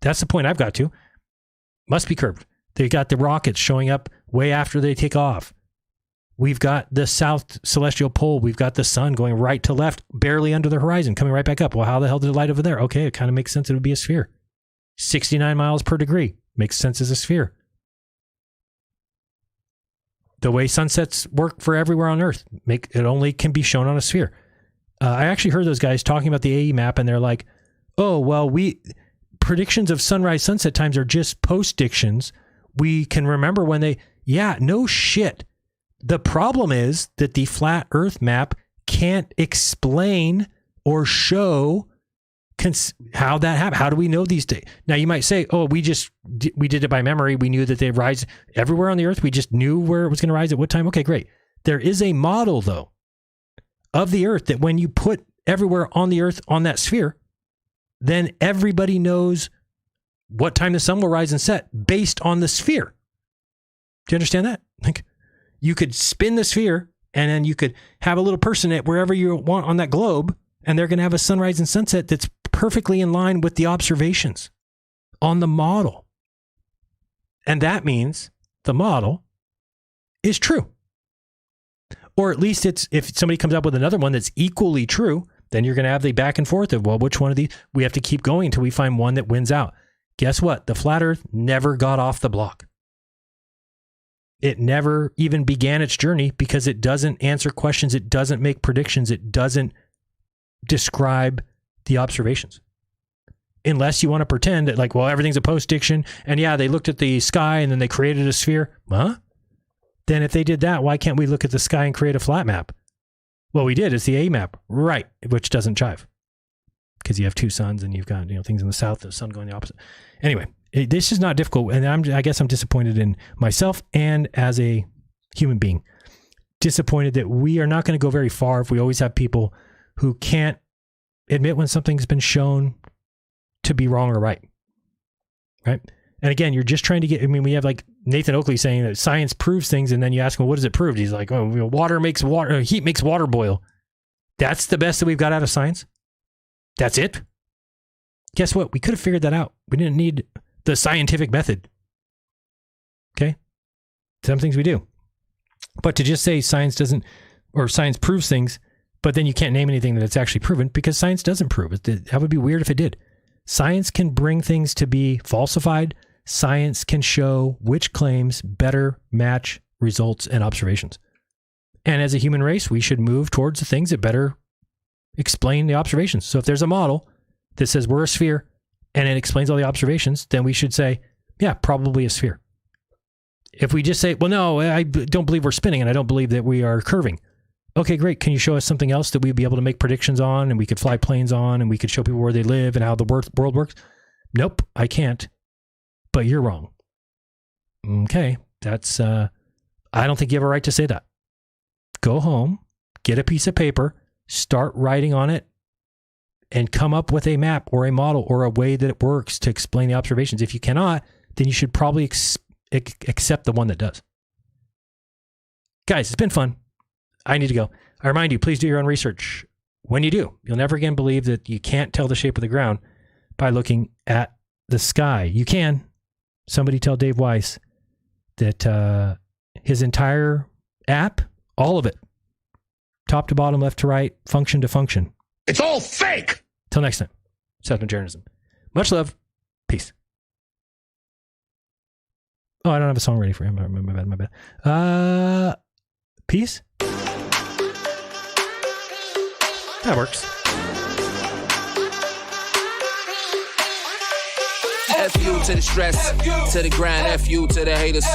That's the point I've got to. Must be curved. They got the rockets showing up way after they take off. We've got the south celestial pole. We've got the sun going right to left, barely under the horizon, coming right back up. Well, how the hell did it light over there? Okay, it kind of makes sense. It would be a sphere. 69 miles per degree makes sense as a sphere. The way sunsets work for everywhere on Earth, it only can be shown on a sphere. I actually heard those guys talking about the AE map, and they're like, oh, well, predictions of sunrise sunset times are just post-dictions. We can remember when no shit. The problem is that the flat Earth map can't explain or show how that happened. How do we know these days? Now you might say, oh, we did it by memory. We knew that they rise everywhere on the Earth. We just knew where it was going to rise at what time. Okay, great. There is a model though of the Earth that when you put everywhere on the Earth on that sphere, then everybody knows what time the sun will rise and set based on the sphere. Do you understand that? Like, you could spin the sphere and then you could have a little person at wherever you want on that globe, and they're going to have a sunrise and sunset that's perfectly in line with the observations on the model. And that means the model is true. Or at least if somebody comes up with another one that's equally true, then you're going to have the back and forth of, well, which one of these? We have to keep going until we find one that wins out. Guess what? The flat Earth never got off the block. It never even began its journey because it doesn't answer questions. It doesn't make predictions. It doesn't describe the observations. Unless you want to pretend that, like, well, everything's a post-diction, and yeah, they looked at the sky and then they created a sphere. Huh? Then if they did that, why can't we look at the sky and create a flat map? Well, we did. It's the A map. Right. Which doesn't jive. Because you have two suns and you've got, things in the south, the sun going the opposite. Anyway, this is not difficult. And I guess I'm disappointed in myself and as a human being. Disappointed that we are not going to go very far if we always have people who can't admit when something's been shown to be wrong or right. Right? And again, you're just trying to get, we have like Nathan Oakley saying that science proves things, and then you ask him, what does it prove? He's like, oh, heat makes water boil. That's the best that we've got out of science? That's it? Guess what? We could have figured that out. We didn't need the scientific method. Okay? Some things we do. But to just say science doesn't, or science proves things, but then you can't name anything that it's actually proven, because science doesn't prove it. That would be weird if it did. Science can bring things to be falsified. Science can show which claims better match results and observations. And as a human race, we should move towards the things that better explain the observations. So if there's a model that says we're a sphere and it explains all the observations, then we should say, yeah, probably a sphere. If we just say, well, no, I don't believe we're spinning and I don't believe that we are curving. Okay, great. Can you show us something else that we'd be able to make predictions on, and we could fly planes on, and we could show people where they live and how the world works? Nope, I can't. But you're wrong. Okay, that's, I don't think you have a right to say that. Go home, get a piece of paper, start writing on it, and come up with a map or a model or a way that it works to explain the observations. If you cannot, then you should probably accept the one that does. Guys, it's been fun. I need to go. I remind you, please do your own research. When you do, you'll never again believe that you can't tell the shape of the ground by looking at the sky. You can. Somebody tell Dave Weiss that his entire app, all of it, top to bottom, left to right, function to function. It's all fake! Till next time, Seth from Jeranism. Much love. Peace. Oh, I don't have a song ready for him. My bad. Peace? That works. F you to the stress, to the grind, F you to the haters.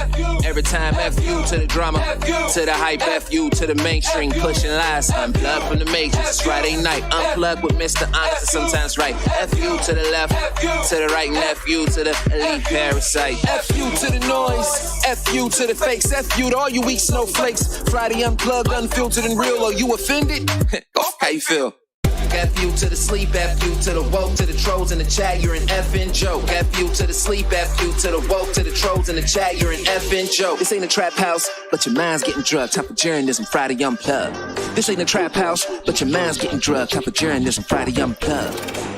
Every time F you to the drama, to the hype, F you to the mainstream, pushing lies, unplugged from the matrix. It's Friday night, unplugged with Mr. Honest, sometimes right. F you to the left, to the right, and F you to the elite parasite. F you to the noise, F you to the fakes, F you to all you weak snowflakes. Friday unplugged, unfiltered and real, are you offended? How you feel? F you to the sleep, F you to the woke, to the trolls in the chat, you're an effing joke. F you to the sleep, F you to the woke, to the trolls in the chat, you're an effing joke. This ain't a trap house, but but your mind's getting drugged. Time for Jeranism, Friday Unplugged. This ain't a trap house, but your mind's getting drugged. Time for Jeranism, Friday Unplugged.